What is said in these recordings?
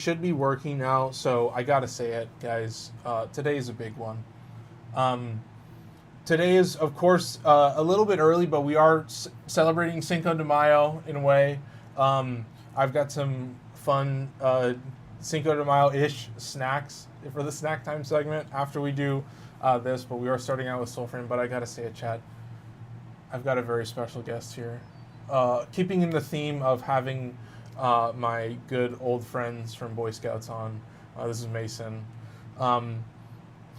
should be working now, so I gotta say it, guys. Today is a big one. Today is, of course, a little bit early, but we are celebrating Cinco de Mayo in a way. I've got some fun Cinco de Mayo-ish snacks for the snack time segment after we do this, but we are starting out with Soulframe. But I gotta say it, chat. I've got a very special guest here. Keeping in the theme of having my good old friends from Boy Scouts on. This is Mason.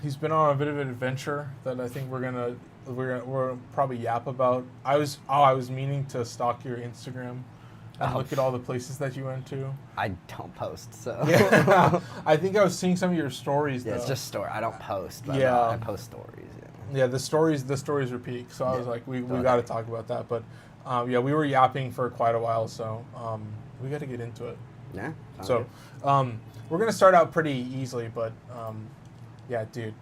He's been on a bit of an adventure that I think we're probably yap about. I was meaning to stalk your Instagram and look at all the places that you went to. I don't post, so. Yeah. I think I was seeing some of your stories. Yeah, though. it's just story. I don't post, but Yeah. I post stories. Yeah, the stories are peak. So I was like, we got to talk about that. But yeah, we were yapping for quite a while, so we got to get into it. Yeah. So we're gonna start out pretty easily, but yeah, dude,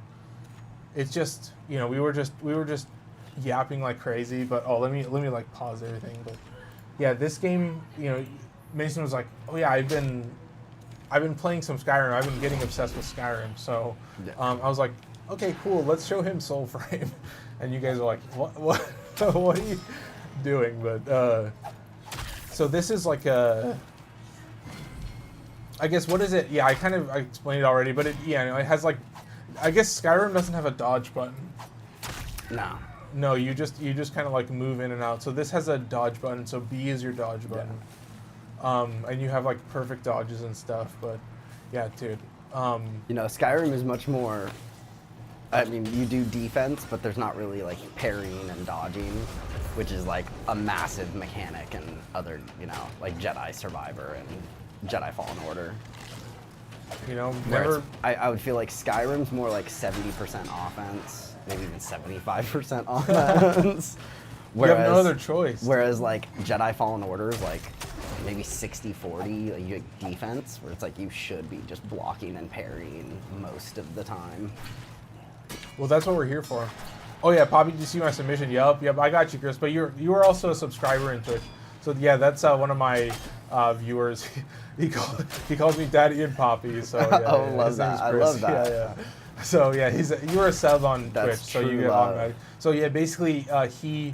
it's just we were just yapping like crazy. But let me like pause everything. But yeah, this game, Mason was like, oh yeah, I've been playing some Skyrim. I've been getting obsessed with Skyrim. So I was like, okay, cool. Let's show him Soulframe. And you guys are like, what what are you doing? But so this is like I guess, what is it? Yeah, I explained it already, but it has like, I guess Skyrim doesn't have a dodge button. No. No, you just kind of like move in and out. So this has a dodge button. So B is your dodge button. Yeah. And you have like perfect dodges and stuff. But yeah, dude. Skyrim is much more. I mean, you do defense, but there's not really like parrying and dodging, which is like a massive mechanic in other, like Jedi Survivor and Jedi Fallen Order. I would feel like Skyrim's more like 70% offense, maybe even 75% offense. You have no other choice. Whereas like Jedi Fallen Order is like maybe 60-40 like, you get defense, where it's like you should be just blocking and parrying most of the time. Well, that's what we're here for. Oh yeah, Poppy, did you see my submission? Yep, I got you, Chris. But you were also a subscriber in Twitch. So yeah, that's one of my viewers. He calls me Daddy and Poppy. So yeah, I love that. I love that. Yeah. So yeah, you were a sub on Twitch, so you get automatic. So yeah, basically he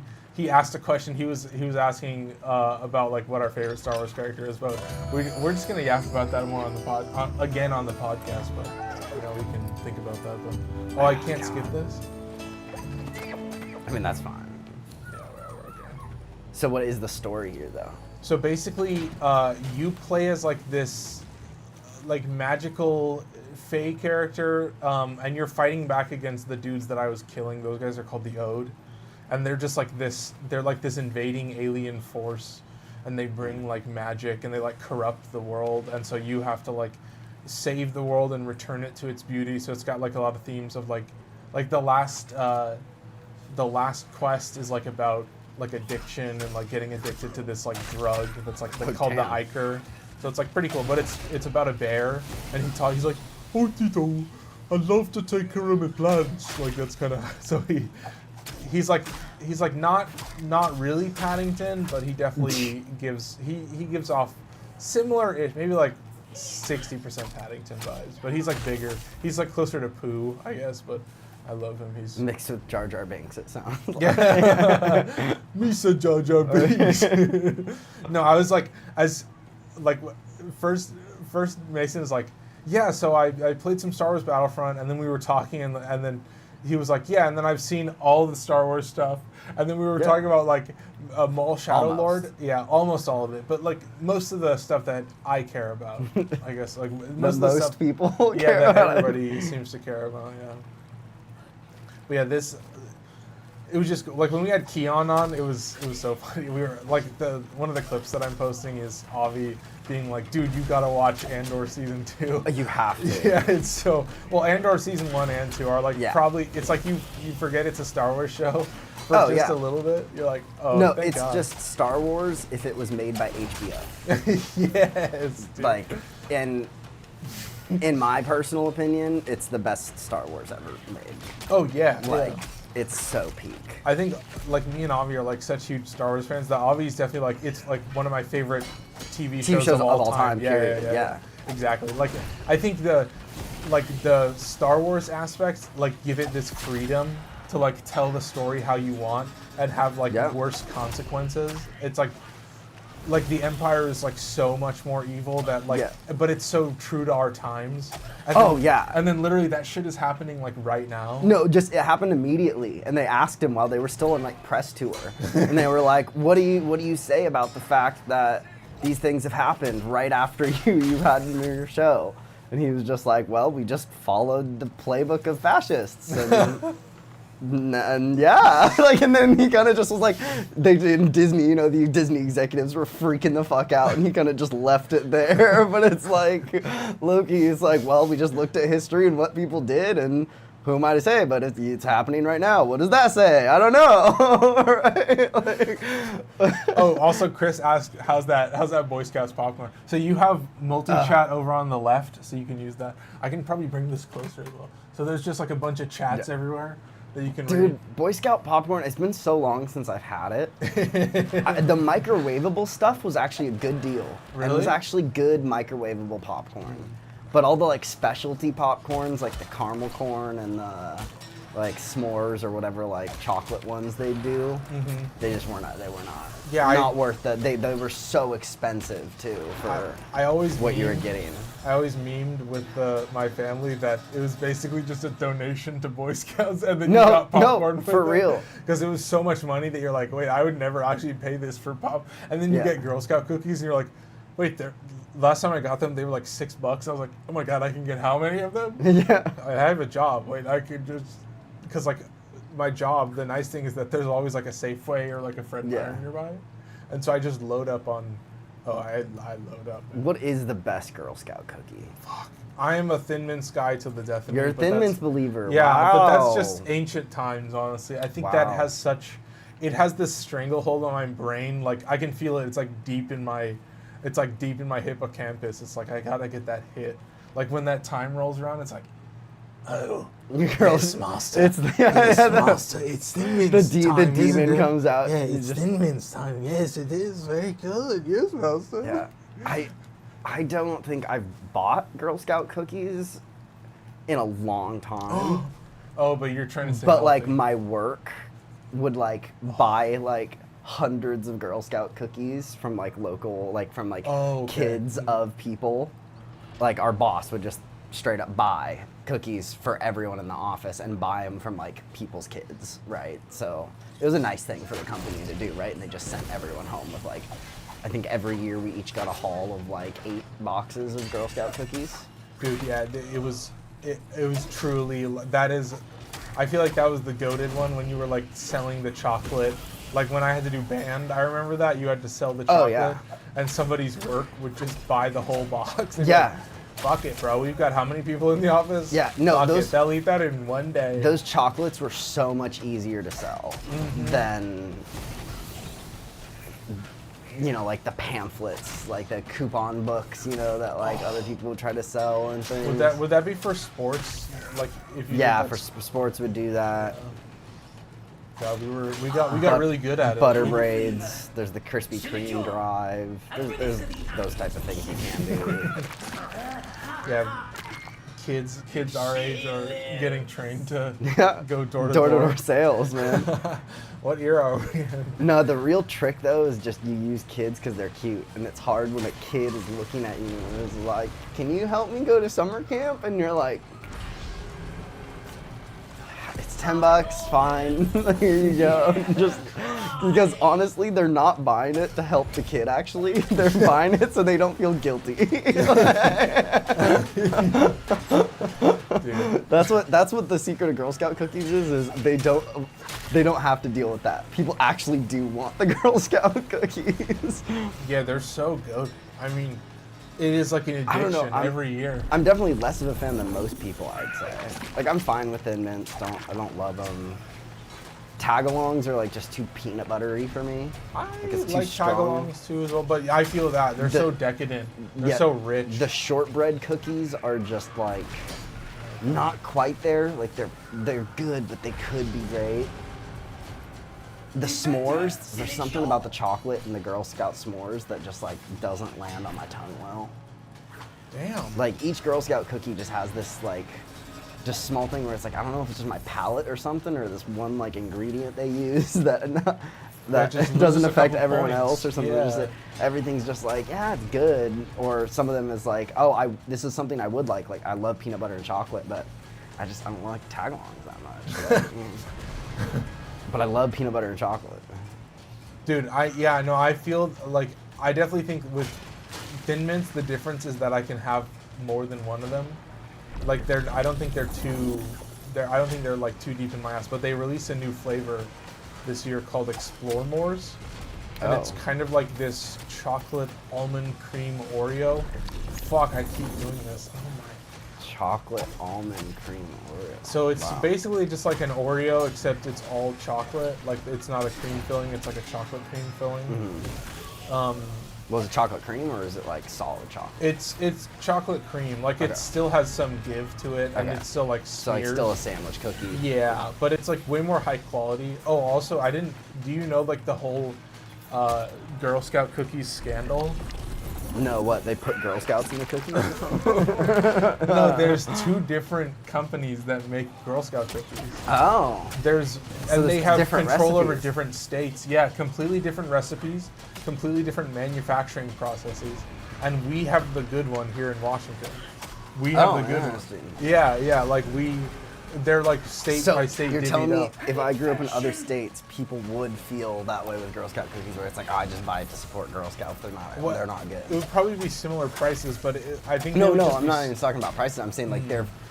asked a question. He was asking about like what our favorite Star Wars character is, but we're just gonna yap about that more on the on the podcast. But we can think about that. But I can't skip this. I mean, that's fine. Yeah, we're okay. So what is the story here, though? So basically, you play as like this, like magical Fae character, and you're fighting back against the dudes that I was killing. Those guys are called the Ode, and they're just like this. They're like this invading alien force, and they bring like magic, and they like corrupt the world, and so you have to like save the world and return it to its beauty. So it's got like a lot of themes of like the last quest is like about like addiction and like getting addicted to this like drug that's like called the Iker. So it's like pretty cool, but it's about a bear, and he's like, oh Tito, I love to take care of my plants. Like that's kind of so he's like not really Paddington, but he definitely gives off similar-ish, maybe like 60% Paddington vibes, but he's like bigger. He's like closer to Pooh, I guess, but I love him. He's mixed with Jar Jar Binks, it sounds like. Yeah. Misa Jar Jar Binks. No, I was like, first Mason is like, yeah, so I played some Star Wars Battlefront, and then we were talking, and then he was like, yeah, and then I've seen all the Star Wars stuff, and then we were talking about like Maul Shadow Lord. Yeah, almost all of it, but like most of the stuff that I care about, I guess, like most of the stuff people care that about everybody seems to care about. Yeah. But yeah, it was just like when we had Keon on, it was so funny. We were like one of the clips that I'm posting is Avi being like, dude, you gotta watch Andor season 2. You have to. Yeah, it's so Andor season 1 and 2 are like probably it's like you forget it's a Star Wars show for just a little bit. You're like, oh no, thank it's God. Just Star Wars if it was made by HBO. Yes, dude. Like, and in my personal opinion, it's the best Star Wars ever made. Oh yeah, like it's so peak. I think like me and Avi are like such huge Star Wars fans that Avi's definitely like it's like one of my favorite TV shows of all time. Yeah. Exactly. Like I think the Star Wars aspects like give it this freedom to like tell the story how you want and have like worse consequences. It's like the Empire is like so much more evil that like, but it's so true to our times. And and then literally that shit is happening like right now. No, just it happened immediately, and they asked him while they were still in like press tour, and they were like, "What do you say about the fact that these things have happened right after you had your show?" And he was just like, "Well, we just followed the playbook of fascists." And yeah, like, and then he kind of just was like, they in Disney, you know, the Disney executives were freaking the fuck out, and he kind of just left it there. But it's like, Loki is like, well, we just looked at history and what people did, and who am I to say? But it's happening right now. What does that say? I don't know. Right? Like, oh, also Chris asked, how's that Boy Scouts popcorn? So you have multi-chat over on the left, so you can use that. I can probably bring this closer as well. So there's just like a bunch of chats everywhere that you can read. Dude, Boy Scout popcorn, it's been so long since I've had it. The microwavable stuff was actually a good deal. Really? It was actually good microwavable popcorn. But all the like specialty popcorns, like the caramel corn and the like s'mores or whatever like chocolate ones they do, they just were not. They were not. Yeah, not worth that. They were so expensive too for I always what you were getting. I always memed with my family that it was basically just a donation to Boy Scouts, and then you got popcorn for real. Because it was so much money that you're like, wait, I would never actually pay this for pop. And then you get Girl Scout cookies, and you're like, wait, last time I got them, they were like $6. I was like, oh my god, I can get how many of them? Yeah. I have a job. Wait, I could just, because like my job, the nice thing is that there's always like a Safeway or like a Fred Meyer nearby, and so I just load up on. Oh, I load up. What is the best Girl Scout cookie? Fuck. I am a Thin Mints guy to the death of me. You're a Thin Mints believer. Yeah, wow. but that's just ancient times, honestly. I think that has it has this stranglehold on my brain. Like I can feel it. It's like deep in my hippocampus. It's like I gotta get that hit. Like when that time rolls around, it's like, oh, Girls, master. It's master. It's Thin Mints time. The demon comes out. Yeah, it's Thin Mints time. Yes, it is very good. Yes, master. Yeah, I don't think I've bought Girl Scout cookies in a long time. Oh, but you're trying to say. But like my work would like buy like hundreds of Girl Scout cookies from like local, like from like kids of people. Like our boss would just straight up buy cookies for everyone in the office and buy them from like people's kids, right? So it was a nice thing for the company to do, right? And they just sent everyone home with like, I think every year we each got a haul of like 8 boxes of Girl Scout cookies. Dude, yeah, it was truly, that is, I feel like that was the goated one when you were like selling the chocolate. Like when I had to do band, I remember that you had to sell the chocolate, and somebody's work would just buy the whole box. Yeah. Like, fuck it, bro. We've got how many people in the office? Yeah, no, they'll eat that in one day. Those chocolates were so much easier to sell than, you know, like the pamphlets, like the coupon books, you know, that like other people would try to sell and things. Would that be for sports? Like if you for sports would do that. God, we got really good at it. Butter braids. There's the Krispy Kreme drive. There's those types of things you can do. Yeah, kids our age are getting trained to go door to door sales, man. What era are we in? No, the real trick though is just you use kids because they're cute, and it's hard when a kid is looking at you and is like, "Can you help me go to summer camp?" And you're like, "It's $10, fine. Here you go." Just because honestly, they're not buying it to help the kid. Actually, they're buying it so they don't feel guilty. That's what the secret of Girl Scout cookies is they don't have to deal with that. People actually do want the Girl Scout cookies. Yeah, they're so good. I mean, it is like an addiction every year. I'm definitely less of a fan than most people, I'd say. Like I'm fine with Thin Mints. I don't love them. Tagalongs are like just too peanut buttery for me. I like tagalongs too as well, but I feel that they're so decadent. They're so rich. The shortbread cookies are just like not quite there. Like they're good, but they could be great. The s'mores, there's something about the chocolate and the Girl Scout s'mores that just like doesn't land on my tongue well. Damn. Like each Girl Scout cookie just has this like, just small thing where it's like I don't know if it's just my palate or something or this one like ingredient they use that just doesn't loses a affect couple everyone points. else or something. Yeah. Just like, everything's just like yeah, it's good. Or some of them is like this is something I would like. Like I love peanut butter and chocolate, but I don't like tagalongs that much. Like, but I love peanut butter and chocolate. Dude, I feel like I definitely think with Thin Mints the difference is that I can have more than one of them. Like I don't think they're like too deep in my ass, but they released a new flavor this year called Explore Mores. And it's kind of like this chocolate almond cream Oreo. Fuck, I keep doing this. Oh my. Chocolate almond cream Oreo. So it's basically just like an Oreo, except it's all chocolate. Like it's not a cream filling, it's like a chocolate cream filling. Mm-hmm. Was it chocolate cream or is it like solid chocolate? It's chocolate cream. Like it still has some give to it, and it's still like So smeared. like still a sandwich cookie. Yeah, but it's like way more high quality. Oh, also do you know like the whole Girl Scout cookies scandal? No, what? They put Girl Scouts in the cookies? No, there's two different companies that make Girl Scout cookies. Oh. And they have different control over recipes. different states. Yeah, completely different recipes, completely different manufacturing processes. And we have the good one here in Washington. We have the good one. Interesting. Yeah, like they're like state by state. You're telling divvied me up. if I grew up in other states, people would feel that way with Girl Scout cookies, where it's like, I just buy it to support Girl Scouts. They're not good. It would probably be similar prices, but I think No, they would just I'm be not even talking about prices. I'm saying like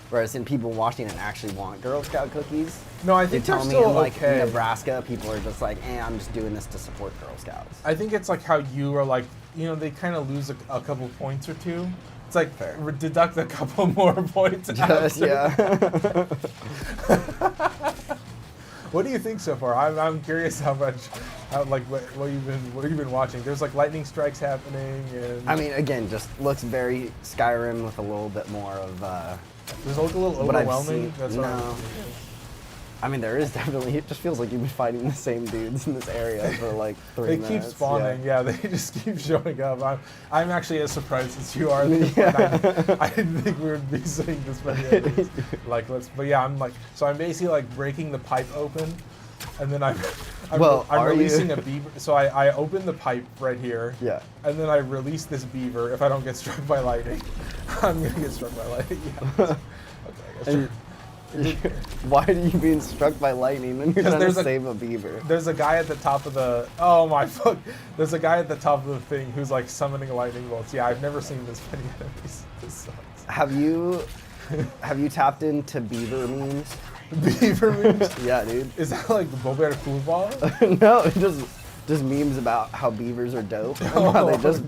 whereas in people in Washington actually want Girl Scout cookies. No, I You're think they're telling me still in like okay. Nebraska, people are just like, I'm just doing this to support Girl Scouts. I think it's like how you are like, they kind of lose a couple points or two. It's like deduct a couple more points. Just, yeah. What do you think so far? I'm curious what you've been watching. There's like lightning strikes happening, and I mean, again, just looks very Skyrim with a little bit more of. does it look a little What I've overwhelming? seen- That's what no. I'm thinking. I mean, there is definitely. It just feels like you've been fighting the same dudes in this area for like 3 They minutes. keep spawning, yeah. They just keep showing up. I'm actually as surprised as you are. Yeah. I didn't think we would be seeing this many of these. But yeah, I'm basically like breaking the pipe open, and then I'm releasing a beaver. So I open the pipe right here. Yeah. And then I release this beaver. If I don't get struck by lightning, I'm gonna get struck by lightning. Yeah. Okay. I guess Why are you being struck by lightning when you're trying to save a beaver? There's a guy at the top of the. Oh my fuck! There's a guy at the top of the thing who's like summoning lightning bolts. Yeah, I've never seen this many enemies. This sucks. Have you tapped into beaver memes? Beaver memes? Yeah, dude. Is that like Bobert Coolball? No, it just memes about how beavers are dope and how they just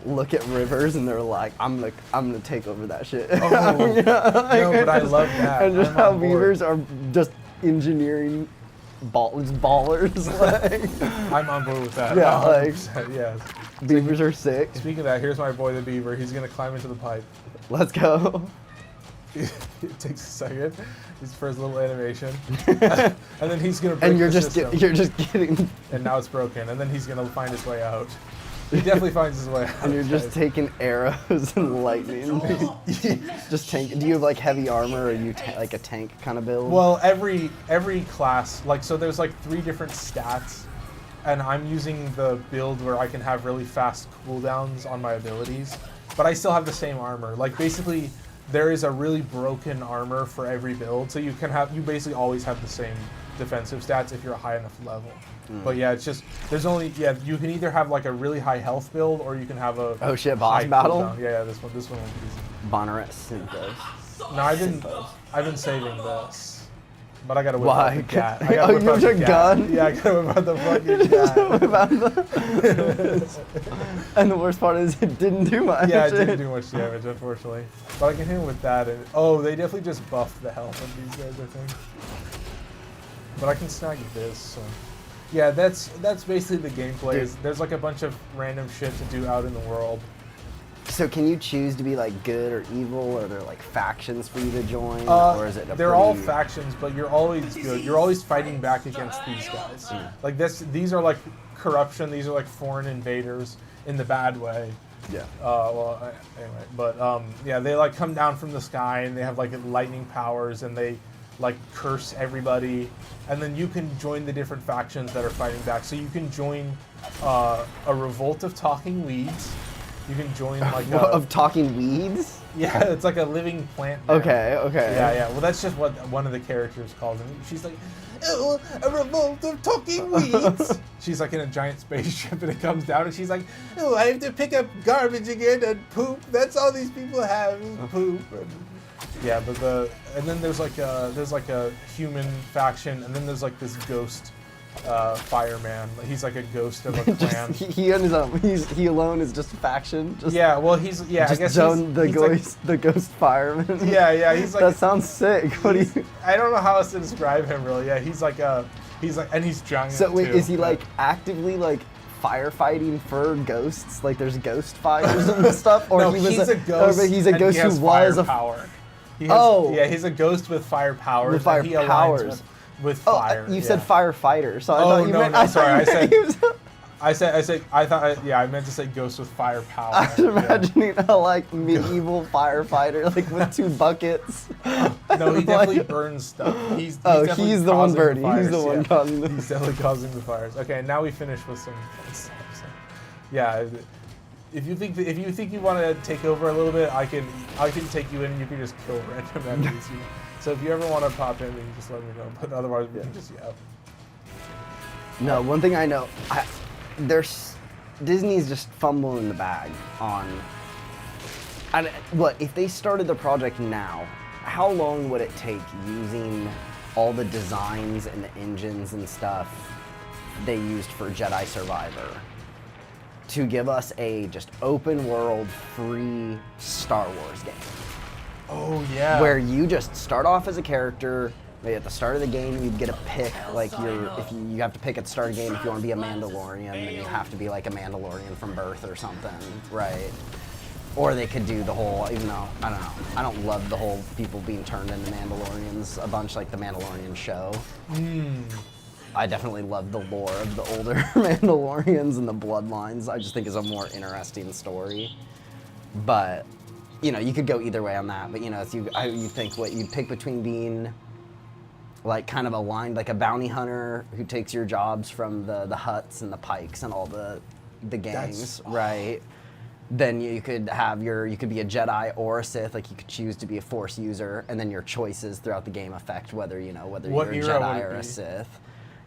look at rivers and they're like, I'm gonna take over that shit. Oh, no, but I love that. And just I'm how on board. beavers are just engineering ballers. Like I'm on board with that. Yeah, like- 100%, yes. beavers are sick. Speaking of that, here's my boy the beaver. He's gonna climb into the pipe. Let's go. It takes a second. He's for his little animation, and then he's gonna break And you're the just system. you're just getting And now it's broken, and then he's gonna find his way out. He definitely finds his way out. and you're just taking arrows and lightning. Just tank. Do you have like heavy armor, or are you like a tank kind of build? Well, every class, like, so there's like 3 different stats, and I'm using the build where I can have really fast cooldowns on my abilities, but I still have the same armor. Like, basically, there is a really broken armor for every build, so you basically always have the same defensive stats if you're a high enough level. But yeah, it's just, you can either have like a really high health build, or you can have a Oh shit, boss high battle? cooldown. Yeah, this one was easy. Bonneret Synthos. No, I've been saving this. But I gotta whip Why? out the cat. Oh, you have a gun? Yeah, I gotta whip out the fucking cat. And the worst part is it didn't do much. Yeah, it didn't do much damage, unfortunately. But I can hit him with that, and they definitely just buffed the health of these guys, I think. But I can snag this, so. Yeah, that's basically the gameplay. Dude. There's like a bunch of random shit to do out in the world. So can you choose to be like good or evil, or are there like factions for you to join, or is it They're all factions, but you're always good. You're always fighting back against these guys. Like these are like corruption. These are like foreign invaders in the bad way. Yeah. Anyway, but yeah, they like come down from the sky and they have like lightning powers and they like curse everybody, and then you can join the different factions that are fighting back. So you can join a revolt of talking weeds. You can join like of talking weeds. Yeah, it's like a living plant. Now. Okay. Yeah. Well, that's just what one of the characters calls him. She's like, "Oh, a revolt of talking weeds." She's like in a giant spaceship, and it comes down, and she's like, "Oh, I have to pick up garbage again and poop. That's all these people have is poop." Yeah, but and then there's like a human faction, and then there's like this ghost fireman. He's like a ghost of a clan. he alone is just a faction. Yeah, well he's just I guess the ghost fireman. Yeah, he's like that sounds sick. What do you? I don't know how else to describe him really. Yeah, he's like and he's giant. So wait, too. is he like actively like firefighting for ghosts? Like there's ghost fires and stuff, or no, he's a ghost. He's a ghost who was a power. Yeah, he's a ghost with fire powers. With fire powers. With fire. You said firefighter, so I thought you meant. No, sorry, I meant to say ghost with fire power. I was imagining a like medieval firefighter, like with 2 buckets. No, he definitely burns stuff. He's the one burning. He's the one causing the. He's definitely causing the fires. Okay, now we finish with some stuff. So, yeah, if you think you want to take over a little bit, I can take you in. And you can just kill random enemies. So if you ever want to pop in, then you just let me know. But otherwise, we can just No, one thing I know, Disney's just fumbling the bag on. What if they started the project now? How long would it take using all the designs and the engines and stuff they used for Jedi Survivor to give us a just open world free Star Wars game? Oh yeah. Where you just start off as a character. Maybe at the start of the game, you get a pick. Like if you have to pick at the start of the game if you want to be a Mandalorian, then you have to be like a Mandalorian from birth or something, right? Or they could do the whole, even though I don't know, I don't love the whole people being turned into Mandalorians a bunch like the Mandalorian show. I definitely love the lore of the older Mandalorians and the bloodlines. I just think it's a more interesting story, but. You know, you could go either way on that, but you know, you think what you'd pick between being like kind of aligned, like a bounty hunter who takes your jobs from the Hutts and the Pikes and all the gangs, right? Then you could be a Jedi or a Sith, like you could choose to be a Force user, and then your choices throughout the game affect whether you're a Jedi or a Sith.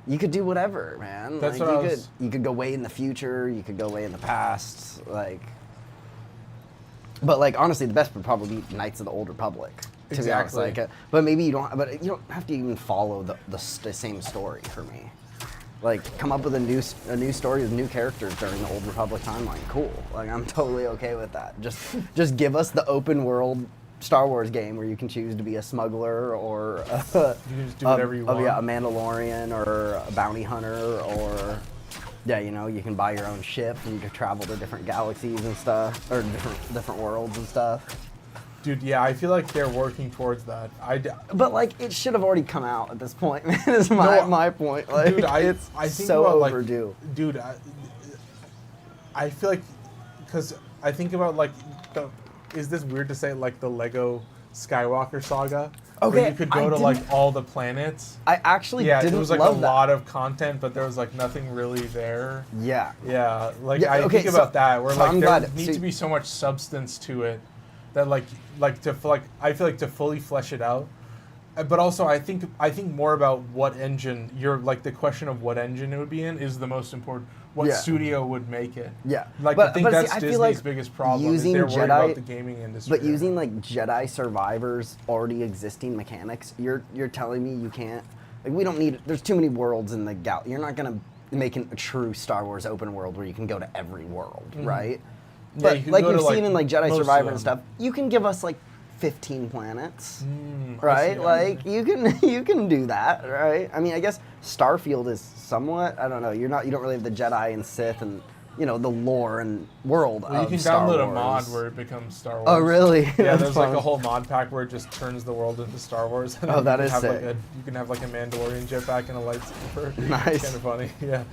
You could do whatever, man. That's like what you could go way in the future, you could go way in the past, like. But like honestly, the best would probably be Knights of the Old Republic. To Exactly. be honest, but maybe you don't. But you don't have to even follow the same story for me. Like come up with a new story with new characters during the Old Republic timeline. Cool. Like I'm totally okay with that. Just give us the open world Star Wars game where you can choose to be a smuggler or you can just do whatever you want. Yeah, a Mandalorian or a bounty hunter or. Yeah, you know, you can buy your own ship and you can travel to different galaxies and stuff, or different worlds and stuff. Dude, yeah, I feel like they're working towards that. But like, it should have already come out at this point, man. Is my point. Like, dude, I think so about, overdue. Like, dude, I feel like, because I think about like, is this weird to say like the Lego Skywalker saga? Okay, where you could go to like all the planets. I actually didn't it was like love a that. lot of content, but there was like nothing really there. Yeah. Yeah, like Yeah, I okay, think about that, where so like I'm there glad- needs to be so much substance to it that I feel like to fully flesh it out. But also, I think more about what engine the question of what engine it would be in is the most important. What studio would make it? Yeah, like I think that's Disney's biggest problem. Is they're worried about the gaming industry. But using like Jedi Survivor's already existing mechanics, you're telling me you can't. Like we don't need. There's too many worlds in the gal. You're not gonna make a true Star Wars open world where you can go to every world, right? Yeah, But like we've seen in like Jedi most Survivor of and them. stuff, you can give us like 15 planets, I right? see. Like you can do that, right? I mean, I guess Starfield is somewhat. I don't know. You don't really have the Jedi and Sith and the lore and world Well, you of can Star download Wars. a mod where it becomes Star Wars. Oh, really? Yeah, That's there's fun. like a whole mod pack where it just turns the world into Star Wars. And Oh, then that you is can have sick. you can have like a Mandalorian jetpack and a lightsaber. Nice. It's kind of funny. Yeah.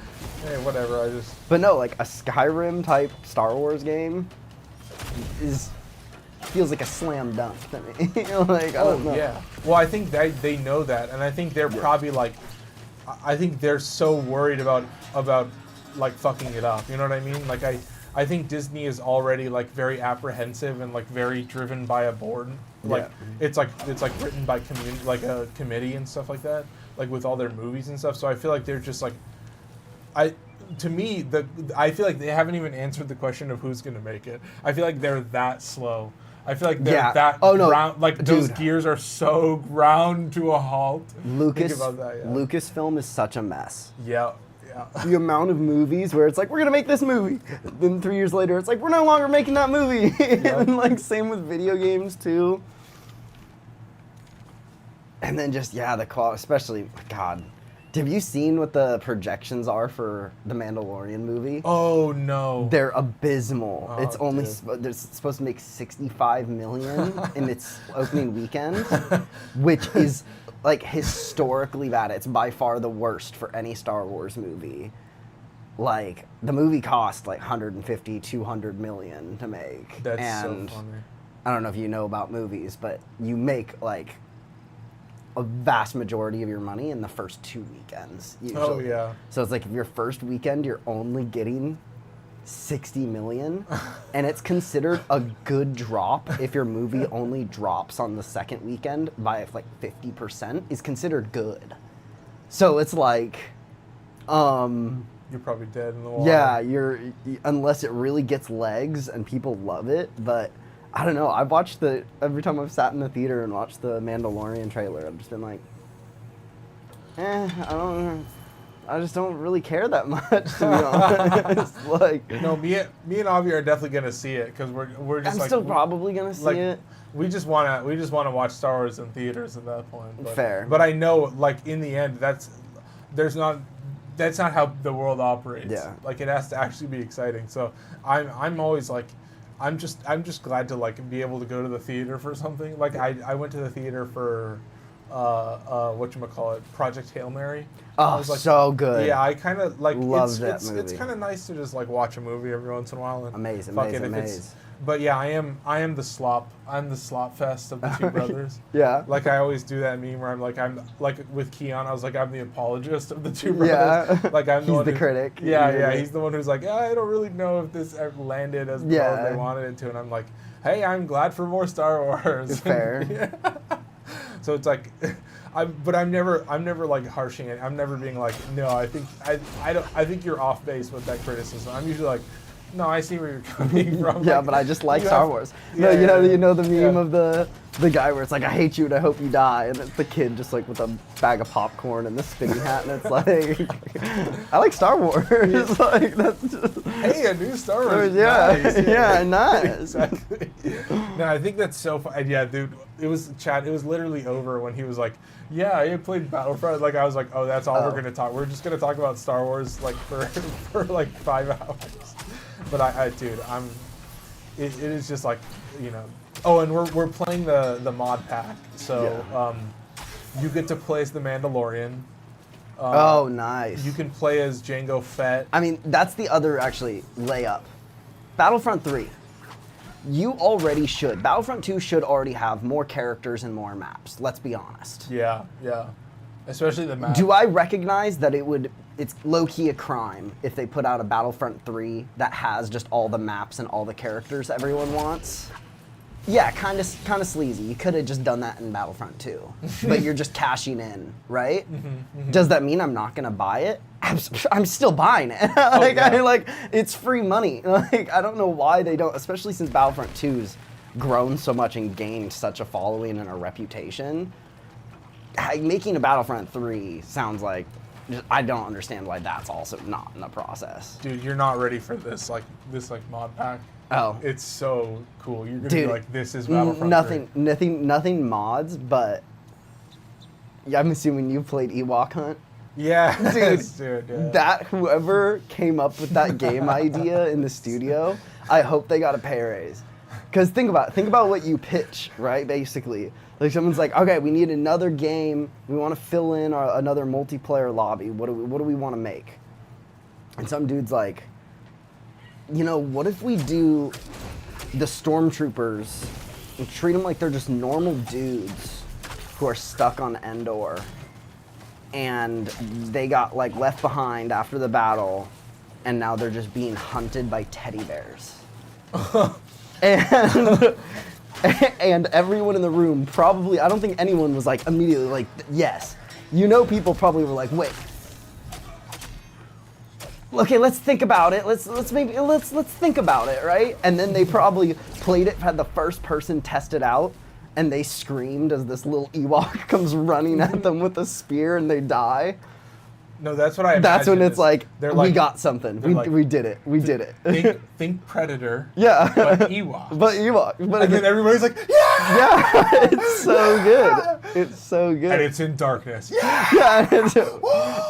Hey, whatever. But no, like a Skyrim type Star Wars game, feels like a slam dunk to me. Like, I don't know. Yeah. Well, I think they know that, and I think they're probably like, I think they're so worried about like fucking it up. You know what I mean? Like I think Disney is already like very apprehensive and like very driven by a board. Like it's like written by like a committee and stuff like that. Like with all their movies and stuff. So I feel like they're just like, I feel like they haven't even answered the question of who's gonna make it. I feel like they're that slow. I feel like they're that ground, like those gears are so ground to a halt. Think about that, yeah. Lucasfilm is such a mess. Yeah. The amount of movies where it's like, we're gonna make this movie. Then 3 years later, it's like, we're no longer making that movie. And like, same with video games too. And then just, the quality, especially, God. Have you seen what the projections are for the Mandalorian movie? Oh no. They're abysmal. Oh, it's only they're supposed to make $65 million in its opening weekend, which is like historically bad. It's by far the worst for any Star Wars movie. Like, the movie cost like 150, 200 million to make. That's so funny. I don't know if you know about movies, but you make like a vast majority of your money in the first 2 weekends usually. Oh yeah. So it's like, if your first weekend you're only getting 60 million, and it's considered a good drop if your movie only drops on the second weekend by like 50% is considered good. So it's like, you're probably dead in the water. Yeah, unless it really gets legs and people love it. But I don't know. I've watched every time I've sat in the theater and watched the Mandalorian trailer, I've just been like, I just don't really care that much, to be honest. Like, no, me and Avi are definitely gonna see it because we're just. I'm like, still probably gonna see it. We just wanna watch Star Wars in theaters at that point. But, Fair. But I know, like, in the end, that's not how the world operates. Yeah. Like, it has to actually be exciting. So I'm always like, I'm just glad to like be able to go to the theater for something. Like I went to the theater for whatchamacallit, Project Hail Mary. Oh, like, so good. Yeah, I kind of like love that movie. It's kind of nice to just like watch a movie every once in a while and amazing. But yeah, I am the slop. I'm the slop fest of the two brothers. Yeah. Like I always do that meme where I'm like with Keon, I was like, I'm the apologist of the two brothers. Yeah. Like I'm he's the critic. Yeah. He's the one who's like, I don't really know if this landed as well as they wanted it to, and I'm like, hey, I'm glad for more Star Wars. It's fair. Yeah. So it's like, I'm never like harshing it. I'm never being like, no, I think you're off base with that criticism. I'm usually like, no, I see where you're coming from. Yeah, like, but I just like Star Wars. Yeah, you know the meme of the guy where it's like, I hate you and I hope you die, and it's the kid just like with a bag of popcorn and the spinny hat, and it's like, I like Star Wars. It's like, that's just, hey, a new Star Wars. Yeah, nice. Exactly. No, I think that's so fun. Yeah, dude, it was literally over when he was like, yeah, I played Battlefront. Like I was like, oh, that's all we're gonna talk. We're just gonna talk about Star Wars like for like 5 hours. But dude, it is just like, you know. Oh, and we're playing the mod pack, so you get to play as the Mandalorian. Oh, nice. You can play as Jango Fett. I mean, that's the other actually layup. Battlefront 3. You already should. Battlefront 2 should already have more characters and more maps. Let's be honest. Yeah. Especially the map. Do I recognize that it's low-key a crime if they put out a Battlefront 3 that has just all the maps and all the characters everyone wants? Yeah, kind of sleazy. You could have just done that in Battlefront 2, but you're just cashing in, right? Does that mean I'm not gonna buy it? I'm still buying it. It's free money. Like, I don't know why they don't, especially since Battlefront 2's grown so much and gained such a following and a reputation. Making a Battlefront 3 sounds like, I don't understand why that's also not in the process. Dude, you're not ready for this mod pack. Oh. It's so cool. You're gonna be like, this is Battlefront 3. Nothing mods, but I'm assuming you played Ewok Hunt. Yeah, dude. Yeah. That whoever came up with that game idea in the studio, I hope they got a pay raise. Because think about what you pitch, right? Basically, like someone's like, okay, we need another game. We want to fill in another multiplayer lobby. What do we want to make? And some dude's like, you know, what if we do the stormtroopers and treat them like they're just normal dudes who are stuck on Endor, and they got like left behind after the battle, and now they're just being hunted by teddy bears. and and everyone in the room probably, I don't think anyone was like immediately like yes. You know, people probably were like, wait. Okay, let's think about it. Let's think about it, right? And then they probably played it, had the first person test it out, and they screamed as this little Ewok comes running at them with a spear, and they die. No, that's what I. That's when it's like, they're we got something. We did it. We did it. Think Predator. Yeah. But Ewok. But Ewok. But And then everybody's like, yeah. yeah, it's so good. It's so good. And it's in darkness. Yeah. Yeah,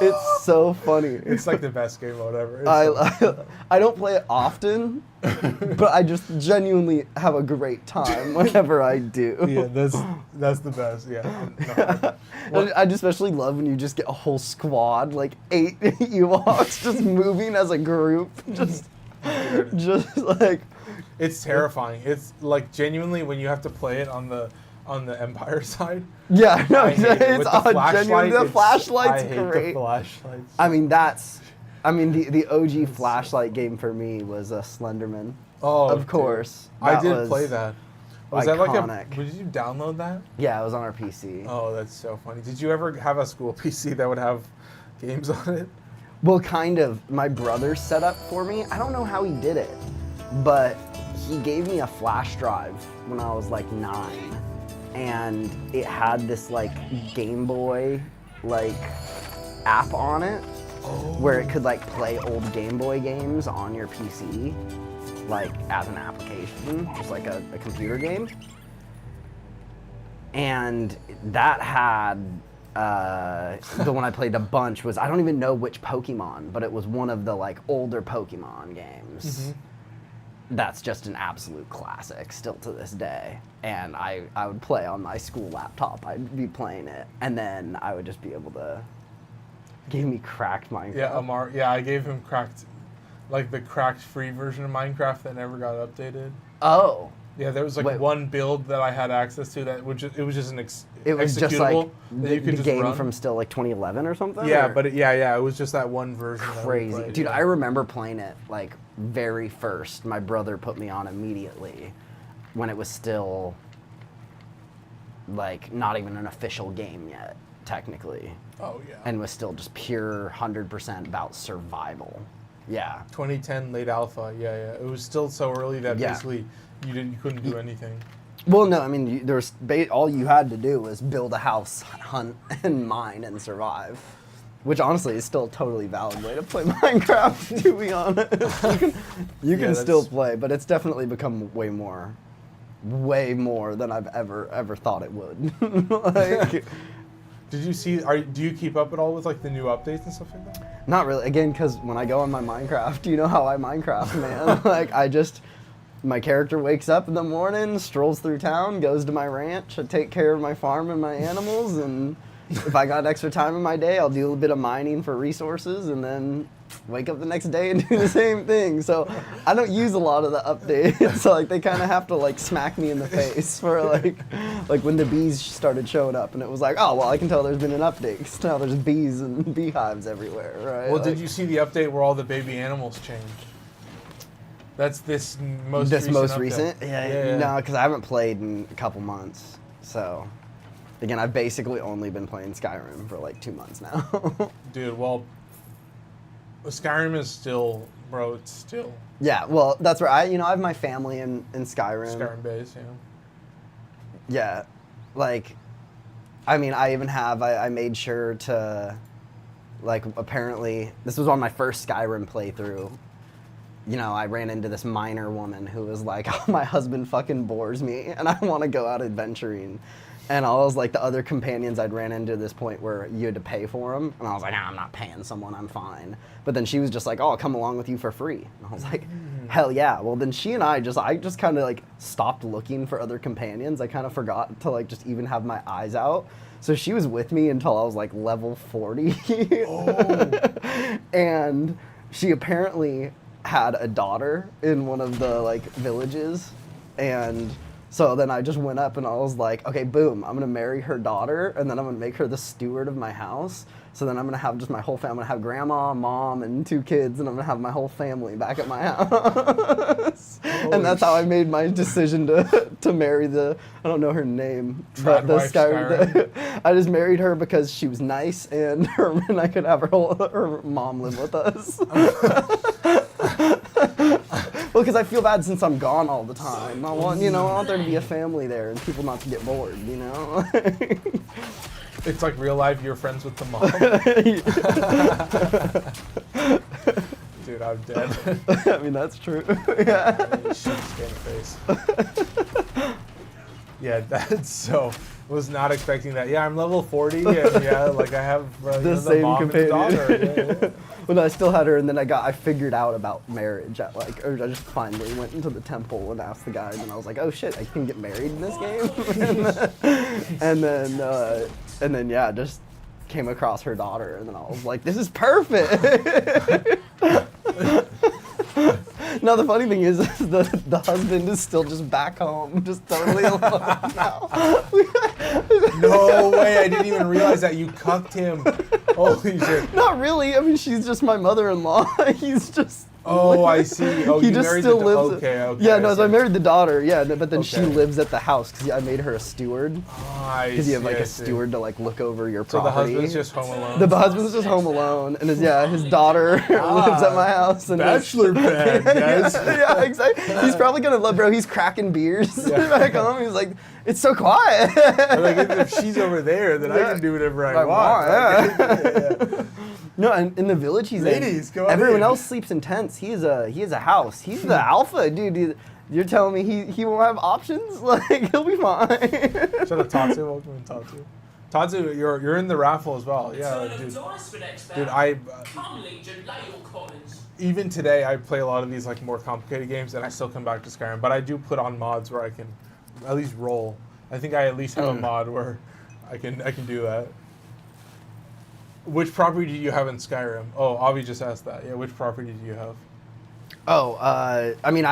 it's so funny. It's like the best game mode ever. I don't play it often, but I just genuinely have a great time whenever I do. Yeah, that's the best. Yeah. No. I especially love when you just get a whole squad, like 8 Ewoks, just moving as a group, just like. It's terrifying. It's like genuinely when you have to play it on the Empire side. Yeah, no, I hate it. it's With the genuinely the flashlight's I hate great. the flashlights. I mean, the OG flashlight game for me was Slenderman. Oh, of course. I did play that. Was that like iconic. did you download that? Yeah, it was on our PC. Oh, that's so funny. Did you ever have a school PC that would have games on it? Well, kind of. My brother set up for me. I don't know how he did it, but he gave me a flash drive when I was like 9, and it had this like Game Boy like app on it where it could like play old Game Boy games on your PC, like as an application, just like a computer game. And that had the one I played a bunch was, I don't even know which Pokemon, but it was one of the like older Pokemon games. Mm-hmm. That's just an absolute classic still to this day. And I would play on my school laptop. I'd be playing it, and then I would just be able to. Gave me cracked Minecraft. Yeah, Amar. Yeah, I gave him cracked, like the cracked free version of Minecraft that never got updated. Oh. Yeah, there was like one build that I had access to that it was just an it was executable just like that you could the just game run. from still like 2011 or something. Yeah, or? but it was just that one version. Crazy, that we played, dude! yeah. I remember playing it like very first. My brother put me on immediately when it was still like not even an official game yet, technically. Oh yeah. And was still just pure 100% about survival. Yeah. 2010 late alpha. Yeah, yeah. It was still so early that basically you couldn't do anything. Well, no, I mean, all you had to do was build a house, hunt, and mine, and survive. Which honestly is still a totally valid way to play Minecraft, to be honest. You can still play, but it's definitely become way more than I've ever thought it would. Like, Did you see? Do you keep up at all with like the new updates and stuff like that? Not really. Again, because when I go on my Minecraft, you know how I Minecraft, man. Like my character wakes up in the morning, strolls through town, goes to my ranch, I take care of my farm and my animals, and if I got extra time in my day, I'll do a little bit of mining for resources, and then wake up the next day and do the same thing. So I don't use a lot of the updates. So like they kind of have to like smack me in the face for like when the bees started showing up, and it was like, oh well, I can tell there's been an update. 'Cause now there's bees and beehives everywhere, right? Well, did you see the update where all the baby animals changed? That's this most recent? update. Yeah. No, because I haven't played in a couple months. So again, I've basically only been playing Skyrim for like 2 months now. Dude, well, Skyrim is still, bro. It's still. Yeah, well, that's where I have my family in Skyrim. Skyrim base, yeah. Yeah, like, I mean, I even have, I made sure to, like, apparently, this was on my first Skyrim playthrough. You know, I ran into this miner woman who was like, oh, my husband fucking bores me, and I want to go out adventuring. And I was like, the other companions I'd ran into this point where you had to pay for them. And I was like, nah, I'm not paying someone, I'm fine. But then she was just like, oh, I'll come along with you for free. And I was like, hell yeah. Well, then she and I just kind of like stopped looking for other companions. I kind of forgot to like just even have my eyes out. So she was with me until I was like level 40. Oh. And she apparently had a daughter in one of the like villages. And so then I just went up and I was like, okay, boom, I'm gonna marry her daughter, and then I'm gonna make her the steward of my house. So then I'm gonna have just my whole family. I'm gonna have grandma, mom, and 2 kids, and I'm gonna have my whole family back at my house. And that's how I made my decision to marry I don't know her name, but the Skyrim. I just married her because she was nice, and I could have her mom live with us. Well, because I feel bad since I'm gone all the time. I want there to be a family there and people not to get bored, It's like real life, you're friends with the mom. Dude, I'm dead. I mean, that's true. Yeah. Shoots in the face. Yeah, that's so. Was not expecting that. Yeah, I'm level 40, and yeah, like I have the same mom companion. And the daughter. Yeah. Well, no, I still had her, and then I figured out about marriage or I just finally went into the temple and asked the guy, and then I was like, oh shit, I can get married in this game. and then yeah, just came across her daughter, and then I was like, this is perfect. No, the funny thing is the husband is still just back home, just totally alone now. No way, I didn't even realize that you cucked him. Holy shit. Not really. I mean, she's just my mother-in-law. He's just... Oh, I see. Oh, he you just married still the lives. Okay. Yeah, no, so I married the daughter. Yeah, but then she Okay. lives at the house because I made her a steward. Because you have like a steward to like look over your So property. the husband's just home alone. The husband's just home alone, and his daughter lives at my house. And Bachelor pad, guys. Yeah, exactly. He's probably gonna love, bro. He's cracking beers back home. He's like, it's so quiet. Like if she's over there, then I can do whatever I want. Yeah. No, and in the village he's Ladies, in, go on everyone in. else sleeps in tents. He has a house. He's the alpha, dude. You're telling me he won't have options? Like, he'll be fine. Shout out Tatsu. Welcome in, Tatsu. Tatsu, you're in the raffle as well. Yeah, dude, even today I play a lot of these like more complicated games, and I still come back to Skyrim. But I do put on mods where I can at least roll. I think I at least have a mod where I can do that. Which property do you have in Skyrim? Oh, Avi just asked that. Yeah, which property do you have? Oh, I mean,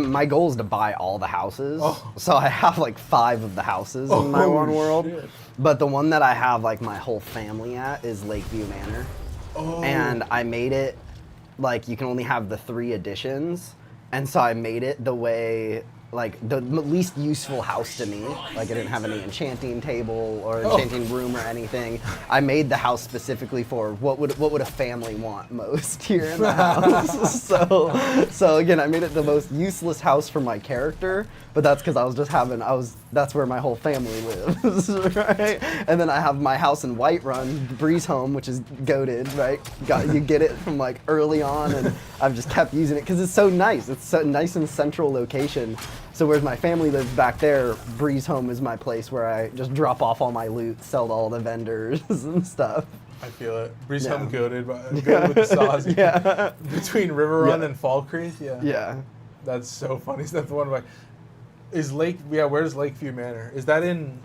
my goal is to buy all the houses. Oh. So I have like 5 of the houses in my one world. Shit. But the one that I have like my whole family at is Lakeview Manor. Oh. And I made it like you can only have the 3 additions. And so I made it the way like the least useful house to me. Like I didn't have any enchanting table or enchanting room or anything. I made the house specifically for what would a family want most here in the house. So again, I made it the most useless house for my character, but that's because I was just that's where my whole family lives, right? And then I have my house in Whiterun, Breeze Home, which is goated, right? You get it from like early on, and I've just kept using it because it's so nice. It's so nice and central location. So whereas my family lives back there, Breeze Home is my place where I just drop off all my loot, sell to all the vendors and stuff. I feel it. Breeze Home goated with the sauce. Yeah. Between River Run and Fall Creek, yeah. Yeah. That's so funny. Is that the one where's Lakeview Manor? Is that in...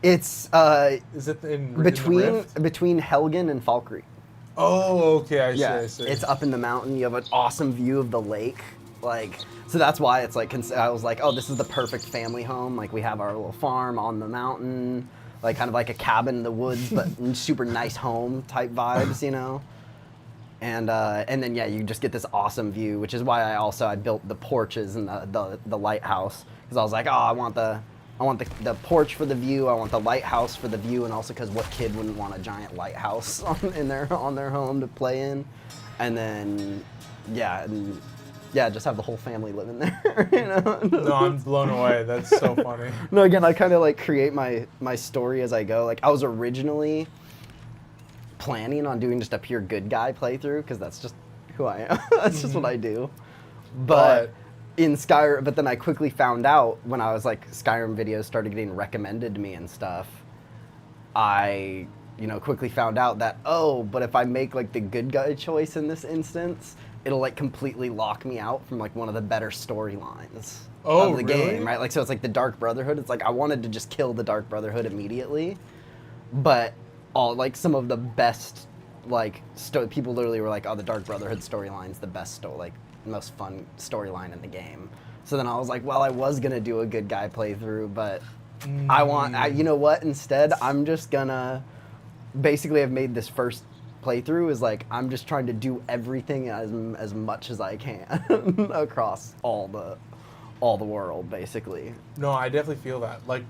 It's Is it in between Helgen and Fall Creek. Oh, okay, I see. It's up in the mountain. You have an awesome view of the lake. So that's why it's like, I was like, oh, this is the perfect family home. Like we have our little farm on the mountain, like kind of like a cabin in the woods, but super nice home type vibes, And then yeah, you just get this awesome view, which is why I built the porches and the lighthouse, because I was like, oh, I want the porch for the view, I want the lighthouse for the view, and also because what kid wouldn't want a giant lighthouse on their home to play in, and then just have the whole family living there, No, I'm blown away. That's so funny. No, again, I kind of like create my story as I go. Like I was originally planning on doing just a pure good guy playthrough because that's just who I am. That's just what I do. But in Skyrim, but then I quickly found out when I was like Skyrim videos started getting recommended to me and stuff. I quickly found out that but if I make like the good guy choice in this instance, it'll like completely lock me out from like one of the better storylines of the game, right? Like so it's like the Dark Brotherhood. It's like I wanted to just kill the Dark Brotherhood immediately, but like some of the best like people literally were like, oh, the Dark Brotherhood storyline's the best most fun storyline in the game. So then I was like, well, I was gonna do a good guy playthrough, but you know what? Instead, I'm just gonna, basically I've made this first playthrough is like, I'm just trying to do everything as much as I can across all the world, basically. No, I definitely feel that. Like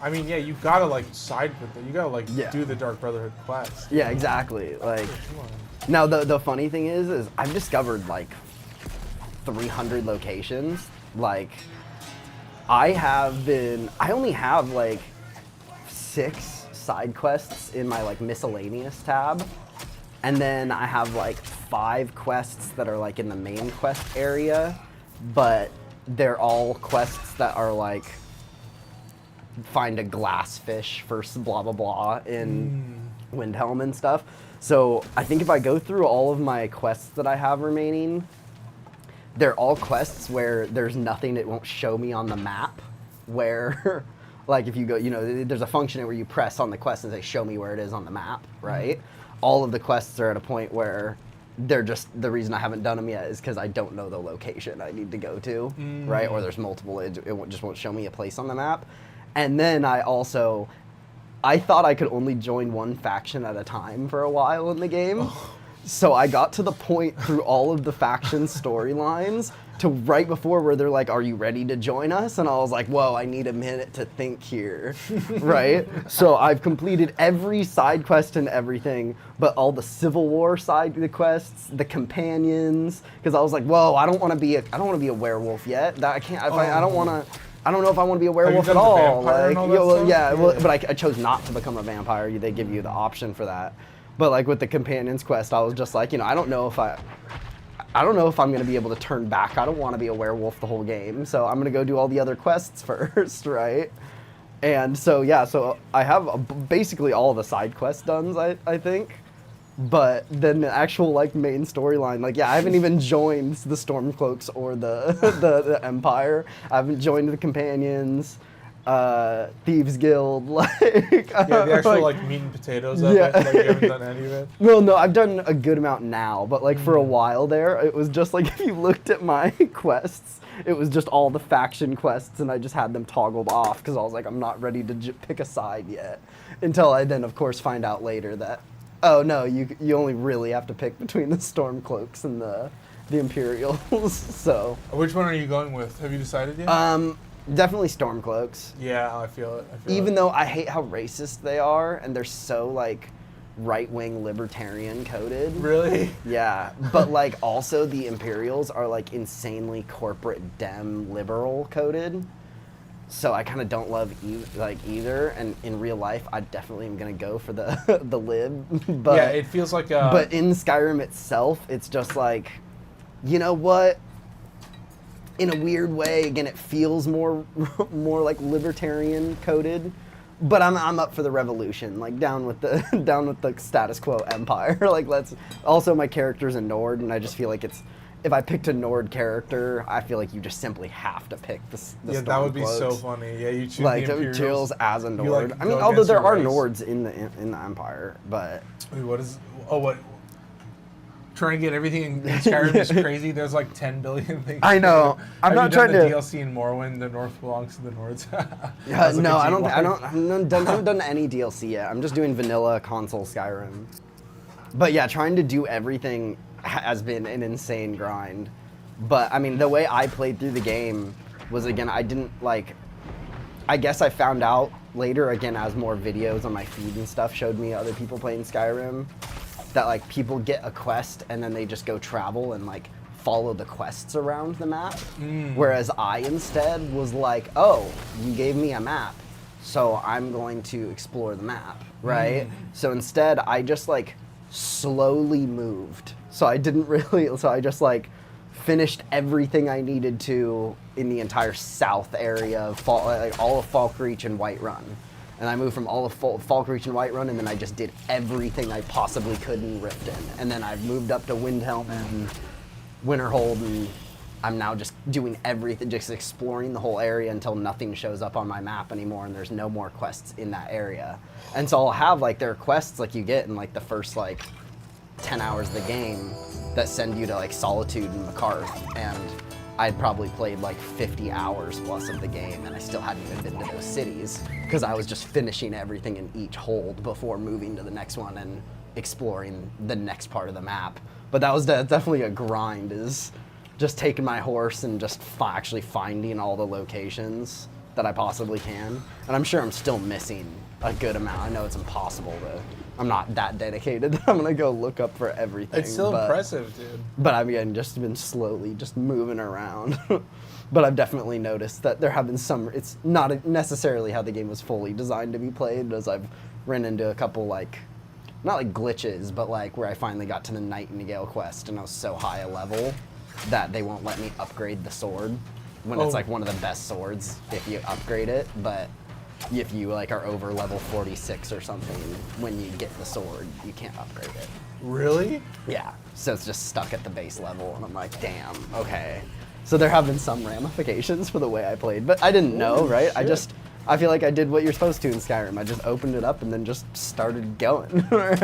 I mean, yeah, you gotta like side with it. You gotta like do the Dark Brotherhood quest. Yeah, exactly. Like, now the funny thing is I've discovered like 300 locations. Like, I only have like 6 side quests in my like miscellaneous tab, and then I have like 5 quests that are like in the main quest area, but they're all quests that are like find a glassfish for blah blah blah in Windhelm and stuff. So I think if I go through all of my quests that I have remaining, they're all quests where there's nothing that won't show me on the map, where like if you go, you know, there's a function where you press on the quest and say show me where it is on the map, right? All of the quests are at a point where they're just, the reason I haven't done them yet is because I don't know the location I need to go to, right? Or there's multiple, it just won't show me a place on the map. And then I thought I could only join one faction at a time for a while in the game. So I got to the point through all of the faction storylines to right before where they're like, are you ready to join us? And I was like, whoa, I need a minute to think here, right? So I've completed every side quest and everything, but all the Civil War side quests, the companions, because I was like, whoa, I don't want to be a werewolf yet. That I can't. I don't want to. I don't know if I want to be a werewolf at all. Like, but I chose not to become a vampire. They give you the option for that. But like with the companions quest, I was just like, you know, I don't know if I'm going to be able to turn back. I don't want to be a werewolf the whole game. So I'm going to go do all the other quests first, right? And so, yeah, so I have basically all of the side quests done, I think. But then the actual like main storyline, like, yeah, I haven't even joined the Stormcloaks or the Empire. I haven't joined the Companions, Thieves Guild, like the actual like meat and potatoes of it. Like, you haven't done any of it. Well, no, I've done a good amount now, but like for a while there, it was just like if you looked at my quests, it was just all the faction quests, and I just had them toggled off because I was like, I'm not ready to pick a side yet. Until I then, of course, find out later that, oh no, you only really have to pick between the Stormcloaks and the Imperials. So. Which one are you going with? Have you decided yet? Definitely Yeah, Stormcloaks. I feel it. Even though I hate how racist they are, and they're so like right-wing libertarian coded. Really? Yeah, but like also the Imperials are like insanely corporate dem liberal coded. So I kind of don't love either, and in real life, I definitely am gonna go for the the lib. But yeah, it feels like. But in Skyrim itself, it's just like, you know what? In a weird way, again, it feels more like libertarian coded. But I'm up for the revolution, like down with the status quo empire. Like also my character's a Nord, and I just feel like if I picked a Nord character, I feel like you just simply have to pick the yeah, that would be so funny. Yeah, you choose like the Imperials as a Nord. like, I mean, although there are Nords in the Empire, but wait, what? Trying to get everything in Skyrim is crazy. There's like 10 billion things. I know. I'm not trying to. Have you done the DLC in Morrowind? The North belongs to the Nords. Yeah, no, I haven't done any DLC yet. I'm just doing vanilla console Skyrim. But yeah, trying to do everything has been an insane grind. But I mean, the way I played through the game was, again, I didn't like. I guess I found out later, again, as more videos on my feed and stuff showed me other people playing Skyrim, that like people get a quest and then they just go travel and like follow the quests around the map. Whereas I instead was like, oh, you gave me a map, so I'm going to explore the map, right? So instead I just like slowly moved. So I just like finished everything I needed to in the entire south area of all of Falkreach and Whiterun. And I moved from all of Falkreach and Whiterun, and then I just did everything I possibly could in Riften. And then I've moved up to Windhelm and Winterhold, and I'm now just doing everything, just exploring the whole area until nothing shows up on my map anymore, and there's no more quests in that area. And so I'll have like, there are quests like you get in like the first like 10 hours of the game that send you to like Solitude and Makarth, and I'd probably played like 50 hours plus of the game, and I still hadn't even been to those cities because I was just finishing everything in each hold before moving to the next one and exploring the next part of the map. But that was definitely a grind, is just taking my horse and just actually finding all the locations that I possibly can. And I'm sure I'm still missing a good amount. I know it's impossible to, I'm not that dedicated that I'm gonna go look up for everything. It's still impressive, dude. But I've again just been slowly just moving around. But I've definitely noticed that there have been some, it's not necessarily how the game was fully designed to be played, as I've run into a couple like, not like glitches, but like where I finally got to the Nightingale quest and I was so high a level that they won't let me upgrade the sword when it's like one of the best swords if you upgrade it. But if you like are over level 46 or something, when you get the sword, you can't upgrade it. Really? Yeah, so it's just stuck at the base level, and I'm like, damn, okay. So there have been some ramifications for the way I played, but I didn't know, Holy right? shit. I feel like I did what you're supposed to in Skyrim. I just opened it up and then just started going. Like,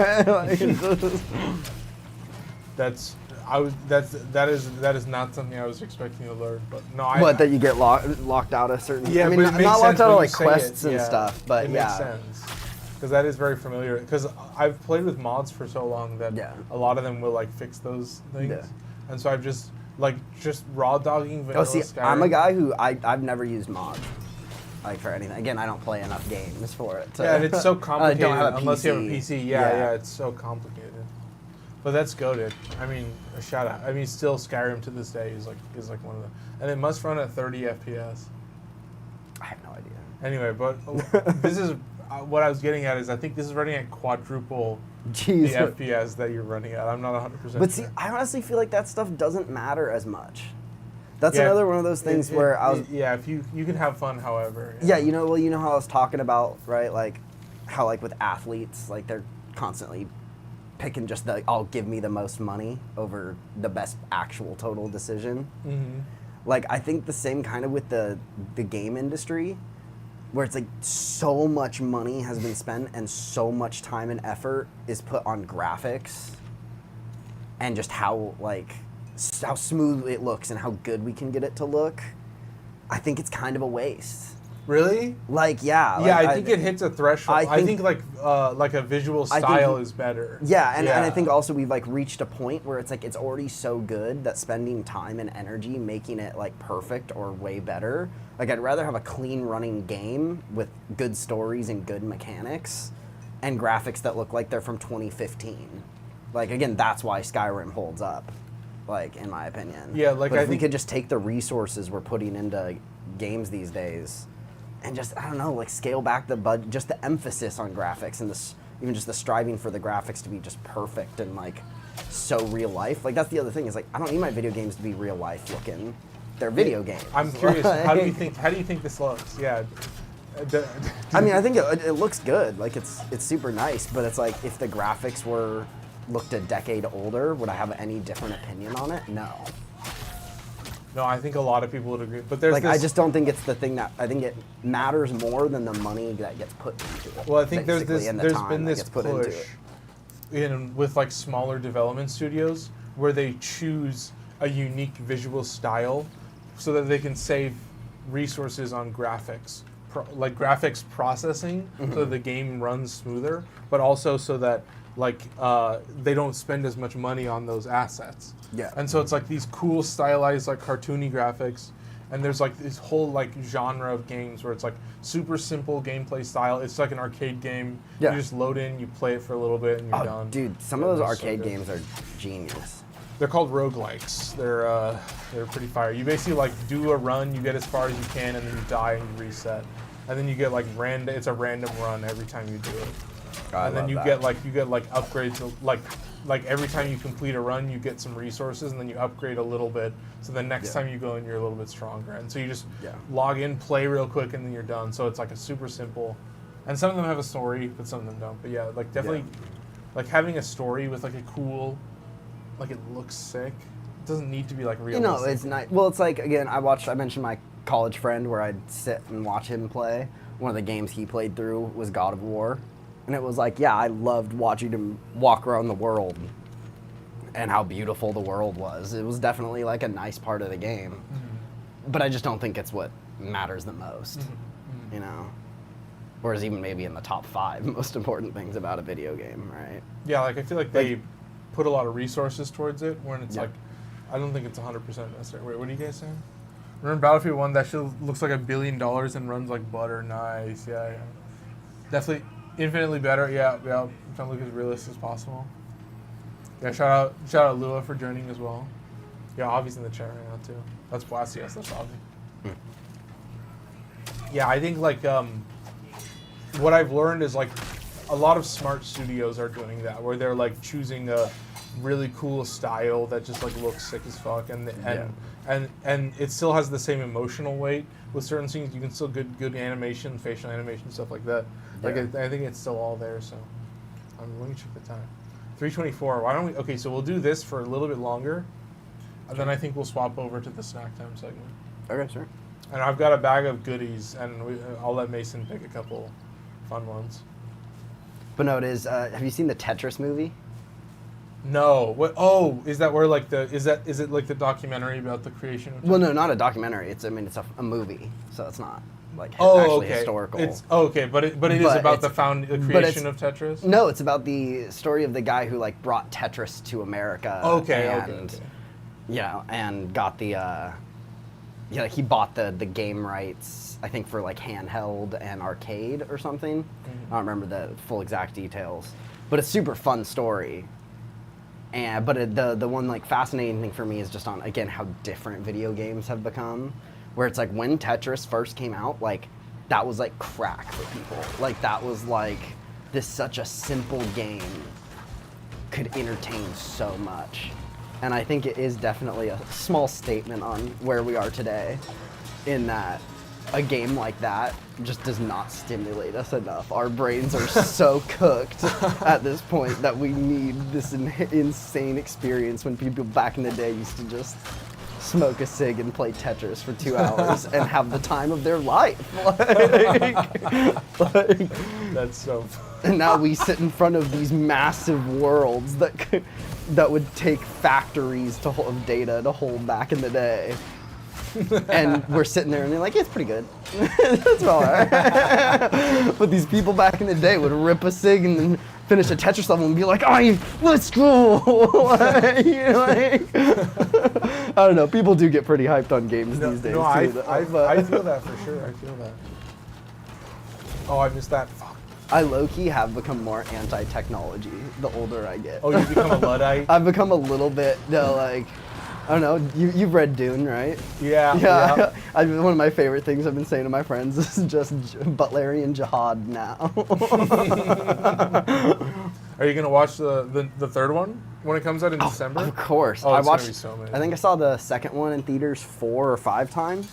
that is not something I was expecting to learn, but no, that you get locked out of certain. Yeah, I mean, but it makes not locked sense out of when like you say quests it, and yeah. stuff, but it yeah. makes sense. Because that is very familiar. Because I've played with mods for so long that a lot of them will like fix those things, and so I've just raw dogging vanilla Skyrim. I'm a guy who I've never used mods. Like for anything. Again, I don't play enough games for it. Yeah, and it's so complicated. I don't have a unless you have a PC. PC. Yeah, it's so complicated. But that's goated. I mean, a shout out. I mean, still Skyrim to this day is like one of the, and it must run at 30 FPS. I have no idea. Anyway, but this is what I was getting at is I think this is running at quadruple Jeez. the FPS that you're running at. I'm not 100%. But see, I honestly feel like that stuff doesn't matter as much. That's another one of those things where I was. If you can have fun, however. Yeah, you know how I was talking about, right? Like, how like with athletes, like they're constantly picking just I'll give me the most money over the best actual total decision. Mm-hmm. Like, I think the same kind of with the game industry, where it's like so much money has been spent and so much time and effort is put on graphics and just how smooth it looks and how good we can get it to look. I think it's kind of a waste. Really? Like, yeah. Yeah, I think it hits a threshold. I think like a visual style is better. Yeah, and I think also we've like reached a point where it's like it's already so good that spending time and energy making it like perfect or way better. Like, I'd rather have a clean running game with good stories and good mechanics and graphics that look like they're from 2015. Like, again, that's why Skyrim holds up, like, in my opinion. Yeah, like, but if we could just take the resources we're putting into games these days and just, I don't know, like, scale back the budget, just the emphasis on graphics and even just the striving for the graphics to be just perfect and, like, so real life. Like, that's the other thing is, like, I don't need my video games to be real life looking. They're video games. I'm curious, how do you think this looks? Yeah. I mean, I think it looks good. Like, it's super nice, but it's like, if the graphics looked a decade older, would I have any different opinion on it? No. No, I think a lot of people would agree. But there's like, I just don't think it's the thing that, I think it matters more than the money that gets put into it. Well, I think there's been this push with like smaller development studios where they choose a unique visual style so that they can save resources on graphics, like graphics processing, so that the game runs smoother, but also so that they don't spend as much money on those assets. Yeah. And so it's like these cool stylized like cartoony graphics, and there's like this whole like genre of games where it's like super simple gameplay style. It's like an arcade game. Yeah. You just load in, you play it for a little bit, and you're done. Dude, some of those arcade games are genius. They're called roguelikes. They're pretty fire. You basically like do a run, you get as far as you can, and then you die and you reset. And then you get like it's a random run every time you do it. And then you get upgrades like every time you complete a run, you get some resources, and then you upgrade a little bit. So the next time you go in, you're a little bit stronger. And so you just log in, play real quick, and then you're done. So it's like a super simple. And some of them have a story, but some of them don't. But yeah, like definitely, like having a story with like a cool, like it looks sick. It doesn't need to be like realistic. You know, it's not. Well, it's like, again, I mentioned my college friend where I'd sit and watch him play. One of the games he played through was God of War. And it was like, yeah, I loved watching him walk around the world and how beautiful the world was. It was definitely like a nice part of the game. but I just don't think it's what matters the most, you know? Whereas even maybe in the top 5 most important things about a video game, right? Yeah, like I feel like they put a lot of resources towards it when it's Yeah. like, I don't think it's 100% necessary. Wait, what are you guys saying? Remember Battlefield 1, that shit looks like $1 billion and runs like butter. Nice, yeah. Definitely infinitely better, yeah. Trying to look as realistic as possible. Yeah, shout out Lua for joining as well. Yeah, Avi's in the chat right now too. That's Blasty, yes, that's Avi. Yeah, I think like what I've learned is like a lot of smart studios are doing that, where they're like choosing a really cool style that just like looks sick as fuck, and it still has the same emotional weight with certain things. You can still good animation, facial animation, stuff like that. Like I think it's still all there. So let me check the time. 3:24. Why don't we? Okay, so we'll do this for a little bit longer, and then I think we'll swap over to the snack time segment. Okay, sure. And I've got a bag of goodies, and I'll let Mason pick a couple fun ones. But no, it is. Have you seen the Tetris movie? No. What? Oh, is that where like is it like the documentary about the creation of? Well, no, not a documentary. It's it's a movie, so it's not like actually historical. It's okay, but it is about the creation of Tetris. No, it's about the story of the guy who like brought Tetris to America. Okay. Yeah, and got the he bought the game rights, I think, for like handheld and arcade or something. I don't remember the full exact details, but it's a super fun story. But the one like fascinating thing for me is just on again how different video games have become, where it's like when Tetris first came out, like that was like crack for people. Like that was like this such a simple game could entertain so much. And I think it is definitely a small statement on where we are today, in that a game like that just does not stimulate us enough. Our brains are so cooked at this point that we need this insane experience when people back in the day used to just smoke a cig and play Tetris for 2 hours and have the time of their life. That's so. And now we sit in front of these massive worlds that would take factories of data to hold back in the day. And we're sitting there and they're like, yeah, it's pretty good. That's all right. But these people back in the day would rip a cig and then finish a Tetris level and be like, let's go. I don't know. People do get pretty hyped on games these days. No, I feel that for sure. I feel that. Oh, I missed that. Fuck. I low-key have become more anti-technology the older I get. Oh, you become a Luddite? I've become a little bit, like, I don't know, you've read Dune, right? Yeah. One of my favorite things I've been saying to my friends is just Butlerian jihad now. Are you going to watch the third one when it comes out in December? Of course. Oh, it's going to be so amazing. I think I saw the second one in theaters 4 or 5 times.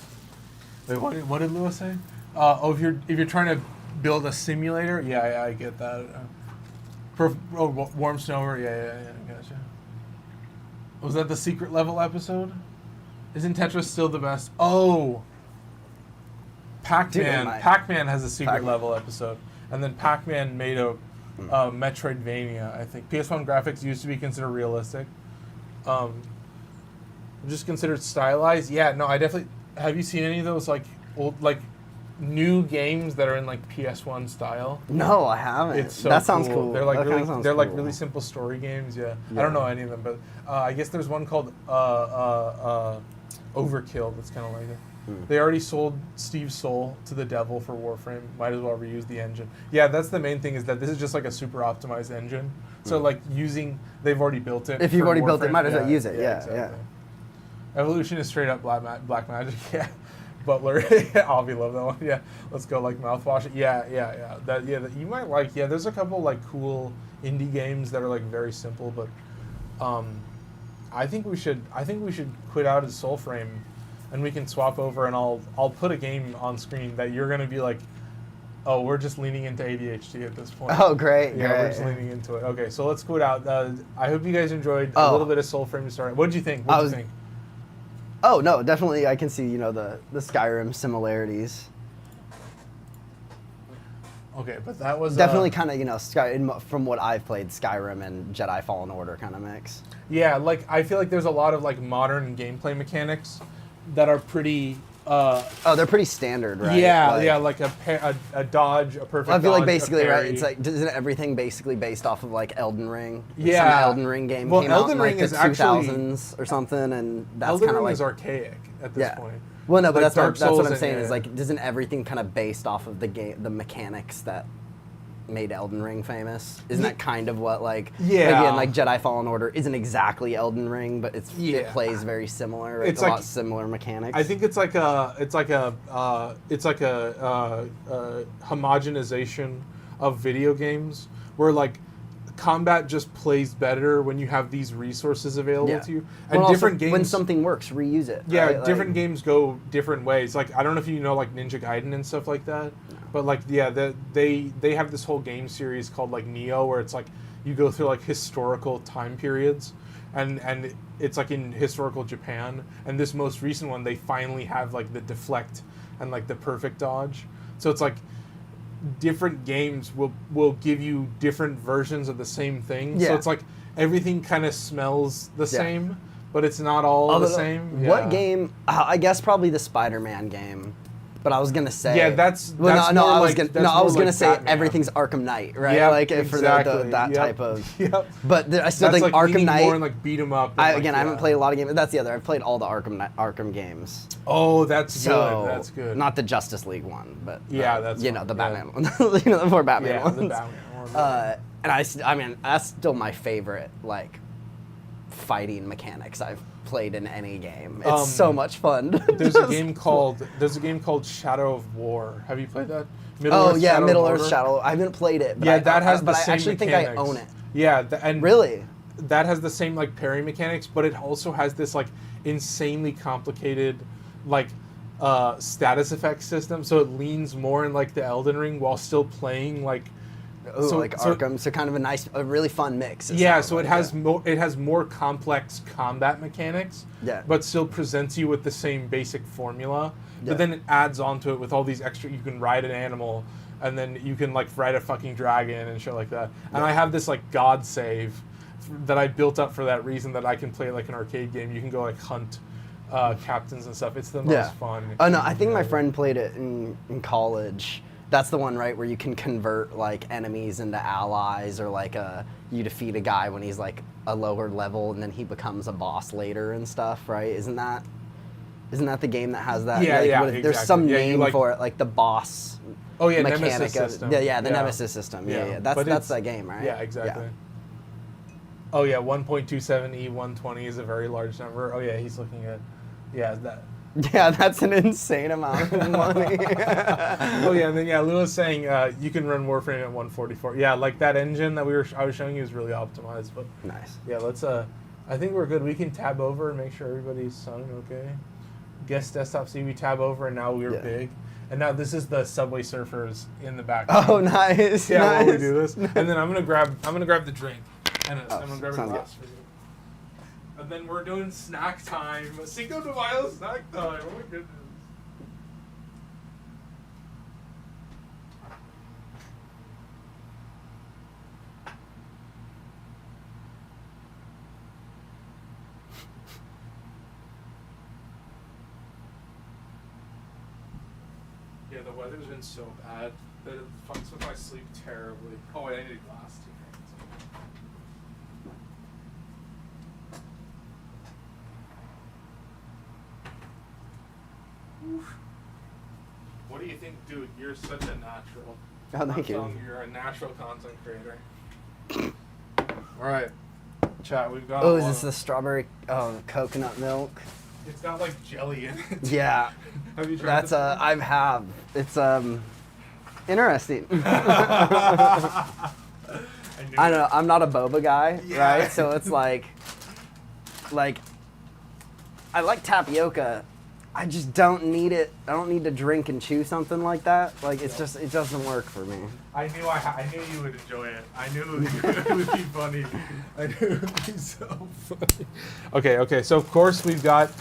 Wait, what did Lewis say? If you're trying to build a simulator, yeah, I get that. Warm Snower, yeah, gotcha. Was that the secret level episode? Isn't Tetris still the best? Oh, Pac-Man. Pac-Man has a secret level episode, and then Pac-Man made a Metroidvania. I think PS1 graphics used to be considered realistic, just considered stylized. Yeah, no, I definitely. Have you seen any of those like old new games that are in like PS1 style? No, I haven't. It's so that sounds cool. They're like really simple story games. Yeah. I don't know any of them, but I guess there's one called Overkill that's kind of like it. They already sold Steve's soul to the devil for Warframe. Might as well reuse the engine. Yeah, that's the main thing, is that this is just like a super optimized engine. So like they've already built it. If you've already Warframe, built it, might as well use it. Yeah, exactly. yeah. Evolution is straight up black magic. Yeah. Butler, Avi love that one. Yeah, let's go like mouthwash. Yeah. That you might like. Yeah, there's a couple like cool indie games that are like very simple, but I think we should quit out as Soulframe, and we can swap over, and I'll put a game on screen that you're gonna be like, oh, we're just leaning into ADHD at this point. Oh, great. Yeah, we're just leaning into it. Okay, so let's quit out. I hope you guys enjoyed a little bit of Soulframe to start. What did you think? What did you think? Oh, no, definitely I can see, the Skyrim similarities. Okay, but that was... Definitely kind of, from what I've played, Skyrim and Jedi Fallen Order kind of mix. Yeah, like, I feel like there's a lot of, like, modern gameplay mechanics that are pretty. Oh, they're pretty standard, right? Yeah, like a dodge, a perfect. I feel like dodge, basically, a right? parry. It's like, isn't everything basically based off of like Elden Ring? Yeah. Some Elden Ring game Well, came Elden out in Ring like is the actually- 2000s or something, and that's Elden kind of Ring like is archaic at this point. Well, no, but Like Dark that's what Souls I'm and- saying is yeah. like, isn't everything kind of based off of the game, the mechanics that made Elden Ring famous? Isn't that kind of what like? Yeah. Again, like Jedi Fallen Order isn't exactly Elden Ring, but it Yeah. plays very similar. Right? It's a like- lot similar mechanics. I think it's like a homogenization of video games where like combat just plays better when you have these resources available to you. And Well, also, different games when something works, reuse it. Yeah, right? different Like, games go different ways. Like I don't know if you know like Ninja Gaiden and stuff like that, but like they have this whole game series called like Neo, where it's like you go through like historical time periods, and it's like in historical Japan. And this most recent one, they finally have like the deflect and like the perfect dodge. So it's like different games will give you different versions of the same thing. So Yeah. it's like everything kind of smells the same, but it's not all the same. What Yeah. game? I guess probably the Spider-Man game. But I was gonna say, Yeah, that's well, no, more I was like- gonna, that's no, I more was gonna like say Batman. everything's Arkham Knight, right? Yep, like for exactly. that Yep. type of. Yep. But I still That's think like Arkham leaning Knight. more and like beat 'em up. and, I like, haven't yeah. played a lot of games. That's the other. I've played all the Arkham games. Oh, that's So good. That's good. Not the Justice League one, but Yeah, that's you fine, know the yeah. Batman one. You know the more Batman yeah, ones. the Batman one. And I mean, that's still my favorite like fighting mechanics I've played in any game. It's so much fun. There's a game called Shadow of War. Have you played that? Oh yeah, Shadow of Middle Earth Mordor? Shadow. I haven't played it. But Yeah, that has but the I same actually mechanics. think I own it. Yeah, and Really? that has the same like parry mechanics, but it also has this like insanely complicated like status effect system. So it leans more in like the Elden Ring while still playing like. Ooh, So- like so- Arkham. So kind of a really fun mix. Yeah, sounds so it like, has more complex combat mechanics, Yeah. but still presents you with the same basic formula. Yeah. But then it adds onto it with all these extra. You can ride an animal, and then you can like ride a fucking dragon and shit like that. And I have this like god save that I built up for that reason, that I can play like an arcade game. You can go like hunt captains and stuff. It's the most Yeah. fun. Oh no, I think my friend played it in college. That's the one, right, where you can convert like enemies into allies, or like you defeat a guy when he's like a lower level, and then he becomes a boss later and stuff, right? Isn't that the game that has that? Yeah, like, yeah, There's exactly. some Yeah, you, name like- for it, like the boss. Oh yeah, mechanic Nemesis of system. the Nemesis system. Yeah. But That's it's- that game, right? Yeah, exactly. Oh yeah, 1.27 E120 is a very large number. Oh yeah, he's looking at, yeah, that. Yeah, that's an insane amount of money. Oh yeah, and then Lou was saying you can run Warframe at 144. Yeah, like that engine that I was showing you is really optimized. But Nice. yeah, let's I think we're good. We can tab over and make sure everybody's sounding okay. Guest desktop C, we tab over, and now we're Yeah. big. And now this is the Subway Surfers in the background. Oh, nice. Yeah, nice. while we do this, and then I'm gonna grab the drink, and I'm gonna grab a sounds glass for you. And then we're doing snack time. Cinco de Mayo snack time. Oh my goodness. Yeah, the weather's been so bad that it fucks with my sleep terribly. Oh wait, I need a glass too. What do you think, dude? You're such a natural. Oh, thank I'm you. telling you're a natural content creator. All right, chat. We've got. Oh, is this the strawberry coconut milk? It's got like jelly in it. Yeah. Have you tried That's this? I have. It's interesting. I knew I it. don't know. I'm not a boba guy, Yeah. right? So it's like I like tapioca. I just don't need it. I don't need to drink and chew something like that. Like it doesn't work for me. I knew you would enjoy it. I knew it would be funny. I knew it would be so funny. Okay. So of course we've got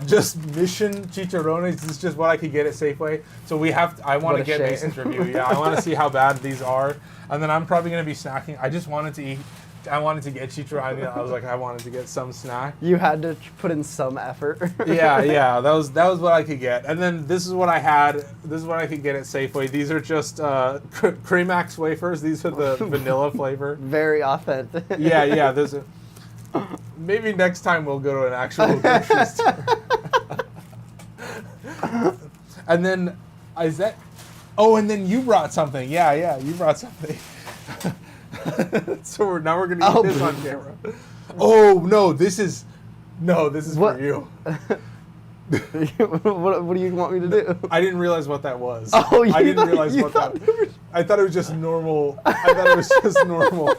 just mission chicharrones. This is just what I could get at Safeway. So I want What to a get shame. Mason's review. Yeah, I want to see how bad these are, and then I'm probably gonna be snacking. I just wanted to eat I wanted to get Chicharron. I was like, I wanted to get some snack. You had to put in some effort. Yeah. That was what I could get. And then this is what I had. This is what I could get at Safeway. These are just Cremax wafers. These are the vanilla flavor. Very authentic. Yeah. Maybe next time we'll go to an actual grocery store. And then is that? Oh, and then you brought something. Yeah, you brought something. So now we're gonna eat this on camera. Oh no, this is What? for you. What do you want me to do? I didn't realize what that was. Oh, I didn't realize what that. I thought it was just normal. I thought it was just normal.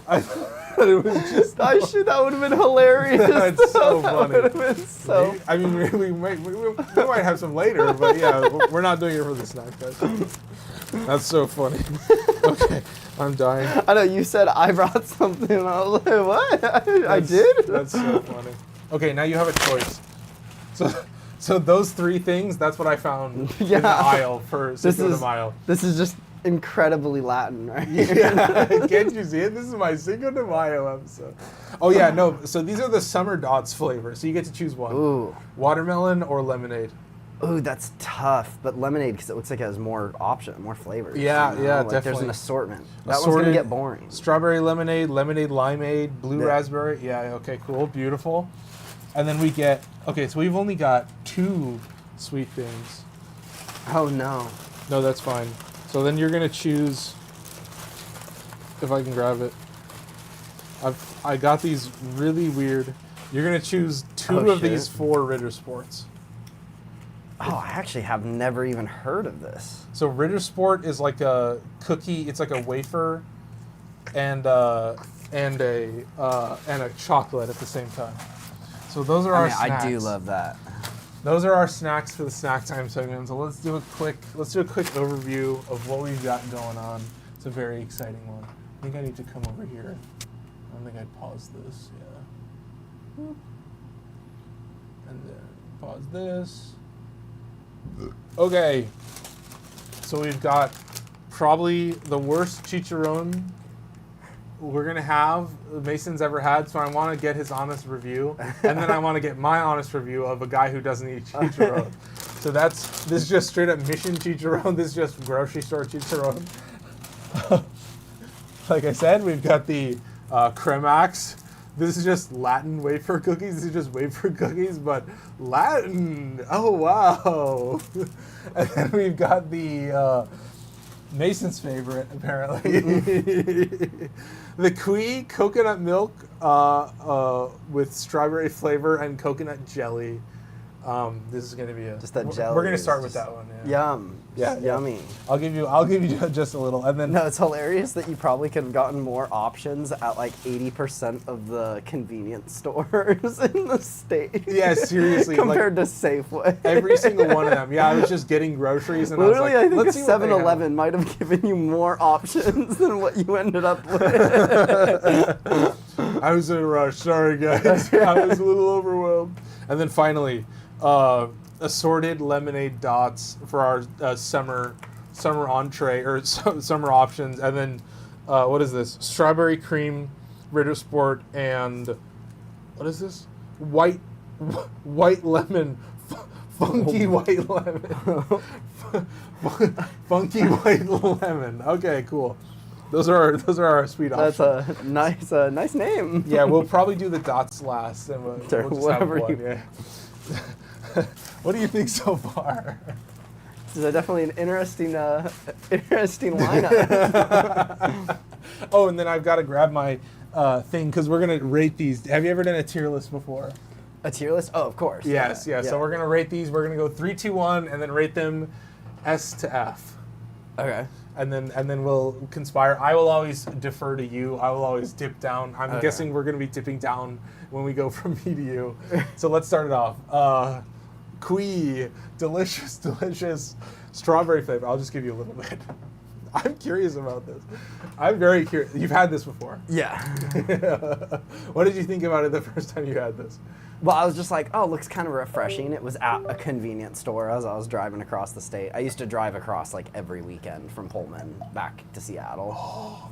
I thought it was just. That would have been hilarious. That's so funny. That would have been so. I mean, we might have some later, but yeah, we're not doing it for the snack session. That's so funny. Okay, I'm dying. I know you said I brought something. And I was like, what? I did. That's so funny. Okay, now you have a choice. So those three things, that's what I found in the aisle for Cinco de Mayo. This is just incredibly Latin, right? Yeah, can't you see it? This is my Cinco de Mayo episode. Oh yeah, no. So these are the Summer Dots flavors. So you get to choose one. Ooh. Watermelon or lemonade. Ooh, that's tough. But lemonade, because it looks like it has more more flavors. Yeah, you know? yeah, Like, definitely. There's an assortment. That one's gonna get boring. Strawberry lemonade, lemonade limeade, blue Yeah. raspberry. Yeah, okay, cool, beautiful. And then we get, okay, so we've only got 2 sweet things. Oh no. No, that's fine. So then you're gonna choose, if I can grab it. I got these really weird. You're gonna choose 2 of these 4 Ritter Sports. Oh, I actually have never even heard of this. So Ritter Sport is like a cookie. It's like a wafer, and a chocolate at the same time. So those are our snacks. I do love that. Those are our snacks for the snack time segment. So let's do a quick overview of what we've got going on. It's a very exciting one. I think I need to come over here. I don't think I'd pause this. Yeah. And then pause this. Okay. So we've got probably the worst chicharron we're gonna have Mason's ever had, so I want to get his honest review, and then I want to get my honest review of a guy who doesn't eat chicharron. So this is just straight up mission chicharron. This is just grocery store chicharron. Like I said, we've got the Cremax. This is just Latin wafer cookies. This is just wafer cookies, but Latin. Oh wow! And then we've got the Mason's favorite, apparently. The Kui coconut milk with strawberry flavor and coconut jelly. This is gonna be Just that jelly. We're gonna start with that one. Yeah. Yum. Yeah, yeah. Yummy. I'll give you just a little, and then No, it's hilarious that you probably could have gotten more options at like 80% of the convenience stores in the state. Yeah, seriously. Compared to Safeway. Every single one of them. Yeah, I was just getting groceries, and Literally, I was like, I think let's a see what they have. 7-Eleven might have given you more options than what you ended up with. I was in a rush. Sorry, guys. I was a little overwhelmed. And then finally, assorted lemonade dots for our summer entree or summer options. And then what is this? Strawberry cream, Ritter Sport, and what is this? White lemon, funky white lemon, funky white lemon. Okay, cool. Those are our sweet options. That's a nice name. Yeah, we'll probably do the dots last, and we'll just whatever have one. Yeah. What do you think so far? This is definitely an interesting lineup. Oh, and then I've got to grab my thing because we're gonna rate these. Have you ever done a tier list before? A tier list? Oh, of course. Yes, yeah. So we're gonna rate these. We're gonna go 3, 2, 1, and then rate them S to F. Okay. And then we'll conspire. I will always defer to you. I will always dip down. I'm guessing we're going to be dipping down when we go from me to you. So let's start it off. Kui, delicious strawberry flavor. I'll just give you a little bit. I'm curious about this. I'm very curious. You've had this before. Yeah. What did you think about it the first time you had this? Well, I was just like, oh, it looks kind of refreshing. It was at a convenience store as I was driving across the state. I used to drive across like every weekend from Pullman back to Seattle.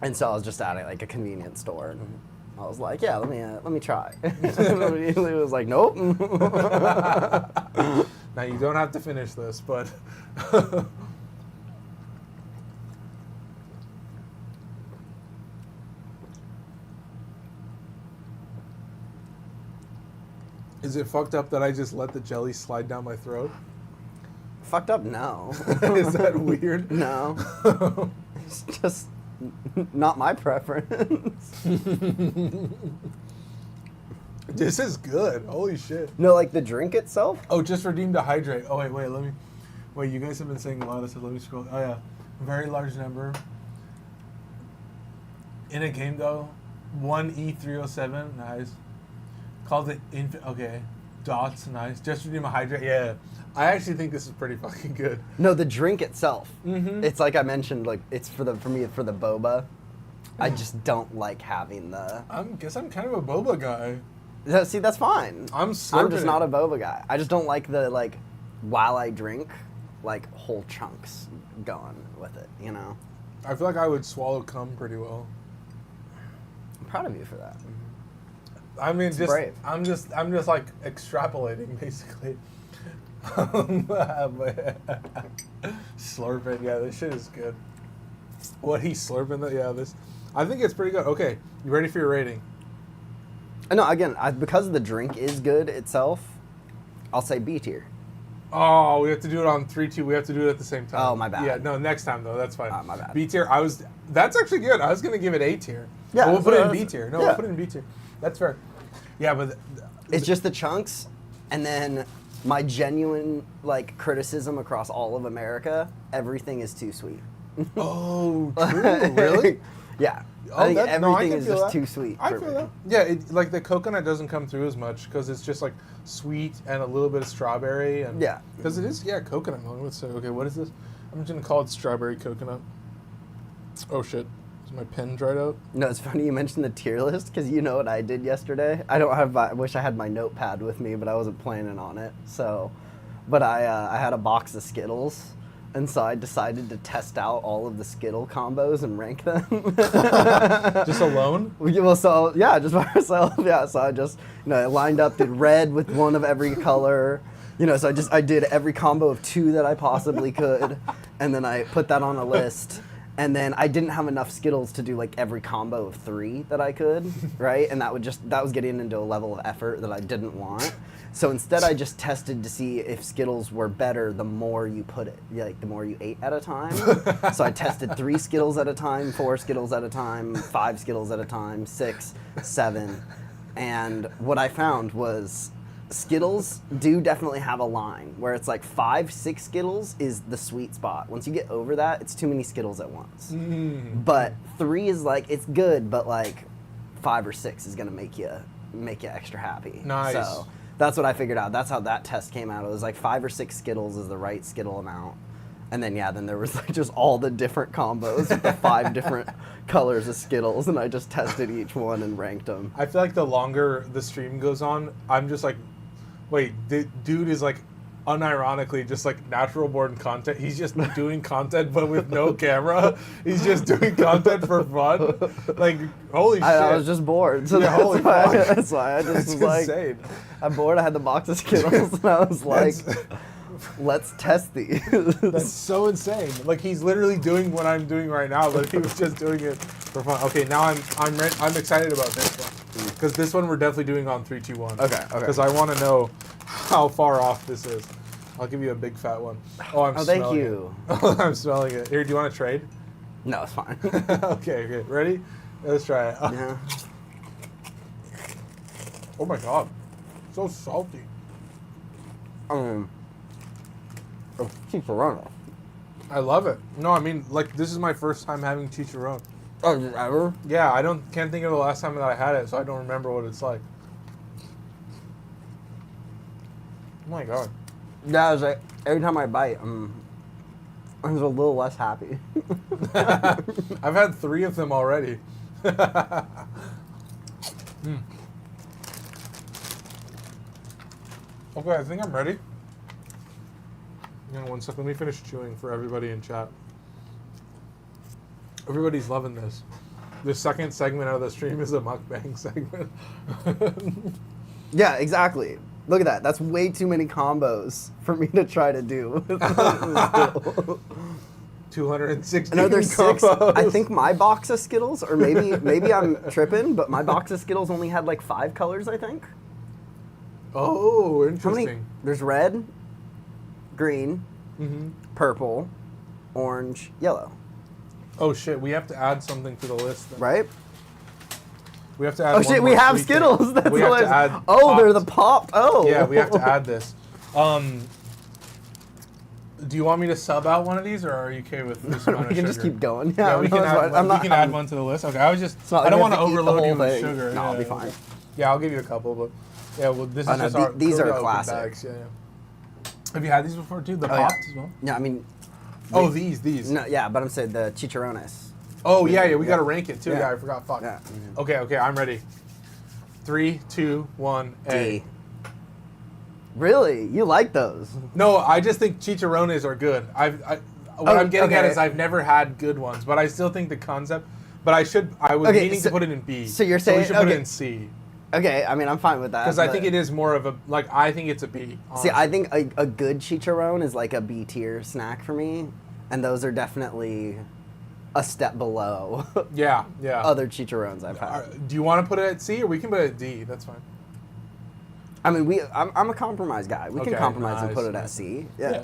And so I was just at like a convenience store, and I was like, yeah, let me try. It was like, nope. Now you don't have to finish this, but is it fucked up that I just let the jelly slide down my throat? Fucked up? No. Is that weird? No. It's just not my preference. This is good. Holy shit. No, like the drink itself? Oh, just redeemed a hydrate. Oh, wait, let me... Wait, you guys have been saying a lot of stuff. Let me scroll. Oh, yeah. Very large number. In a game, though. 1E307. Nice. Called it... Okay. Dots. Nice. Just redeem a hydrate. Yeah. I actually think this is pretty fucking good. No, the drink itself. Mm-hmm. It's like I mentioned, like it's for me for the boba. I just don't like having the... Guess I'm kind of a boba guy. See, that's fine. I'm just slurping not it. a boba guy. I just don't like the, like, while I drink, like, whole chunks going with it, you know? I feel like I would swallow cum pretty well. I'm proud of you for that. I mean, It's brave. I'm just like extrapolating, basically. Slurping, yeah, this shit is good. What he's slurping, this. I think it's pretty good. Okay, you ready for your rating? No, again, because the drink is good itself, I'll say B tier. Oh, we have to do it on 3, 2. We have to do it at the same time. Oh, my bad. Yeah, no, next time though. That's fine. My bad. B tier. That's actually good. I was gonna give it A tier. Yeah, But we'll put it in that's- B tier. No, yeah. we'll put it in B tier. That's fair. Yeah, but It's just the chunks, and then my genuine, like, criticism across all of America, everything is too sweet. oh, true. Really? Yeah. Oh, I think no, I everything can is feel just that. too sweet I for feel me. that. Yeah, like the coconut doesn't come through as much because it's just like sweet and a little bit of strawberry. And Yeah. Because it is, coconut milk. Let's say, okay, what is this? I'm just going to call it strawberry coconut. Oh, shit. Is my pen dried out? No, it's funny you mentioned the tier list because you know what I did yesterday. I wish I had my notepad with me, but I wasn't planning on it. So, but I had a box of Skittles, and so I decided to test out all of the Skittle combos and rank them. Just alone? Well, so yeah, just by myself. Yeah, so I just I lined up, did red with one of every color. So I did every combo of 2 that I possibly could, and then I put that on a list. And then I didn't have enough Skittles to do like every combo of 3 that I could, right? And that was getting into a level of effort that I didn't want. So instead I just tested to see if Skittles were better the more you put it, like the more you ate at a time. So I tested 3 Skittles at a time, 4 Skittles at a time, 5 Skittles at a time, 6, 7. And what I found was Skittles do definitely have a line where it's like 5, 6 Skittles is the sweet spot. Once you get over that, it's too many Skittles at once. But 3 is like, it's good, but like 5 or 6 is gonna make you extra happy. Nice. So that's what I figured out. That's how that test came out. It was like 5 or 6 Skittles is the right Skittle amount. And then then there was like just all the different combos with the 5 different colors of Skittles, and I just tested each one and ranked them. I feel like the longer the stream goes on, I'm just like, wait, the dude is like unironically just like natural born content. He's just doing content but with no camera. He's just doing content for fun. Like, holy shit. I was just bored. So Yeah, holy that's why I just That's was like, insane. I'm bored. I had the box of Skittles, and I was like, let's test these. That's so insane. Like, he's literally doing what I'm doing right now, but he was just doing it for fun. Okay, now I'm excited about this one. Because this one we're definitely doing on 3, 2, 1. Okay. Because I want to know how far off this is. I'll give you a big fat one. Oh, I'm smelling thank you. it. I'm smelling it. Here, do you want to trade? No, it's fine. Okay. Ready? Let's try it. Yeah. Oh my god. So salty. Chicharron. I love it. No, I mean, like, this is my first time having chicharron. Oh, ever? Yeah, can't think of the last time that I had it, so I don't remember what it's like. Oh my god. Yeah, I was like, every time I bite, I'm a little less happy. I've had 3 of them already. Okay, I think I'm ready. Hang on 1 second. Let me finish chewing for everybody in chat. Everybody's loving this. The second segment of the stream is a mukbang segment. Yeah, exactly. Look at that. That's way too many combos for me to try to do. 260 Another 6. combos. I think my box of Skittles, or maybe I'm tripping, but my box of Skittles only had like 5 colors, I think. Oh, How interesting. many? There's red, green, Mm-hmm. purple, orange, yellow. Oh shit, we have to add something to the list then. Right? We have to add Oh one shit, more we have sweet thing. Skittles. That's We have to hilarious. add Oh, they're popped. the popped. Oh. Yeah, we have to add this. Do you want me to sub out one of these, or are you okay with this amount We of can just sugar? keep going. Yeah, we no, can it's add. fine. I'm We not- can I'm- add one to the list. Okay, I was just. It's not I like don't we want to have to eat the overload you whole with thing. sugar. No, yeah, I'll be yeah, fine. Yeah, I'll give you a couple, but yeah, well, this Oh, is no, just our. these are Korea open classic. bags. Yeah, yeah. Have you had these before too? The Oh, yeah. popped as well. Yeah, I mean. Oh, these. No, yeah, but I'm saying the chicharrones. Oh yeah, we Yeah. got to rank it too. Yeah. Yeah, I forgot. Fuck. Yeah. Okay, I'm ready. 3, 2, 1, A. D. Really? You like those? No, I just think chicharrones are good. What Oh, I'm getting at okay. is I've never had good ones, but I still think the concept. But I was Okay, meaning so- to put it in B. so you're we saying- should put it okay. in C Okay, I mean, I'm fine with that. because I but- think it is more of a I think it's a B. See, honestly. I think a good chicharron is like a B tier snack for me, and those are definitely a step below yeah. other chicharrons I've had. Do you want to put it at C or we can put it at D? That's fine. I mean, I'm a compromise guy. We can Okay, compromise and nice, put it nice. at C. Yeah.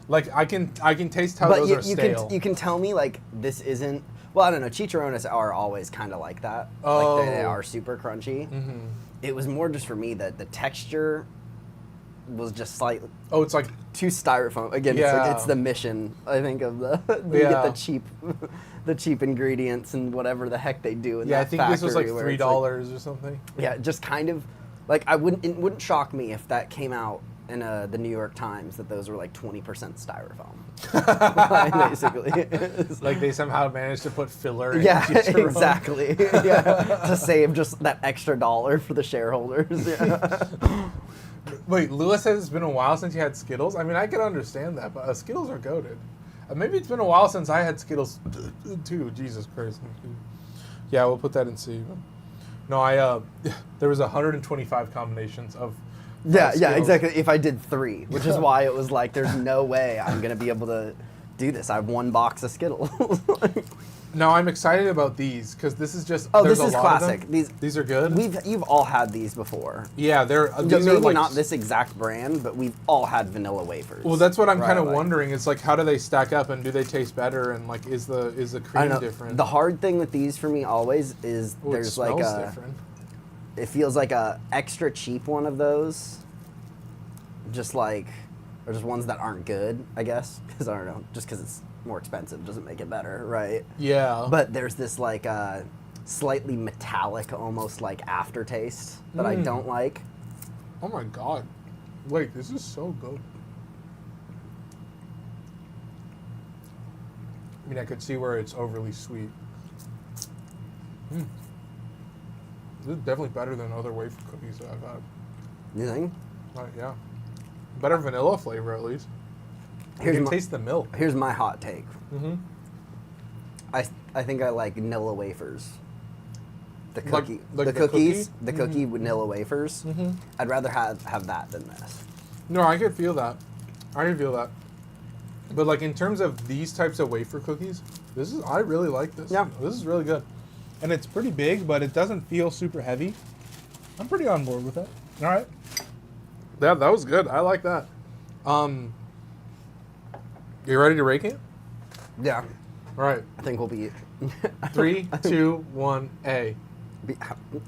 Like I can taste how But those you, are you stale. can you can tell me like this isn't. Well, I don't know. Chicharrones are always kind of like that. Oh. Like they are super crunchy. Mhm. It was more just for me that the texture was just slightly Oh, it's like too styrofoam. Again, Yeah. it's the mission, I think, of the you Yeah. get the cheap ingredients and whatever the heck they do in yeah. I that think this was like factory where it's $3 or something. yeah, just kind of like it wouldn't shock me if that came out in the New York Times that those were like 20% styrofoam. Basically. It's Like they somehow managed to put filler. in yeah, chicharron. exactly. Yeah, to save just that extra $1 for the shareholders. Yeah. Wait, Lewis says it's been a while since you had Skittles. I mean, I can understand that, but Skittles are goated. Maybe it's been a while since I had Skittles too. Jesus Christ. Yeah, we'll put that in C. No, there was 125 combinations of. Yeah, Skittles. exactly. If I did 3, which is why it was like, there's no way I'm gonna be able to do this. I have 1 box of Skittles. No, I'm excited about these because this is just. Oh, there's this a is lot of classic. them. These are good. You've all had these before. Yeah, these Maybe are like not this exact brand, but we've all had vanilla wafers. Well, that's what I'm Right, kind of like- wondering. Is like, how do they stack up, and do they taste better, and like, is the I cream don't know. different? The hard thing with these for me always is Ooh, it there's like smells a. different. It feels like a extra cheap one of those. Just like, or just ones that aren't good, I guess. Because I don't know, just because it's more expensive doesn't make it better, right? Yeah. But there's this like slightly metallic, almost like aftertaste that I don't like. Oh my god. Wait, this is so good. I mean, I could see where it's overly sweet. This is definitely better than other wafer cookies that I've had. You think? Yeah. Better vanilla flavor, at least. You can taste the milk. Here's my hot take. Mm-hmm. I think I like vanilla wafers. The Like- cookie, like the the cookies, cookie? the cookie vanilla wafers. Mm-hmm. I'd rather have that than this. No, I could feel that. I can feel that. But like in terms of these types of wafer cookies, I really like this. Yeah. This is really good. And it's pretty big, but it doesn't feel super heavy. I'm pretty on board with that. All right. Yeah, that was good. I like that. You ready to rake it? Yeah, All right. I think we'll be. 3, 2, 1, A.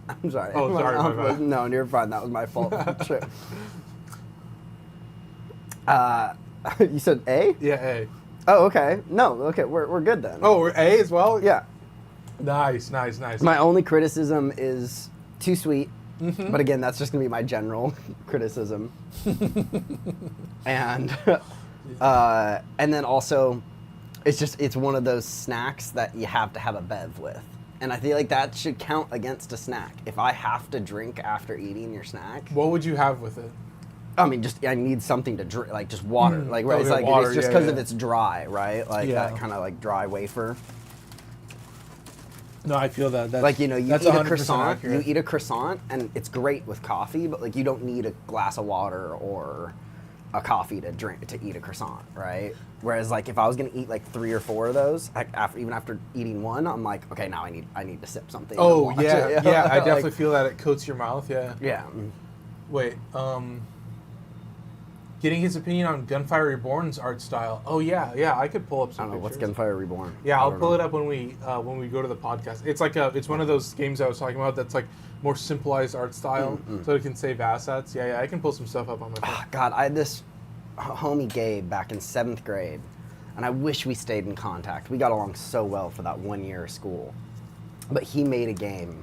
I'm sorry. Oh, sorry, my bad. No, you're fine. That was my fault. Sure. You said A? Yeah, A. Oh, okay. No, okay. We're good then. Oh, we're A as well? yeah. Nice. My only criticism is too sweet. Mhm. But again, that's just gonna be my general criticism. And then also, it's one of those snacks that you have to have a bev with. And I feel like that should count against a snack. If I have to drink after eating your snack, What would you have with it? I mean, I need something to drink, like just water. Like, right, Okay, it's like water, it's just yeah, because yeah. of it's dry, right? Like Yeah. that kind of like dry wafer. No, I feel that. That's, Like, you know, you that's eat a 100% croissant, accurate. you eat a croissant, and it's great with coffee, but like you don't need a glass of water or a coffee to drink to eat a croissant, right? Whereas like if I was gonna eat like 3 or 4 of those, even after eating one, I'm like, okay, now I need to sip something. Oh and watch yeah, it. yeah. I definitely Like, feel that it coats your mouth. Yeah. yeah. Wait. Getting his opinion on Gunfire Reborn's art style. Oh yeah. I could pull up I some don't know what's pictures. Gunfire Reborn. Yeah, I'll don't pull know. it up when we go to the podcast. It's like it's one of those games I was talking about that's like more simplified art style, so it can save assets. Yeah, I can pull some stuff up on my phone. Ah, God, I had this homie Gabe back in 7th grade, and I wish we stayed in contact. We got along so well for that 1 year of school. But he made a game,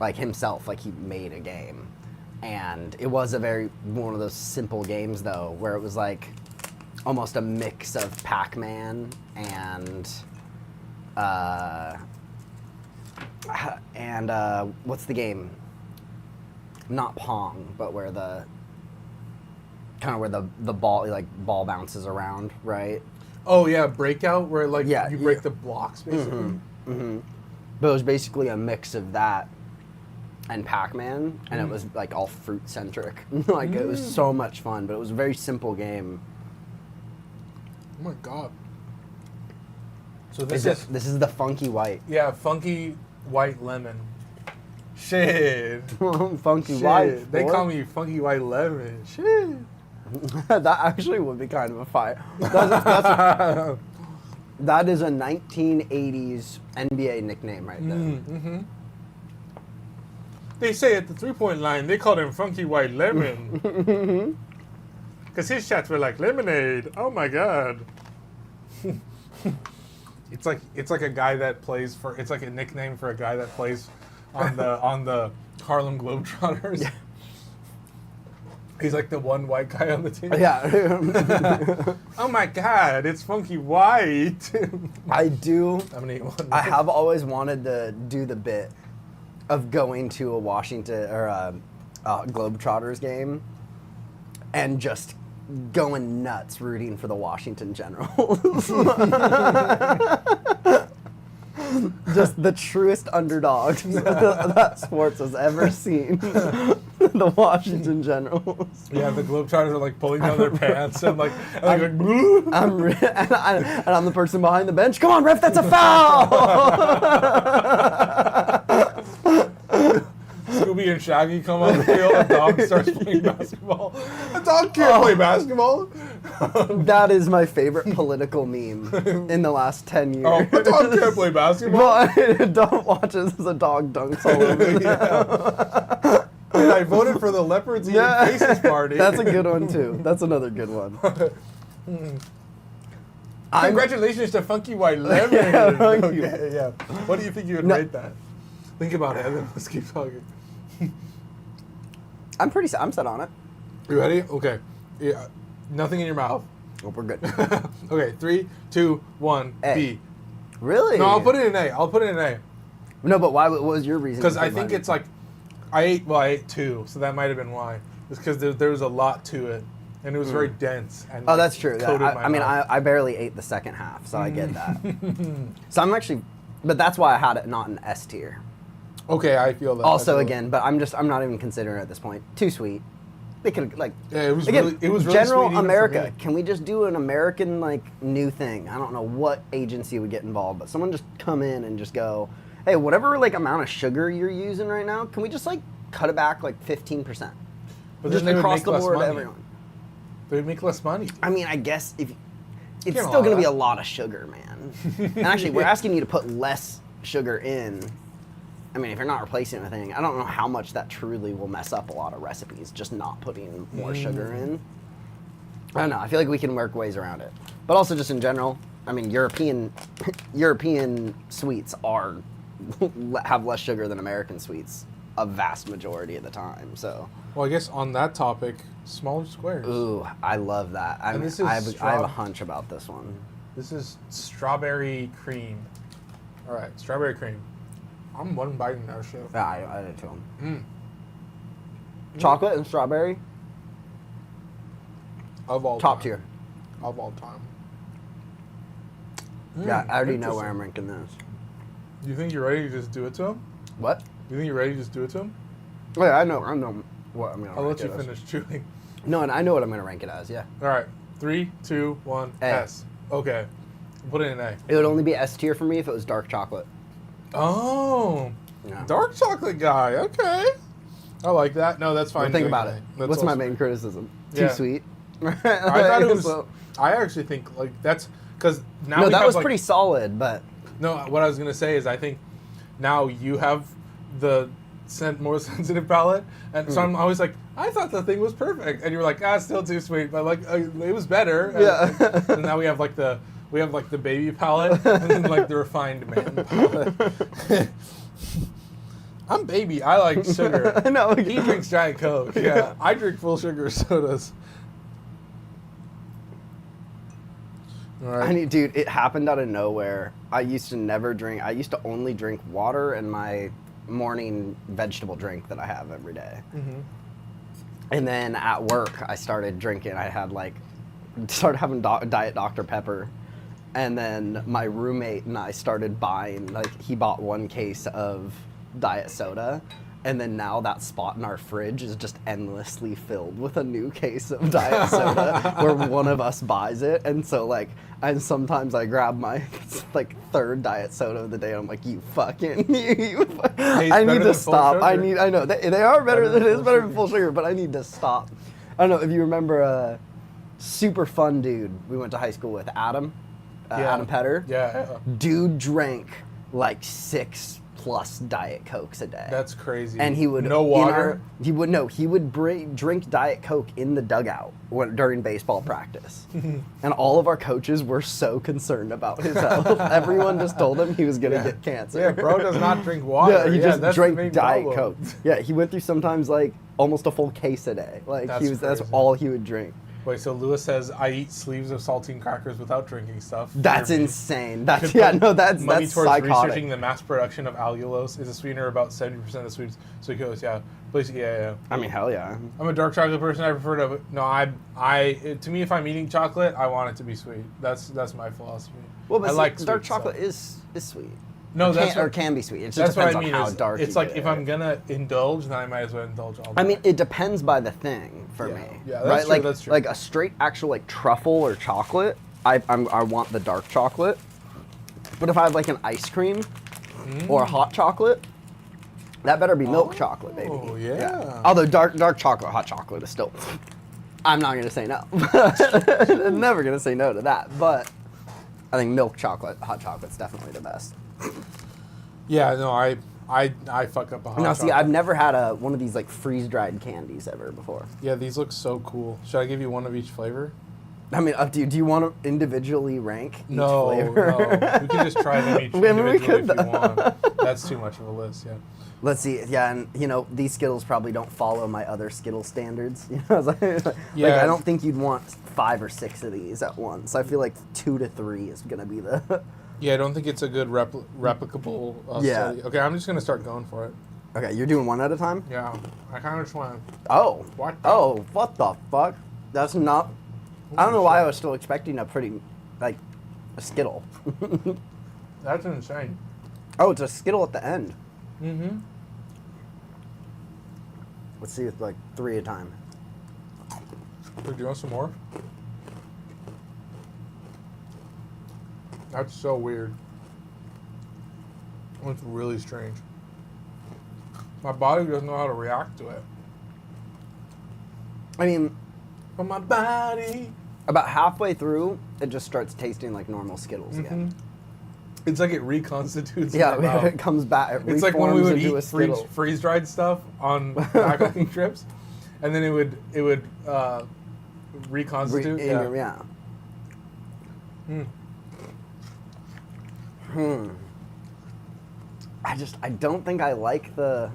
like himself, like he made a game. And it was one of those simple games though, where it was like almost a mix of Pac-Man and what's the game? Not Pong, but where the ball bounces around, right? Oh yeah, Breakout, where like Yeah, you break the blocks basically. But it was basically a mix of that and Pac-Man, and it was like all fruit centric. Like it was so much fun, but it was a very simple game. Oh my god. So This is the funky white. yeah, funky white lemon. Shit. Funky Shit. white. They boy. call me funky white lemon. Shit. That actually would be kind of a fire. That is a 1980s NBA nickname right there. They say at the 3-point line they called him funky white lemon. Because his shots were like lemonade. Oh my god. It's like a guy that plays for. It's like a nickname for a guy that plays on the Harlem Globetrotters. Yeah. He's like the one white guy on the team. Yeah. Oh my god, it's funky white. I do. I'm gonna eat one. I have always wanted to do the bit of going to a Washington or a Globetrotters game and just going nuts rooting for the Washington Generals. Just the truest underdogs that sports has ever seen. The Washington Generals. Yeah, the Globetrotters are like pulling down their pants and like, I'm the person behind the bench. Come on, ref, that's a foul! Scooby and Shaggy come on the field, a dog starts playing basketball. A dog can't play basketball. That is my favorite political meme in the last 10 years. Oh, a dog can't play basketball. Well, don't watch it as a dog dunks all over me. Yeah. And I voted for the Leopards Eating Faces party. That's a good one, too. That's another good one. Congratulations to Funky White Lemon. Yeah, thank you. Okay, yeah. What do you think you would rate that? Think about it, and then let's keep talking. I'm set on it. You ready? Okay. Yeah. Nothing in your mouth. Oh, we're good. Okay, 3, 2, 1, A. B. Really? No, I'll put it in A. I'll put it in A. No, but why? What was your reason? Because I think it's like, I ate 2, so that might have been why. It's because there was a lot to it, and it was very dense. And Oh, that's true. coated my I mean, mouth. I barely ate the second half, so I get that. So I'm actually, but that's why I had it not in S tier. Okay, I feel that. Also, again, but I'm not even considering it at this point. Too sweet. They could like. Yeah, it was again, really general sweet even for America. me. Can we just do an American like new thing? I don't know what agency would get involved, but someone just come in and just go, hey, whatever like amount of sugar you're using right now, can we just like cut it back like 15%? But Just then they would across make the less board, money. everyone. They would make less money. I mean, I guess if it's Can't still going to allow be a that. lot of sugar, man. And actually, we're asking you to put less sugar in. I mean, if you're not replacing anything, I don't know how much that truly will mess up a lot of recipes, just not putting more sugar in. I don't know. I feel like we can work ways around it. But also just in general, I mean, European sweets have less sugar than American sweets a vast majority of the time. So, Well, I guess on that topic, smaller squares. ooh, I love that. I And mean, this is I have a straw- hunch about this one. This is strawberry cream. All right, strawberry cream. I'm one biting that shit. Yeah, I did too. Mm. Chocolate and strawberry, Of all top time. tier. Of all time. Yeah, I already know Interesting. where I'm ranking this. You think you're ready to just do it to him? What? You think you're ready to just do it to him? Oh, yeah, I know what I'm gonna. I'll let rank you it as. finish chewing. No, and I know what I'm gonna rank it as. Yeah. All right, 3, 2, 1, A. S. Okay, put it in A. It would only be S tier for me if it was dark chocolate. Oh, Yeah. dark chocolate guy. Okay, I like that. No, that's fine. Well, think about it. That's What's my also- main criticism? Yeah. Too sweet. I thought it was. So- I actually think like that's because now no, we that have, was like, pretty solid, but No, what I was gonna say is I think now you have the more sensitive palate, and so I'm always like, I thought the thing was perfect, and you were like, still too sweet, but like it was better. Yeah. And now we have like the baby palate, and then like the refined man palate. I'm baby. I like sugar. I know. He drinks Diet Coke. Yeah, I drink full sugar sodas. All right. Dude, it happened out of nowhere. I used to never drink. I used to only drink water and my morning vegetable drink that I have every day. Mm-hmm. And then at work, I started drinking. I had started having Diet Dr. Pepper. And then my roommate and I started buying, he bought 1 case of diet soda. And then now that spot in our fridge is just endlessly filled with a new case of diet soda where one of us buys it. And so and sometimes I grab my 3rd diet soda of the day and I'm like, you fucking, I need to stop. I know, they are better it is better than full sugar, but I need to stop. I don't know if you remember a super fun dude we went to high school with, Adam, Adam Petter. Yeah. Dude drank 6+ Diet Cokes a day. That's crazy. And he would no water. He would drink Diet Coke in the dugout during baseball practice. And all of our coaches were so concerned about his health. Everyone just told him he was gonna get cancer. Yeah, bro does not drink water. Yeah, he just that's the main drank Diet problem. Coke. Yeah, he went through sometimes almost a full case a day. That's Crazy. all he would drink. Wait, so Lewis says I eat sleeves of saltine crackers without drinking stuff. That's You're- insane. That's Could put that's money towards psychotic. researching the mass production of allulose. Is a sweetener about 70% of sweets. So he goes, yeah, please, yeah. I mean, hell yeah. I'm a dark chocolate person. I prefer to. No, to me, if I'm eating chocolate, I want it to be sweet. That's my philosophy. Well, but I like dark sweet chocolate stuff. is sweet. No, Or can be sweet. It just That's what depends I mean. on how is dark it's you like get if it. I'm gonna indulge, then I might as well indulge all the I way. mean, it depends by the thing for me. Yeah, right? that's true, that's true. Like a straight actual truffle or chocolate, I want the dark chocolate. But if I have an ice cream or a hot chocolate, that better be milk chocolate, baby. Oh yeah. Although dark chocolate, hot chocolate is still, I'm not gonna say no. I'm never gonna say no to that. But I think milk chocolate, hot chocolate's definitely the best. Yeah, no, I fuck up a hot Now, see, chocolate. I've never had one of these freeze-dried candies ever before. Yeah, these look so cool. Should I give you one of each flavor? I mean, up to you. Do you want to individually rank each flavor? No. We can just try them each I mean, we individually if could, you want. That's too much of a list, yeah. Let's see. Yeah, and these Skittles probably don't follow my other Skittle standards. Yeah. I don't think you'd want 5 or 6 of these at once. I feel like 2 to 3 is gonna be the. Yeah, I don't think it's a good replicable study. Okay, I'm just going to start going for it. Okay, you're doing one at a time. Yeah, I kind of just want to... Oh. What? Oh, what the fuck? That's not. I don't know why I was still expecting a pretty, a Skittle. That's insane. Oh, it's a Skittle at the end. Mm-hmm. Let's see, it's 3 at a time. Do you want some more? That's so weird. It's really strange. My body doesn't know how to react to it. I mean, But my body... about halfway through, it just starts tasting like normal Skittles again. It's like it reconstitutes. in Yeah, your mouth. it comes back. It It's like when we reforms would into a eat Skittle. freeze-dried stuff on backpacking trips, and then it would reconstitute. Yeah. I don't think I like that.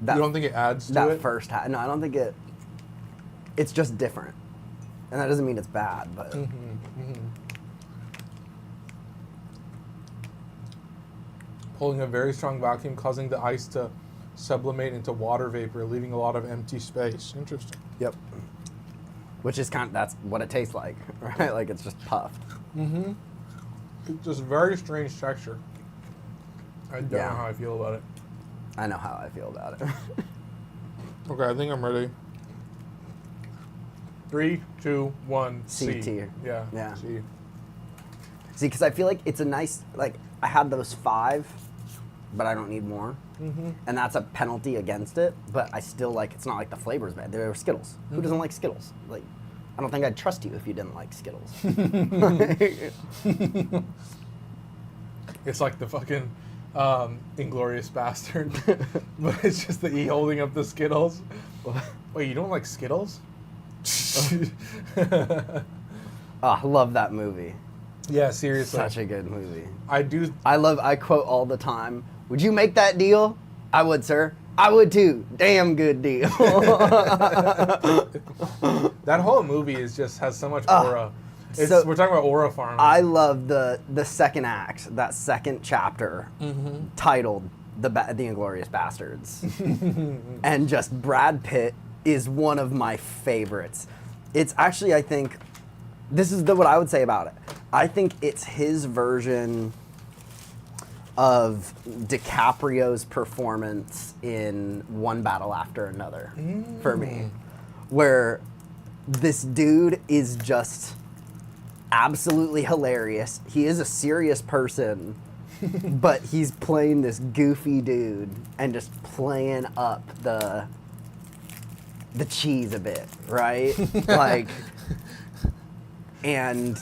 You don't think it adds to that it? first half? No, I don't think it. It's just different, and that doesn't mean it's bad, but. Pulling a very strong vacuum, causing the ice to sublimate into water vapor, leaving a lot of empty space. Interesting. Yep. Which is that's what it tastes like, right? Like it's just puffed. It's just very strange texture. I don't know how I feel about it. I know how I feel about it. Okay, I think I'm ready. 3, 2, 1. C tier. Yeah. Yeah. C. See, because I feel like it's a nice, like, I had those 5, but I don't need more. Mm-hmm. And that's a penalty against it, but I still like, it's not like the flavor's bad. They're Skittles. Mm-hmm. Who doesn't like Skittles? Like, I don't think I'd trust you if you didn't like Skittles. It's like the fucking Inglorious Bastard, but it's just the E holding up the Skittles. Wait, you don't like Skittles? I love that movie. Yeah, seriously. Such a good movie. I do. I quote all the time, would you make that deal? I would, sir. I would too. Damn good deal. That whole movie has so much aura. So we're talking about aura farming. I love the second act, that second chapter, titled The Inglorious Bastards. And just Brad Pitt is one of my favorites. It's actually, I think, this is what I would say about it. I think it's his version of DiCaprio's performance in One Battle After Another, for me. Where this dude is just absolutely hilarious. He is a serious person, but he's playing this goofy dude and just playing up the cheese a bit, right? Like, and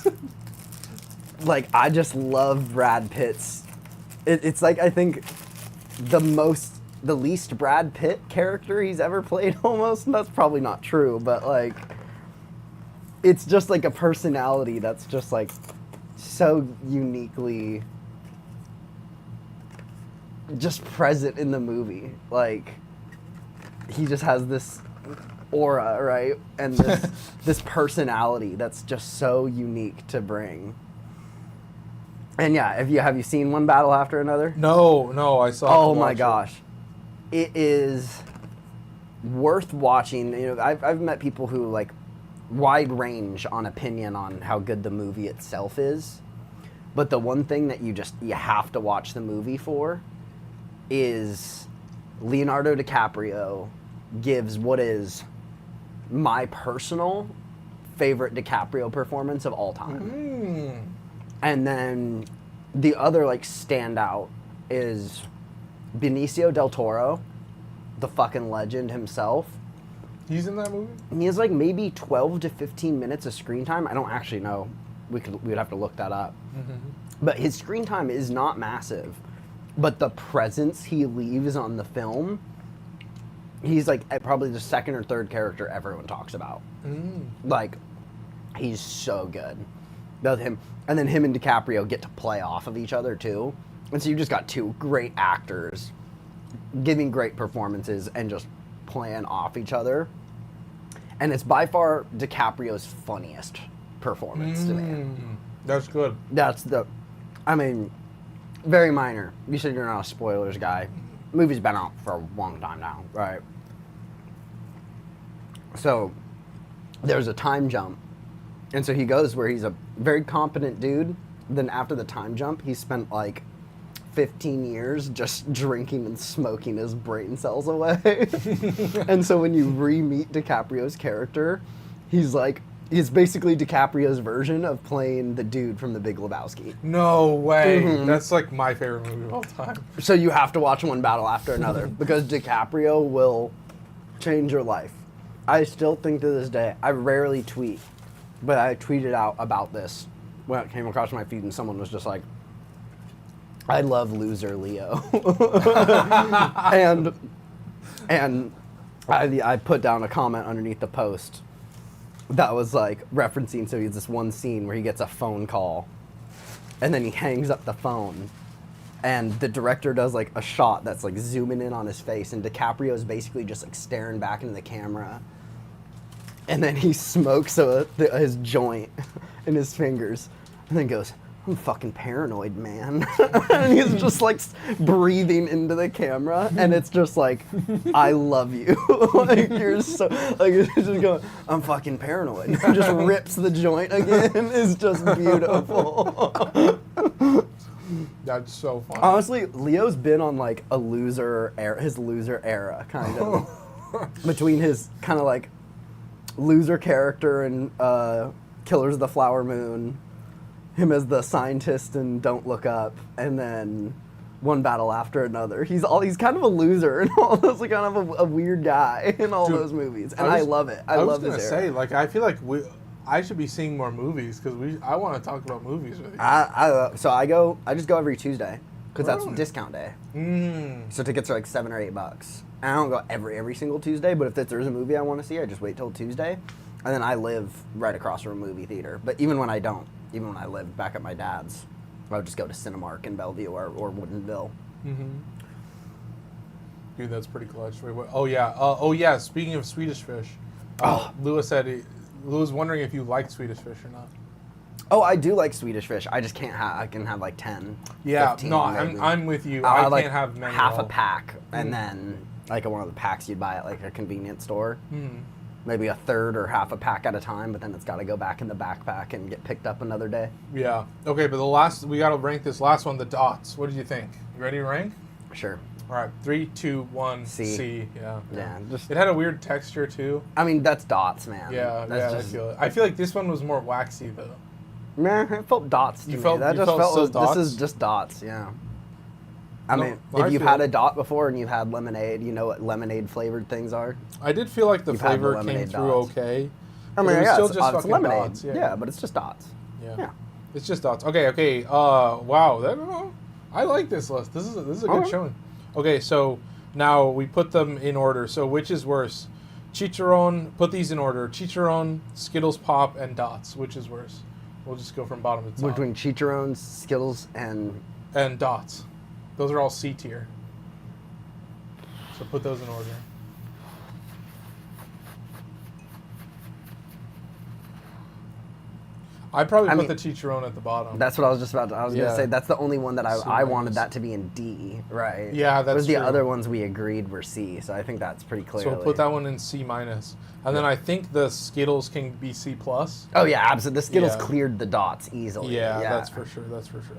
like, I just love Brad Pitt's. It's like, I think the least Brad Pitt character he's ever played almost, and that's probably not true, but like, it's just like a personality that's just like so uniquely just present in the movie. Like, he just has this aura, right? And this personality that's just so unique to bring. And yeah, have you seen One Battle After Another? No, I saw. Oh my gosh, it is worth watching. You know, I've met people who like wide range on opinion on how good the movie itself is, but the one thing that you have to watch the movie for is Leonardo DiCaprio gives what is my personal favorite DiCaprio performance of all time. And then the other like standout is Benicio del Toro, the fucking legend himself. He's in that movie? He has like maybe 12 to 15 minutes of screen time. I don't actually know. We'd have to look that up. But his screen time is not massive. But the presence he leaves on the film, he's like probably the second or third character everyone talks about. Like, he's so good. Both him, and then him and DiCaprio get to play off of each other too. And so you just got two great actors giving great performances and just playing off each other. And it's by far DiCaprio's funniest performance to me. That's good. I mean, very minor. You said you're not a spoilers guy. Movie's been out for a long time now, right? So there's a time jump. And so he goes where he's a very competent dude. Then after the time jump, he spent like 15 years just drinking and smoking his brain cells away. And so when you re-meet DiCaprio's character, he's basically DiCaprio's version of playing the dude from The Big Lebowski. No way. That's like my favorite movie of all time. So you have to watch One Battle After Another because DiCaprio will change your life. I still think to this day, I rarely tweet, but I tweeted out about this when it came across my feed and someone was just like, I love loser Leo. and I put down a comment underneath the post that was like referencing, so he's this one scene where he gets a phone call and then he hangs up the phone and the director does like a shot that's like zooming in on his face and DiCaprio's basically just like staring back into the camera. And then he smokes his joint in his fingers and then goes, I'm fucking paranoid, man. And he's just like breathing into the camera and it's just like, I love you. Like, you're so, like, he's just going, I'm fucking paranoid. And just rips the joint again. It's just beautiful. That's so funny. Honestly, Leo's been on like a loser era, his loser era, kind of. Between his kind of like loser character in Killers of the Flower Moon, him as the scientist in Don't Look Up, and then one battle after another. He's kind of a loser and all those, like, kind of a weird guy in all those movies, and I love it. I love was his gonna era. say, like, I feel like I should be seeing more movies because I want to talk about movies with you. So I just go every Tuesday because that's Really? discount day. Mm. So tickets are like $7 or $8. And I don't go every single Tuesday, but if there's a movie I want to see, I just wait till Tuesday, and then I live right across from a movie theater. But even when I don't, even when I lived back at my dad's, I would just go to Cinemark in Bellevue or Woodinville. Mm-hmm. Dude, that's pretty clutch. Wait, what? Oh yeah. Speaking of Swedish Fish, Lewis said Lou was wondering if you liked Swedish Fish or not. Oh, I do like Swedish Fish. I just can't have. I can have like 10. Yeah, 15 no, maybe. I'm with you. I I like can't have many. half at a all. pack, and then like one of the packs you'd buy at like a convenience store. Mm. Maybe a third or half a pack at a time, but then it's got to go back in the backpack and get picked up another day. Yeah. Okay, but we got to rank this last one, the dots. What did you think? You ready to rank? Sure. All right, 3, 2, 1. C. C. Yeah. Yeah. Just. It had a weird texture too. I mean, that's dots, man. Yeah. That's Yeah. just, I feel it. I feel like this one was more waxy though. Meh, it felt dots to You me. felt- That you just felt felt. still dots? This is just dots. Yeah. I No, mean, I if you've feel had it. a dot before and you've had lemonade, you know what lemonade flavored things are. I did feel like the You've had the flavor came lemonade through dots. okay. I but mean, it was yeah, still it's, just it's fucking lemonade. dots. Yeah, but it's just dots. Yeah. Yeah. It's just dots. Okay. Wow. I like this list. This is a good Alright. showing. Okay, so now we put them in order. So which is worse? Chicharron. Put these in order. Chicharron, Skittles Pop, and dots. Which is worse? We'll just go from bottom to top. Between Chicharrones, Skittles, and And dots. Those are all C tier. So put those in order. I'd probably put mean, the Chicharron at the bottom. that's what I was just about to. I was Yeah. gonna say that's the only one that C I wanted minus. that to be in D, right? Yeah, that's Whereas the true. other ones we agreed were C, so I think that's pretty clear. So we'll put that one in C minus. And then I think the Skittles can be C plus. Oh yeah, absolutely. The Skittles Yeah. cleared the dots easily. Yeah, that's for sure.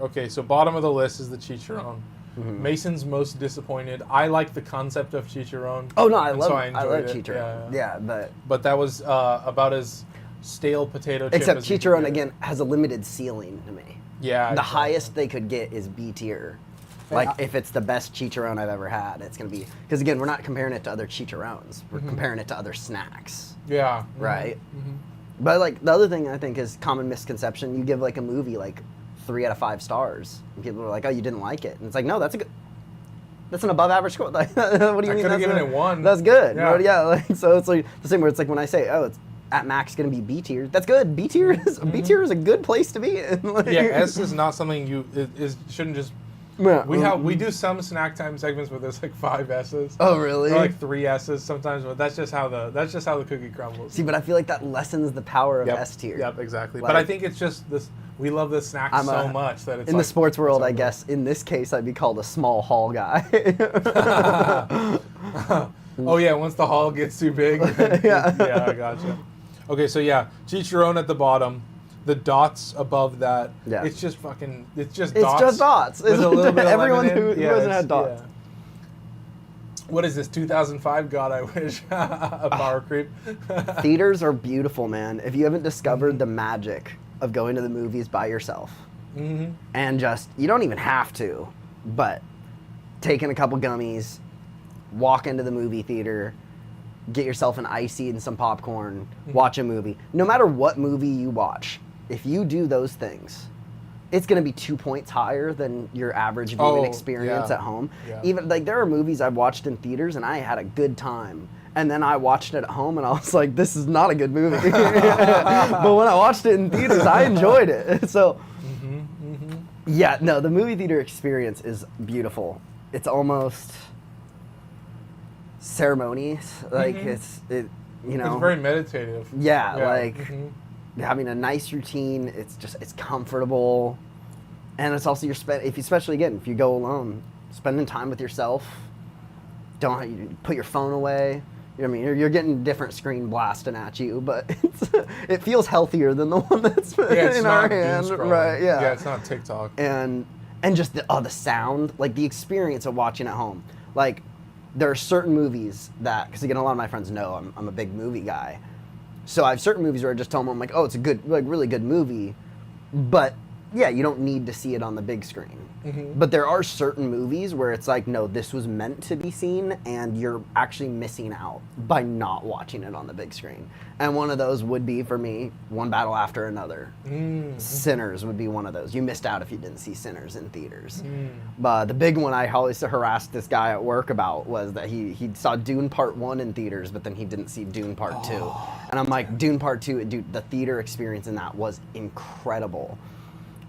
Okay, so bottom of the list is the Chicharron. Mm-hmm. Mason's most disappointed. I like the concept of Chicharron. Oh no, I and love so I enjoyed love it. Chicharron. Yeah. Yeah, But that was about as stale potato chip except as you could Chicharron get. again has a limited ceiling to me. Yeah. The exactly. highest they could get is B tier. Like if it's the best Chicharron I've ever had, it's gonna be because again we're not comparing it to other Chicharrones. We're comparing it to other snacks, Yeah. right? Mm-hmm. But like the other thing I think is common misconception. You give like a movie like 3 out of 5 stars, and people are like, "Oh, you didn't like it," and it's like, no, that's an above average score. Like, what do you I mean? could've That's given a- it 1. That's good. Yeah. Yeah. Like, so it's like the same where it's like when I say, "Oh, it's at max going to be B tier." That's good. B tier is B tier is a good place to be in. Like, Yeah, S is not something shouldn't just. Yeah. We do some snack time segments where there's like 5 S's. Oh really? Or like 3 S's sometimes, but that's just how the cookie crumbles. See, but I feel like that lessens the power of Yep. S tier. Yep, exactly. Like- but I think it's just this. We love the snacks I'm so much that it's in like, the sports world, it's I guess in this case, I'd be called a small hall guy. Oh yeah, once the hall gets too big. Yeah. Yeah, I gotcha. Okay, so yeah, Chicharron at the bottom, the dots above that. Yeah. It's just fucking. It's just It's dots. just dots. With a little bit of Everyone lemon in. who hasn't it's- had dots. yeah. What is this? 2005? God, I wish. A power creep. Theaters are beautiful, man. If you haven't discovered the magic of going to the movies by yourself, Mm-hmm. and just you don't even have to, but taking a couple gummies, walk into the movie theater, get yourself an icy and some popcorn, watch a movie. No matter what movie you watch, if you do those things, it's going to be 2 points higher than your average viewing Oh, experience yeah. at home. Yeah. Even like there are movies I've watched in theaters and I had a good time. And then I watched it at home and I was like, this is not a good movie. But when I watched it in theaters, I enjoyed it. So yeah, no, the movie theater experience is beautiful. It's almost ceremonious. Like it's very meditative. yeah, like mhm. having a nice routine. It's comfortable, and it's also especially again if you go alone, spending time with yourself. You put your phone away. You know what I mean, you're getting different screen blasting at you, but it feels healthier than the one that's Yeah, it's in not our doom hand, scrolling. right? Yeah. Yeah, it's not TikTok. And And just the sound, like the experience of watching at home. Like, there are certain movies that, because again, a lot of my friends know I'm a big movie guy. So I have certain movies where I just tell them, I'm like, oh, it's a good, like, really good movie. But yeah, you don't need to see it on the big screen. Mm-hmm. But there are certain movies where it's like, no, this was meant to be seen, and you're actually missing out by not watching it on the big screen. And one of those would be, for me, One Battle After Another. Mm-hmm. Sinners would be one of those. You missed out if you didn't see Sinners in theaters. But the big one I always harassed this guy at work about was that he saw Dune Part 1 in theaters, but then he didn't see Dune Part 2. And I'm like, Dune Part 2, dude, the theater experience in that was incredible.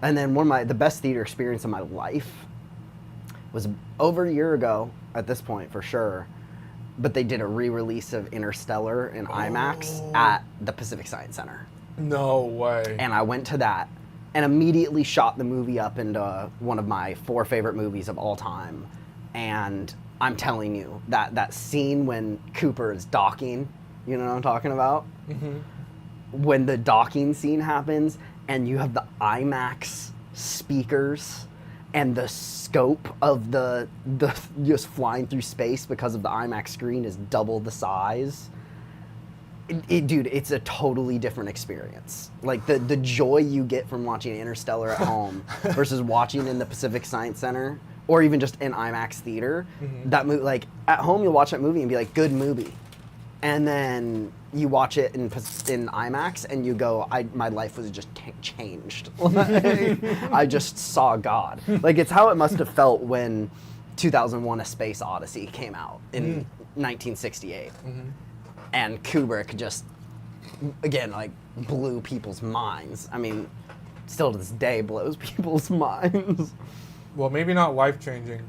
And then the best theater experience of my life was over a year ago, at this point for sure, but they did a re-release of Interstellar in IMAX at the Pacific Science Center. No way. And I went to that and immediately shot the movie up into one of my 4 favorite movies of all time. And I'm telling you, that scene when Cooper is docking, you know what I'm talking about? Mm-hmm. When the docking scene happens, and you have the IMAX speakers and the scope of the just flying through space because of the IMAX screen is double the size. Dude, it's a totally different experience. Like the joy you get from watching Interstellar at home versus watching in the Pacific Science Center or even just in IMAX theater. Mm-hmm. That movie, like at home, you'll watch that movie and be like, good movie. And then you watch it in IMAX and you go, my life was just changed. I just saw God. Like, it's how it must have felt when 2001: A Space Odyssey came out in 1968. Mm-hmm. And Kubrick just, again, like, blew people's minds. I mean, still to this day blows people's minds. Well, maybe not life-changing.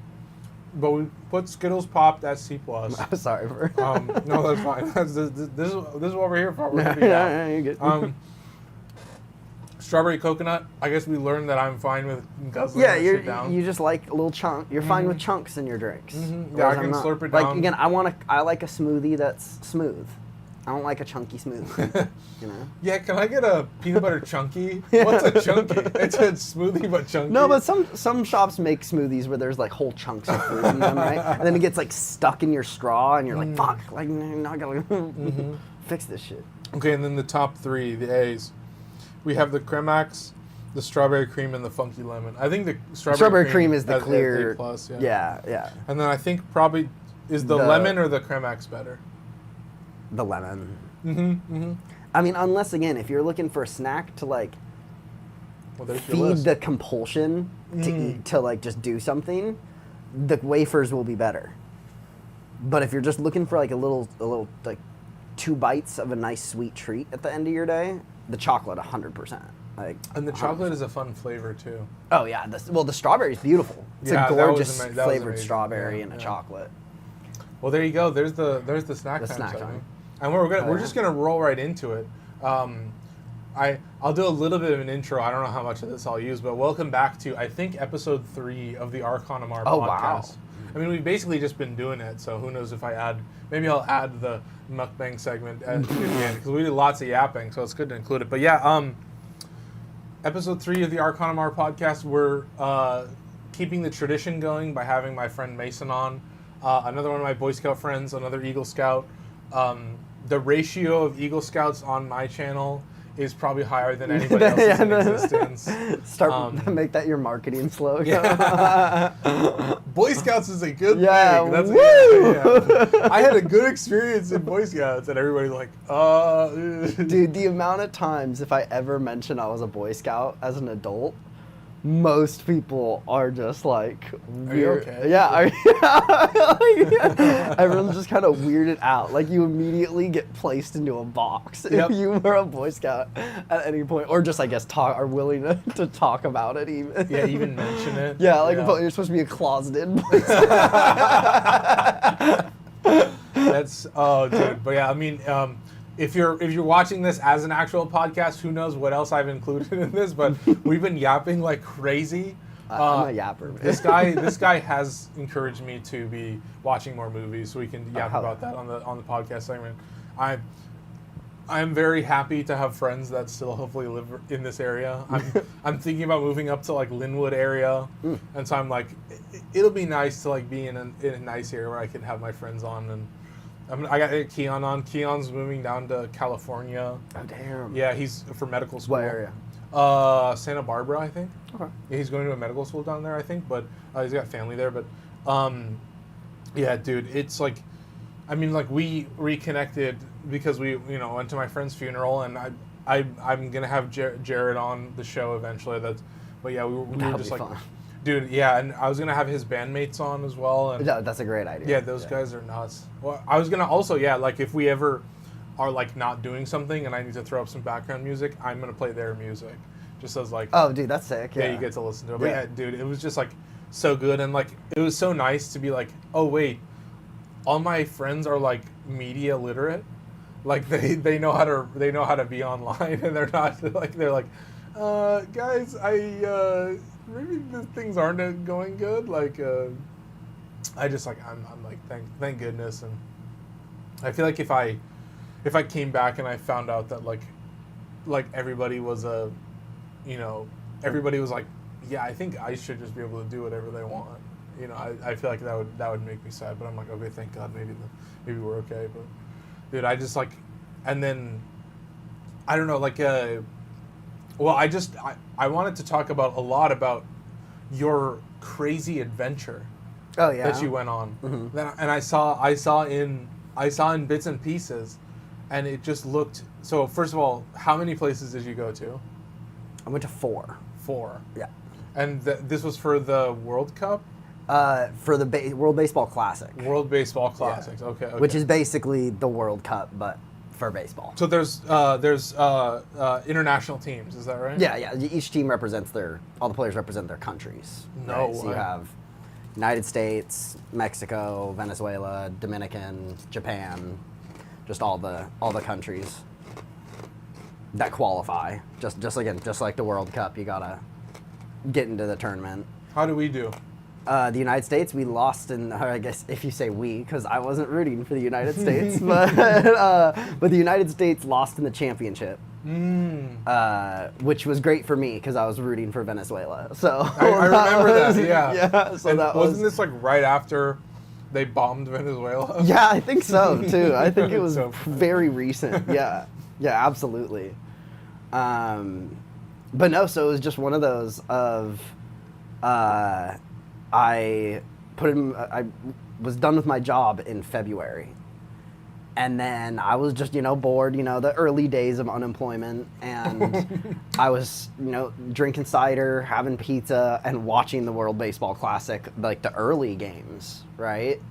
But we put Skittles Pop at C+. I'm sorry for. No, that's fine. This is what we're here for. We're yeah, you're good. Strawberry coconut. I guess we learned that I'm fine with guzzling that shit down. You just like a little chunk. You're fine with chunks in your drinks. Mm-hmm. Yeah, I can slurp it down. Like again, I like a smoothie that's smooth. I don't like a chunky smoothie. You know. Yeah, can I get a peanut butter chunky? What's a chunky? It's a smoothie but chunky. No, but some shops make smoothies where there's like whole chunks of fruit in them, right? And then it gets like stuck in your straw, and you're like, fuck, like now I gotta fix this shit. Okay, and then the top 3, the A's. We have the Cremax, the strawberry cream, and the funky lemon. I think the strawberry cream is the clear. A+, yeah. And then I think probably is the lemon or the Cremax better? The lemon. Mm-hmm. Mm-hmm. I mean, unless again, if you're looking for a snack to like feed the compulsion to eat, to like just do something, the wafers will be better. But if you're just looking for like a little like 2 bites of a nice sweet treat at the end of your day, the chocolate 100%. Like, and the chocolate is a fun flavor too. Oh yeah, the strawberry is beautiful. It's a gorgeous flavored strawberry and a chocolate. Well, there you go. There's the snack time. And we're just gonna roll right into it. I'll do a little bit of an intro. I don't know how much of this I'll use, but welcome back to, I think, episode 3 of the Archon Amar podcast. Wow. I mean, we've basically just been doing it, so who knows if maybe I'll add the mukbang segment at the end, because we did lots of yapping, so it's good to include it. But yeah, episode 3 of the Archon Amar podcast, we're keeping the tradition going by having my friend Mason on, another one of my Boy Scout friends, another Eagle Scout. The ratio of Eagle Scouts on my channel is probably higher than anybody else's in existence. Make that your marketing slogan. Yeah. Boy Scouts is a good thing. That's woo! I had a good experience in Boy Scouts, and everybody's like, Dude, the amount of times if I ever mention I was a Boy Scout as an adult, most people are just like weird. Are you okay? Yeah, everyone's just kind of weirded out. Like, you immediately get placed into a box if you were a Boy Scout at any point, or just, I guess, are willing to talk about it even. Yeah, even mention it. Yeah, like you're supposed to be a closeted Boy Scout. Dude. But yeah, I mean, if you're watching this as an actual podcast, who knows what else I've included in this? But we've been yapping like crazy. I'm a yapper, man. This guy has encouraged me to be watching more movies, so we can yap about that on the podcast segment. I'm very happy to have friends that still hopefully live in this area. I'm thinking about moving up to like Linwood area, and so I'm like, it'll be nice to like be in a nice area where I can have my friends on. And I got Keon on. Keon's moving down to California. Oh damn. Yeah, he's for medical school. What area? Santa Barbara, I think. Okay. Yeah, he's going to a medical school down there, I think. But he's got family there. But yeah, dude, it's like, I mean, like we reconnected because we, went to my friend's funeral, and I'm gonna have Jared on the show eventually. But yeah, we were just like, fun. dude, yeah, and I was gonna have his bandmates on as well. And That's a great idea. yeah, those guys are nuts. Well, I was gonna also, yeah, like if we ever are like not doing something and I need to throw up some background music, I'm gonna play their music, just as like. Oh, dude, that's sick. Yeah, you get to listen to it. But yeah, dude, it was just like so good, and like it was so nice to be like, oh wait, all my friends are like media literate, like they know how to be online, and they're not like guys, maybe things aren't going good. Like I just like I'm like thank goodness, and I feel like if I came back and I found out that like everybody was everybody was like, yeah, I think I should just be able to do whatever they want. I feel like that would make me sad, but I'm like, okay, thank God, maybe we're okay. But dude, I just like, and then I don't know, like, well, I wanted to talk a lot about your crazy adventure. Oh yeah. That you went on. Mm-hmm. And I saw in bits and pieces, and it just looked. So first of all, how many places did you go to? I went to 4. 4. Yeah. And this was for the World Cup? For the World Baseball Classic. World Baseball Classics. Yeah. Okay. Which is basically the World Cup, but for baseball. So there's international teams, is that right? Yeah. Each team represents all the players represent their countries. No right? So you have United States, Mexico, Venezuela, Dominican, Japan, just all the countries that qualify. Just like the World Cup, you gotta get into the tournament. How do we do? The United States, we lost in, I guess if you say we, because I wasn't rooting for the United States, but the United States lost in the championship, which was great for me because I was rooting for Venezuela. So I remember that, yeah. Yeah, so and that wasn't this like right after they bombed Venezuela? Yeah, I think so too. I think it was So very recent. Yeah, absolutely. But no, so it was just one of those of, I was done with my job in February, and then I was just, bored, the early days of unemployment, and I was, drinking cider, having pizza, and watching the World Baseball Classic, like the early games, right?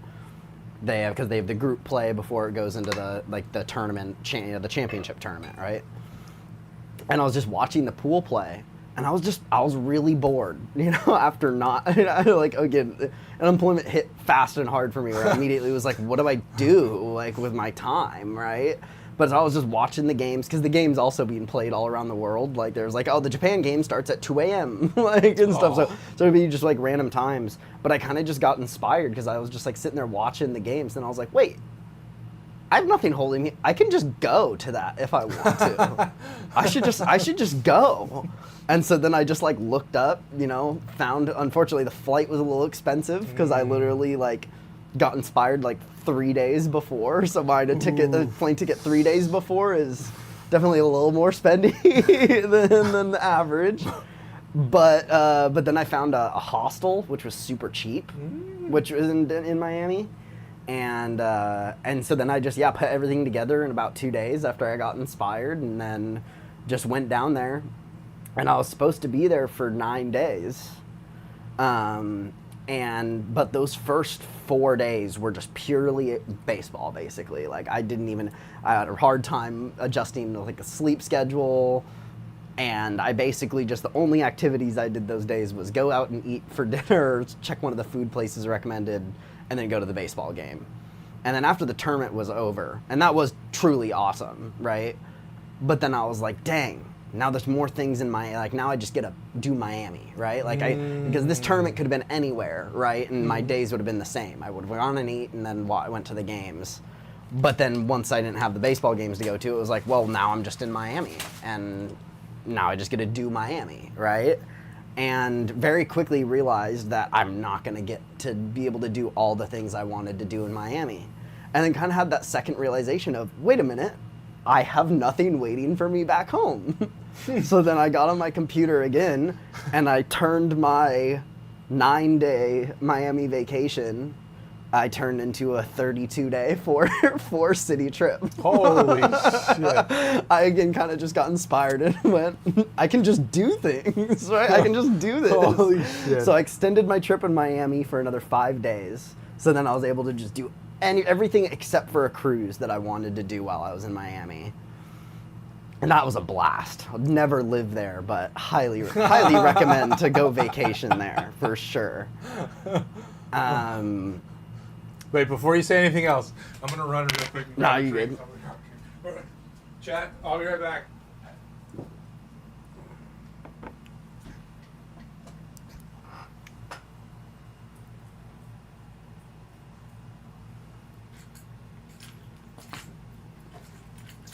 Because they have the group play before it goes into the tournament, the championship tournament, right? And I was just watching the pool play. And I was really bored, after not, again, unemployment hit fast and hard for me, where I immediately was like, what do I do, with my time, right? But I was just watching the games, because the game's also being played all around the world. Like, there's the Japan game starts at 2 a.m., and stuff. So it'd be just, random times. But I kind of just got inspired, because I was just, sitting there watching the games, and I was like, wait, I have nothing holding me. I can just go to that if I want to. I should just go. And so then I just looked up, found, unfortunately the flight was a little expensive because I literally got inspired 3 days before. So buying the plane ticket 3 days before is definitely a little more spendy than the average. But then I found a hostel, which was super cheap, which was in Miami. And so then I just, put everything together in about 2 days after I got inspired, and then just went down there. And I was supposed to be there for 9 days. But those first 4 days were just purely baseball, basically. I had a hard time adjusting to a sleep schedule. And I basically just, the only activities I did those days was go out and eat for dinner, check one of the food places recommended, and then go to the baseball game. And then after the tournament was over, and that was truly awesome, right? But then I was like, dang, now there's more things in my, now I just get to do Miami, right? Because this tournament could have been anywhere, right? And my days would have been the same. I would have gone and eat and then went to the games. But then once I didn't have the baseball games to go to, it was like, well, now I'm just in Miami, and now I just get to do Miami, right? And very quickly realized that I'm not going to get to be able to do all the things I wanted to do in Miami. And then kind of had that second realization of, wait a minute, I have nothing waiting for me back home. So then I got on my computer again, and I turned my 9-day Miami vacation, I turned into a 32-day, four city trip. Holy shit. I again kind of just got inspired and went, I can just do things, right? I can just do this. Holy shit. So I extended my trip in Miami for another 5 days. So then I was able to just do everything except for a cruise that I wanted to do while I was in Miami. And that was a blast. I'll never live there, but highly recommend to go vacation there for sure. Wait, before you say anything else, I'm going to run real quick. And No, grab a you drink. good. Chat, I'll be right back.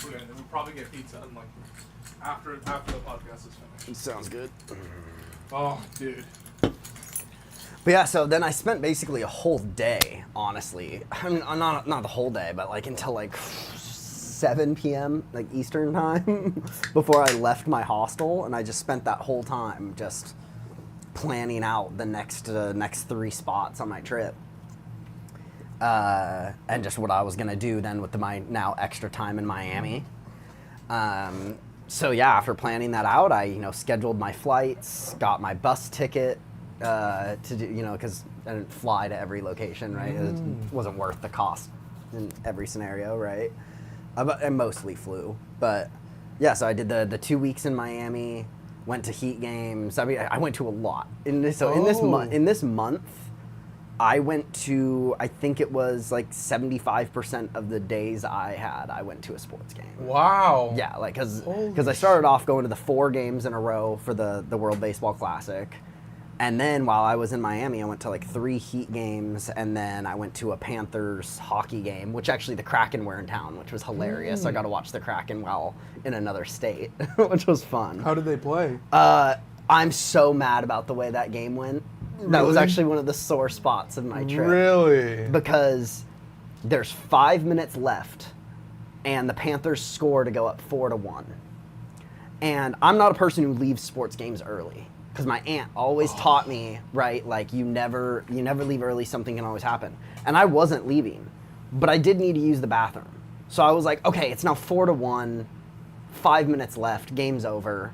Okay, then we'll probably get pizza like after the podcast is finished. Sounds good. Oh, dude. But yeah, so then I spent basically a whole day, honestly. I mean, not the whole day, but like until like 7 p.m. like Eastern time before I left my hostel, and I just spent that whole time just planning out the next 3 spots on my trip. And just what I was gonna do then with my now extra time in Miami. So yeah, after planning that out, I scheduled my flights, got my bus ticket to do, because I didn't fly to every location, right? It wasn't worth the cost in every scenario, right? I mostly flew, but yeah. So I did the 2 weeks in Miami, went to Heat games. I mean, I went to a lot. In this month. I went to, I think it was like 75% of the days I went to a sports game. Wow. Yeah, like, because I started off going to the 4 games in a row for the World Baseball Classic. And then while I was in Miami, I went to like 3 Heat games, and then I went to a Panthers hockey game, which actually the Kraken were in town, which was hilarious. So I got to watch the Kraken while in another state, which was fun. How did they play? I'm so mad about the way that game went. That was actually one of the sore spots of my trip. Really? Because there's 5 minutes left, and the Panthers score to go up 4-1. And I'm not a person who leaves sports games early, because my aunt always taught me, right, like you never leave early, something can always happen. And I wasn't leaving, but I did need to use the bathroom. So I was like, okay, it's now 4-1, 5 minutes left, game's over.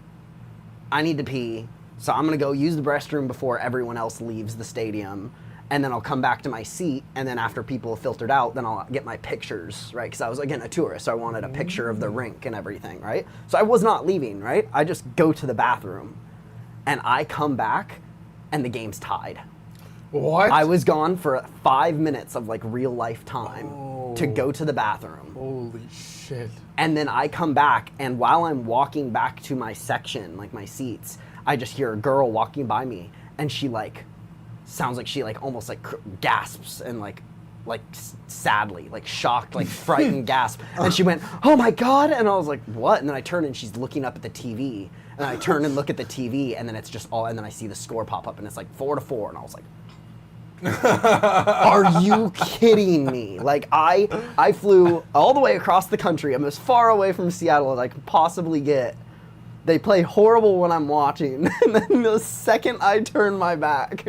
I need to pee. So I'm going to go use the restroom before everyone else leaves the stadium, and then I'll come back to my seat, and then after people have filtered out, then I'll get my pictures, right? Because I was, again, a tourist, so I wanted a picture of the rink and everything, right? So I was not leaving, right? I just go to the bathroom, and I come back, and the game's tied. What? I was gone for 5 minutes of, like, real-life time to go to the bathroom. Holy shit. And then I come back, and while I'm walking back to my section, like my seats, I just hear a girl walking by me, and she sounds like she almost gasps and like sadly, like shocked, like frightened gasp. And she went, "Oh my God." And I was like, "What?" And then I turn and she's looking up at the TV, and I turn and look at the TV, and then it's just and then I see the score pop up, and it's like 4-4, and I was like, are you kidding me? Like I flew all the way across the country. I'm as far away from Seattle as I could possibly get. They play horrible when I'm watching, and then the second I turn my back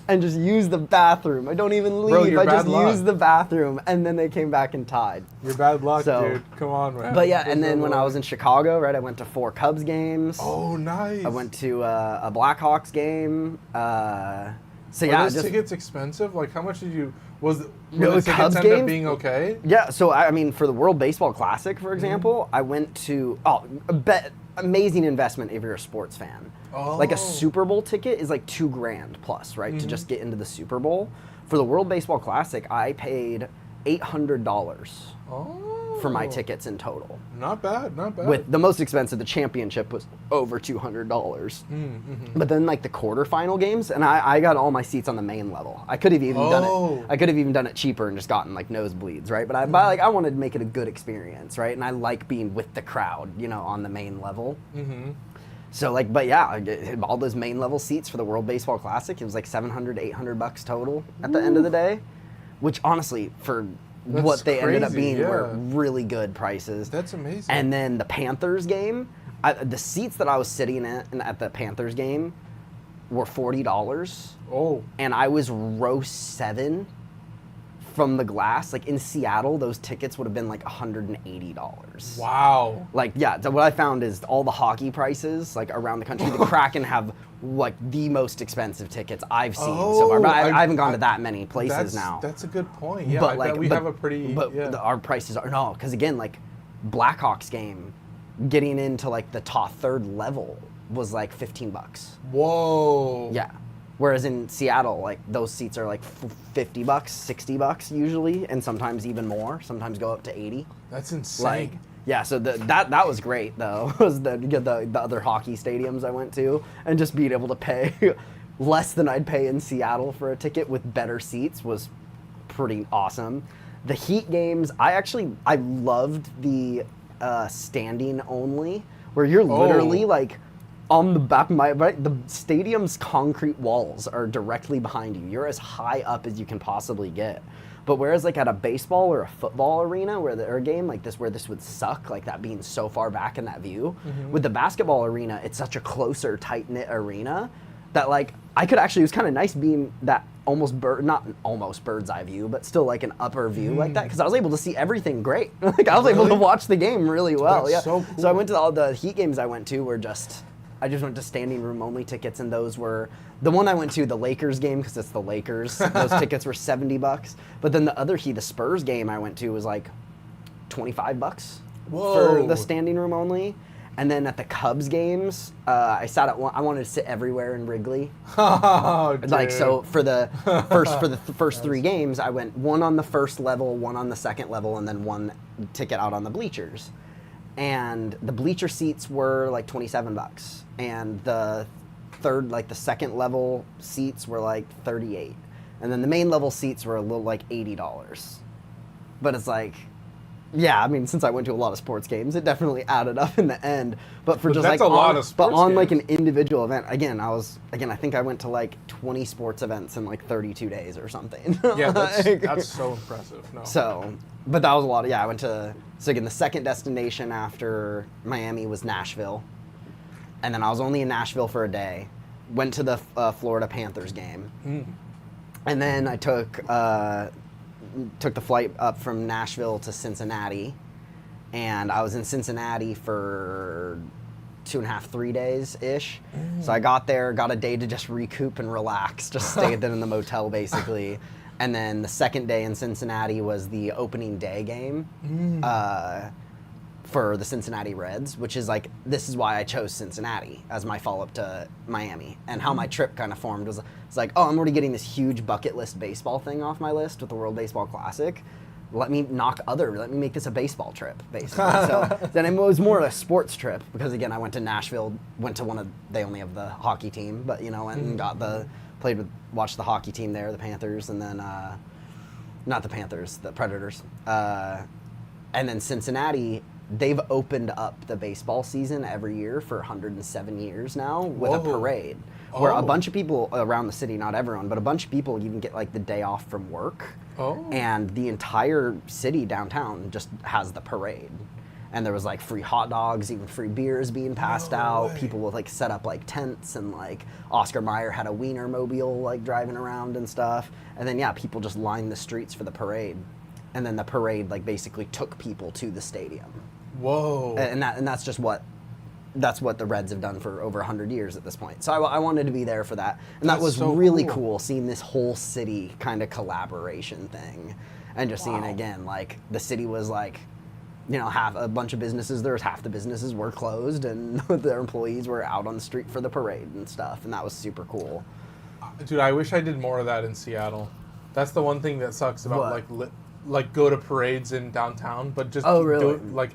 and just use the bathroom, I don't even leave, I just use the bathroom, and then they came back and tied. You're bad luck, So, dude. Come on, man. But yeah, and then when I was in Chicago, right, I went to 4 Cubs games. Oh, nice. I went to a Blackhawks game. So Were yeah, those just tickets expensive? Like, how much did you? Were No, the tickets Cubs end up games? being okay? yeah. So I mean, for the World Baseball Classic, for example, I went to amazing investment if you're a sports fan. Like a Super Bowl ticket is like $2,000 plus, right, to just get into the Super Bowl. For the World Baseball Classic, I paid $800 for my tickets in total. Not bad, not bad. With the most expensive, the championship was over $200. But then like the quarterfinal games, and I got all my seats on the main level. I could have even done it. I could have even done it cheaper and just gotten like nosebleeds, right? But I wanted to make it a good experience, right? And I like being with the crowd, you know, on the main level. So like, but yeah, all those main level seats for the World Baseball Classic, it was like $700 to $800 total at the end of the day, which honestly, for what they ended up being, were really good prices. That's amazing. And then the Panthers game, the seats that I was sitting at the Panthers game were $40. Oh. And I was row 7 from the glass. Like in Seattle, those tickets would have been like $180. Wow. Like, yeah, so what I found is all the hockey prices, like around the country, the Kraken have like the most expensive tickets I've seen so far. But I haven't gone to that many places now. That's a good point. Yeah, but I like, bet we have a pretty... But our prices are, no, because again, like Blackhawks game, getting into like the top third level was like $15. Whoa. Yeah. Whereas in Seattle, like those seats are like $50, $60 usually, and sometimes even more. Sometimes go up to 80. That's insane. Like, yeah. So that was great though. Was the other hockey stadiums I went to, and just being able to pay less than I'd pay in Seattle for a ticket with better seats was pretty awesome. The Heat games, I loved the standing only, where you're literally like on the back of the stadium's concrete walls are directly behind you. You're as high up as you can possibly get. But whereas like at a baseball or a football arena or a game like this, where this would suck, like that being so far back in that view, with the basketball arena, it's such a closer, tight-knit arena that like I could actually, it was kind of nice being that not almost bird's eye view, but still like an upper view like that, because I was able to see everything great. Like I was able to watch the game really well. That's yeah. So cool. So I went to all the Heat games I went to were I just went to standing room only tickets, and those were the one I went to, the Lakers game, because it's the Lakers. Those tickets were $70. But then the other the Spurs game I went to was like $25 for the standing room only. And then at the Cubs games, I sat at one. I wanted to sit everywhere in Wrigley. Oh, dude. Like so for the first 3 games, I went one on the first level, one on the second level, and then one ticket out on the bleachers. And the bleacher seats were like $27, and the second level seats were like $38, and then the main level seats were a little like $80. But it's like, yeah, I mean, since I went to a lot of sports games, it definitely added up in the end. But for just that's like a lot of sports on games. like an individual event, I think I went to like 20 sports events in like 32 days or something. Yeah, that's so impressive. No. So, but that was a lot of, I went to, so again, the second destination after Miami was Nashville. And then I was only in Nashville for a day. Went to the Florida Panthers game. And then I took the flight up from Nashville to Cincinnati. And I was in Cincinnati for 2.5, 3 days-ish. So I got there, got a day to just recoup and relax, just stayed in the motel basically. And then the second day in Cincinnati was the opening day game for the Cincinnati Reds, which is like, this is why I chose Cincinnati as my follow-up to Miami. And how my trip kind of formed was, it's like, oh, I'm already getting this huge bucket list baseball thing off my list with the World Baseball Classic. Let me make this a baseball trip, basically. So then it was more a sports trip, because again, I went to Nashville, went to they only have the hockey team, but went and watched the hockey team there, the Panthers, and then, not the Panthers, the Predators. And then Cincinnati, they've opened up the baseball season every year for 107 years now with a parade. Where a bunch of people around the city, not everyone, but a bunch of people even get like the day off from work. And the entire city downtown just has the parade. And there was like free hot dogs, even free beers being passed out. People would like set up like tents, and like Oscar Mayer had a Wiener mobile like driving around and stuff. And then people just lined the streets for the parade. And then the parade like basically took people to the stadium. Whoa. And that's just what the Reds have done for over 100 years at this point. So I wanted to be there for that. And that was so really cool, seeing this whole city kind of collaboration thing. And just seeing, again, like, the city was like, half a bunch of businesses, half the businesses were closed, and their employees were out on the street for the parade and stuff. And that was super cool. Dude, I wish I did more of that in Seattle. That's the one thing that sucks about, like go to parades in downtown, but just Oh, do really? it, like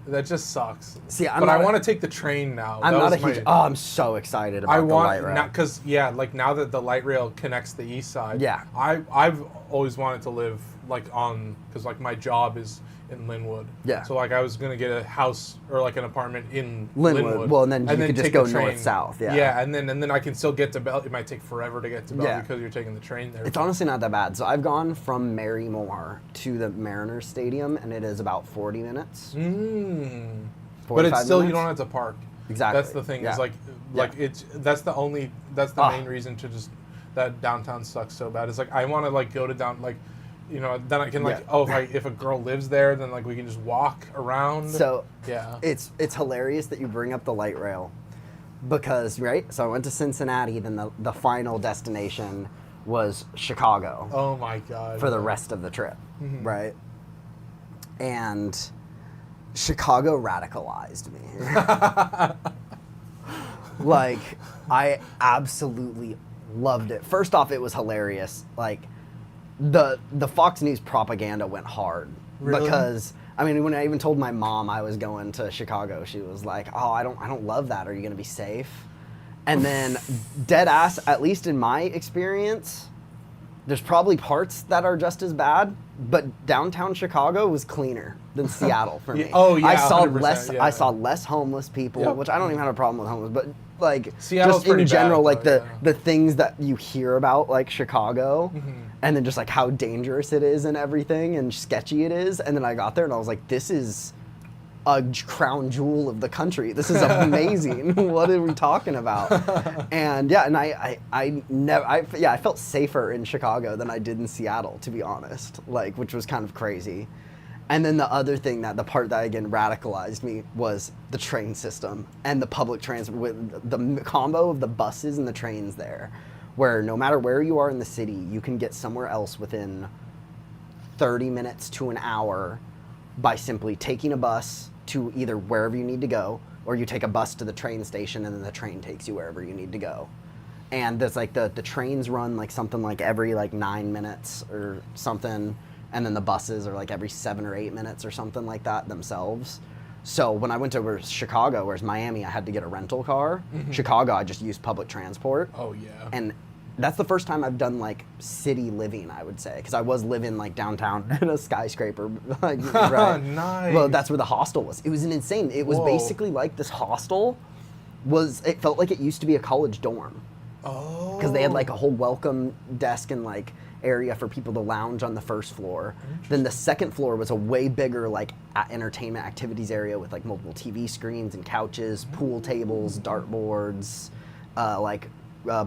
that just sucks. See, but I want to take the train now. I'm That not a was huge. my- Oh, I'm so excited about I the want light rail. not because like now that the light rail connects the east side. Yeah. I've always wanted to live like on because like my job is in Linwood. Yeah. So like I was gonna get a house or like an apartment in Linwood. Well, and then you could just take go the train. north-south, yeah. Yeah, and then I can still get to Bell. It might take forever to get to Bell Yeah. because you're taking the train there. It's honestly not that bad. So I've gone from Marymore to the Mariners Stadium, and it is about 40 minutes. But it's 45 still you minutes? don't have to park. Exactly. That's the thing. Yeah. Is like Yeah. that's the Ah. main reason to just that downtown sucks so bad. It's like I want to like go to down like. You know, then I can like, Yeah. if a girl lives there, then like we can just walk around. So yeah, it's hilarious that you bring up the light rail because, right? So I went to Cincinnati, then the final destination was Chicago oh my god, for the rest of the trip, right? And Chicago radicalized me. Like, I absolutely loved it. First off, it was hilarious. Like, the Fox News propaganda went hard. Really? Because I mean, when I even told my mom I was going to Chicago, she was like, "Oh, I don't love that. Are you going to be safe?" And then dead ass, at least in my experience, there's probably parts that are just as bad, but downtown Chicago was cleaner than Seattle for me. Oh, yeah, I saw 100%, less yeah. I saw less homeless people, Yep. which I don't even have a problem with homeless, but like Seattle's just in pretty general, bad, like though, the things that you hear about like Chicago, and then just like how dangerous it is and everything and sketchy it is, and then I got there and I was like, this is a crown jewel of the country. This is amazing. What are we talking about? And yeah, and I felt safer in Chicago than I did in Seattle, to be honest. Like, which was kind of crazy. And then the other thing the part that again radicalized me was the train system and the public transport, with the combo of the buses and the trains there, where no matter where you are in the city, you can get somewhere else within 30 minutes to an hour by simply taking a bus to either wherever you need to go, or you take a bus to the train station and then the train takes you wherever you need to go. And there's like the trains run like something like every like 9 minutes or something, and then the buses are like every 7 or 8 minutes or something like that themselves. So when I went to Chicago, whereas Miami I had to get a rental car, Chicago I just used public transport. Oh yeah. And that's the first time I've done like city living, I would say, because I was living like downtown in a skyscraper. Like, right. Nice. Well, that's where the hostel was. It was an insane. It was Whoa. basically like this hostel it felt like it used to be a college dorm. Oh. Because they had like a whole welcome desk and like area for people to lounge on the first floor. Then the second floor was a way bigger like entertainment activities area with like multiple TV screens and couches, pool tables, dartboards,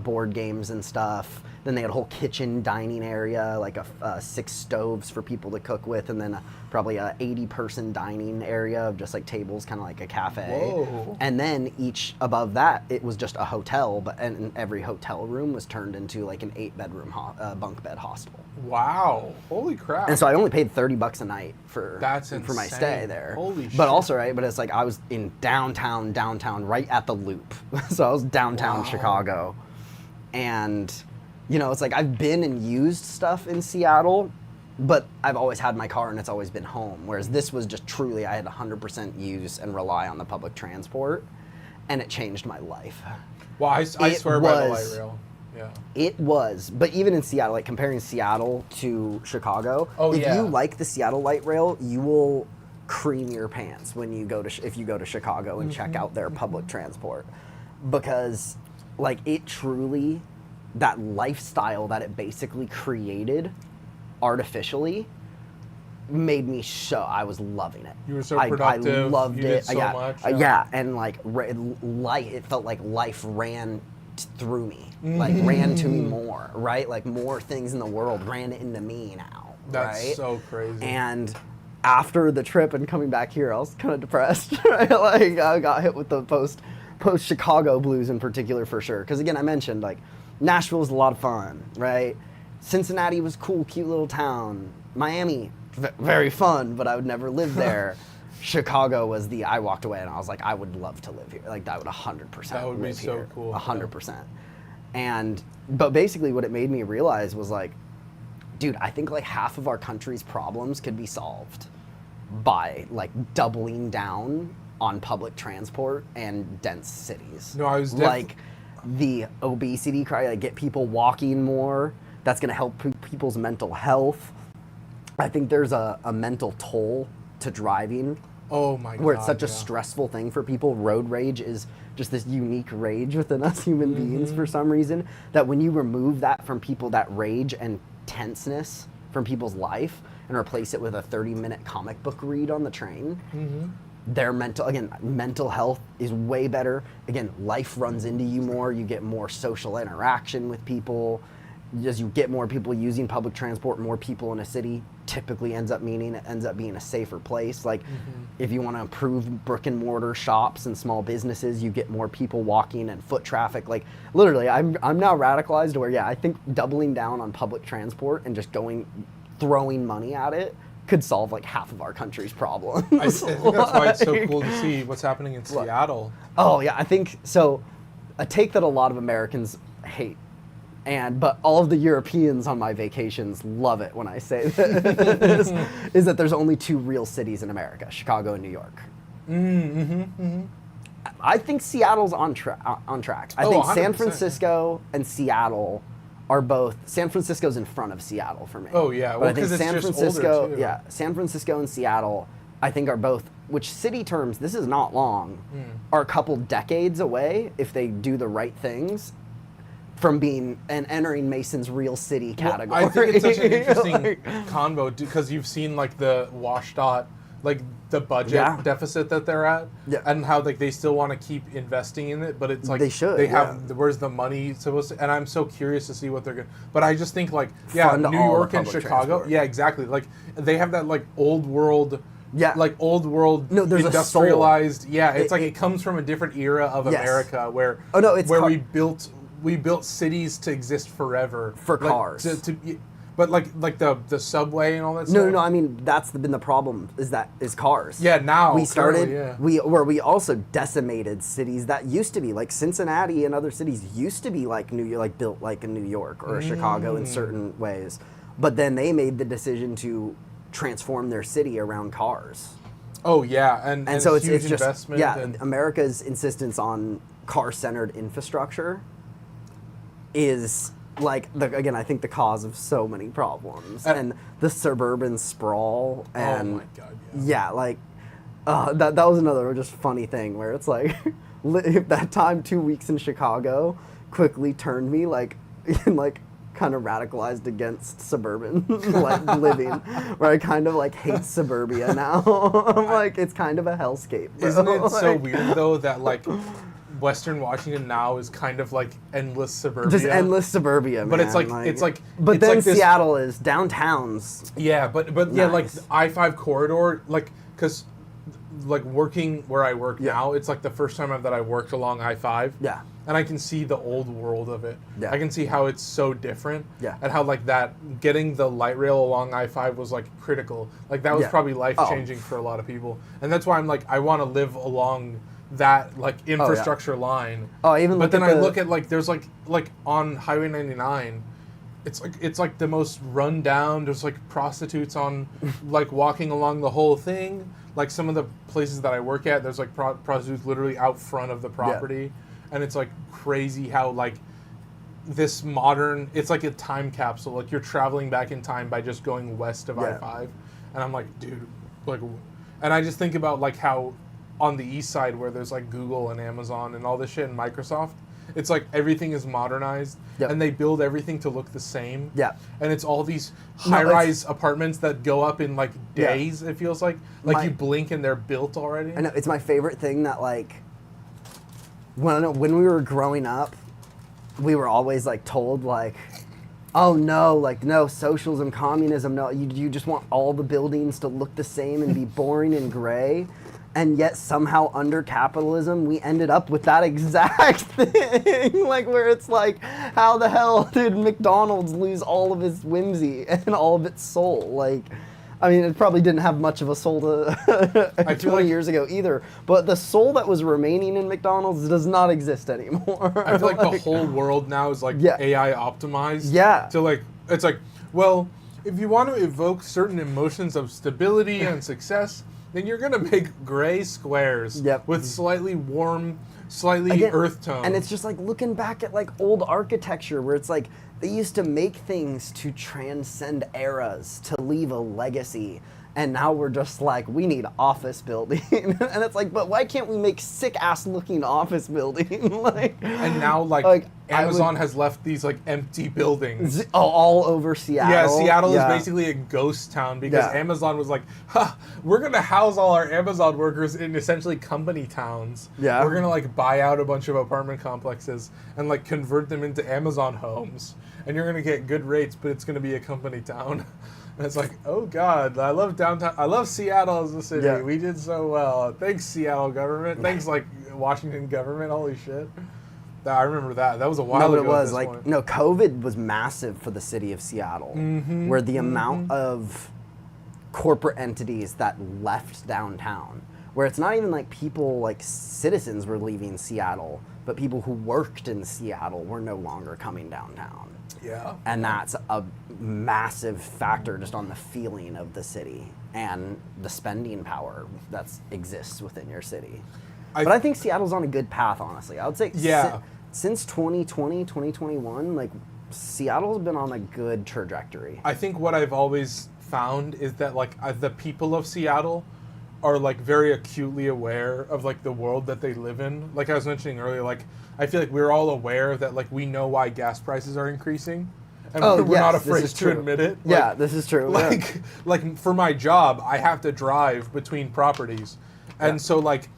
board games and stuff. Then they had a whole kitchen dining area, like 6 stoves for people to cook with, and then probably a 80-person dining area of just like tables, kind of like a cafe. Whoa. And then each above that, it was just a hotel, and every hotel room was turned into like an 8-bedroom bunk bed hostel. Wow. Holy crap. And so I only paid $30 a night for my insane. stay there. Holy shit. But also, right, but it's like I was in downtown, right at the Loop. So I was downtown Chicago. And, you know, it's like I've been and used stuff in Seattle, but I've always had my car and it's always been home. Whereas this was just truly, I had 100% use and rely on the public transport, and it changed my life. Well, I swear by the light rail. Yeah. It was, but even in Seattle, like comparing Seattle to Chicago, if you like the Seattle light rail, you will cream your pants when you go to if you go to Chicago and check out their public transport, because like it truly, that lifestyle that it basically created artificially made me I was loving it. You were so productive. I loved you it. Did so yeah, much. yeah, and like it felt like life ran through me, like ran to me more, right? Like more things in the world ran into me now. That's right? so crazy. And after the trip and coming back here, I was kind of depressed, right? Like I got hit with the post Chicago blues in particular, for sure. Because again, I mentioned like Nashville was a lot of fun, right? Cincinnati was cool, cute little town. Miami, very fun, but I would never live there. Chicago was I walked away and I was like, I would love to live here. Like that would 100% That would be live so here. cool. 100%. But basically what it made me realize was like, dude, I think like half of our country's problems could be solved by like doubling down on public transport and dense cities. No, I was like the obesity cry, like get people walking more. That's going to help people's mental health. I think there's a mental toll to driving. Oh my god. Where it's such a stressful thing for people. Road rage is just this unique rage within us human beings for some reason, that when you remove that from people, that rage and tenseness from people's life, and replace it with a 30-minute comic book read on the train, their mental health is way better. Again, life runs into you more. You get more social interaction with people. As you get more people using public transport, more people in a city typically ends up being a safer place. Like if you want to improve brick and mortar shops and small businesses, you get more people walking and foot traffic. Like literally, I'm now radicalized to where I think doubling down on public transport and just throwing money at it could solve like half of our country's problems. I think that's why it's so cool to see what's happening in Seattle. Oh yeah, I think so. A take that a lot of Americans hate, but all of the Europeans on my vacations love it when I say this, is that there's only 2 real cities in America, Chicago and New York. I think Seattle's on track. I think 100%. San Francisco and Seattle are both. San Francisco's in front of Seattle for me. Oh yeah, but well, I think because it's San just Francisco, older too. San Francisco and Seattle, I think are both. Which city terms? This is not long. Are a couple decades away if they do the right things from being and entering Mason's real city category. I think it's such an interesting combo because you've seen like the WashDOT, like the budget deficit that they're at, and how like they still want to keep investing in it, but it's like they have where's the money supposed to? And I'm so curious to see what they're gonna. But I just think like New York and Chicago, exactly. Like they have that like old world. Like old world industrialized. It's like it comes from a different era of America where we built cities to exist forever for cars. But like the subway and all that stuff. No. I mean that's been the problem. Is cars. Yeah. Now we started. We also decimated cities that used to be like Cincinnati and other cities used to be like built like in New York or Chicago in certain ways, but then they made the decision to transform their city around cars. Oh yeah, and so it's just investment. America's insistence on car-centered infrastructure is like I think the cause of so many problems, and the suburban sprawl. And oh my god, that was another just funny thing where it's like that time 2 weeks in Chicago quickly turned me kind of radicalized against suburban living, where I kind of hate suburbia now. I'm like, it's kind of a hellscape, bro. Isn't it so weird though that Western Washington now is kind of like endless suburbia? Just endless suburbia, man. But it's like but then Seattle is downtowns. Yeah, but nice. Like the I-5 corridor, because working where I work now, it's like the first time that I worked along I-5. Yeah. And I can see the old world of it. Yeah. I can see how it's so different. Yeah. And how that getting the light rail along I-5 was critical. That was probably life changing for a lot of people. And that's why I'm I want to live along that infrastructure line. But then I look at there's on Highway 99, it's the most run down. There's prostitutes on walking along the whole thing. Some of the places that I work at, there's prostitutes literally out front of the property. And it's crazy how this modern, it's like a time capsule. You're traveling back in time by just going west of I-5. And I'm dude, and I just think about how on the east side where there's Google and Amazon and all this shit and Microsoft, it's everything is modernized and they build everything to look the same. Yeah. And it's all these high-rise apartments that go up in days, it feels like. You blink and they're built already. I know, it's my favorite thing that when we were growing up, we were always told oh no, no socialism, communism, no, you just want all the buildings to look the same and be boring and gray. And yet somehow under capitalism, we ended up with that exact thing. Where it's how the hell did McDonald's lose all of its whimsy and all of its soul? I mean, it probably didn't have much of a soul 20 years ago either. But the soul that was remaining in McDonald's does not exist anymore. I feel the whole world now is AI optimized. Yeah. So it's well, if you want to evoke certain emotions of stability and success, then you're gonna make gray squares with slightly warm, slightly earth tone. And it's just like looking back at like old architecture where it's like they used to make things to transcend eras, to leave a legacy. And now we're just like, we need office building. And it's like, but why can't we make sick-ass looking office building? Like, and now, like Amazon has left these, like, empty buildings. All over Seattle. Yeah, Seattle is basically a ghost town because Amazon was like, we're going to house all our Amazon workers in essentially company towns. Yeah. We're going to, like, buy out a bunch of apartment complexes and, like, convert them into Amazon homes. And you're going to get good rates, but it's going to be a company town. And it's like, oh God, I love downtown. I love Seattle as a city. Yeah. We did so well. Thanks, Seattle government. Thanks, like, Washington government. Holy shit. I remember that. That was a while ago. No, it was like, no, COVID was massive for the city of Seattle, where the amount of corporate entities that left downtown, where it's not even like people, like citizens were leaving Seattle, but people who worked in Seattle were no longer coming downtown. Yeah. And that's a massive factor just on the feeling of the city and the spending power that exists within your city. But I think Seattle's on a good path, honestly. I would say since 2020, 2021, like Seattle's been on a good trajectory. I think what I've always found is that like the people of Seattle are like very acutely aware of like the world that they live in. Like I was mentioning earlier, like I feel like we're all aware that like we know why gas prices are increasing, and we're not afraid to admit it. Yeah, this is true. Like for my job, I have to drive between properties, and so like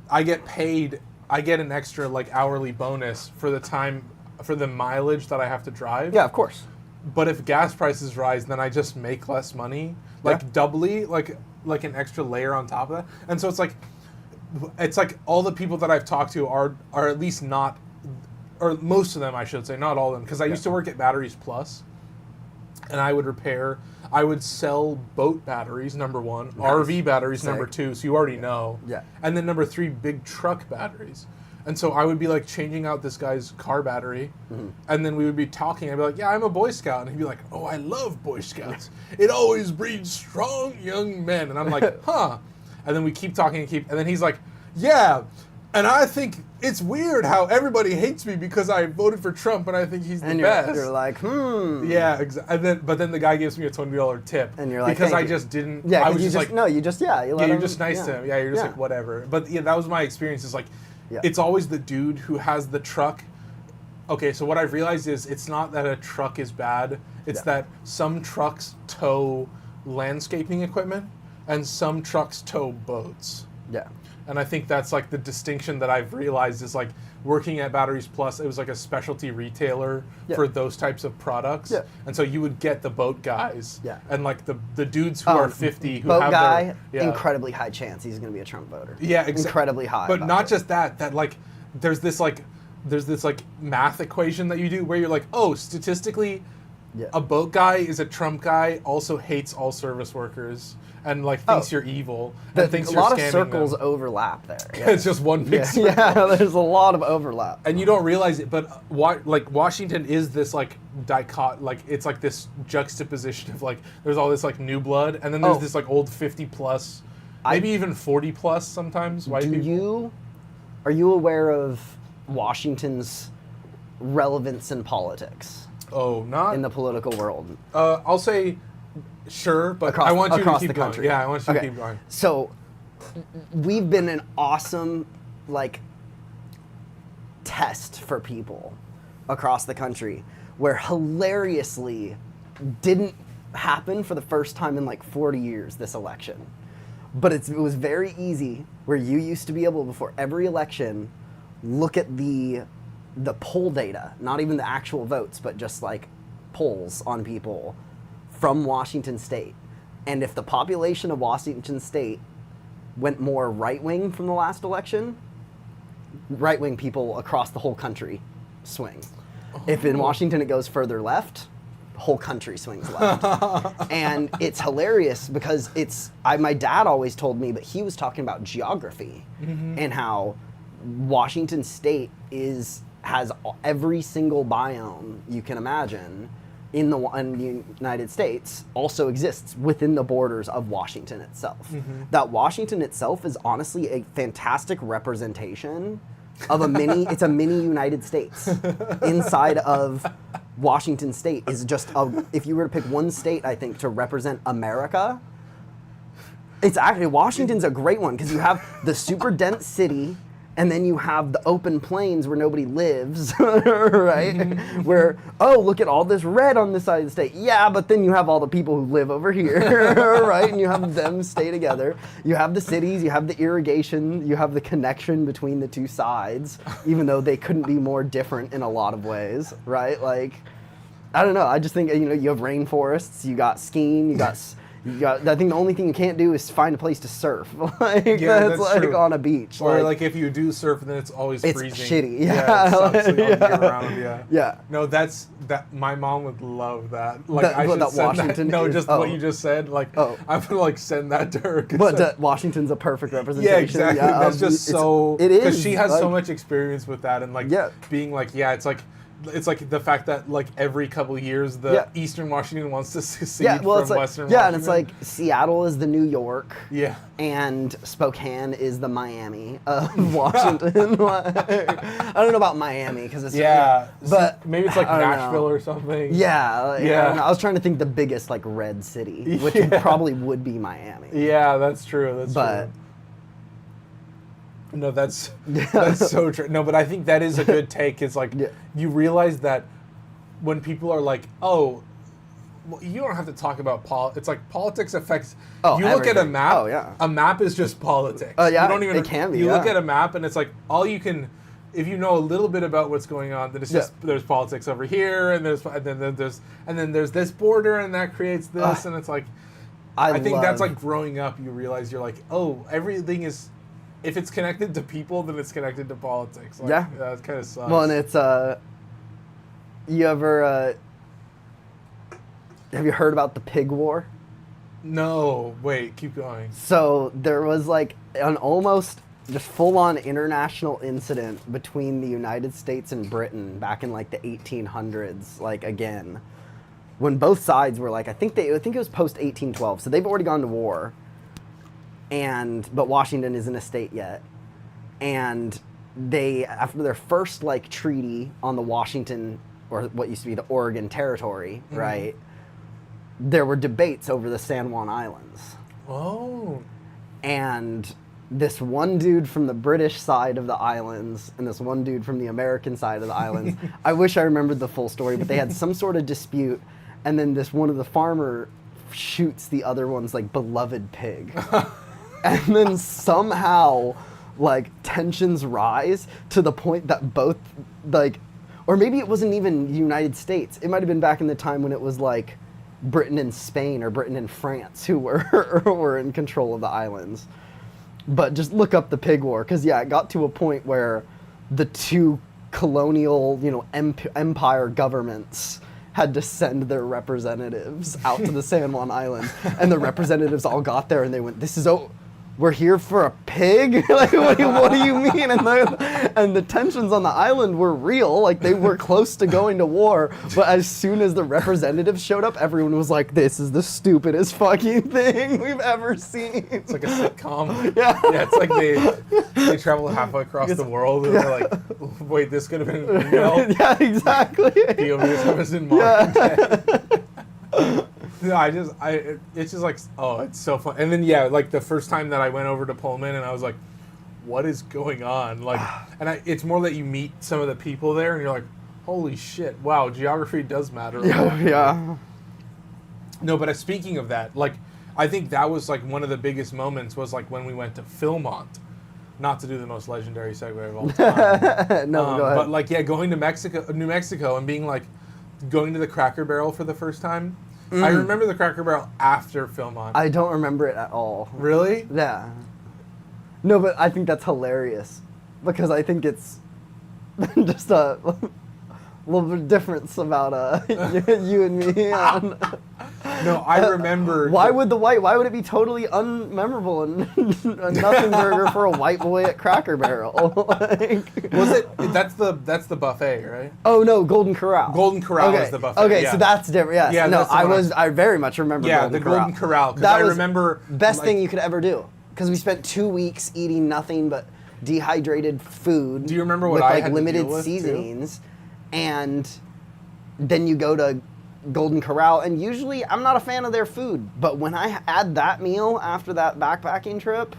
I get paid. I get an extra like hourly bonus for the mileage that I have to drive. Yeah, of course. But if gas prices rise, then I just make less money, like doubly, like an extra layer on top of that. And so it's like all the people that I've talked to are at least not, or most of them I should say, not all of them, because I used to work at Batteries Plus, and I would sell boat batteries, number one, RV batteries, number two, so you already know, and then number three, big truck batteries. And so I would be like changing out this guy's car battery, and then we would be talking. I'd be like, "Yeah, I'm a Boy Scout," and he'd be like, "Oh, I love Boy Scouts. It always breeds strong young men." And I'm like, "Huh?" And then we keep talking and then he's like, "Yeah, and I think it's weird how everybody hates me because I voted for Trump, and I think he's the best." And you're like, Yeah, exactly. But then the guy gives me a $20 tip, and you're like, because I just didn't. Yeah, I was you just like, you just you're just nice to him. Yeah, you're just like whatever. But yeah, that was my experience. Is like. Yeah. It's always the dude who has the truck. Okay, so what I've realized is it's not that a truck is bad. It's that some trucks tow landscaping equipment and some trucks tow boats. Yeah. And I think that's like the distinction that I've realized is like working at Batteries Plus, it was like a specialty retailer for those types of products. Yeah. And so you would get the boat guys and like the dudes who are 50 who boat have guy, incredibly high chance he's going to be a Trump voter. Yeah, incredibly high. But not just that like there's this math equation that you do where you're like, oh, statistically a boat guy is a Trump guy, also hates all service workers. And like thinks you're evil, and thinks you're scamming them. A lot of circles overlap there. Yeah. It's just one big circle. Yeah, there's a lot of overlap. And you don't realize it, but like Washington is this like it's like this juxtaposition of like there's all this like new blood, and then there's this like old 50 plus, maybe even 40 plus sometimes white people. Are you aware of Washington's relevance in politics? Oh, not in the political world. I'll say. Sure, but I want you to keep going. Yeah, I want you to keep going. So, we've been an awesome, like, test for people across the country where hilariously didn't happen for the first time in like 40 years, this election. But it was very easy where you used to be able, before every election, look at the poll data, not even the actual votes, but just like polls on people from Washington State. And if the population of Washington State went more right-wing from the last election, right-wing people across the whole country swing. If in Washington it goes further left, the whole country swings left. And it's hilarious because my dad always told me, but he was talking about geography and how Washington State has every single biome you can imagine. in the United States also exists within the borders of Washington itself. That Washington itself is honestly a fantastic representation of it's a mini United States. Inside of Washington State is just if you were to pick one state, I think, to represent America, it's actually, Washington's a great one because you have the super dense city, and then you have the open plains where nobody lives, right? Where, oh, look at all this red on this side of the state. Yeah, but then you have all the people who live over here, right? And you have them stay together. You have the cities, you have the irrigation, you have the connection between the two sides, even though they couldn't be more different in a lot of ways, right? Like, I don't know. I just think, you know, you have rainforests, you got skiing, you got, I think the only thing you can't do is find a place to surf. Like, Yeah, that's like true. on a beach. Or like if you do surf, then it's always It's freezing. shitty. Yeah, Yeah. it sucks like, all year Yeah. round. Yeah. Yeah. No, that. My mom would love that. Like I should that send Washington that. No, is- just oh. what you just said. Like Oh. I'm gonna like send that to her. But Washington's a perfect representation. Yeah, exactly. That's just so. It is. Because she has so like- much experience with that, and like Yeah. being like, yeah, it's like the fact that like every couple of years the Yeah. Eastern Washington wants to secede Yeah, well, from it's like, Western yeah, Washington. and it's like Seattle is the New York, Yeah. and Spokane is the Miami of Washington. Like, I don't know about Miami because it's Yeah. but maybe it's like I don't know. Nashville or something. Yeah, like, Yeah. I don't know. I was trying to think the biggest like red city, which Yeah. probably would be Miami. Yeah, that's true. That's But true. No, that's so true. No, but I think that is a good take. Is like Yeah. you realize that when people are like, "Oh, well, you don't have to talk about It's like politics affects. Oh, you look at a everything. map. Oh, yeah. A map is just politics. Oh, yeah, You don't even. it can be, You look yeah. at a map and it's like all you can. If you know a little bit about what's going on, then it's just there's politics over here, and then there's this border, and that creates this, and it's like. I think that's like growing up. You realize you're like, oh, everything is. If it's connected to people, then it's connected to politics. Like, Yeah. That kind of sucks. Well, and it's you ever have you heard about the pig war? No, wait, keep going. So there was like an almost just full-on international incident between the United States and Britain back in like the 1800s, like again, when both sides were like, I think it was post 1812, so they've already gone to war, but Washington isn't a state yet, and they, after their first like treaty on the Washington, or what used to be the Oregon Territory, right? There were debates over the San Juan Islands. Oh. And this one dude from the British side of the islands and this one dude from the American side of the islands, I wish I remembered the full story, but they had some sort of dispute, and then one of the farmer shoots the other one's like beloved pig. And then somehow like tensions rise to the point that both like, or maybe it wasn't even the United States. It might have been back in the time when it was like Britain and Spain or Britain and France who were in control of the islands. But just look up the pig war, because yeah, it got to a point where the two colonial, empire governments had to send their representatives out to the San Juan Islands, and the representatives all got there and they went, we're here for a pig? Like, what do you mean? And the tensions on the island were real. Like, they were close to going to war. But as soon as the representatives showed up, everyone was like, this is the stupidest fucking thing we've ever seen. It's like a sitcom. Yeah. Yeah, it's like they travel halfway across the world and they're like, wait, this could have been an email. Yeah, exactly. POV was in modern day. No, it's just like, oh, it's so fun. And then, yeah, like the first time that I went over to Pullman and I was like, what is going on? Like, and it's more that you meet some of the people there and you're like, holy shit, wow, geography does matter. Yeah. No, but speaking of that, like, I think that was like one of the biggest moments was like when we went to Philmont. Not to do the most legendary segue of all time. No, go ahead. But like, yeah, going to New Mexico and being like, going to the Cracker Barrel for the first time. I remember the Cracker Barrel after Philmont. I don't remember it at all. Really? Yeah. No, but I think that's hilarious, because I think it's just a little bit of difference about you and me. No, I remember. Why would it be totally unmemorable and a nothing burger for a white boy at Cracker Barrel? Was it? That's the buffet, right? Oh no, Golden Corral. Golden Corral is the buffet. Okay, yeah. so that's different. Yes. Yeah, no, that's I very much remember. Yeah, Golden the Corral. Golden Corral. Because That I was remember best thing you could ever do. Because we spent 2 weeks eating nothing but dehydrated food. Do you remember what with I like had to limited deal with, seasonings, and then you go to Golden Corral, and usually I'm not a fan of their food, but when I had that meal after that backpacking trip,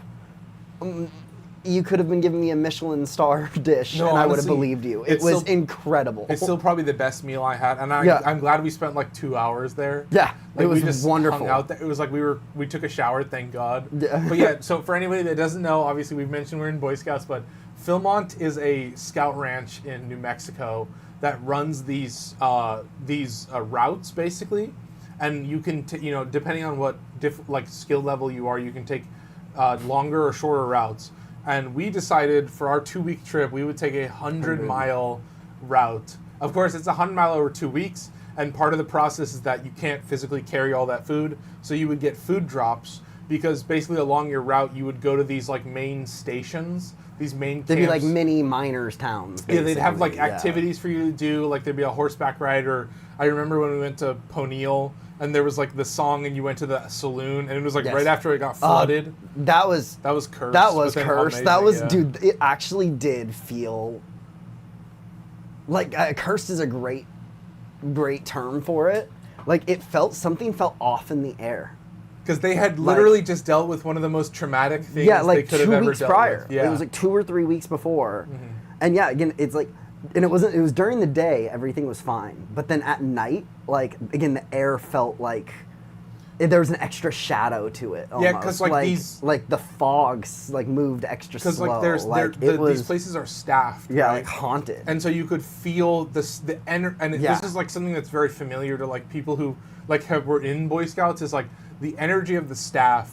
you could have been giving me a Michelin star dish, No, and I would have honestly, believed you. It it's was still- incredible. it's still probably the best meal I had, and Yeah. I'm glad we spent like 2 hours there. Yeah, Like, it was we just wonderful. Hung out there. It was like we took a shower, thank God. Yeah. But yeah, so for anybody that doesn't know, obviously we've mentioned we're in Boy Scouts, but Philmont is a scout ranch in New Mexico that runs these routes basically, and you can depending on what skill level you are, you can take longer or shorter routes. And we decided for our 2-week trip we would take a 100-mile route. Of course, it's 100 mile over 2 weeks, and part of the process is that you can't physically carry all that food, so you would get food drops, because basically along your route you would go to these like main stations, these main They'd be camps. like mini miners towns. Yeah, they'd have like basically, yeah. activities for you to do, like there'd be a horseback ride, or I remember when we went to Poneal and there was like the song and you went to the saloon and it was like Yes. right after it got flooded. That was cursed. That was but then cursed. amazing, That was, yeah. dude, it actually did feel like cursed is a great term for it. Like something felt off in the air. Because they had literally just dealt with one of the most traumatic things Yeah, they like could have 2 ever weeks dealt prior. with. Yeah. It was like 2 or 3 weeks before. Mm-hmm. And yeah, again, it's like, and it was during the day, everything was fine. But then at night, like, again, the air felt like there was an extra shadow to it. Yeah, almost. 'cause, like, these- like the fogs like moved extra slow. Because like it was, these places are staffed. yeah, right? like haunted. And so you could feel the energy, and Yeah. this is like something that's very familiar to like people who like were in Boy Scouts, is like the energy of the staff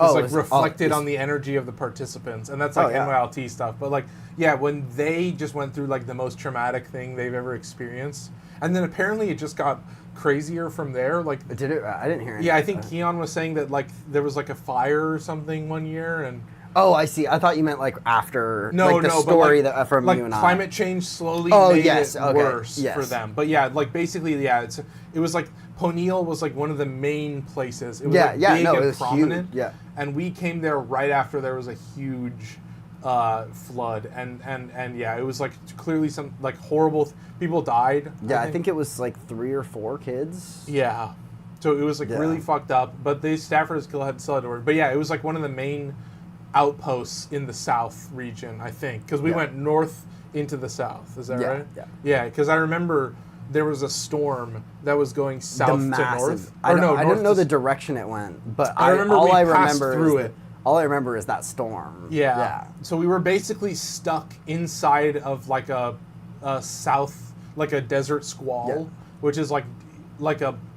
is like reflected on the energy of the participants, and that's like yeah. NYLT stuff. But like, yeah, when they just went through like the most traumatic thing they've ever experienced, and then apparently it just got crazier from there. Like, Did it? I didn't hear anything. yeah, I think Keon was saying that like there was like a fire or something one year, and Oh, I see. I thought you meant like after no, like the no, story but like, that from like you and climate change slowly made it worse for them. But yeah, like basically, yeah, it was like Poneal was like one of the main places. It was like big and it was prominent. huge. Yeah, And we came there right after there was a huge flood, and yeah, it was like clearly some like horrible people died. yeah. I think it was like 3 or 4 kids. Yeah, so it was like Yeah. really fucked up. But the staffers still had to work. But yeah, it was like one of the main outposts in the south region, I think, because we went north into the south. Is that Yeah, right? yeah. Yeah, because I remember there was a storm that was going south to north. I Or no, didn't north know to the direction it went, but I remember all we I passed remember through is it. All I remember is that storm. Yeah. So we were basically stuck inside of like a south, like a desert squall, Yeah. which is like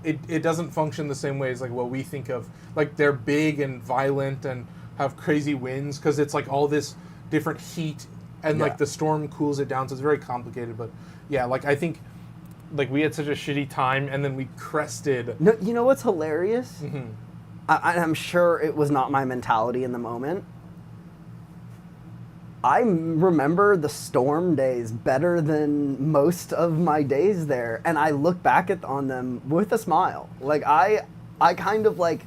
it doesn't function the same way as like what we think of. Like they're big and violent and have crazy winds because it's like all this different heat and Yeah. like the storm cools it down. So it's very complicated. But yeah, like I think like we had such a shitty time and then we crested. No, you know what's hilarious? Mm-hmm. I'm sure it was not my mentality in the moment. I remember the storm days better than most of my days there, and I look back on them with a smile. Like I kind of like,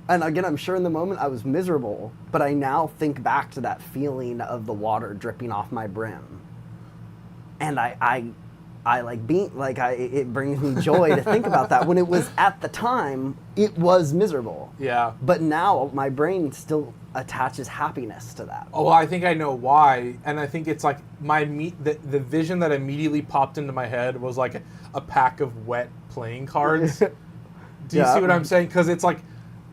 and again, I'm sure in the moment I was miserable, but I now think back to that feeling of the water dripping off my brim, and I like being like it brings me joy to think about that. When it was at the time, it was miserable. Yeah. But now my brain still attaches happiness to that. Oh, well, I think I know why, and I think it's like the vision that immediately popped into my head was like a pack of wet playing cards. Do you Yeah. see what I'm saying? Because it's like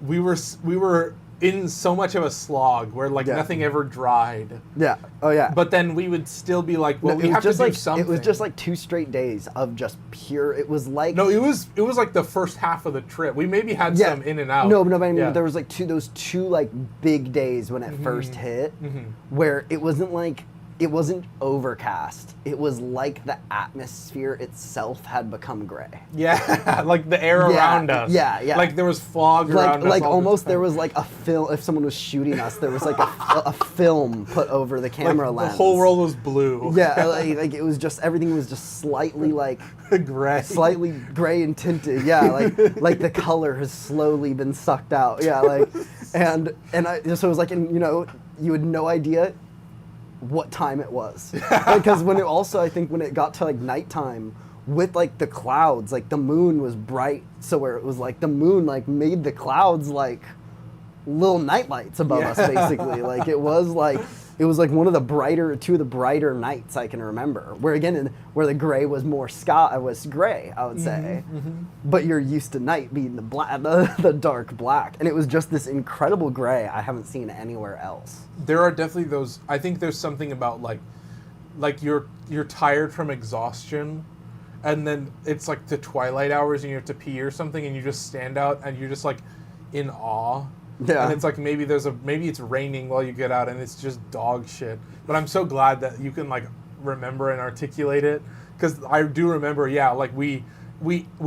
we were in so much of a slog where like Yeah. nothing ever dried. Yeah. Oh yeah. But then we would still be like, well, No, we have to do like, something. It was just like 2 straight days of just pure. It was like no, it was like the first half of the trip. We maybe had some in and out. No, but I mean Yeah. there was like those two like big days when it first hit, where it wasn't like it wasn't overcast. It was like the atmosphere itself had become gray. Yeah, like the air around us. Yeah, yeah. Like there was fog around us. Like all almost the there was like a film. If someone was shooting us, there was like a film put over the camera like lens. the whole world was blue. Yeah, like it was just everything was just slightly like gray. slightly gray and tinted. Yeah, like the color has slowly been sucked out. Yeah, like and so it was like, and you know, you had no idea what time it was, because when it also, I think when it got to like nighttime with like the clouds, like the moon was bright, so where it was like the moon like made the clouds like little nightlights above us basically. Like it was like one of the two of the brighter nights I can remember, where again where the gray was more was gray, I would say. But you're used to night being the dark black, and it was just this incredible gray I haven't seen anywhere else. There are definitely those. I think there's something about like you're tired from exhaustion, and then it's like the twilight hours and you have to pee or something, and you just stand out and you're just like in awe. Yeah. And it's like maybe it's raining while you get out and it's just dog shit. But I'm so glad that you can like remember and articulate it, because I do remember. Yeah, like we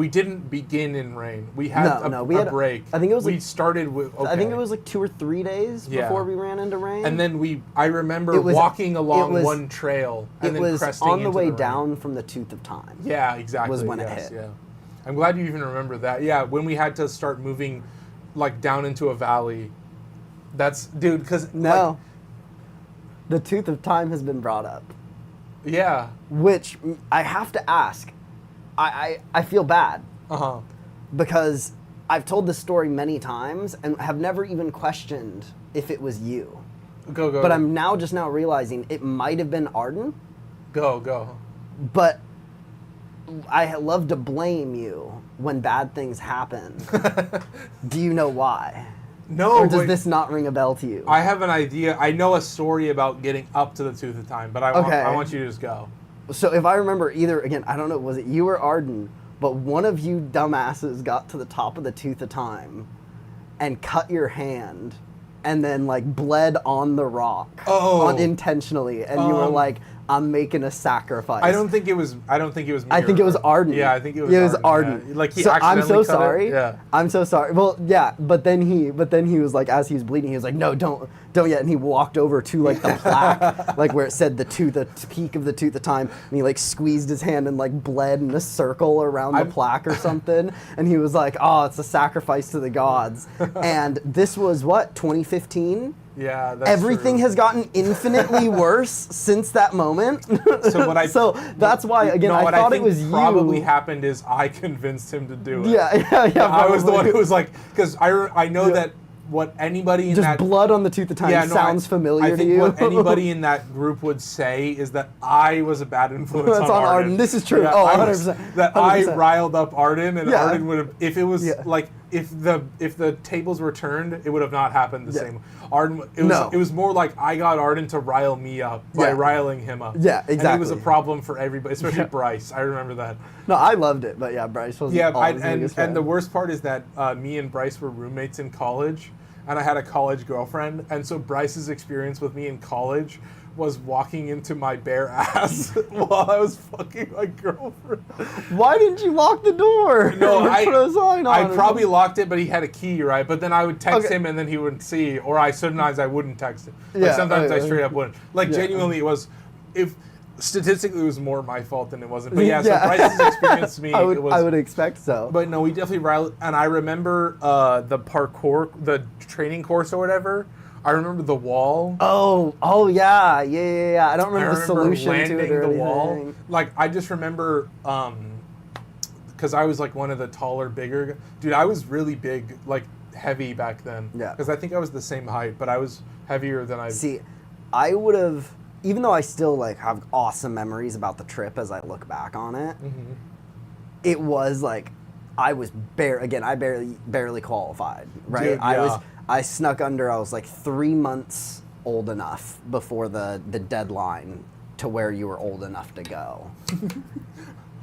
didn't begin in rain. We had a break. I think it was we started with. Okay. I think it was like 2 or 3 days before we ran into rain. And then I remember walking along one trail and then cresting on the into way the down rain. From the Tooth of Time. Yeah, exactly. Was when it yes, hit. Yeah. I'm glad you even remember that. Yeah, when we had to start moving like down into a valley. That's because no. The Tooth of Time has been brought up. Yeah. Which I have to ask. I feel bad. Because I've told this story many times and have never even questioned if it was you. Go. But I'm just now realizing it might have been Arden. Go. But I love to blame you when bad things happen. Do you know why? No. Or does this not ring a bell to you? I have an idea. I know a story about getting up to the Tooth of Time, but I want you to just go. So if I remember again, I don't know, was it you or Arden, but one of you dumbasses got to the top of the Tooth of Time and cut your hand and then like bled on the rock unintentionally, and you were like, I'm making a sacrifice. I don't think it was me. I think it was Arden. Yeah, I think it was. Yeah, it was Arden. Yeah. Like he I'm so accidentally cut sorry. it. Yeah. I'm so sorry. Well, yeah, but then he was like, as he was bleeding, he was like, no, don't yet. And he walked over to like the plaque, like where it said the peak of the Tooth of Time, and he like squeezed his hand and like bled in a circle around the plaque or something. And he was like, oh, it's a sacrifice to the gods. And this was what, 2015? Yeah, that's everything true. Has gotten infinitely worse since that moment. So that's why again I thought it was you. Probably happened is I convinced him to do it. Yeah. I was the one who was like, because I know that what anybody in just that blood on the Tooth of Time sounds familiar to you. I think what anybody in that group would say is that I was a bad influence on Arden. This is true. Yeah, 100%. That 100%. I riled up Arden, and Arden would have, if it was like, if the tables were turned, it would have not happened the same. Arden, it was more like I got Arden to rile me up by riling him up. Yeah, exactly. And it was a problem for everybody, especially Bryce. I remember that. No, I loved it, but yeah, Bryce wasn't. Yeah, and the worst part is that me and Bryce were roommates in college, and I had a college girlfriend, and so Bryce's experience with me in college was walking into my bare ass while I was fucking my girlfriend. Why didn't you lock the door? No, I I probably locked it, but he had a key, right? But then I would text him, and then he wouldn't see, or sometimes I wouldn't text him. Like sometimes I straight up wouldn't. Like genuinely, it was statistically, it was more my fault than it wasn't. But so Bryce's experience to me, I would expect so. But no, we definitely riled. And I remember the parkour, the training course or whatever. I remember the wall. Oh yeah. I don't remember the solution landing to it or the anything. wall. Like I just remember, because I was like one of the taller, bigger. Dude, I was really big, like heavy back then. Yeah. Because I think I was the same height, but I was heavier than I. See, I would have. Even though I still like have awesome memories about the trip as I look back on it, it was like I was I barely qualified, right? Dude, I snuck under. I was like 3 months old enough before the deadline to where you were old enough to go,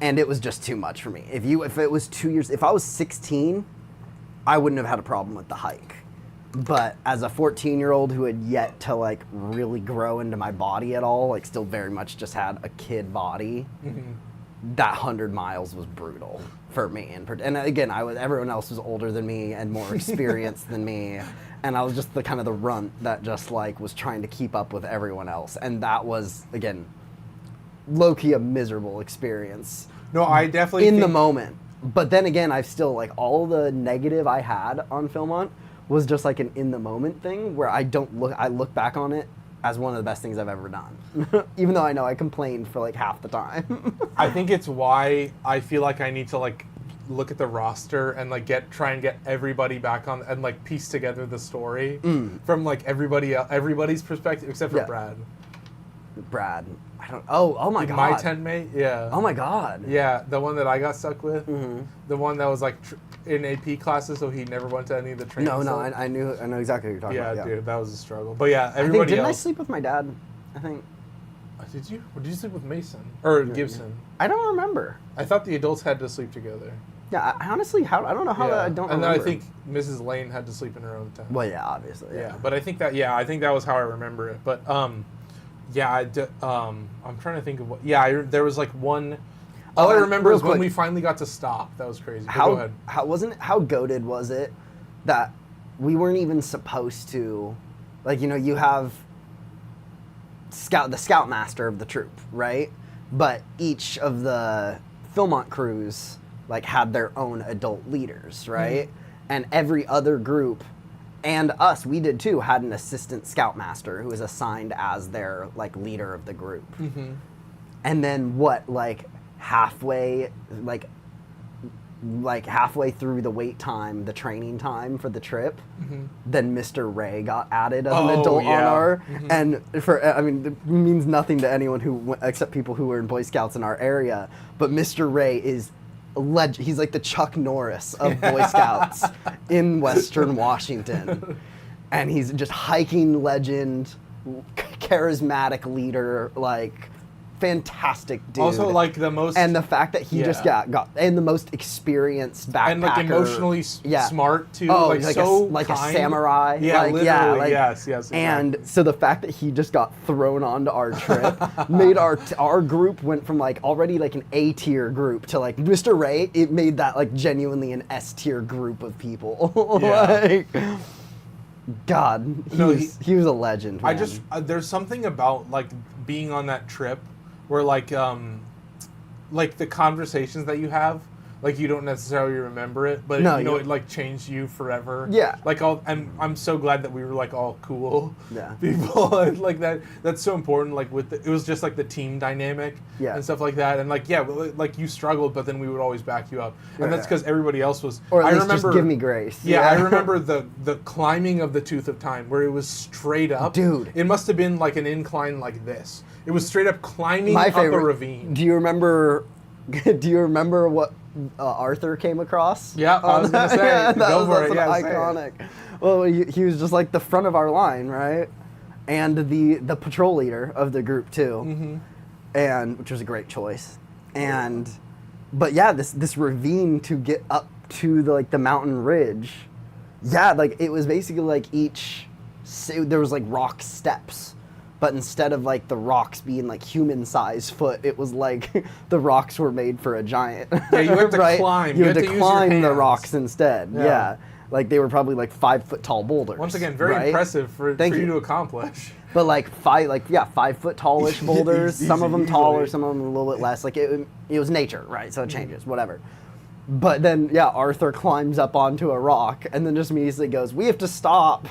and it was just too much for me. If it was 2 years, if I was 16, I wouldn't have had a problem with the hike. But as a 14-year-old who had yet to like really grow into my body at all, like still very much just had a kid body, that 100 miles was brutal for me. And again, everyone else was older than me and more experienced than me, and I was just the kind of the runt that just like was trying to keep up with everyone else, and that was again low-key a miserable experience. No, I definitely in the moment. But then again, I've still like all the negative I had on Philmont was just like an in the moment thing where I look back on it as one of the best things I've ever done. Even though I know I complained for like half the time. I think it's why I feel like I need to like look at the roster and like try and get everybody back on and like piece together the story from like everybody's perspective except for Brad. I don't. Oh my god. My tent mate. Yeah. Oh my god. Yeah, the one that I got stuck with. The one that was like in AP classes, so he never went to any of the training. No, I know exactly what you're talking about. Yeah, dude, that was a struggle. But yeah, everybody didn't else. I sleep with my dad? I think. Did you? Or did you sleep with Mason or Gibson? I don't remember. I thought the adults had to sleep together. Yeah, I honestly, I don't know how that. I don't remember. And then I think Mrs. Lane had to sleep in her own tent. Well, yeah, obviously. Yeah, but I think that was how I remember it. But yeah, I'm trying to think of what. Yeah, there was like one. All I remember is when we finally got to stop. That was crazy. Go ahead. How goated was it that we weren't even supposed to, like, you know, you have the scoutmaster of the troop, right? But each of the Philmont crews like had their own adult leaders, right? And every other group, and us, we did too, had an assistant scoutmaster who was assigned as their like leader of the group. And then halfway through the wait time, the training time for the trip, then Mr. Ray got added as an adult on our, and it means nothing to anyone except people who were in Boy Scouts in our area, but Mr. Ray is he's like the Chuck Norris of Boy Scouts in Western Washington, and he's just hiking legend, charismatic leader, like fantastic dude. Also, like the most, and the fact that he just got and the most experienced backpacker, and like emotionally smart too. Oh, like so a kind. samurai. Yeah, literally. Yes. Exactly. And so the fact that he just got thrown onto our trip made our group went from like already like an A tier group to like Mr. Ray. It made that like genuinely an S tier group of people. Like, God, he was a legend. Man. I just there's something about like being on that trip where like the conversations that you have, like you don't necessarily remember it, but it like changed you forever. Yeah. Like I'm so glad that we were like all cool people. And like that's so important. Like it was just like the team dynamic and stuff like that. And like like you struggled, but then we would always back you up. And that's because everybody else was. Or at least just give me grace. Yeah, I remember the climbing of the Tooth of Time where it was straight up. Dude. It must have been like an incline like this. It was straight up climbing up a ravine. Do you remember what Arthur came across? Yeah, I was going to say, go for it. Yeah, iconic. Well, he was just like the front of our line, right? And the patrol leader of the group too, and which was a great choice. But yeah, this ravine to get up to the mountain ridge, like it was basically like there was like rock steps. But instead of like the rocks being like human-sized foot, it was like the rocks were made for a giant. Yeah, you had to climb. You had to climb the rocks instead. Yeah. Like they were probably like 5 foot tall boulders. Once again, very impressive for you to accomplish. But like 5 foot tallish boulders. Some of them taller, some of them a little bit less. Like it was nature, right? So it changes, whatever. But then Arthur climbs up onto a rock and then just immediately goes, "We have to stop."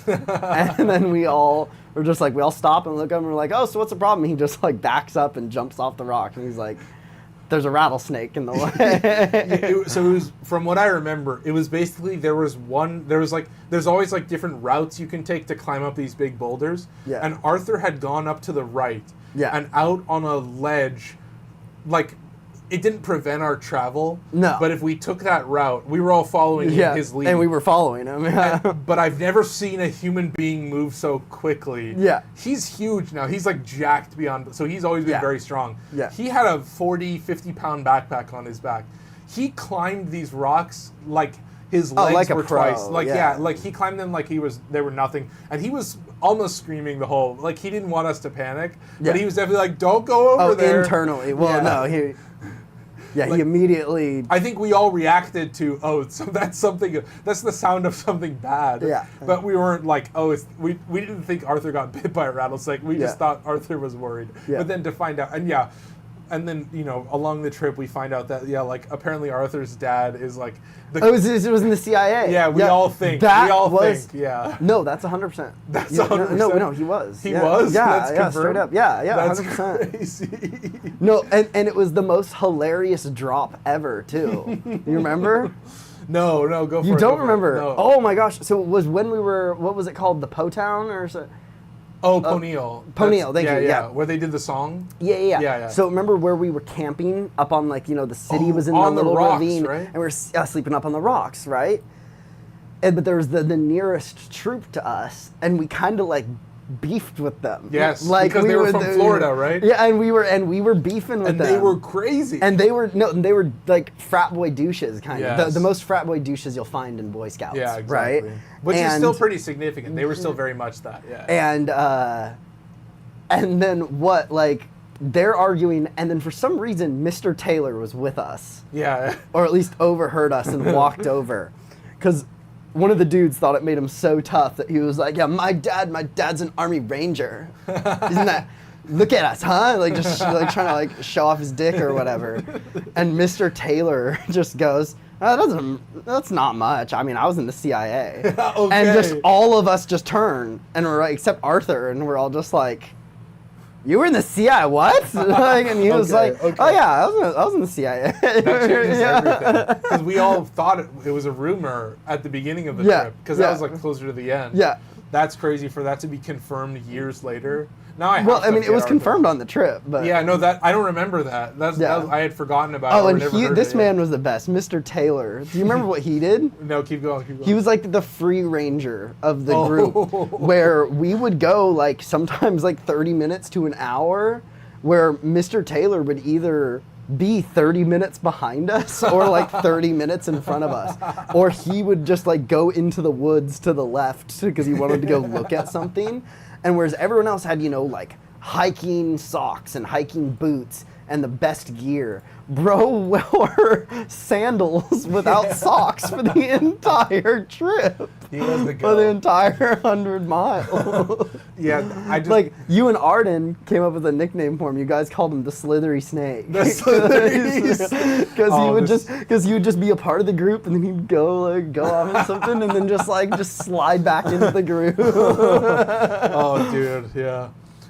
And then we all stop and look at him and we're like, "Oh, so what's the problem?" And he just like backs up and jumps off the rock and he's like, "There's a rattlesnake in the way." So it was, from what I remember, it was basically there's always like different routes you can take to climb up these big boulders. Yeah. And Arthur had gone up to the right. Yeah. And out on a ledge, like it didn't prevent our travel. No. But if we took that route, we were all following his lead. And we were following him. But I've never seen a human being move so quickly. Yeah. He's huge now. He's like jacked beyond. So he's always been very strong. Yeah. He had a 40, 50 pound backpack on his back. He climbed these rocks like his legs like a were pro, twice. Like yeah. like he climbed them like they were nothing, and he was almost screaming the whole, like he didn't want us to panic, but Yeah. he was definitely like, don't go over there. Internally. Well, Yeah. no, he Like, immediately. I think we all reacted to, so that's the sound of something bad. Yeah. But we weren't like, we didn't think Arthur got bit by a rattlesnake. We just Yeah. thought Arthur was worried. Yeah. But then to find out, and then, along the trip we find out that, like apparently Arthur's dad is like It was in the CIA. Yeah, we all think. That we all was, think, yeah. No, that's 100%. That's Yeah, 100%. No, he was. He Yeah. was? Yeah, That's yeah, confirmed? straight up. Yeah, That's 100%. crazy. No, and it was the most hilarious drop ever, too. You remember? No, go for it. You go don't for it. remember? No. Oh my gosh! So it was when we were. What was it called? The Po Town or so? Oh, Poneal. Poneal, thank you, yeah. Where they did the song. Yeah. So remember where we were camping up on the city was in the on the little rocks, ravine, right? and we were sleeping up on the rocks, right? But there was the nearest troop to us, and we kind of beefed with them. Yes, like because they were from Florida, right? Yeah, and we were beefing with And them. they were crazy. And they were like frat boy douches, kind of. Yes. The most frat boy douches you'll find in Boy Scouts. Yeah, exactly. Right? Which is still pretty significant. They were still very much that. Yeah. And then what? They're arguing, and then for some reason, Mr. Taylor was with us, Yeah. or at least overheard us and walked over, because one of the dudes thought it made him so tough that he was like, "Yeah, my dad's an Army Ranger. Isn't that? Look at us, huh?" Just trying to show off his dick or whatever. And Mr. Taylor just goes, "That's not much. I mean, I was in the CIA." Okay. And just all of us just turn and we're except Arthur, and we're all just like, "You were in the CIA? What?" And he was Okay, like, okay. "Oh yeah, I was in the CIA." That changes Yeah. everything. Because we all thought it was a rumor at the beginning of the Yeah, trip. Because yeah. that was closer to the end. Yeah. That's crazy for that to be confirmed years later. Now I have Well, to I mean, it get was Arthur. confirmed on the trip, but Yeah, no, that I don't remember that. Yeah. I had forgotten about it. Oh, or and never heard this it, man was the best, Mr. Taylor. Do you remember what he did? No, keep going. He was like the free ranger of the Oh. group, where we would go sometimes 30 minutes to an hour, where Mr. Taylor would either be 30 minutes behind us or 30 minutes in front of us, or he would just go into the woods to the left because he wanted to go look at something, and whereas everyone else had hiking socks and hiking boots and the best gear, bro wore sandals without socks for the entire trip. He was the For the goat. entire 100 miles. Yeah, I just You and Arden came up with a nickname for him. You guys called him the Slithery Snake. The Slithery Snake. Because Oh, he would just be a part of the group, and then he'd go off on something, and then just slide back into the group. Oh, dude, yeah.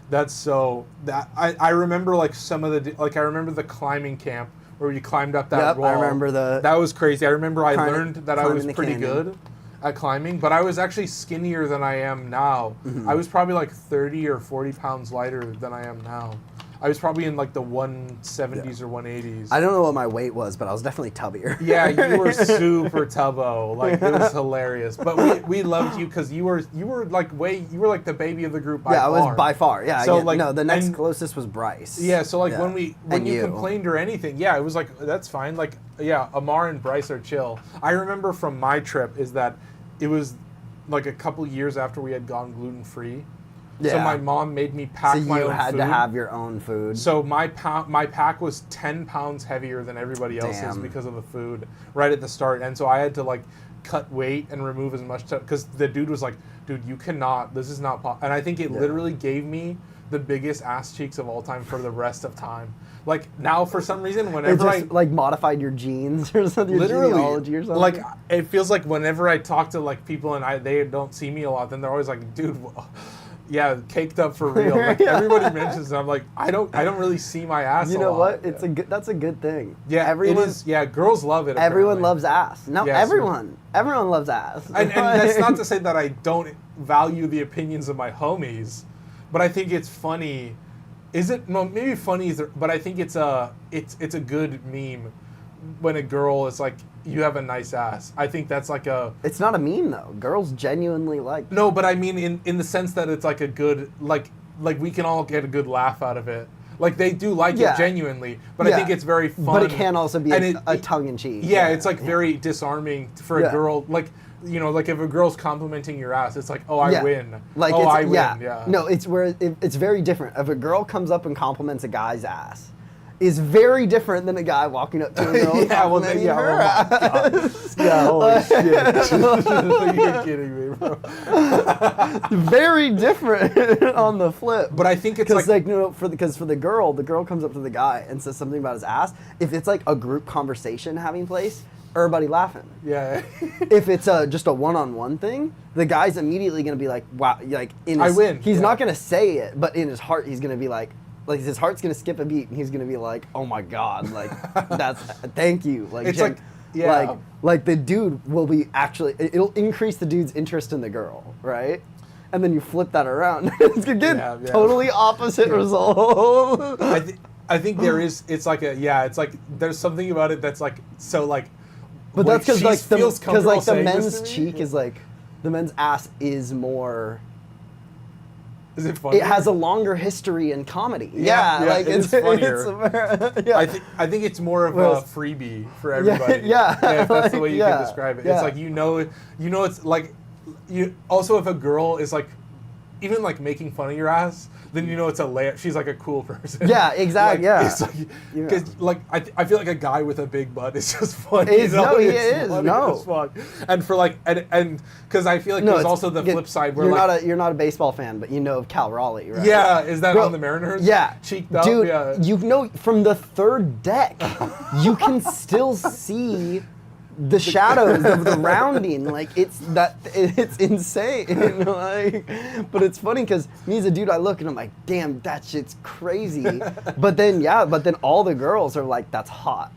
That's so that I remember some of the I remember the climbing camp where you climbed up that Yep, wall. I remember that was crazy. I remember I Climbing- learned that I climbing was the pretty canyon. good at climbing, but I was actually skinnier than I am now. Mm-hmm. I was probably 30 or 40 pounds lighter than I am now. I was probably in the 170s or 180s. I don't know what my weight was, but I was definitely tubbier. Yeah, you were super tubbo. It was hilarious. But we loved you because you were the baby of the group by Yeah, I far. was by far. Yeah, So, no, the next and- closest was Bryce. Yeah, so Yeah. when And you complained or anything, yeah, it was that's fine. Amar and Bryce are chill. I remember from my trip is that it was a couple years after we had gone gluten free. So Yeah. my mom made me pack So my you own had food. to have your own food. So my pack was 10 pounds heavier than everybody else's Damn. because of the food right at the start, and so I had to cut weight and remove as much stuff because the dude was like, "Dude, you cannot. This is not." And I think it literally gave me the biggest ass cheeks of all time for the rest of time. Now, for some reason, It whenever just modified your genes or something, your genealogy or something. it feels like whenever I talk to people and they don't see me a lot, then they're always like, "Dude." Yeah, caked up for real. Everybody mentions it. I'm like, I don't really see my ass. You a know lot. what? That's a good thing. Yeah, everyone, it is. Yeah, girls love it. Everyone apparently. loves ass. No, Yes. everyone loves ass. And that's not to say that I don't value the opinions of my homies, but I think it's funny. Is it? Well, maybe funny is, but I think it's a good meme when a girl is like, "You have a nice ass." I think that's It's not a meme though. Girls genuinely like. No, but I mean in the sense that it's a good we can all get a good laugh out of it. Like they do like Yeah. it genuinely, but I Yeah. think it's very fun. But it can also be and a tongue-in-cheek. Yeah, it's like very disarming for a Yeah. girl. Like, you know, like if a girl's complimenting your ass, it's like, oh, I Yeah. win. Like oh, it's, I win. Yeah. No, it's where it's very different. If a girl comes up and compliments a guy's ass, is very different than a guy walking up to a girl and Yeah, well, complimenting yeah, her oh my God. ass. Yeah, holy shit. You're kidding me, bro. Very different on the flip. But I think it's because like, for the girl comes up to the guy and says something about his ass. If it's like a group conversation having place, everybody laughing. yeah. If it's just a one-on-one thing, the guy's immediately gonna be like, wow, like in his, I win. He's Yeah. not gonna say it, but in his heart, he's gonna be like his heart's gonna skip a beat, and he's gonna be like, oh my God, like that's thank you, like It's like, yeah. like the dude will be actually, it'll increase the dude's interest in the girl, right? And then you flip that around, it's gonna get Yeah, yeah. totally opposite result. I think there is, it's like it's like, there's something about it that's like, so like, But when that's because she like feels the comfortable saying this men's to me, cheek is like the men's ass is more. Is it funny? It has a longer history in comedy. Yeah, yeah, like it is funnier. Yeah. I think it's more of Well, a freebie for everybody. yeah, if that's the way you yeah, can describe it. yeah. It's like you know it's like you also if a girl is like even like making fun of your ass, then you know it's a layup. She's like a cool person. Yeah, exactly. Like, Yeah. It's like Yeah. because like I feel like a guy with a big butt is just funny. It's- you know? no, he It's is, funny no. as fuck. And for like and because I feel like there's it's- also the flip side where you're like you're not a baseball fan, but you know of Cal Raleigh, right? yeah, is that Bro, on the Mariners? Yeah, cheeked up. dude. Yeah. You know from the third deck, you can still see the shadows of the rounding. Like it's insane. Like, but it's funny because me as a dude, I look and I'm like, damn, that shit's crazy. But then all the girls are like, that's hot.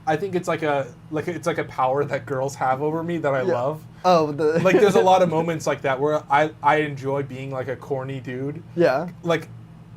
I think it's like a power that girls have over me that I love. Oh, Like there's a lot of moments like that where I enjoy being like a corny dude. yeah. Like,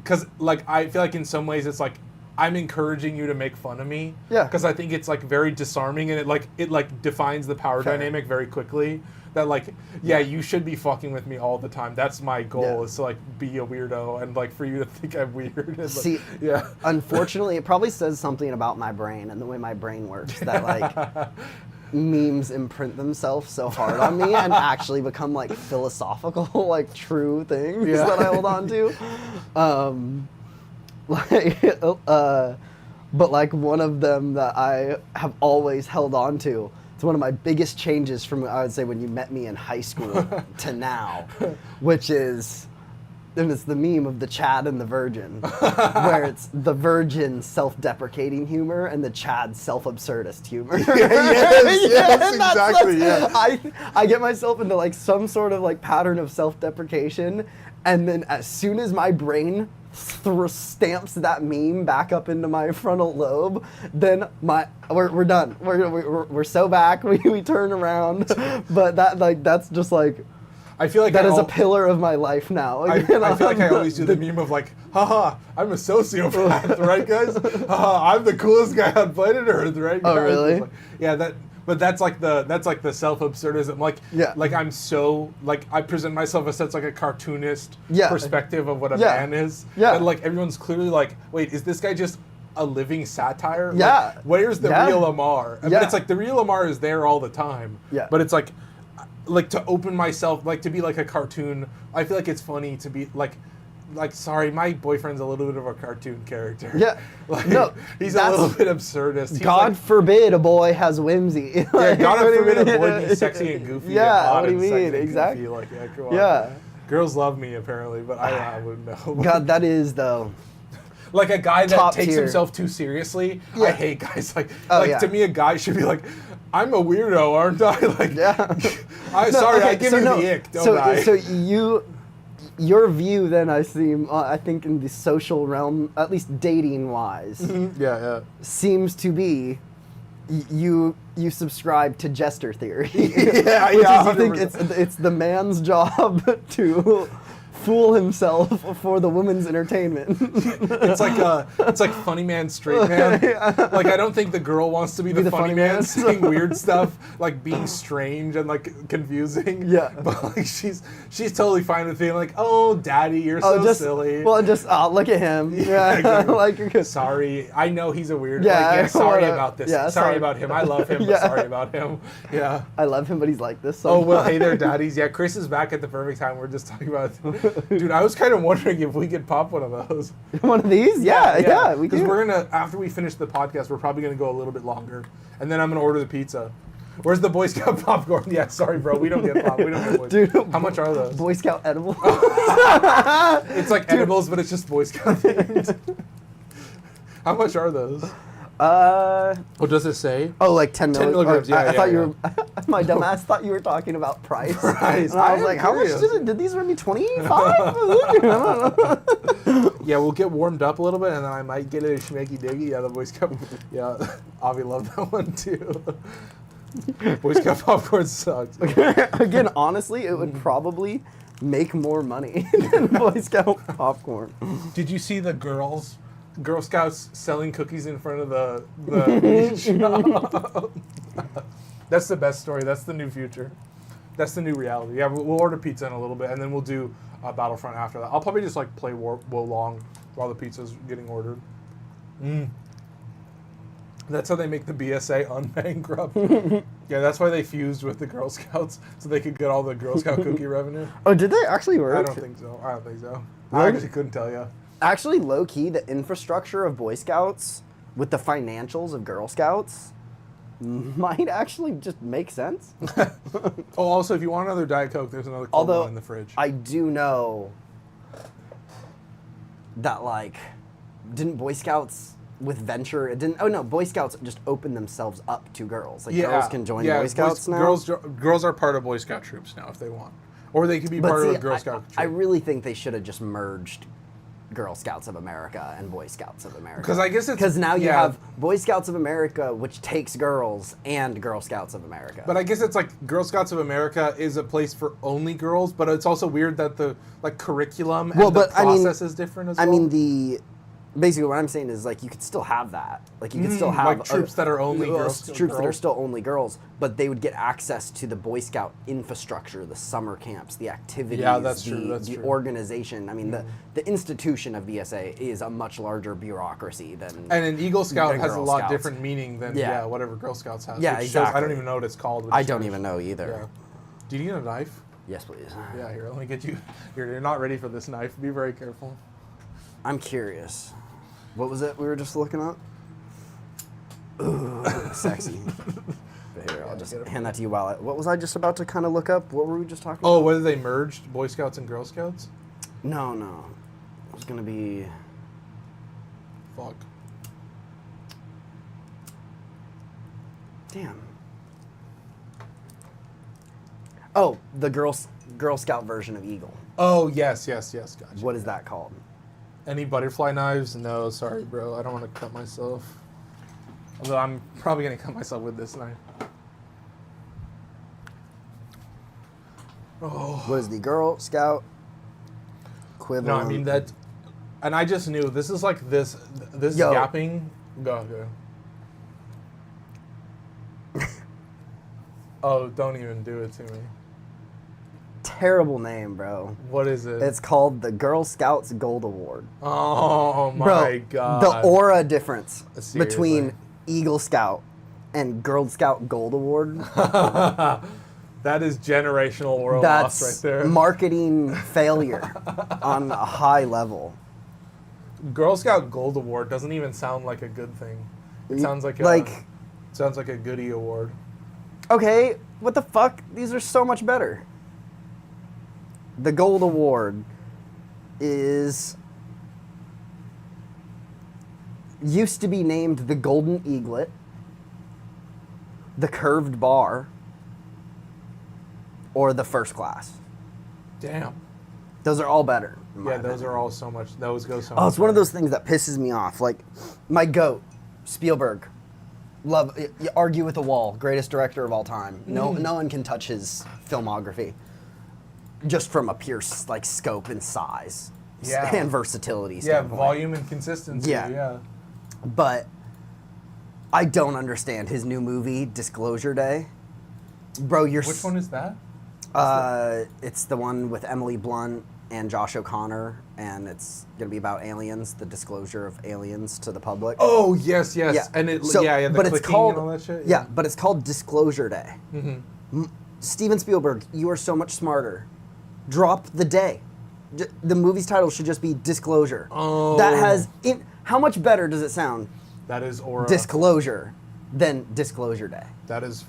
cause like I feel like in some ways it's like I'm encouraging you to make fun of me. Yeah. Because I think it's like very disarming and it defines the power Fair. dynamic very quickly. That like yeah you should be fucking with me all the time. That's my goal Yeah. is to like be a weirdo and like for you to think I'm weird. And, like, See, yeah. Unfortunately, it probably says something about my brain and the way my brain works that like memes imprint themselves so hard on me and actually become like philosophical, like true things Yeah. that I hold on to. But like one of them that I have always held on to. It's one of my biggest changes from, I would say, when you met me in high school to now, which is, and it's the meme of the Chad and the Virgin, where it's the Virgin self-deprecating humor and the Chad self-absurdist humor. yes, And exactly, yeah. I get myself into like some sort of like pattern of self-deprecation, and then as soon as my brain stamps that meme back up into my frontal lobe, then we're done. We're so back. We turn around, but that's just like. I feel like That is a pillar of my life now. I feel like I always do the meme of like, haha, I'm a sociopath, right, guys? Haha, I'm the coolest guy on planet Earth, right? Oh, guys? really? Like, yeah, but that's like the self-absurdism. Like, Yeah. like I'm so like I present myself as such like a cartoonist Yeah. perspective of what a Yeah. man is. Yeah. And like everyone's clearly like, wait, is this guy just a living satire? Yeah. Like, where's the Yeah. real Amar? Yeah. But it's like the real Amar is there all the time. Yeah. But it's like to open myself, like to be like a cartoon. I feel like it's funny to be like sorry, my boyfriend's a little bit of a cartoon character. Yeah. Like, No, he's a that's- little bit absurdist. He's God like, forbid a boy has whimsy. yeah, Like, God what do you forbid a mean? boy be sexy and goofy. Yeah, and hot what do you and sexy mean? and Exactly. goofy. Like, yeah, come on. Yeah. Girls love me apparently, but I wouldn't know. God, that is though. Like a guy that Top takes tier. himself too seriously. Yeah. I hate guys like Oh, like yeah. to me a guy should be like, I'm a weirdo, aren't I? Like, Yeah. I No, sorry, okay, I give so you no, the ick, don't I? So your view then I think in the social realm, at least dating wise, yeah. seems to be you subscribe to jester theory. Yeah, Which yeah, is you think 100%. it's the man's job to fool himself for the woman's entertainment. It's like funny man, straight man. Like I don't think the girl wants to be the funny man saying weird stuff, like being strange and like confusing. Yeah. But like she's totally fine with being like, oh, daddy, you're so silly. Well, just look at him. Yeah. Exactly. Like sorry, I know he's a weird. Yeah. Like, sorry about this. Yeah, sorry about him. I love him, but sorry about him. Yeah. I love him, but he's like this. Oh, well, hey there, daddies. Yeah, Chris is back at the perfect time. We're just talking about... Dude, I was kind of wondering if we could pop one of those. One of these? Yeah, we Because do. we're going to, after we finish the podcast, we're probably going to go a little bit longer. And then I'm going to order the pizza. Where's the Boy Scout popcorn? Yeah, sorry, bro. We don't get pop. We don't get Boy Dude, How much are those? Boy Scout edible. It's like edibles, but it's just Boy Scout themed. How much are those? What does it say? Oh, like 10 milligrams. I thought you were. My dumb ass thought you were talking about price. Price. And I was I like, am how much curious. did these run me? 25? Yeah, we'll get warmed up a little bit, and then I might get a Schmecky Diggy. Yeah, the Boy Scout. Yeah, Avi loved that one too. Boy Scout popcorn sucks. Again, honestly, it would probably make more money than Boy Scout popcorn. Did you see the Girl Scouts selling cookies in front of the meat shop? That's the best story. That's the new future. That's the new reality. Yeah, we'll order pizza in a little bit, and then we'll do Battlefront after that. I'll probably just like play Wolong while the pizza's getting ordered. That's how they make the BSA unbankrupt. Yeah, that's why they fused with the Girl Scouts, so they could get all the Girl Scout cookie revenue. Oh, did they actually work? I don't think so. I Really? actually couldn't tell you. Actually, low-key, the infrastructure of Boy Scouts with the financials of Girl Scouts might actually just make sense. Oh, also, if you want another Diet Coke, there's another cold one in the fridge. I do know that, like, didn't Boy Scouts with Venture, Boy Scouts just opened themselves up to girls. Like, girls can join Boy Scouts now. Girls are part of Boy Scout troops now if they want. Or they can be part of a Girl Scout troop. I really think they should have just merged Girl Scouts of America and Boy Scouts of America. Because I guess it's... Because now you have Boy Scouts of America, which takes girls, and Girl Scouts of America. But I guess it's like Girl Scouts of America is a place for only girls, but it's also weird that the curriculum and the process is different as well. I mean, basically what I'm saying is, like, you could still have that. Like, you could still have... like troops that are only girls. Troops that are still only girls, but they would get access to the Boy Scout infrastructure, the summer camps, the activities, the organization. I mean, the institution of BSA is a much larger bureaucracy than... And an Eagle Scout has a lot Scouts. different meaning than whatever Girl Scouts has. Yeah, exactly. I don't even know what it's called. I don't even know either. Yeah. Do you need a knife? Yes, please. Yeah, here, let me get you... You're not ready for this knife. Be very careful. I'm curious. What was it we were just looking at? Ooh, sexy. But here, I'll just hand that to you while what was I just about to kind of look up? What were we just talking about? Oh, whether they merged Boy Scouts and Girl Scouts? No. It was going to be... Fuck. Damn. Oh, the Girl Scout version of Eagle. Oh, yes, gotcha. What is that called? Any butterfly knives? No, sorry, bro. I don't want to cut myself. Although I'm probably going to cut myself with this knife. Oh. What is the Girl Scout equivalent? No, I mean that... And I just knew, this is like this gapping... Go. Oh, don't even do it to me. Terrible name, bro. What is it? It's called the Girl Scouts Gold Award. Oh my god. The aura difference Seriously. between Eagle Scout and Girl Scout Gold Award. That is generational world loss right there. Marketing failure on a high level. Girl Scout Gold Award doesn't even sound like a good thing. It sounds like a goodie award. Okay, what the fuck? These are so much better. The Gold Award used to be named the Golden Eaglet, the Curved Bar, or the First Class. Damn. Those are all better. Yeah, those are all so much. Those go so much. Oh, it's one of those things that pisses me off. Like, my GOAT, Spielberg. Love, you argue with the wall. Greatest director of all time. No one can touch his filmography. just from a pure like scope and size Yeah. and versatility Yeah, standpoint. volume and consistency. Yeah. Yeah. But I don't understand his new movie, Disclosure Day. Bro, Which one is that? It's the one with Emily Blunt and Josh O'Connor, and it's gonna be about aliens, the disclosure of aliens to the public. Oh yes, yes. Yeah. And it So- the but it's clicking called and all that shit. yeah, but it's called Disclosure Day. Mm-hmm. Steven Spielberg, you are so much smarter. Drop the day. The movie's title should just be Disclosure. Oh. That has how much better does it sound? That is aura. Disclosure than Disclosure Day. That is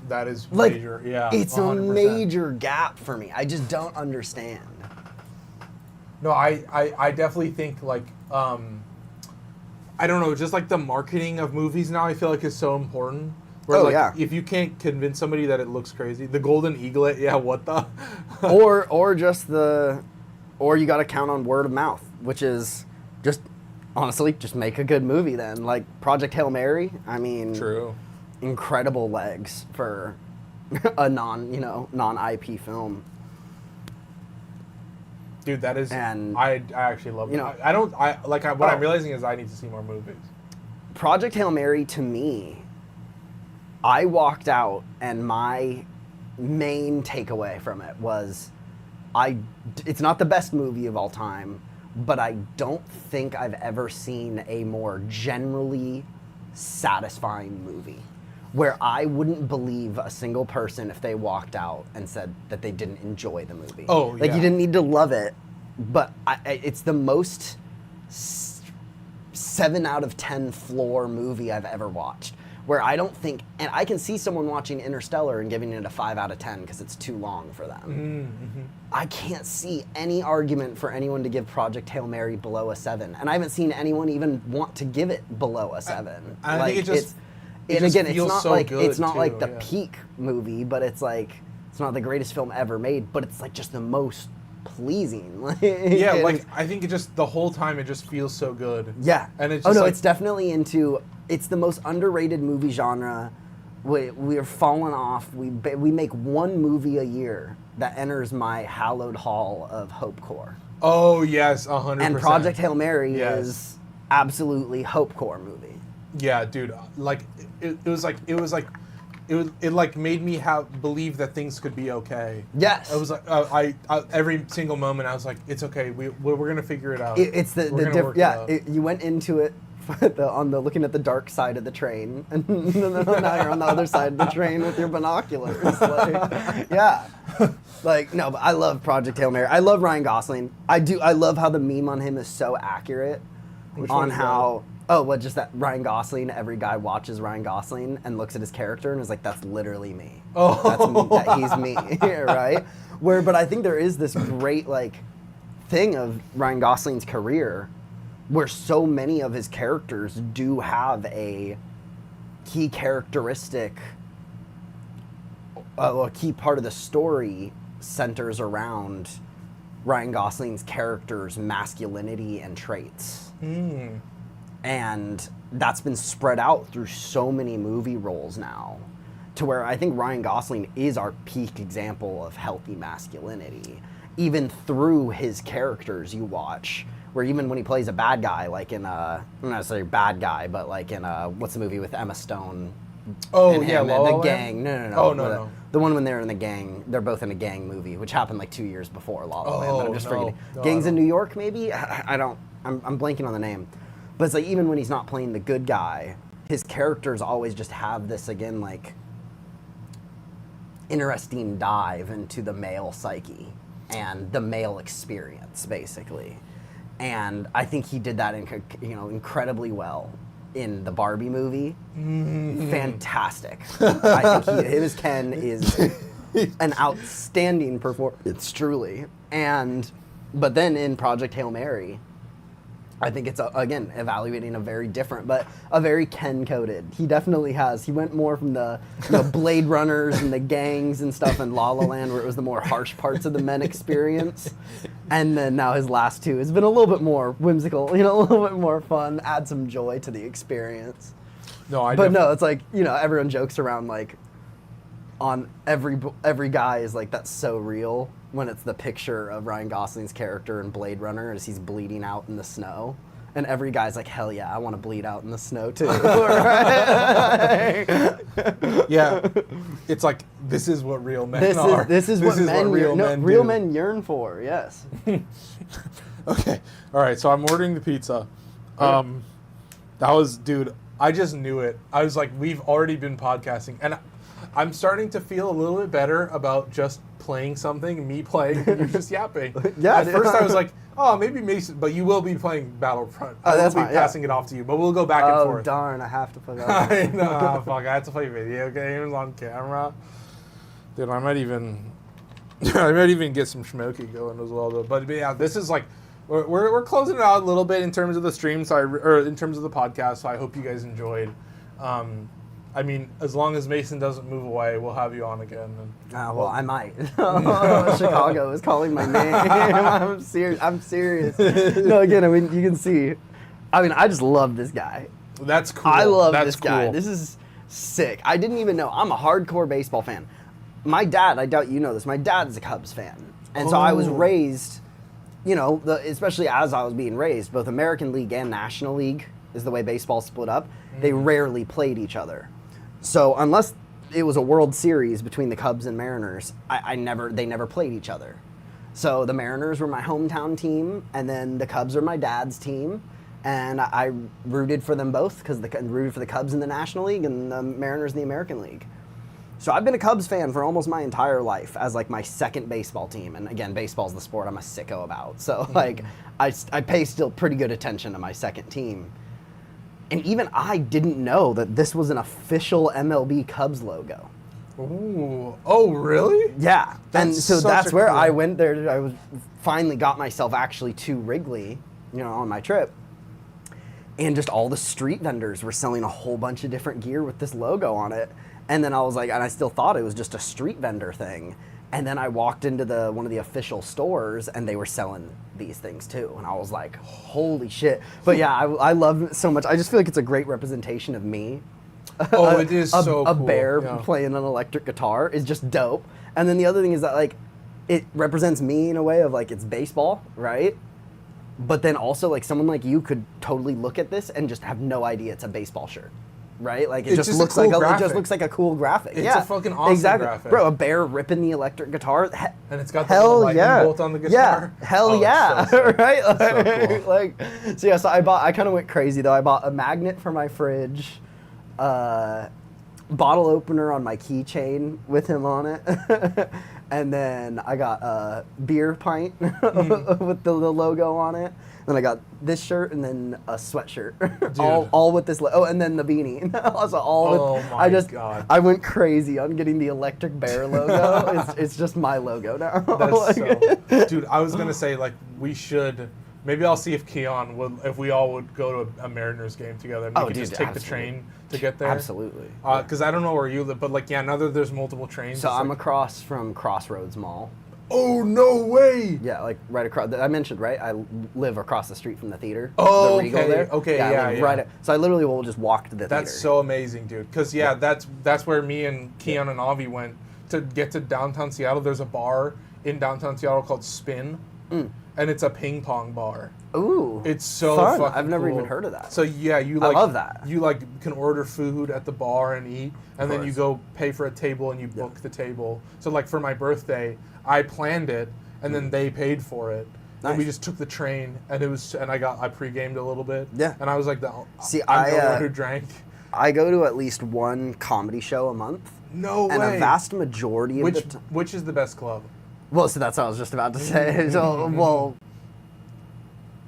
Like, major. Yeah. it's 100%. a major gap for me. I just don't understand. No, I definitely think like I don't know, just like the marketing of movies now I feel like is so important. Where, Oh, like, yeah. if you can't convince somebody that it looks crazy, the Golden Eaglet, yeah, what the? or you got to count on word of mouth, which is just honestly just make a good movie then. Like Project Hail Mary, I mean, True. incredible legs for a non-IP film. Dude, that is. And, I actually love it. you know- What I'm realizing is I need to see more movies. Project Hail Mary, to me, I walked out and my main takeaway from it was it's not the best movie of all time, but I don't think I've ever seen a more generally satisfying movie where I wouldn't believe a single person if they walked out and said that they didn't enjoy the movie. Oh, Like, yeah. you didn't need to love it, but it's the most 7 out of 10 floor movie I've ever watched. Where I don't think, and I can see someone watching Interstellar and giving it a 5 out of 10 because it's too long for them. Mm-hmm. I can't see any argument for anyone to give Project Hail Mary below a 7, and I haven't seen anyone even want to give it below a 7. I think it just and just again, it's feels not so like good, it's not too, like the yeah. peak movie, but it's like it's not the greatest film ever made, but it's like just the most pleasing. Yeah, like I think it just the whole time it just feels so good. Yeah. And it's oh just no, like, it's definitely it's the most underrated movie genre. We're falling off. We make one movie a year that enters my hallowed hall of Hopecore. Oh yes, 100%. And Project Hail Mary Yes. is absolutely Hopecore movie. Yeah, dude. Like it made me believe that things could be okay. Yes. I was like, I every single moment I was like, it's okay. We're gonna figure it out. It's the We're gonna diff- work yeah. it out. You went into it looking at the dark side of the train, and now you're on the other side of the train with your binoculars. Like, yeah. Like, no, but I love Project Hail Mary. I love Ryan Gosling. I love how the meme on him is so accurate. Which on one is how just that Ryan Gosling, every guy watches Ryan Gosling and looks at his character and is like, that's literally me. Oh. He's me, right? But I think there is this great like thing of Ryan Gosling's career where so many of his characters do have a key characteristic, a key part of the story centers around Ryan Gosling's character's masculinity and traits. Mm. And that's been spread out through so many movie roles now, to where I think Ryan Gosling is our peak example of healthy masculinity. Even through his characters you watch, where even when he plays a bad guy, like in I'm not necessarily bad guy, but like in what's the movie with Emma Stone? Oh and yeah, him La and La the Land? gang. No. Oh no. The one when they're in the gang, they're both in a gang movie, which happened like 2 years before La La Land. But I'm just no. forgetting. No, Gangs I in don't. New York, maybe. I'm blanking on the name. But it's like even when he's not playing the good guy, his characters always just have this again like interesting dive into the male psyche and the male experience, basically. And I think he did that incredibly well in the Barbie movie. Mm-hmm. Fantastic. I think him as Ken is an outstanding performance, truly. But then in Project Hail Mary, I think it's, again, evaluating a very different, but a very Ken-coded. He definitely has. He went more from the Blade Runners and the gangs and stuff in La La Land, where it was the more harsh parts of the men experience. And then now his last two has been a little bit more whimsical, a little bit more fun, add some joy to the experience. No, But no, it's like, everyone jokes around like, on every guy is like, that's so real when it's the picture of Ryan Gosling's character in Blade Runner as he's bleeding out in the snow. And every guy's like, hell yeah, I want to bleed out in the snow too. Yeah, it's like, this is what real men are. This is what real men yearn for, yes. Okay, all right, so I'm ordering the pizza. That was, dude, I just knew it. I was like, we've already been podcasting. And I'm starting to feel a little bit better about just playing something, me playing, and you're just yapping. Yeah. At first I was like, oh, maybe Mason, but you will be playing Battlefront. Oh, that's I'll be fine, passing it off to you, but we'll go back and forth. Oh, darn, I have to play that. I know, fuck, I have to play video games on camera. Dude, I might even get some schmoky going as well, though. But yeah, this is like, we're closing it out a little bit in terms of the stream, or in terms of the podcast, so I hope you guys enjoyed. I mean, as long as Mason doesn't move away, we'll have you on again. Well, I might. Chicago is calling my name. I'm serious. No, again, I mean, you can see. I mean, I just love this guy. That's cool. I love That's this guy. cool. This is sick. I didn't even know. I'm a hardcore baseball fan. My dad, I doubt you know this, my dad's a Cubs fan. And so I was raised, you know, especially as I was being raised, both American League and National League is the way baseball split up. They rarely played each other. So unless it was a World Series between the Cubs and Mariners, they never played each other. So the Mariners were my hometown team, and then the Cubs are my dad's team, and I rooted for them both because rooted for the Cubs in the National League and the Mariners in the American League. So I've been a Cubs fan for almost my entire life as like my second baseball team, and again, baseball's the sport I'm a sicko about. So like I pay still pretty good attention to my second team. And even I didn't know that this was an official MLB Cubs logo. Ooh. Oh, really? Yeah. And so that's where cool. I went there. I finally got myself actually to Wrigley, you know, on my trip. And just all the street vendors were selling a whole bunch of different gear with this logo on it. And then I was like, and I still thought it was just a street vendor thing. And then I walked into one of the official stores, and they were selling these things too. And I was like, holy shit. But yeah, I love it so much. I just feel like it's a great representation of me. Oh, it is so A cool. bear Yeah. playing an electric guitar is just dope. And then the other thing is that like, it represents me in a way of like, it's baseball, right? But then also like someone like you could totally look at this and just have no idea it's a baseball shirt. Right? Like it just looks like a cool graphic. It's a fucking awesome graphic. Bro, a bear ripping the electric guitar. And it's got the little lightning bolt on the guitar. Yeah. Hell yeah. So sick. Right? So cool. So yeah, so I kind of went crazy though. I bought a magnet for my fridge, bottle opener on my keychain with him on it. And then I got a beer pint with the logo on it. Then I got this shirt and then a sweatshirt, all with this. And then the beanie. Also God. I went crazy on getting the electric bear logo. It's just my logo now. That's dude. I was gonna say like we should. Maybe I'll see if if we all would go to a Mariners game together. And we could just take the train to get there. Absolutely. Because I don't know where you live, but like now that there's multiple trains. So I'm across from Crossroads Mall. Oh, no way! Yeah, like right across. I mentioned, right? I live across the street from the theater. Oh, the Regal okay. there. Okay, yeah. Right. So I literally will just walk to the theater. That's so amazing, dude. Because, that's where me and Keon and Avi went to get to downtown Seattle. There's a bar in downtown Seattle called Spin, and it's a ping pong bar. Ooh. It's so fun. fucking I've never cool. even heard of that. So, yeah, I love that. You, can order food at the bar and eat, and then you go pay for a table and you book the table. So, for my birthday, I planned it, and then they paid for it. Nice. And we just took the train, and I pre-gamed a little bit. Yeah. And I was like, I'm the one who drank. I go to at least one comedy show a month. No way. And a vast majority of Which is the best club? Well, so that's what I was just about to say. So,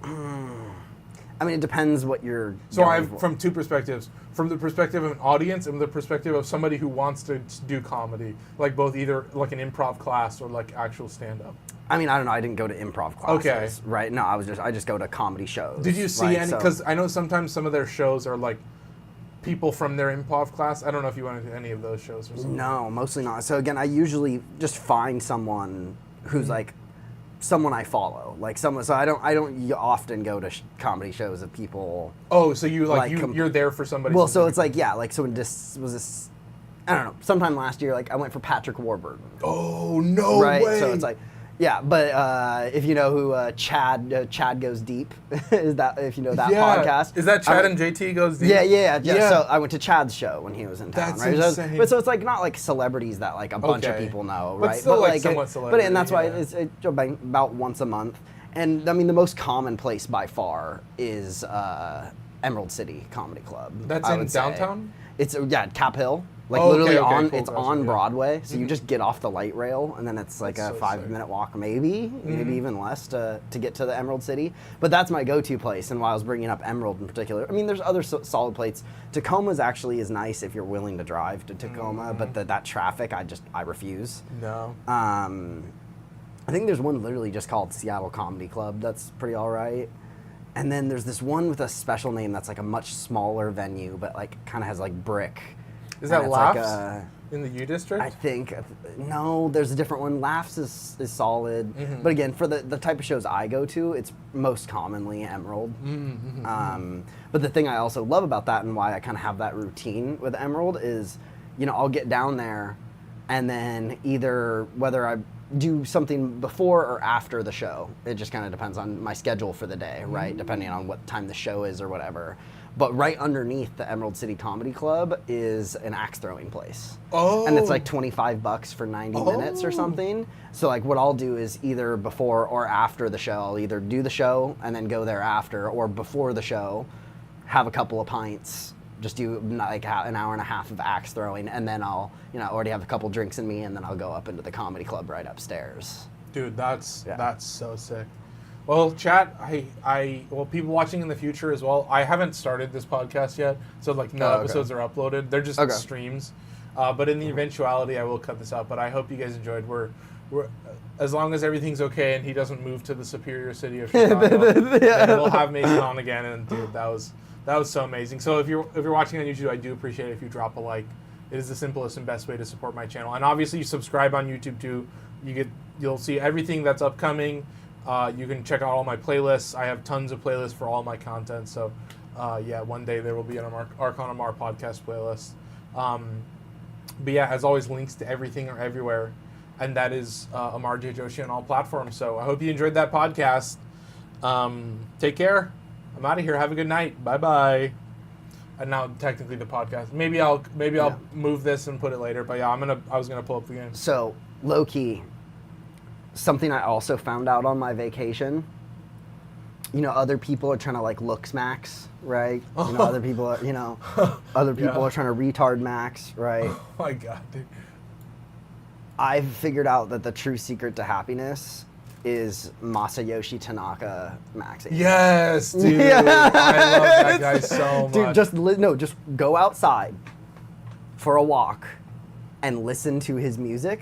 I mean, it depends what you're. So from two perspectives. From the perspective of an audience and the perspective of somebody who wants to do comedy, like both either like an improv class or like actual stand-up. I mean, I don't know. I didn't go to improv classes, right? No, I just go to comedy shows. Did you see any? Because I know sometimes some of their shows are like people from their improv class. I don't know if you went to any of those shows or something. No, mostly not. So again, I usually just find someone who's like someone I follow, like someone. So I don't often go to comedy shows of people. Oh, so you're there for somebody. Well, so it's like so this was this I don't know, sometime last year, like I went for Patrick Warburton. Oh, no Right? way. So it's like, yeah, but if you know who Chad Goes Deep, is that, if you know that podcast. Is that Chad and JT Goes Deep? Yeah. So I went to Chad's show when he was in town, That's right? insane. But so it's like not like celebrities that like a bunch of Okay. people know, But right? still, like, But somewhat and celebrity, that's why yeah. it's about once a month. And I mean, the most common place by far is Emerald City Comedy Club. That's I in would say. downtown? It's Cap Hill. Like Oh, literally okay, on, cool, it's gotcha, on yeah. Broadway, so you just get off the light rail, and then it's like That's a so 5-minute walk, maybe Mm-hmm. even less to get to the Emerald City. But that's my go-to place, and why I was bringing up Emerald in particular. I mean, there's other solid plates. Tacoma's actually is nice if you're willing to drive to Tacoma, Mm-hmm. but that traffic, I refuse. No. I think there's one literally just called Seattle Comedy Club that's pretty all right. And then there's this one with a special name that's like a much smaller venue, but like kind of has like brick. Is And that it's like Laughs in the U District? I think, no, there's a different one. Laughs is solid. Mm-hmm. But again, for the type of shows I go to, it's most commonly Emerald. But the thing I also love about that and why I kind of have that routine with Emerald is, you know, I'll get down there and then either whether I do something before or after the show, it just kind of depends on my schedule for the day, right? Depending on what time the show is or whatever. But right underneath the Emerald City Comedy Club is an axe throwing place. Oh. And it's like $25 for 90 minutes or something. So like what I'll do is either before or after the show, I'll either do the show and then go there after, or before the show, have a couple of pints, just do like an hour and a half of axe throwing, and then I'll, you know, already have a couple drinks in me, and then I'll go up into the comedy club right upstairs. Dude, that's Yeah. so sick. Well, chat, well, people watching in the future as well, I haven't started this podcast yet, so like no okay. episodes are uploaded. They're just Okay. streams. But in the eventuality, I will cut this out. But I hope you guys enjoyed. We're as long as everything's okay and he doesn't move to the superior city of Chicago, then we'll have Mason on again. And dude, that was so amazing. So if you're watching on YouTube, I do appreciate it if you drop a like. It is the simplest and best way to support my channel. And obviously, you subscribe on YouTube too. You'll see everything that's upcoming. You can check out all my playlists. I have tons of playlists for all my content. So, yeah, one day there will be an Archon Amar podcast playlist. But yeah, as always, links to everything are everywhere. And that is Amar J. Joshi on all platforms. So I hope you enjoyed that podcast. Take care. I'm out of here. Have a good night. Bye-bye. And now technically the podcast. Maybe I'll move this and put it later. But yeah, I was gonna pull up the game. So low key, something I also found out on my vacation. You know, other people are trying to like looks max, right? You know, other people are, other people Yeah. are trying to retard max, right? Oh my god, dude. I've figured out that the true secret to happiness is Masayoshi Tanaka maxing. Yes, dude. Yeah. I love that guy so much. Dude, just go outside for a walk and listen to his music,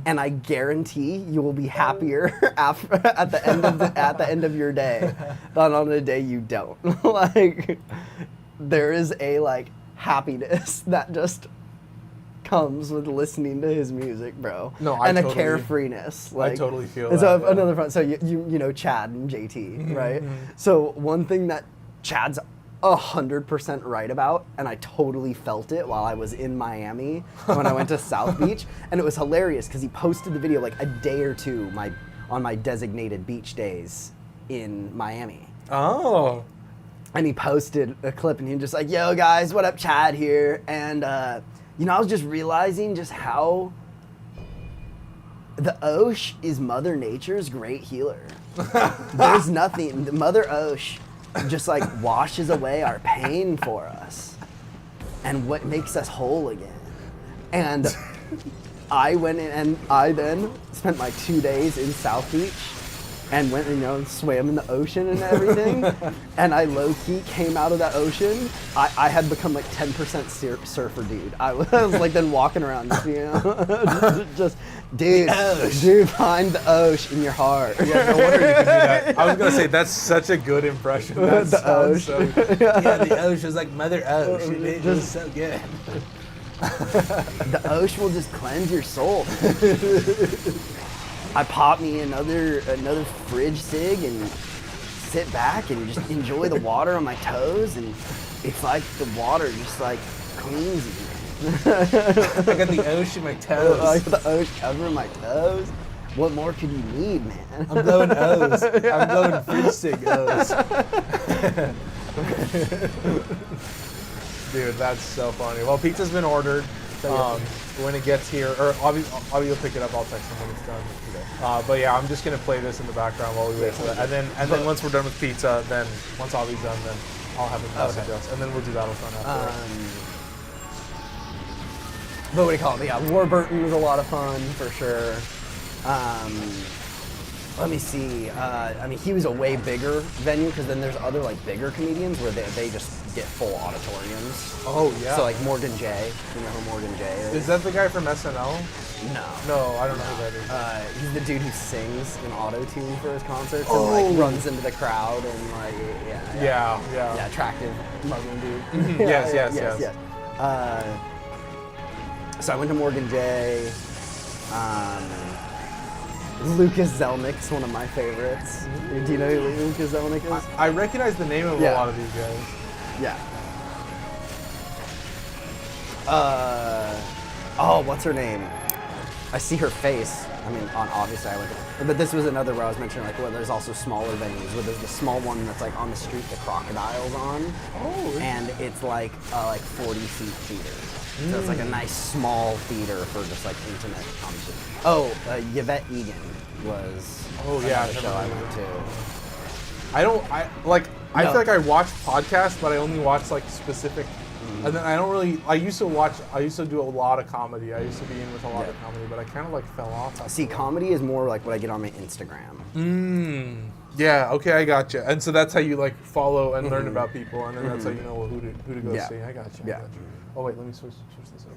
and I guarantee you will be happier at the end of your day than on a day you don't. Like, there is a like happiness that just comes with listening to his music, bro. No, I and totally- a carefreeness. Like, totally feel and so that, yeah. another friend. So you know Chad and JT, right? So one thing that Chad's 100% right about, and I totally felt it while I was in Miami when I went to South Beach, and it was hilarious because he posted the video like a day or two on my designated beach days in Miami. Oh. And he posted a clip, and he was just like, "Yo guys, what up, Chad here?" And I was just realizing just how the Osh is Mother Nature's great healer. There's nothing. Mother Osh just like washes away our pain for us, and what makes us whole again. And I went in, and I then spent my 2 days in South Beach. And went, swam in the ocean and everything. And I low-key came out of that ocean. I had become like 10% surfer dude. I was like then walking around, just dude, find the ocean in your heart. Yeah, no wonder you can do that. I was gonna say that's such a good impression. That The sounds so good. Yeah, the ocean is like Mother Ocean. It was so good. The ocean will just cleanse your soul. I pop me another fridge cig and sit back and just enjoy the water on my toes, and it's like the water just like cleans you. I got the ocean in my toes. I got the ocean covering my toes. What more could you need, man? I'm blowing O's. I'm blowing fruit stick O's. Dude, that's so funny. Well, pizza's been ordered. When it gets here, or Avi will pick it up. I'll text him when it's done. But yeah, I'm just gonna play this in the background while we wait for that. And then once we're done with pizza, then once Avi's done, then I'll have him message us, and then we'll do Battlefront after. But what do you call it? Yeah, Warburton was a lot of fun for sure. Let me see. I mean, he was a way bigger venue because then there's other like bigger comedians where they just get full auditoriums. Oh yeah. So like Morgan J. You know who Morgan J Is that the guy from SNL? No. No, I don't know who that is. He's the dude who sings in auto-tune for his concerts Oh. and like runs into the crowd and like yeah, attractive Muslim dude. Yes. So I went to Morgan J. Lucas Zelnick's one of my favorites. Do you know who Lucas Zelnick is? I recognize the name of a lot of these guys. Yeah. Oh, what's her name? I see her face. I mean, obviously I went to, but this was another where I was mentioning like, well, there's also smaller venues where there's the small one that's like on the street the Crocodile's on. Oh. And it's like 40-seat theater. So it's like a nice small theater for just like intimate concert. Oh, Yvette Egan was another show I went to. I feel like I watch podcasts, but I only watch like specific. And then I don't really. I used to do a lot of comedy. I used to be in with a lot of comedy, but I kind of like fell off. See, comedy is more like what I get on my Instagram. Yeah. Okay, I got you. And so that's how you like follow and learn about people, and then that's how you know who to go see. I got you. Yeah. Oh wait, let me switch this over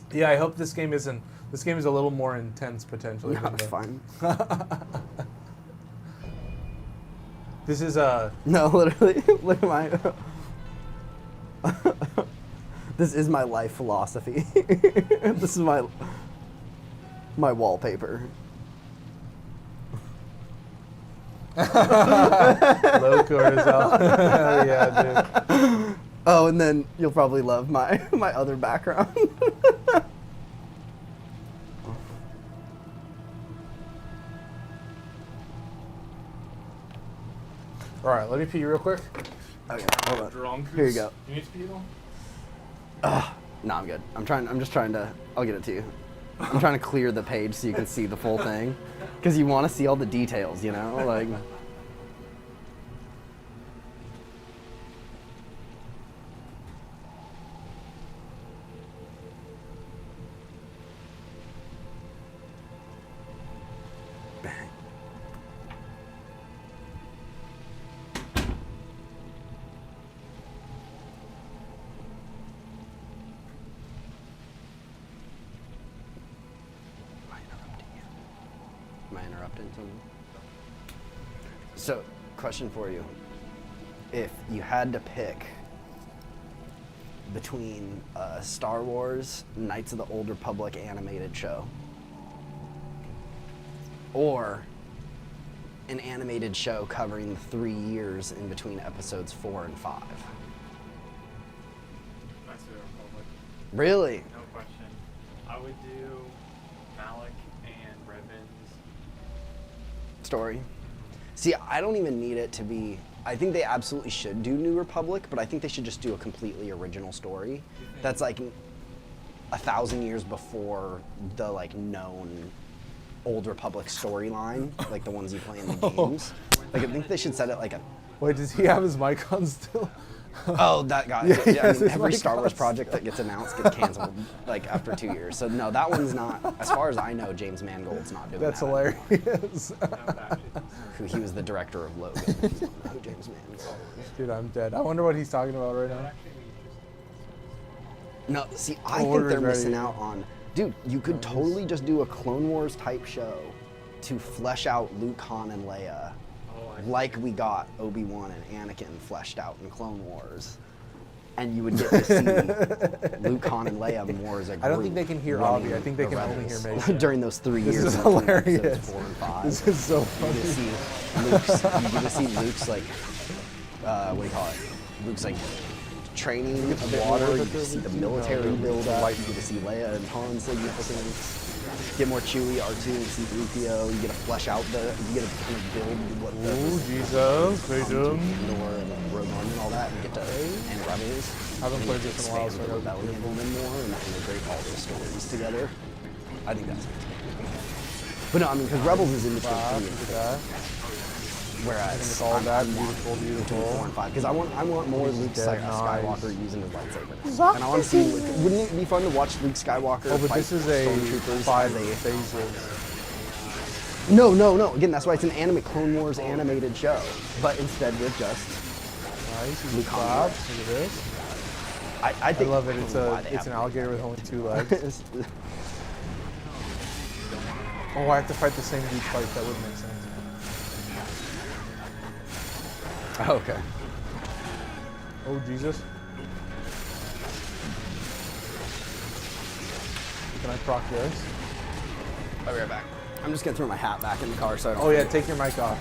too. Yeah, I hope this game is a little more intense potentially. No, it's fine. This is No, literally, look at my. This is my life philosophy. This is my wallpaper. low cortisol. Hell yeah, dude. Oh, and then you'll probably love my other background. All right, let me pee real quick. Okay, hold on. Drunk. Here you go. You need to pee at all? No, I'm good. I'm just trying to. I'll get it to you. I'm trying to clear the page so you can see the full thing, because you want to see all the details, you know, like. Am I interrupting something? So, question for you. If you had to pick between Star Wars Knights of the Old Republic animated show or an animated show covering the 3 years in between episodes 4 and 5. Knights of the Republic. Really? No question. I would do Malik and Revan's Story. See, I don't even need it to be. I think they absolutely should do New Republic, but I think they should just do a completely original story that's like 1,000 years before the like known Old Republic storyline, like the ones you play in the games. Like I think they should set it like a. Wait, does he have his mic on still? Oh, that guy. Yeah, Yeah, I mean, his every mic Star Wars on project that gets announced gets canceled like after 2 years. So no, that one's not. As far as I know, James Mangold's not doing That's that hilarious. He was the director of Logan. If you don't know who James Mangold is. Dude, I'm dead. I wonder what he's talking about right now. No, see, I think Order's they're missing ready. out on. Dude, you could totally just do a Clone Wars type show to flesh out Luke, Han, and Leia, like we got Obi-Wan and Anakin fleshed out in Clone Wars, and you would get to see Luke, Han, and Leia more as a group. I don't think they can hear running Avi. I think they the can only rebels hear Mason. during those 3 This years. is in between hilarious. episodes 4 and 5. This is so You funny. get to see Luke's. You get to see Luke's like, what do you call it? Luke's like training a bit water more. You that get to see they're the leaking? military No, build they're up. light- You get to see Leia and Han significance. Get more Chewie, R2, and C-3PO. You get to flesh out you get to kind of build what the Ooh, resistance Jesus, is, freedom. Andor and Rogue One and all that, and get to and Rebels. Haven't And played you get this to in a while, expand so I the gotta be rebellion careful. even more and integrate all those stories together. I think that's but no, I mean, because Rebels is in between Wow, 3 look and at 4. that. Whereas It's all that beautiful, beautiful. 4 and 5, because I want more He's Luke dead Skywalker nice. using his lightsaber, and I want to see. Wouldn't it be fun to watch Luke Skywalker Oh, but fight this is a stormtroopers 5 as they? phases. No. Again, that's why it's an anime Clone Wars animated show, but instead with just. Nice, he's Luke clapped. Skywalker. Look at this. I I think love it. I don't It's know why a they it's an haven't alligator made with only that 2 yet. legs. Oh, I have to fight the same dude twice. That wouldn't make sense. Okay. Oh, Jesus. Can I proc this? I'll be right back. I'm just gonna throw my hat back in the car so I don't. Oh yeah, take your mic off.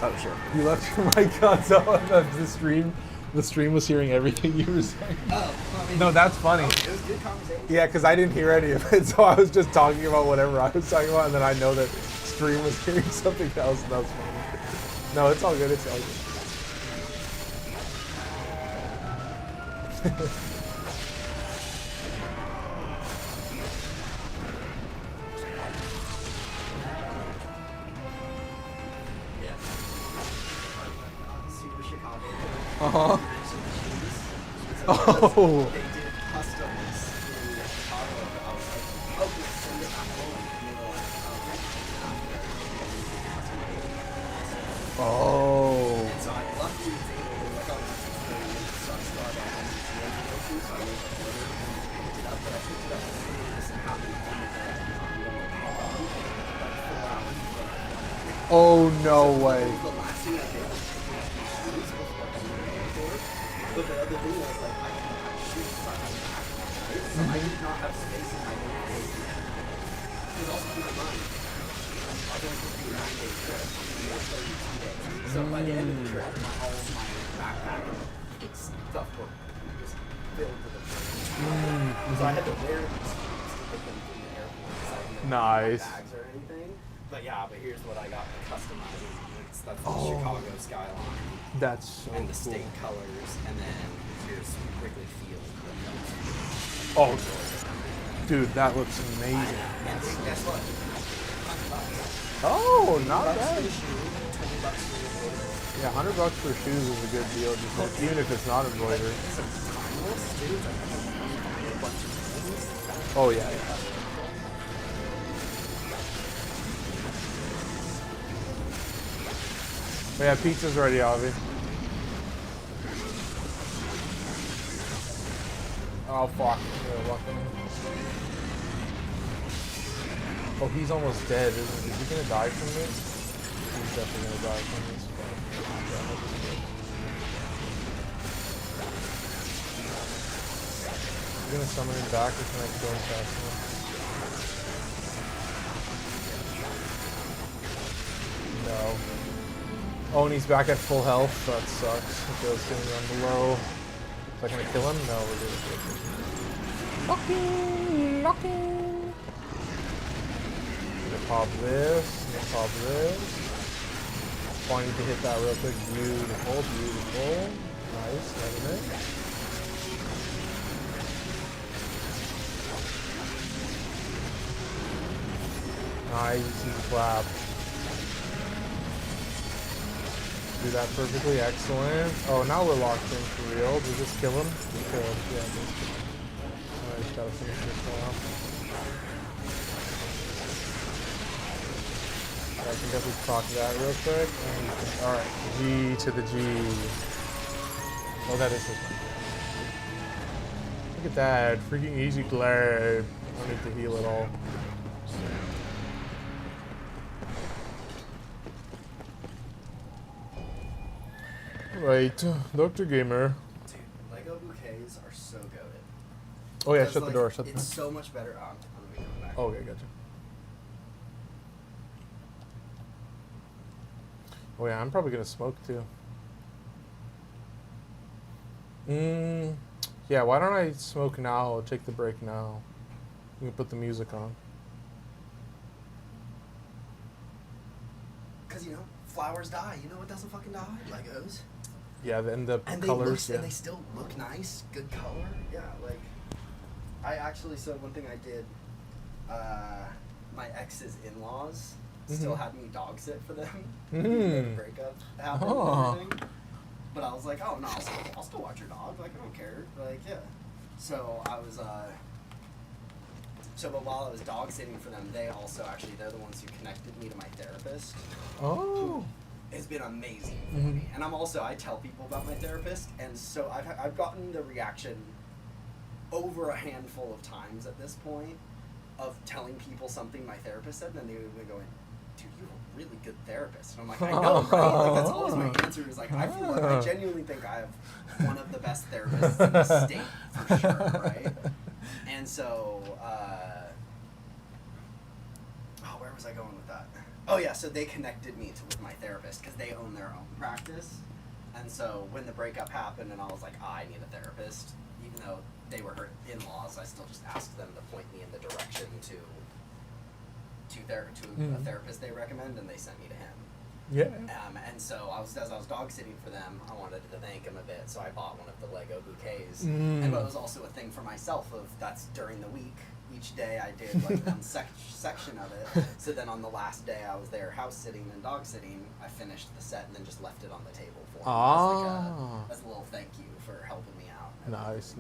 Oh sure. You left your mic on, so the stream was hearing everything you were saying. Oh, No, that's funny. it was good conversation. Yeah, because I didn't hear any of it, so I was just talking about whatever I was talking about, and then I know that stream was hearing something else, and that was funny. No, it's all good. It's all good. Super Chicago. Uh-huh. Oh. They did customs in Chicago. I was like, oh, just send it back home. And they were like, Oh. so I luckily was able to look on my screen and start Starbucks and see so I made the order and picked it up, but I picked it up and this happened on the day. Oh, no way. The last thing I did was but the other thing was like I didn't have shoes inside my backpack, right? So I did not have space in my notebook. Because also keep in mind, I was only supposed to do a 9-day trip, and it was 32 days. So by the end of the trip, all of my backpack stuff were just filled to the brim. So I had to wear these shoes to get them from the airport because I didn't have Nice. bags or anything. But yeah, but here's what I got customized. That's the Chicago skyline That's so and the cool. state colors, and then here's Wrigley Field. Oh, dude, that looks amazing. And guess what? Oh, not $100 bad. for the shoe, $20 for the order. Yeah, $100 for shoes is a good deal, just even if it's not embroidered. It's timeless, dude. It's like a bunch of things. Oh yeah, yeah. But yeah, pizza's ready, Avi. Oh fuck. Yeah, luck him. Oh, he's almost dead, isn't he? Is he gonna die from this? He's definitely gonna die from this. Fuck. Yeah, I hope he's good. You gonna summon him back or can I kill him fast enough? No. Oh, and he's back at full health. That sucks. Okay, let's get him down below. Is that gonna kill him? No, we're good. Locking! Locking! Gonna pop this. Gonna pop this. Oh, I need to hit that real quick. Beautiful, beautiful. Nice, loving it. Nice, easy clap. Do that perfectly, excellent. Oh, now we're locked in for real. Did we just kill him? Just kill him, yeah. I just gotta finish this now. I think I should talk that real quick. Alright, G to the G. Oh, that is this one. Look at that, freaking easy glare. I don't need to heal at all. Right, Dr. Gamer. Dude, Lego bouquets are so good. Oh yeah, Because, shut the like, door, shut the door. It's so much better. I'm gonna be coming back. Oh, okay, gotcha. Oh yeah, I'm probably gonna smoke too. Yeah, why don't I smoke now or take the break now? You can put the music on. Because, you know, flowers die. You know what doesn't fucking die? Legos. Yeah, and the And colors. and they still look nice. Good color. Yeah, like... I actually, so one thing I did, my ex's in-laws still had me dog sit for them. The breakup happened and everything. But I was like, oh, no, I'll still watch your dog. Like, I don't care. Like, yeah. So I was, but while I was dog sitting for them, they're the ones who connected me to my therapist. Oh. It's been amazing for me. And I tell people about my therapist, and so I've gotten the reaction over a handful of times at this point of telling people something my therapist said, and then they would be going, dude, you're a really good therapist. And I'm like, I know, right? Like, that's always my answer is like, I feel like I genuinely think I have one of the best therapists in the state, for sure, right? And so, where was I going with that? Oh yeah, so they connected me with my therapist because they own their own practice. And so when the breakup happened and I was like, I need a therapist, even though they were her in-laws, I still just asked them to point me in the direction to a therapist they recommend, and they sent me to him. Yeah. And so as I was dog sitting for them, I wanted to thank him a bit, so I bought one of the Lego bouquets. And but it was also a thing for myself of that's during the week. Each day I did like one section of it. So then on the last day I was there house sitting and dog sitting, I finished the set and then just left it on the table for him as a little thank you for helping me out. Nice.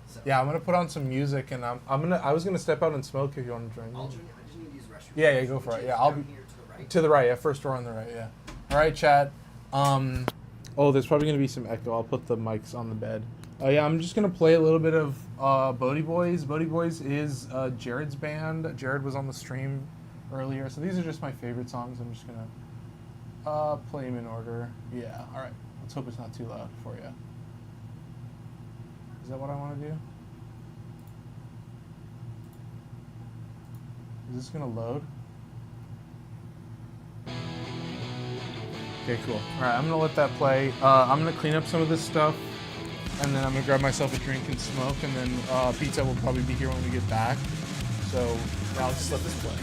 So, Yeah, I'm gonna put on some music, and I was gonna step out and smoke if you want to join me. I just need to use the restroom. Yeah, go for it. Yeah, I'll be here to the right. to the right. Yeah, first door on the right. Yeah. All right, chat. Oh, there's probably gonna be some echo. I'll put the mics on the bed. Yeah, I'm just gonna play a little bit of Bodie Boys. Bodie Boys is Jared's band. Jared was on the stream earlier, so these are just my favorite songs. I'm just gonna play them in order. Yeah. All right. Let's hope it's not too loud for you. Is that what I want to do? Is this gonna load? Okay, cool. All right, I'm gonna let that play. I'm gonna clean up some of this stuff, and then I'm gonna grab myself a drink and smoke, and then pizza will probably be here when we get back. So yeah, I'll just let this play.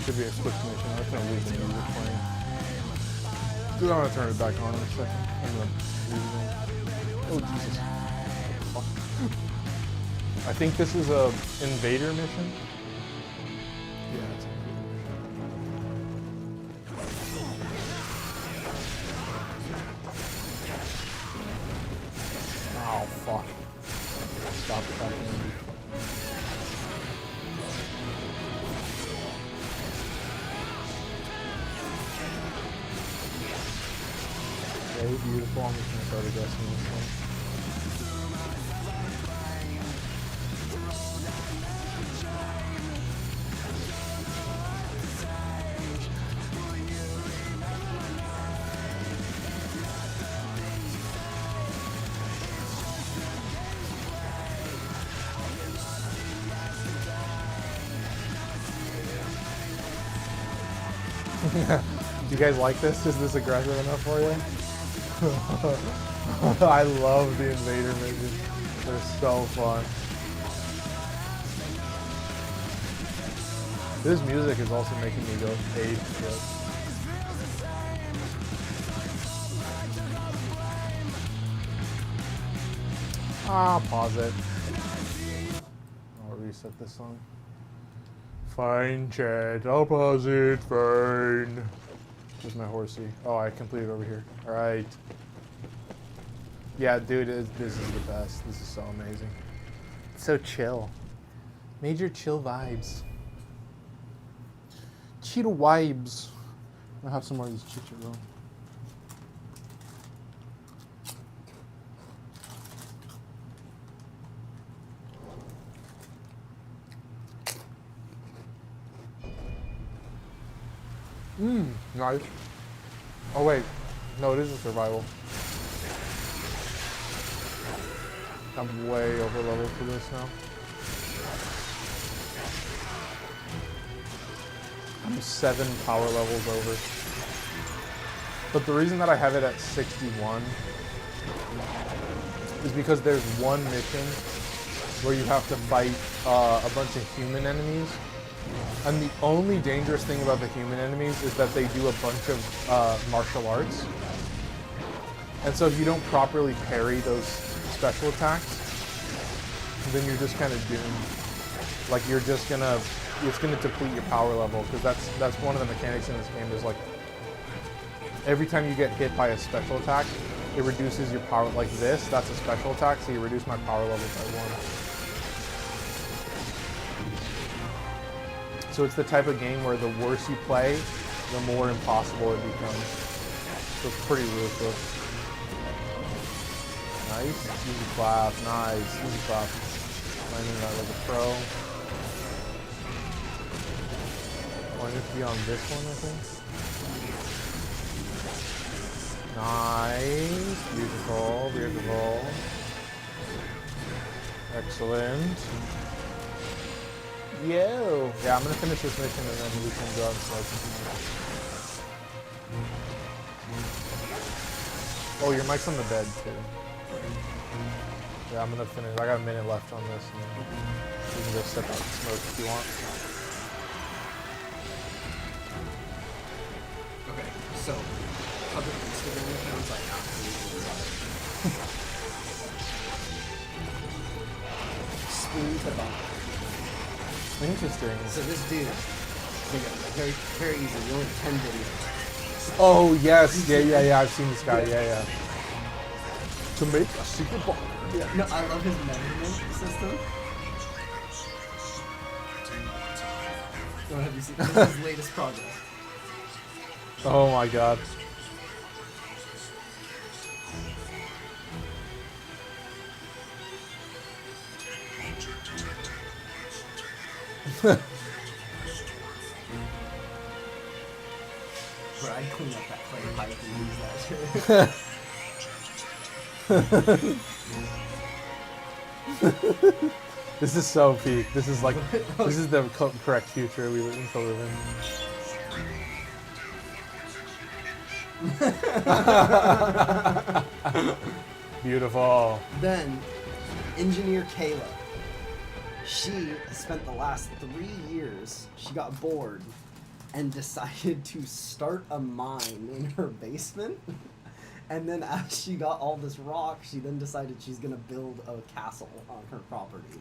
Should be a quick mission. I'm just gonna leave the music playing. Dude, I'm gonna turn it back on in a second. I'm gonna leave it. Oh Jesus! I think this is a invader mission. Yeah, it's an invader mission. Oh fuck! Stop attacking me. Beautiful. I'm just gonna start addressing this one. Do you guys like this? Is this aggressive enough for you? I love the invader missions. They're so fun. This music is also making me go ape shit. Pause it. I'll reset this song. Fine, chat. I'll pause it. Fine. Where's my horsey? Oh, I completed over here. All right. Yeah, dude, this is the best. This is so amazing. It's so chill. Major chill vibes. Chill vibes. I'll have some more of these chicharron. Nice. Oh wait, no, it is a survival. I'm way over leveled for this now. I'm 7 power levels over. But the reason that I have it at 61 is because there's one mission where you have to fight a bunch of human enemies. And the only dangerous thing about the human enemies is that they do a bunch of martial arts. And so if you don't properly parry those special attacks, then you're just kind of doomed. Like it's gonna deplete your power level, because that's one of the mechanics in this game is like every time you get hit by a special attack, it reduces your power. Like this, that's a special attack, so you reduce my power level by 1. So it's the type of game where the worse you play, the more impossible it becomes. So it's pretty ruthless. Nice, easy clap, nice, easy clap. Landing that like a pro. Oh, I need to be on this one, I think. Nice, beautiful, beautiful. Excellent. Yo! Yeah, I'm gonna finish this mission and then we can go out and slice something. Oh, your mic's on the bed too. Yeah, I'm gonna finish. I got a minute left on this, and then we can go step out and smoke if you want. Okay, so public Instagram accounts I absolutely love. Spoon to bump. Interesting. So this dude, very, very easy. You only 10 videos. Oh yes, yeah. I've seen this guy. Yeah. To make a secret bomb. Yeah. No, I love his measurement system. Have you seen this is his latest project? Oh my god. Where I clean up that clay pipe and use that shit. This is so peak. This is like, this is the correct future we live in. Beautiful. Then, engineer Kayla. She spent the last 3 years, she got bored and decided to start a mine in her basement. And then as she got all this rock, she then decided she's going to build a castle on her property.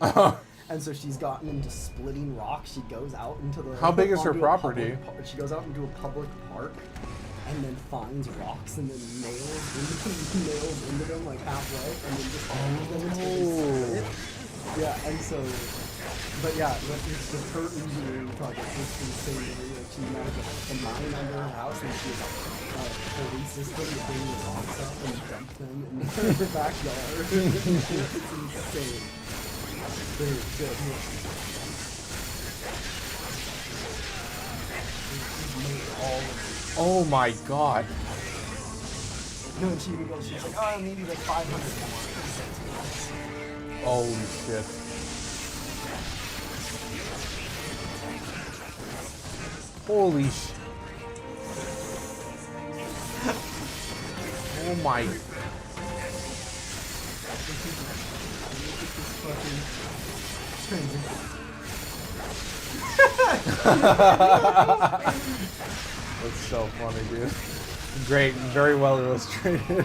And so she's gotten into splitting rock. She goes out into the... How big is her property? She goes out into a public park and then finds rocks and then nails into them like halfway and then just hangs them until they split. Yeah, and so... But yeah, it's her engineering project is insane. Like she managed a mine under her house and she has a pulley system to bring the rocks up and dump them in her backyard. It's insane. Very good. Oh my god. No, and she even goes, she's like, oh, maybe like 500 more. Holy shit. Holy sh... Oh my. That's so funny, dude. Great, very well illustrated.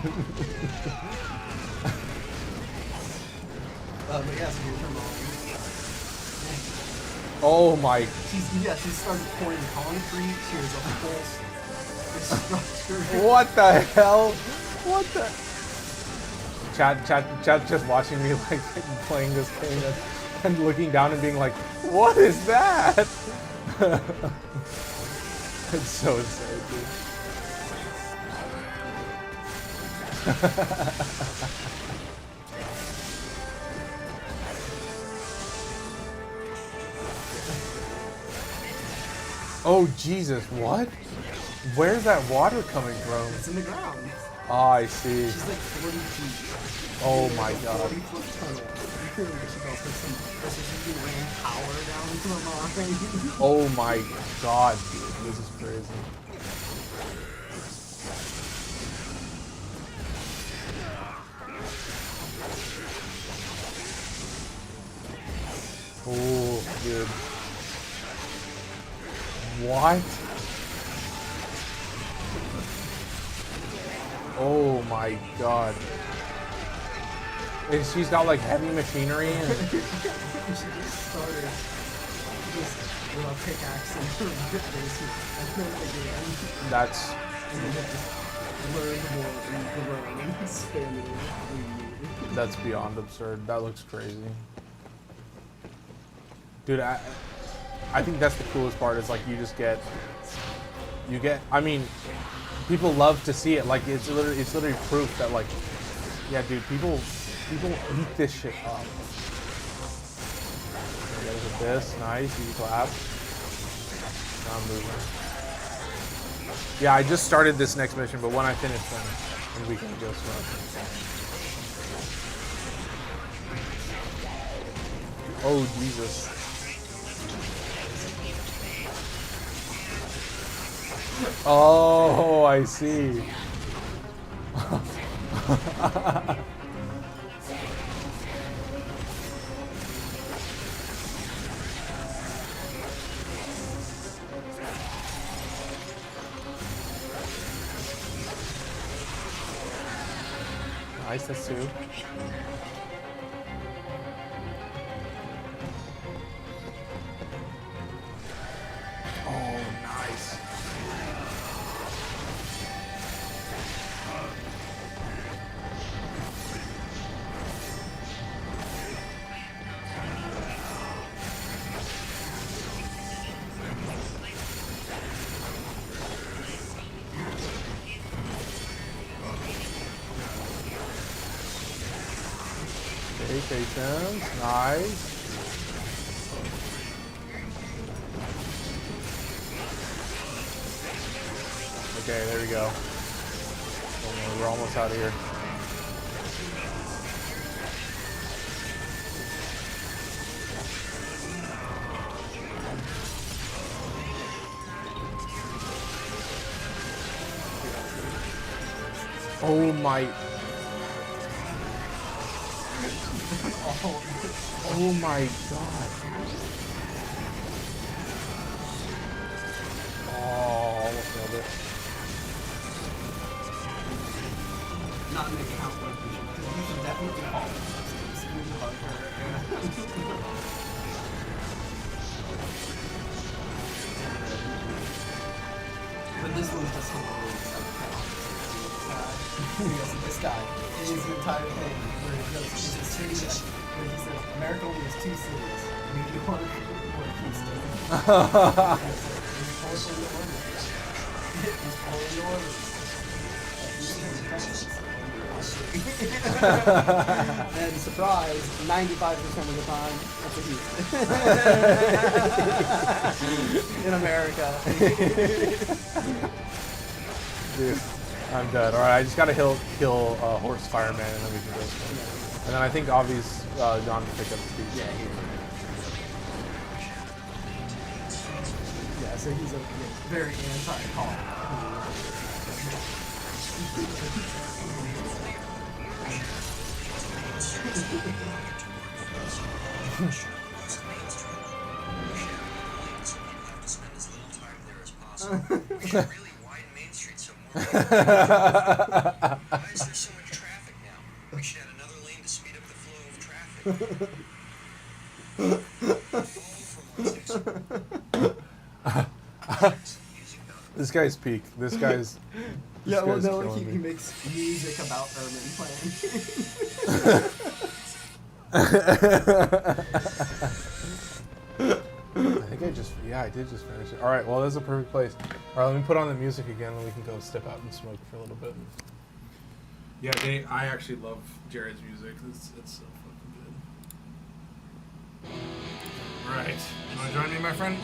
But yeah, so you turn on. Oh my. She started pouring concrete. She was a full structure. What the hell? What the? Chat just watching me like playing this game and looking down and being like, what is that? It's so insane, dude. Oh Jesus, what? Where's that water coming from? It's in the ground. Oh, I see. She's like 40 feet. Oh my Like a god. 40-foot tunnel. She calls her some. This is you ran power down into the mine. Oh my god, dude. This is crazy. Oh, dude. What? Oh my god. And she's got like heavy machinery and She just started just with a pickaxe in her basement and then again. that's And then it just learned more and grown and expanded every year. that's beyond absurd. That looks crazy. Dude, I think that's the coolest part is like you get I mean, people love to see it. Like it's literally proof that like, yeah, dude, people eat this shit up. Yeah, look at this, nice, you clap. Now I'm moving. Yeah, I just started this next mission, but when I finish then we can go smoke. Oh Jesus. Oh, I see. Nice, that's two. Oh, nice. Okay, patience. Nice. Okay, there we go. Oh, we're almost out of here. Oh my. Oh my god. Oh, almost nailed it. Not an account like you should definitely call it. It's really hard for her. But this one's just hilarious. Because of this guy, it is an entire thing where he goes, it's a city where he says, America only has two cities, New York or Houston. And surprise, 95% of the time, that's a Houston. In America. Dude, I'm dead. Alright, I just gotta kill Horse Fireman and then we can go swim. And then I think Avi's gone to pick up the speed. Yeah, so he's a very anti-call. Really widen Main Street some more. Why is there so much traffic now? We should add another lane to speed up the flow of traffic. This guy's peak. This guy's. Yeah, well, guy's no, killing he me. makes music about Ermin playing. I did just finish it. All right, well, that's a perfect place. All right, let me put on the music again, and we can go step out and smoke for a little bit. Yeah, I actually love Jared's music. It's so fucking good. All right, you want to join me, my friend?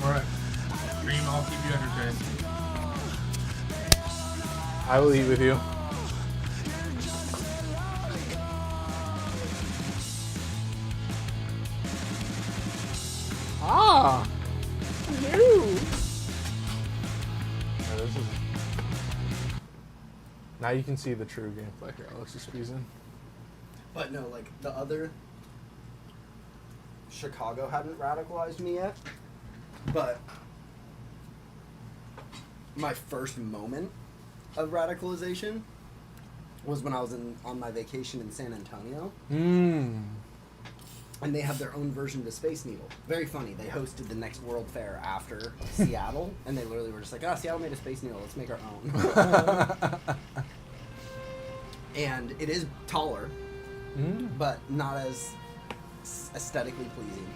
All right. I'll keep you entertained. I will eat with you. Ah! No! This is... Now you can see the true gameplay here. Let's just squeeze in. But no, like, the other... Chicago hadn't radicalized me yet. But... my first moment of radicalization was when I was on my vacation in San Antonio. And they have their own version of the Space Needle. Very funny. They hosted the next World Fair after Seattle, and they literally were just like, Seattle made a Space Needle. Let's make our own. And it is taller, but not as aesthetically pleasing.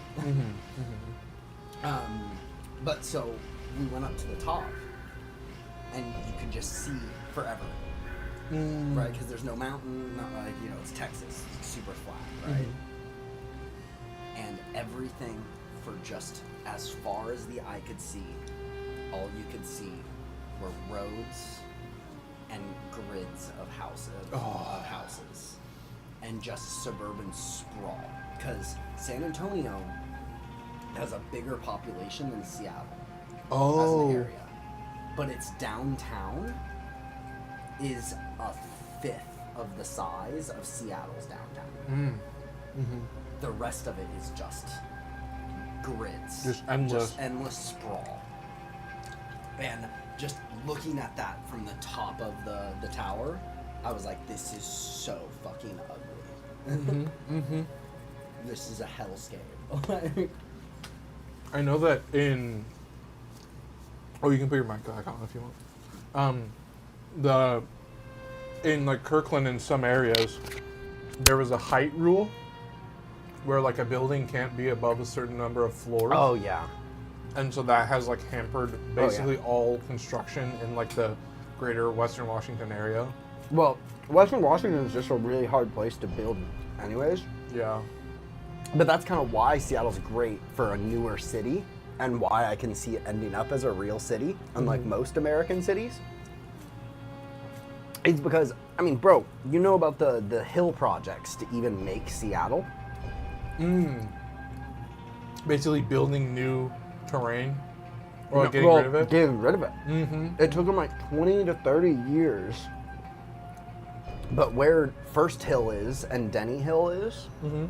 But so we went up to the top, and you could just see forever, right? Because there's no mountain, not like, it's Texas, it's super flat, right? And everything for just as far as the eye could see, all you could see were roads and grids of houses, and just suburban sprawl. Because San Antonio has a bigger population than Seattle as an area. But its downtown is a fifth of the size of Seattle's downtown. The rest of it is just grids. Just endless. Just endless sprawl. And just looking at that from the top of the tower, I was like, this is so fucking ugly. This is a hellscape. I know that in... Oh, you can put your mic back on if you want. In like Kirkland, in some areas, there was a height rule where like a building can't be above a certain number of floors. Oh, yeah. And so that has like hampered basically all construction in like the greater Western Washington area. Well, Western Washington is just a really hard place to build anyways. Yeah. But that's kind of why Seattle's great for a newer city, and why I can see it ending up as a real city, unlike most American cities. It's because, I mean, bro, you know about the hill projects to even make Seattle? Basically building new terrain. Or No, getting well, rid of it. Getting rid of it. Mm-hmm. It took them like 20 to 30 years. But where First Hill is and Denny Hill is, Mm-hmm.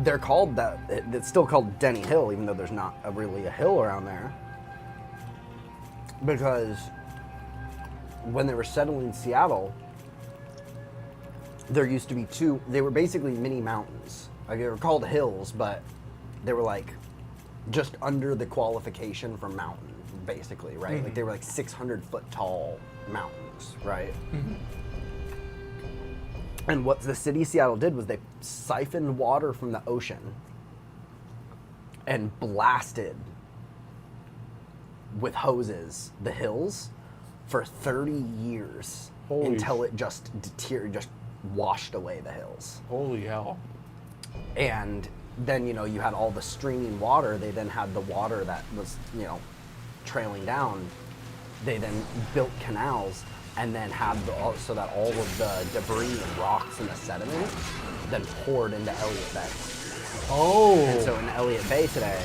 they're called that. It's still called Denny Hill, even though there's not really a hill around there. Because when they were settling Seattle, there used to be two. They were basically mini mountains. Like they were called hills, but they were like just under the qualification for mountain, basically, right? Mm-hmm. Like they were like 600-foot tall mountains, right? Mm-hmm. And what the city of Seattle did was they siphoned water from the ocean and blasted with hoses the hills for 30 years Holy until it just just washed away the hills. Holy hell. And then, you know, you had all the streaming water. They then had the water that was, you know, trailing down. They then built canals and then had so that all of the debris and rocks and the sediment then poured into Elliott Bay. Oh. And so in Elliott Bay today,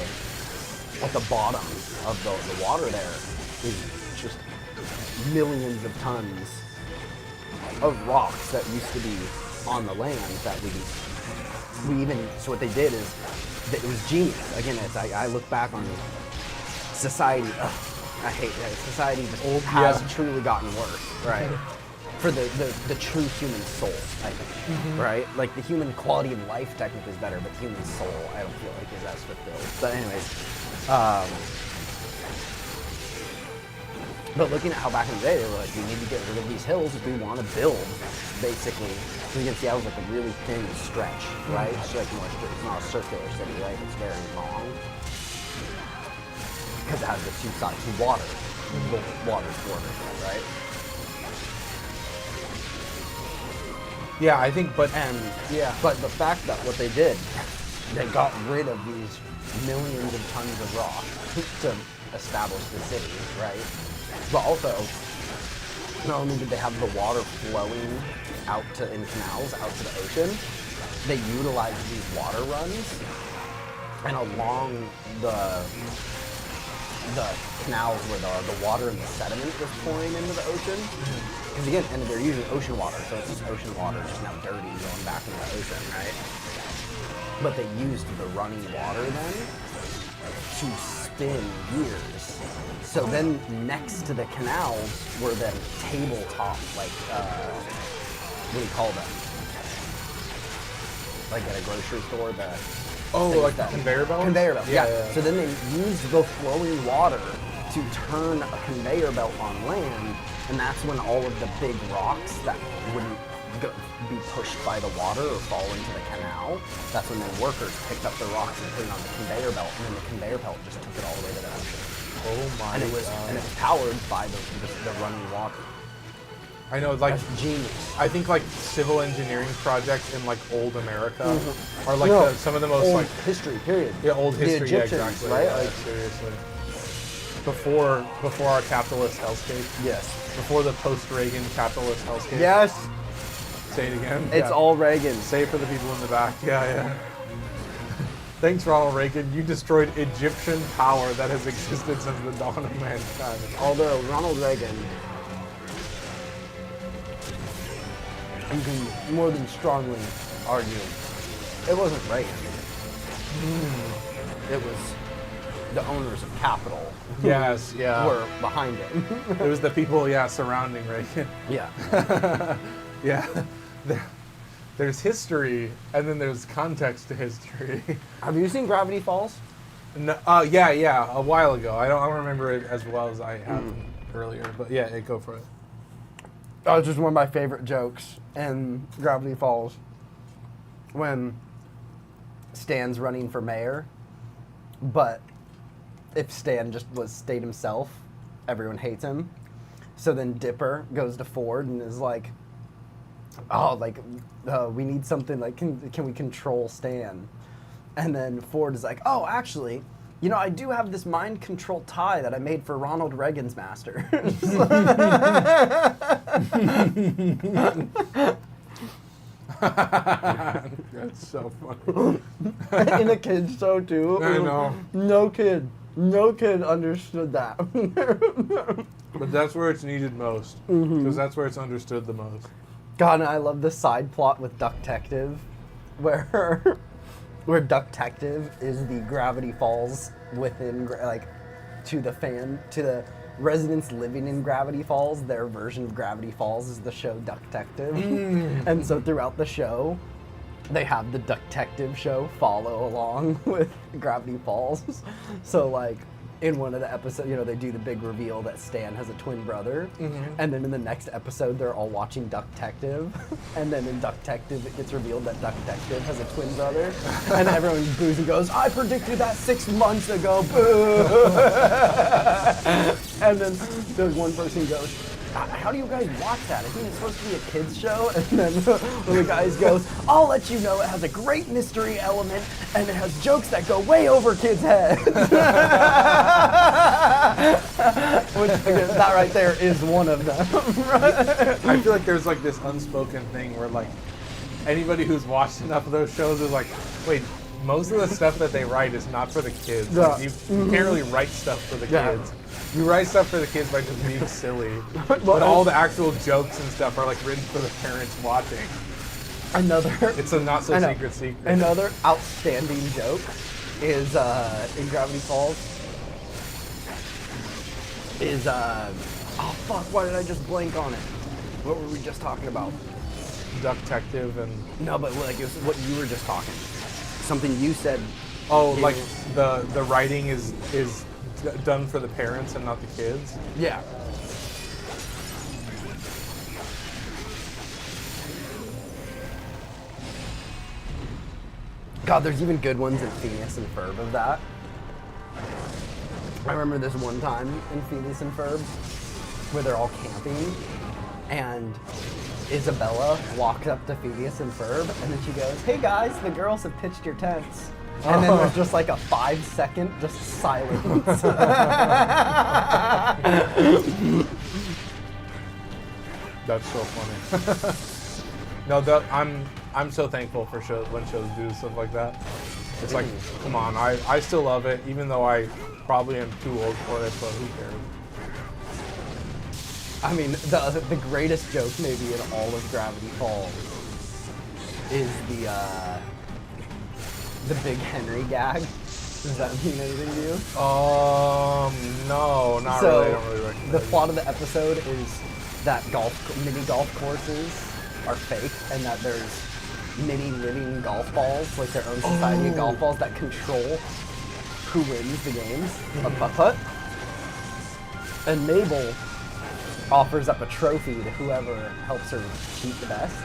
at the bottom of the water there is just millions of tons of rocks that used to be on the land that we even, so what they did is, that it was genius. Again, it's, I look back on society, I hate that. Society just has truly gotten worse, right? For the true human soul, I think, right? Like the human quality of life technically is better, but the human soul, I don't feel like is as fulfilled. But anyways, but looking at how back in the day, they were like, we need to get rid of these hills if we want to build, basically. Because you can see, I was like a really thin stretch, right? It's like more, it's not a circular city, right? It's very long. Because it has the two sides, the water. The water's border, right? Yeah, I think, but But the fact that what they did, they got rid of these millions of tons of rock to establish the city, right? But also, not only did they have the water flowing out in canals out to the ocean, they utilized these water runs, and along the canals where the water and the sediment was pouring into the ocean. Because again, and they're using ocean water, so it's just ocean water just now dirty going back into the ocean, right? But they used the running water then to spin years. So then next to the canals were then tabletop, like, what do you call them? Like at a grocery store, like the conveyor belt? Conveyor belt, Yeah, yeah. yeah. So then they used the flowing water to turn a conveyor belt on land, and that's when all of the big rocks that wouldn't be pushed by the water or fall into the canal, that's when the workers picked up the rocks and put it on the conveyor belt, and then the conveyor belt just took it all the way to the ocean. Oh my And it was powered by the running water. I know, like, That's genius. I think like civil engineering projects in like old America are like No, some of the most old like history, period. old The history, yeah, Egyptians, exactly. right? Yeah, Like, seriously. Before our capitalist hellscape. yes. Before the post-Reagan capitalist hellscape. Yes. Say it again. It's Yeah. all Reagan. Say it for the people in the back. Yeah. Thanks, Ronald Reagan. You destroyed Egyptian power that has existed since the dawn of mankind. Although Ronald Reagan, you can more than strongly argue, it wasn't Reagan. It was the owners of capital who Yes, yeah. were behind it. It was the people, surrounding Reagan. Yeah. Yeah. There's history, and then there's context to history. Have you seen Gravity Falls? No, yeah, a while ago. I don't remember it as well as I have earlier, but yeah, go for it. That was just one of my favorite jokes in Gravity Falls. When Stan's running for mayor, but if Stan just stayed himself, everyone hates him. So then Dipper goes to Ford and is like, we need something, like, can we control Stan? And then Ford is like, oh, actually, I do have this mind control tie that I made for Ronald Reagan's master. That's so funny. In a kid's show too. I know. No kid understood that. But that's where it's needed most. Because that's where it's understood the most. God, and I love the side plot with Ducktective, where Ducktective is the Gravity Falls within, to the residents living in Gravity Falls, their version of Gravity Falls is the show Ducktective. And so throughout the show, they have the Ducktective show follow along with Gravity Falls. So like in one of the episodes, they do the big reveal that Stan has a twin brother. And then in the next episode, they're all watching Ducktective. And then in Ducktective, it gets revealed that Ducktective has a twin brother. And everyone boos and goes, I predicted that 6 months ago, boo! And then there's one person who goes, how do you guys watch that? Isn't it supposed to be a kid's show? And then one of the guys goes, I'll let you know it has a great mystery element and it has jokes that go way over kids' heads. Which, again, that right there is one of them. I feel like there's like this unspoken thing where like anybody who's watched enough of those shows is like, wait, most of the stuff that they write is not for the kids. Yeah. Like, you can't really write stuff for the Yeah. kids. You write stuff for the kids by just being silly. But all the actual jokes and stuff are like written for the parents watching. It's a not so secret secret. Another outstanding joke is in Gravity Falls is oh fuck, why did I just blank on it? What were we just talking about? Ducktective and No, but like it was what you were just talking. Something you said. like the writing is done for the parents and not the kids. Yeah. God, there's even good ones in Phineas and Ferb of that. I remember this one time in Phineas and Ferb where they're all camping and Isabella walks up to Phineas and Ferb and then she goes, hey guys, the girls have pitched your tents. And then there's just like a 5-second just silence. That's so funny. No, I'm so thankful for shows when shows do stuff like that. It's like, come on, I still love it, even though I probably am too old for it, but who cares? I mean, the greatest joke maybe in all of Gravity Falls is the Big Henry gag. Does that mean anything to you? No, not So, really. I don't really recognize the it. plot of the episode is that mini golf courses are fake and that there's mini living golf balls, like their own society of golf balls that control who wins the games of putt-putt. And Mabel offers up a trophy to whoever helps her cheat the best.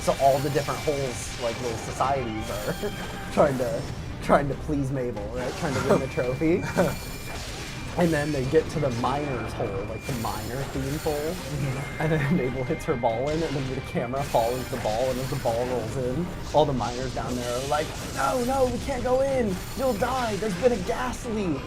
So all the different holes, like little societies, are trying to please Mabel, right? Trying to win the trophy. And then they get to the miner's hole, like the miner theme hole. And then Mabel hits her ball in, and then the camera follows the ball, and as the ball rolls in, all the miners down there are like, no, we can't go in. You'll die. There's been a gas leak.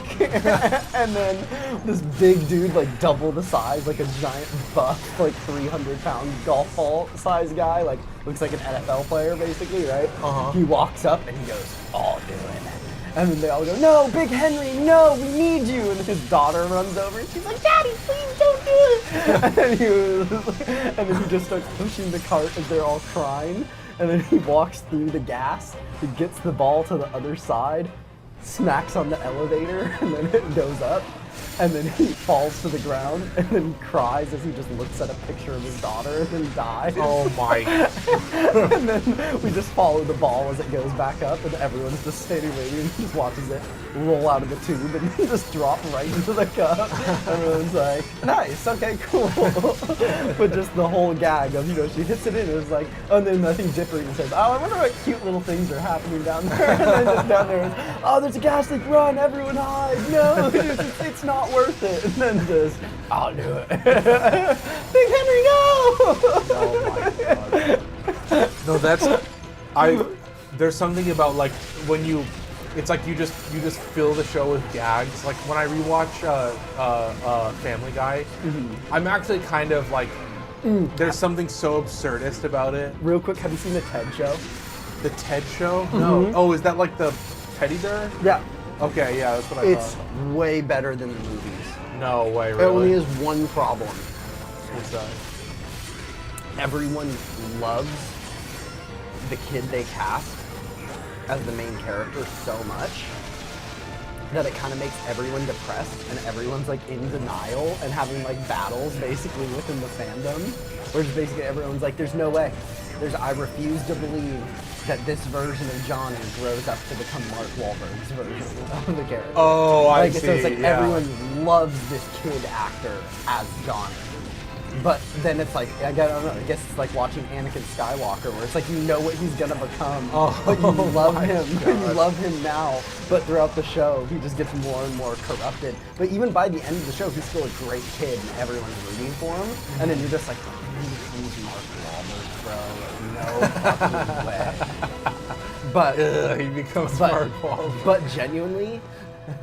And then this big dude, like double the size, like a giant buff, like 300-pound golf ball size guy, like looks like an NFL player basically, right? He walks up and he goes, I'll do it. And then they all go, no, Big Henry, no, we need you. And his daughter runs over and she's like, Daddy, please don't do it. And then he just starts pushing the cart as they're all crying. And then he walks through the gas, he gets the ball to the other side, smacks on the elevator, and then it goes up. And then he falls to the ground and then cries as he just looks at a picture of his daughter and then dies. Oh my. And then we just follow the ball as it goes back up and everyone's just standing waiting and just watches it roll out of the tube and just drop right into the cup. Everyone's like, nice, okay, cool. But just the whole gag of, she hits it in and it's like, and then I think Dipper even says, oh, I wonder what cute little things are happening down there. And then just down there is, oh, there's a gas leak, run, everyone hide. No, it's not worth it. And then just, I'll do it. Big Henry, no! Oh my god. No, there's something about like when it's like you just fill the show with gags. Like when I rewatch Family Guy, I'm actually kind of like There's something so absurdist about it. Real quick, have you seen the TED show? The TED show? No. Oh, is that like the teddy bear? Yeah. Okay, yeah, that's what I It's thought. way better than the movies. No way, It only really? has one problem. What's that? Everyone loves the kid they cast as the main character so much that it kind of makes everyone depressed and everyone's like in denial and having like battles basically within the fandom, where it's basically everyone's like, there's no way. I refuse to believe that this version of Johnny grows up to become Mark Wahlberg's version of the character. Oh, I Like, see. so it's like yeah. everyone loves this kid actor as Johnny. But then it's like, I don't know, I guess it's like watching Anakin Skywalker, where it's like you know what he's gonna become, but you love my him. God. You love him now, but throughout the show, he just gets more and more corrupted. But even by the end of the show, he's still a great kid, and everyone's rooting for him. And then you're just like, he's Mark Wahlberg, bro. Like, no fucking way. But Ugh, he becomes Mark Wahlberg. but genuinely,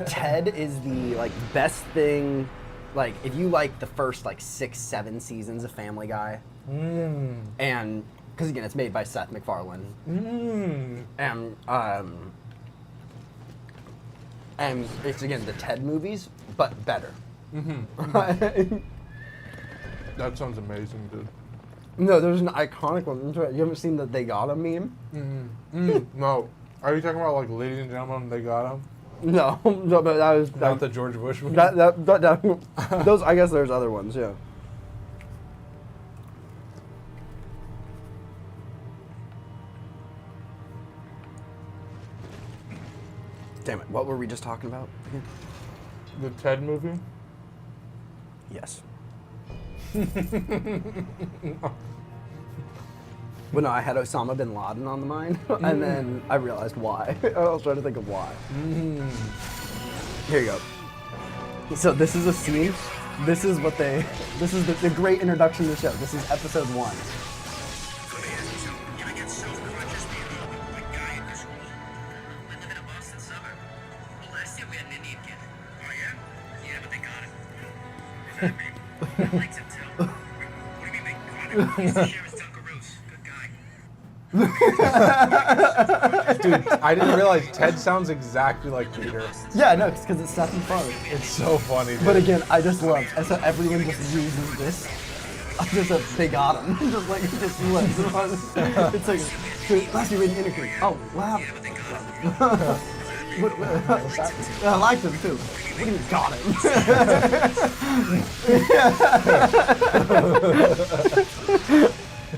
Ted is the like best thing. Like, if you like the first like 6-7 seasons of Family Guy, and because again, it's made by Seth MacFarlane, and it's again the Ted movies, but better. That sounds amazing, dude. No, there's an iconic one. You haven't seen the "They Got Him" meme? No. Are you talking about like Ladies and Gentlemen, They Got Him? No, no, but that was Not the George Bush movie? those. I guess there's other ones. Yeah. Damn it! What were we just talking about? The Ted movie? Yes. Well, no, I had Osama bin Laden on the mind, and then I realized why. I was trying to think of why. Here you go. So this is a scene. This is the great introduction to the show. This is episode 1. Let me ask you something. You ever get self-conscious being the only white guy in your school? I live in a Boston suburb. Well, last year we had an Indian kid. Oh, yeah? Yeah, but they got him. What does that mean? I liked him, too. What do you mean they got him? He's the sheriff's Dunkaroos. Good guy. Dude, I didn't realize Ted sounds exactly like Peter. Yeah, no, because it's Seth MacFarlane. It's so funny, dude. But again, I just love, and so everyone just uses this. Just a they got him. Just like just lives. It's like so last year we had an interview. Oh, wow. I liked him too. What do you mean got him?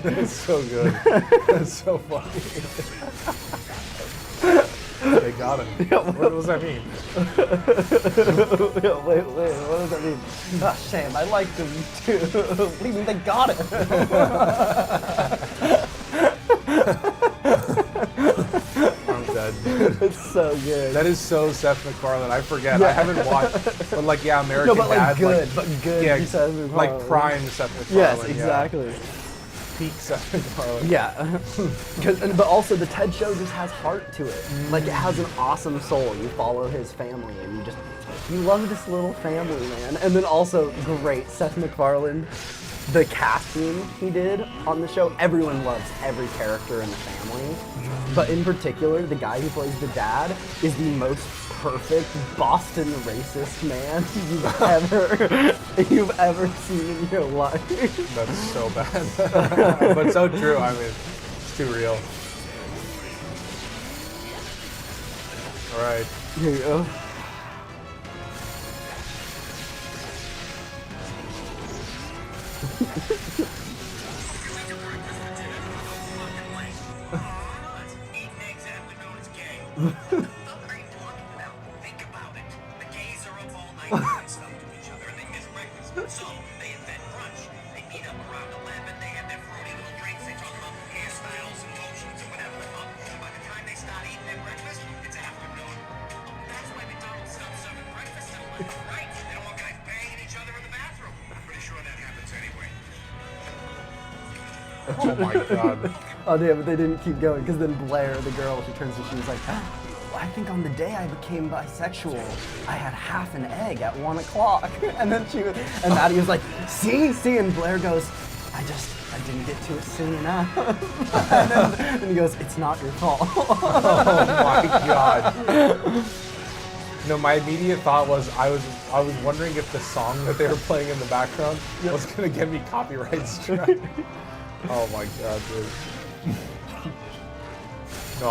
That's so good. That's so funny. They got him. What does that mean? Wait, what does that mean? Ah, shame, I liked him too. What do you mean they got him? I'm dead. It's so good. That is so Seth MacFarlane. I forget. Yeah. I haven't watched, but like, yeah, American No, but like Dad. good, but good. Yeah, Seth MacFarlane. like prime Seth MacFarlane. Yes, exactly. Yeah. Peak Seth MacFarlane. Yeah, but also the TED show just has heart to it. Like it has an awesome soul. You follow his family, and you love this little family, man. And then also great Seth MacFarlane, the casting he did on the show. Everyone loves every character in the family, but in particular, the guy who plays the dad is the most perfect Boston racist man you've ever seen in your life. That's so bad. But so true. I mean, it's too real. All right. Here you go. Eating eggs after known as gay. What are you talking about? Think about it. The gays are up all night doing stuff to each other and they miss breakfast. So they invent brunch. They meet up around 11, they have their fruity little drinks, they talk about hairstyles and lotions and whatever the fuck. By the time they start eating their breakfast, it's afternoon. That's why McDonald's stopped serving breakfast at 11, right? They don't want guys banging each other in the bathroom. I'm pretty sure that happens anyway. Oh my God. Oh damn, but they didn't keep going because then Blair, the girl, she turns to she was like, I think on the day I became bisexual, I had half an egg at 1 o'clock. And then and Maddie was like, see, and Blair goes, I didn't get to it soon enough. and he goes, it's not your fault. Oh my god. No, my immediate thought was I was wondering if the song that they were playing in the background was gonna get me copyright strike. Oh my god, dude. No,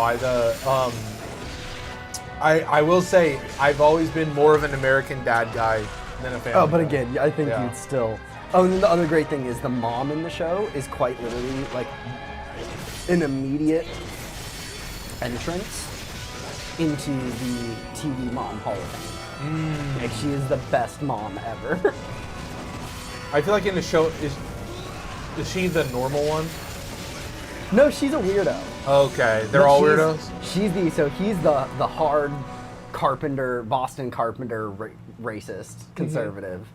I will say I've always been more of an American Dad guy than a family. Oh, but guy. again, I think Yeah. you'd still. Oh, and then the other great thing is the mom in the show is quite literally like an immediate entrance into the TV Mom Hall of Fame. Like she is the best mom ever. I feel like in the show is she the normal one? No, she's a weirdo. Okay, they're But all she's- weirdos. He's the hard carpenter, Boston carpenter, racist, conservative.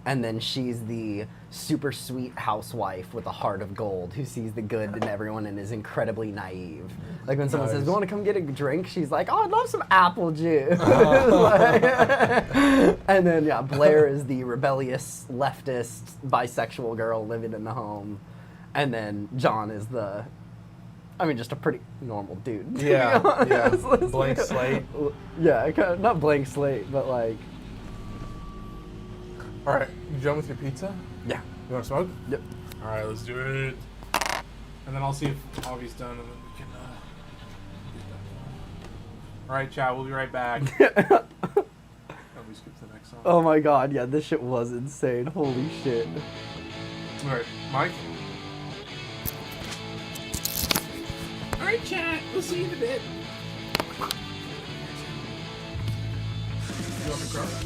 And then she's the super sweet housewife with a heart of gold who sees the good in everyone and is incredibly naive. Like when someone says, Nice. "You want to come get a drink?" She's like, "Oh, I'd love some apple juice." Like- and then yeah, Blair is the rebellious leftist bisexual girl living in the home, and then John is just a pretty normal dude. to be Yeah, yeah. honest. Let's Blank be- slate. Yeah, kind of, not blank slate, but like. All right, you done with your pizza? Yeah. You want to smoke? Yep. All right, let's do it. And then I'll see if Avi's done, and then we can. Get that. All right, chat. We'll be right back. Oh, we skipped the next song. Oh my god, yeah, this shit was insane. Holy shit. All right, Mike. All right, chat. We'll see you in a bit. You want me to cross?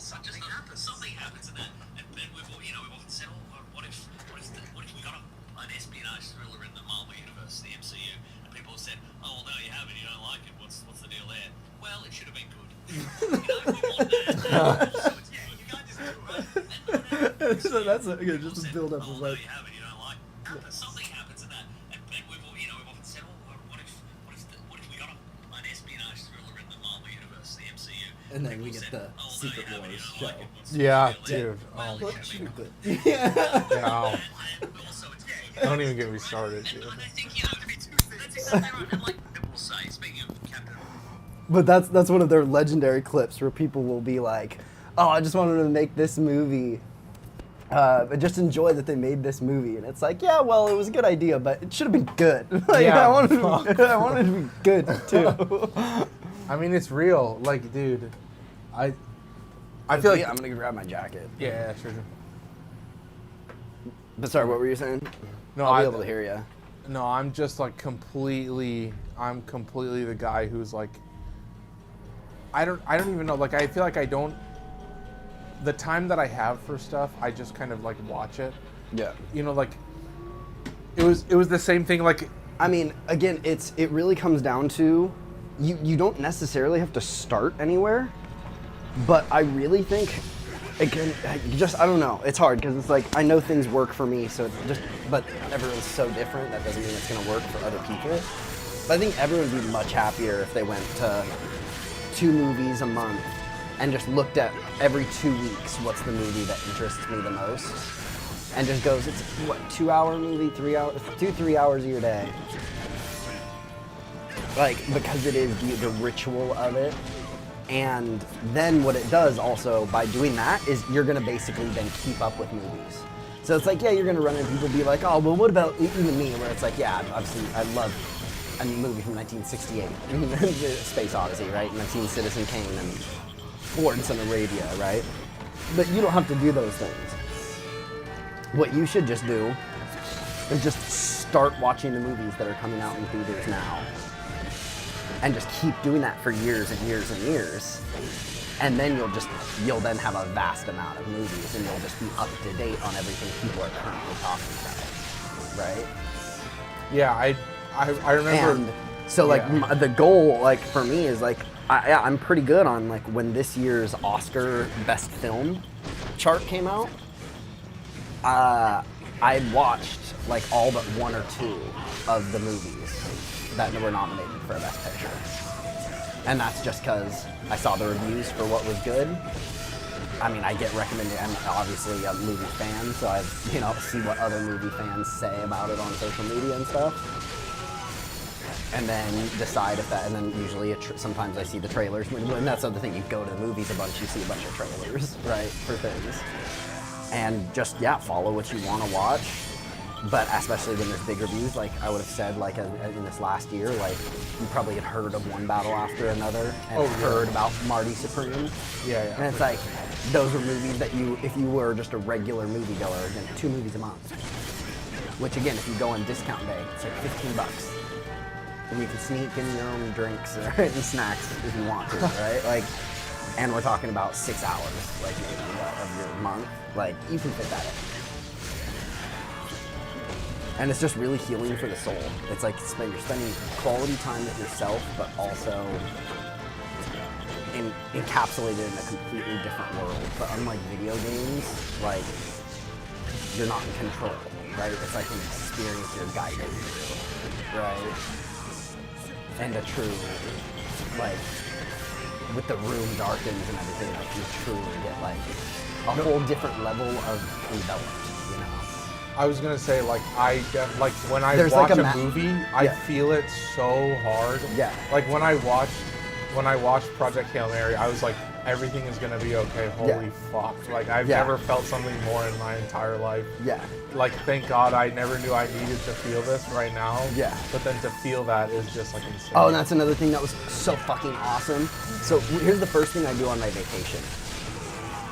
something happens. Something happens in that, and we've often said, oh, what if we got an espionage thriller in the Marvel universe, the MCU, and people have said, oh, well, there you have it. You don't like it. What's the deal there? Well, it should have been good. We want that. So it's, you can't just do it. So that's just a build up of There like. you have it. You don't like it. Something happens in that, and we've often said, oh, what if we got an espionage thriller in the Marvel universe, the MCU, And then we people get said, the oh, Secret there you have it, you Wars don't show. like it. What's the Yeah, deal there? dude. Well, Oh, it What? should Shoot have been good. good. yeah. And also, it's Don't even get me started, dude. And I think you have to be two things. That's exactly right. And like people say, speaking of Captain. But that's one of their legendary clips where people will be like, "Oh, I just wanted to make this movie, but just enjoy that they made this movie." And it's like, yeah, well, it was a good idea, but it should have been good. Like, Yeah, I wanted to be good too. I mean, it's real. Like, dude, I feel like I'm gonna grab my jacket. yeah, sure. But sorry, what were you saying? No, I'll be able to hear you. No, I'm just like completely the guy who's like, I don't even know. Like, I feel like I don't. The time that I have for stuff, I just kind of like watch it. Yeah. You know, like it was the same thing. Like, I mean, again, it really comes down to you don't necessarily have to start anywhere, but I really think, again, I don't know. It's hard because it's like I know things work for me, so but everyone's so different. That doesn't mean it's gonna work for other people. But I think everyone would be much happier if they went to 2 movies a month and just looked at every 2 weeks what's the movie that interests me the most, and just goes, it's what, 2-hour movie, 3 hours, 2-3 hours of your day. Like, because it is the ritual of it. And then what it does also by doing that is you're gonna basically then keep up with movies. So it's like, yeah, you're gonna run into people be like, oh, well, what about even me? Where it's like, yeah, I love a movie from 1968, Space Odyssey, right? And I've seen Citizen Kane and Florence and Arabia, right? But you don't have to do those things. What you should just do is just start watching the movies that are coming out in theaters now. And just keep doing that for years and years and years. And then you'll then have a vast amount of movies, and you'll just be up to date on everything people are currently talking about, right? yeah, I remember. And so like yeah. the goal, like for me, is like I'm pretty good on like when this year's Oscar Best Film chart came out. I watched like all but 1 or 2 of the movies that were nominated for a Best Picture, and that's just because I saw the reviews for what was good. I mean, I get recommended. I'm obviously a movie fan, so I see what other movie fans say about it on social media and stuff. And then decide if that, and then usually sometimes I see the trailers, and that's the other thing, you go to the movies a bunch, you see a bunch of trailers, right, for things. And just, yeah, follow what you want to watch, but especially when there's big reviews, like I would have said, like in this last year, like you probably had heard of One Battle After Another, and heard about Marty Supreme. Yeah. And it's like, those were movies that if you were just a regular moviegoer, then 2 movies a month. Which again, if you go on discount day, it's like $15. And you can sneak in your own drinks and snacks if you want to, right? Like, and we're talking about 6 hours, like maybe of your month. Like, you can fit that in. And it's just really healing for the soul. It's like you're spending quality time with yourself, but also encapsulated in a completely different world. But unlike video games, like, you're not in control, right? It's like an experience you're guided through, right? And a true, like, with the room darkens and everything, like, you truly get, like, a whole different level of envelopment, you know? I was gonna say, like, like when I There's watch like a movie, I Yeah. feel it so hard. Yeah. Like when I watched Project Hail Mary, I was like, everything is gonna be okay. Holy fuck! Like I've Yeah. never felt something more in my entire life. Yeah. Like thank God I never knew I needed to feel this right now. Yeah. But then to feel that is just like insane. Oh, and that's another thing that was so fucking awesome. So here's the first thing I do on my vacation.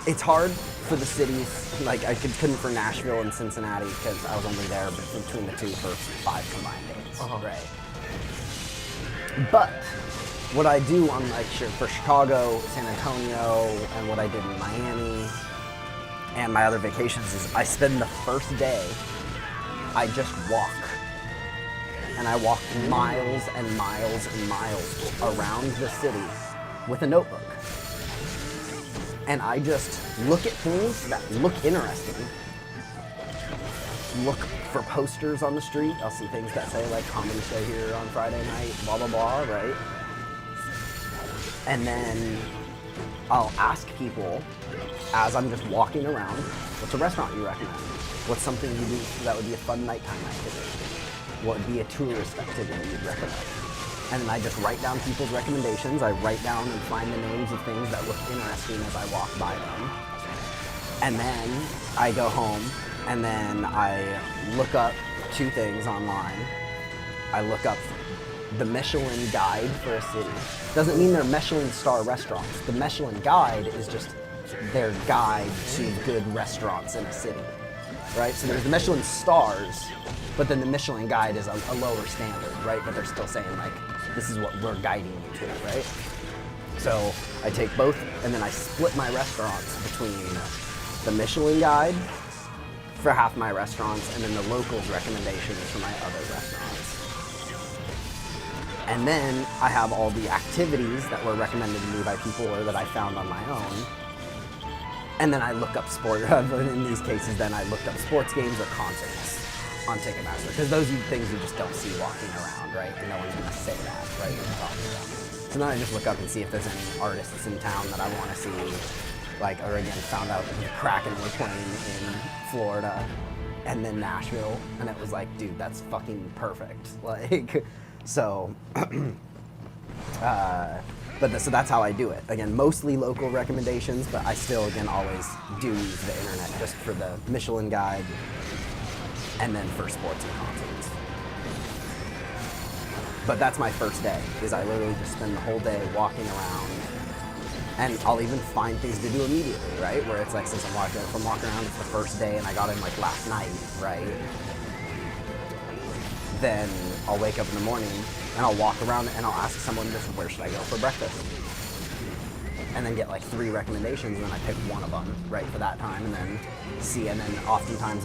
It's hard for the cities, like I couldn't for Nashville and Cincinnati because I was only there between the two for 5 combined days, right? But what I do on like for Chicago, San Antonio, and what I did in Miami, and my other vacations is I spend the first day, I just walk. And I walk miles and miles and miles around the city with a notebook. And I just look at things that look interesting. Look for posters on the street. I'll see things that say like comedy show here on Friday night, blah, blah, blah, right? And then I'll ask people as I'm just walking around, what's a restaurant you recommend? What's something you do that would be a fun nighttime activity? What would be a tourist activity you'd recommend? And then I just write down people's recommendations. I write down and find the names of things that look interesting as I walk by them. And then I go home and then I look up 2 things online. I look up the Michelin guide for a city. Doesn't mean they're Michelin star restaurants. The Michelin guide is just their guide to good restaurants in a city, right? So there's the Michelin stars, but then the Michelin guide is a lower standard, right? But they're still saying like, this is what we're guiding you to, right? So I take both and then I split my restaurants between the Michelin guide for half my restaurants and then the locals recommendations for my other restaurants. And then I have all the activities that were recommended to me by people or that I found on my own. And then I look up in these cases, then I looked up sports games or concerts on Ticketmaster, because those are things you just don't see walking around, right? And no one's gonna say that, right, when you're talking about. So then I just look up and see if there's any artists in town that I wanna see, like, or again, found out Kraken were playing in Florida, and then Nashville, and it was like, dude, that's fucking perfect. Like, so, so that's how I do it. Again, mostly local recommendations, but I still, again, always do use the internet just for the Michelin guide, and then for sports and concerts. But that's my first day, is I literally just spend the whole day walking around, and I'll even find things to do immediately, right? Where it's like, since I'm walking around, it's the first day, and I got in like last night, right? Then I'll wake up in the morning, and I'll walk around, and I'll ask someone just, where should I go for breakfast? And then get like 3 recommendations, and then I pick one of them, right, for that time, and then see, and then oftentimes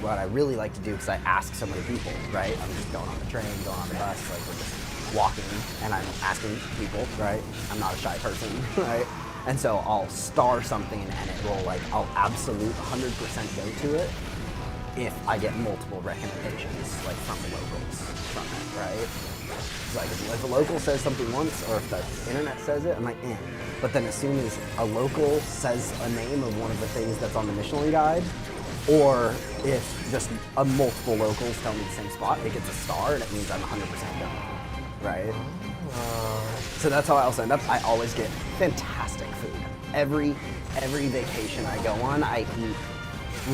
what I really like to do, because I ask so many people, right? I'm just going on the train, going on the bus, like we're just walking, and I'm asking people, right? I'm not a shy person, right? And so I'll star something, and it will like, I'll absolute 100% go to it if I get multiple recommendations, like from the locals from it, right? It's like, if a local says something once, or if the internet says it, I'm like, eh. But then as soon as a local says a name of one of the things that's on the Michelin guide, or if just multiple locals tell me the same spot, it gets a star, and it means I'm 100% done, right? So that's how I also end up. I always get fantastic food. Every vacation I go on, I eat.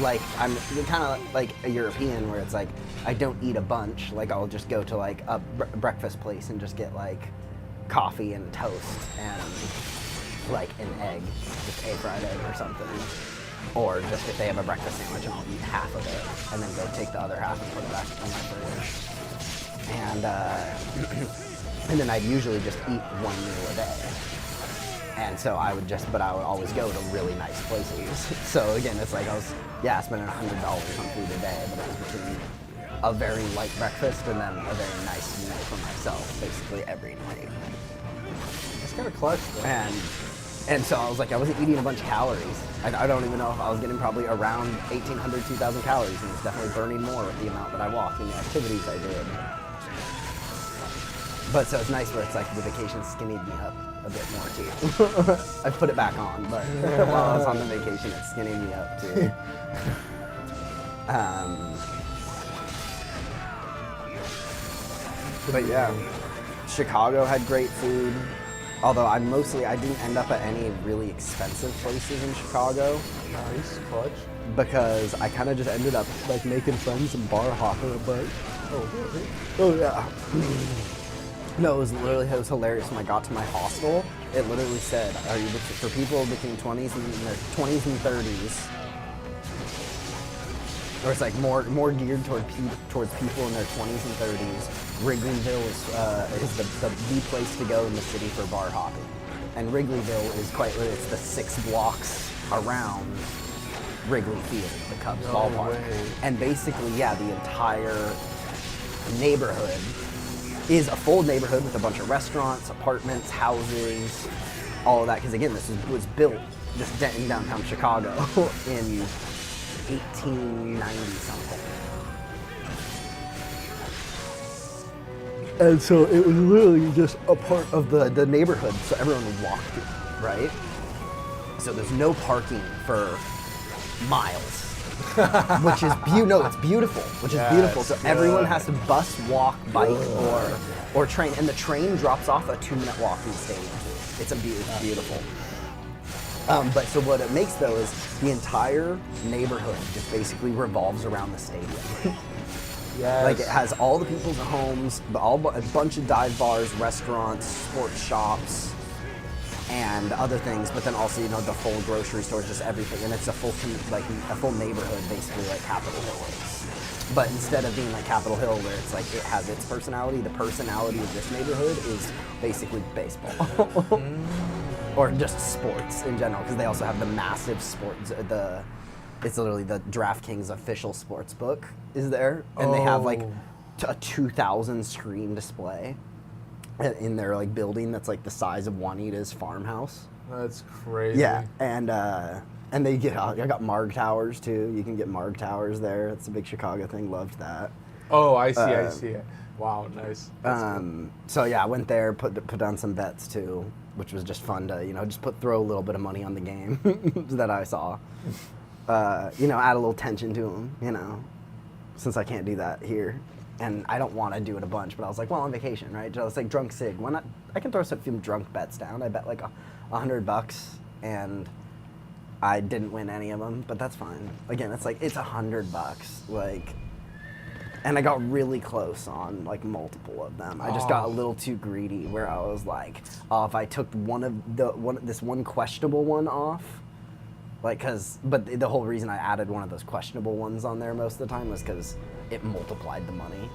Like, I'm kind of like a European, where it's like, I don't eat a bunch. Like, I'll just go to like a breakfast place and just get like coffee and toast and like an egg, just a fried egg or something. Or just if they have a breakfast sandwich, I'll eat half of it and then go take the other half and put it back in my fridge. And then I'd usually just eat 1 meal a day. And so I would always go to really nice places. So again, it's like spending $100 on food a day, but it was between a very light breakfast and then a very nice meal for myself, basically every night. It's kind of clutch, though. And so I was like, I wasn't eating a bunch of calories. I don't even know if I was getting probably around 1,800, 2,000 calories, and it's definitely burning more with the amount that I walked and the activities I did. But so it's nice where it's like the vacation skinnied me up a bit more too. I put it back on, but while I was on the vacation, it skinnied me up too. But yeah, Chicago had great food. Although I didn't end up at any really expensive places in Chicago. Nice, clutch. Because I kind of just ended up like making friends and bar hopping a bunch. Oh, really? Oh yeah. No, it was hilarious when I got to my hostel. It literally said, for people between 20s and their 20s and 30s, or it's like more geared towards people in their 20s and 30s. Wrigleyville is the place to go in the city for bar hopping, and Wrigleyville is it's the 6 blocks around Wrigley Field, the Cubs ballpark, way. and basically, yeah, the entire neighborhood is a full neighborhood with a bunch of restaurants, apartments, houses, all of that. Because again, this was built just in downtown Chicago in 1890 something. And so it was literally just a part of the neighborhood, so everyone would walk through, right? So there's no parking for miles. Which is it's beautiful. Which is beautiful. So everyone has to bus, walk, bike, or train, and the train drops off a 2-minute walk from the stadium too. It's beautiful. But so what it makes though is the entire neighborhood just basically revolves around the stadium. Yes. Like it has all the people's homes, a bunch of dive bars, restaurants, sports shops, and other things, but then also, you know, the full grocery stores, just everything, and it's a full neighborhood, basically like Capitol Hill is. But instead of being like Capitol Hill, where it's like it has its personality, the personality of this neighborhood is basically baseball, or just sports in general, because they also have the massive sports. It's literally the DraftKings official sports book is there, and they have like a 2,000 screen display in their like building that's like the size of Juanita's farmhouse. That's crazy. Yeah, and they I got Marg Towers too. You can get Marg Towers there. It's a big Chicago thing. Loved that. Oh, I see. Wow, nice. That's cool. So yeah, I went there, put down some bets too, which was just fun to, you know, just throw a little bit of money on the game that I saw. You know, add a little tension to them, you know, since I can't do that here. And I don't want to do it a bunch, but I was like, well, on vacation, right? So I was like, drunk sig. Why not? I can throw some few drunk bets down. I bet like $100, and I didn't win any of them, but that's fine. Again, it's like, it's $100, like, and I got really close on like multiple of them. I just got a little too greedy, where I was like, if I took this one questionable one off, like, but the whole reason I added one of those questionable ones on there most of the time was because it multiplied the money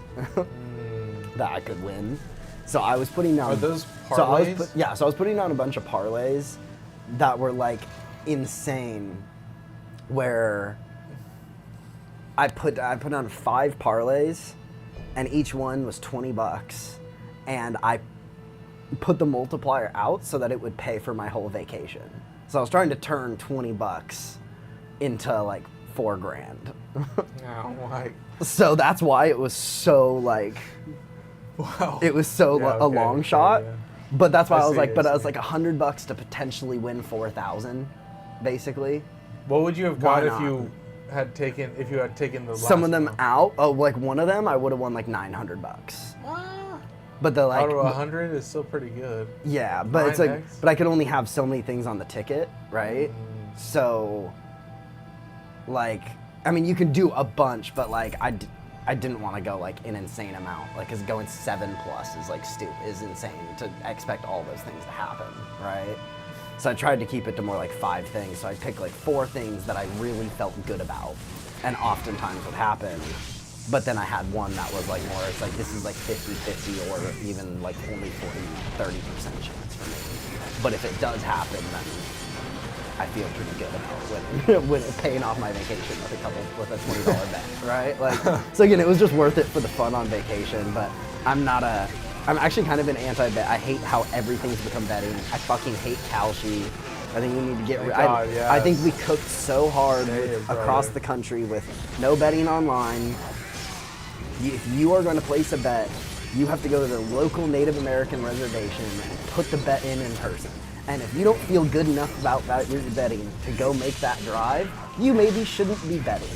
that I could win. So I was putting down. Are those parlays? So I was putting down a bunch of parlays that were like insane. Where I put down 5 parlays, and each one was $20, and I put the multiplier out so that it would pay for my whole vacation. So I was trying to turn $20 into like $4,000. Oh my. So that's why it was so like, Wow. it was so a long shot. yeah. But that's why I was see, like, I but I was see. like $100 to potentially win 4,000, basically. What would you have Why got if not? you had taken the last Some of them one? out. Oh, like one of them, I would have won like $900. But the like, Out of 100 is still pretty good. yeah, but it's like, 9x? but I could only have so many things on the ticket, right? So, like, I mean, you can do a bunch, but like, I didn't want to go like an insane amount, like, cause going 7+ is like is insane to expect all those things to happen, right? So I tried to keep it to more like 5 things. So I picked like 4 things that I really felt good about, and oftentimes would happen. But then I had one that was like more, it's like, this is like 50-50 or even like only 40-30% chance for me. But if it does happen, then I feel pretty good about when paying off my vacation with a $20 bet, right? Like, so again, it was just worth it for the fun on vacation, but I'm actually kind of an anti-bet. I hate how everything's become betting. I fucking hate Kalshi. I think we need to get rid. I think we cooked so hard across the country with no betting online. If you are going to place a bet, you have to go to the local Native American reservation and put the bet in person. And if you don't feel good enough about that you're betting to go make that drive, you maybe shouldn't be betting.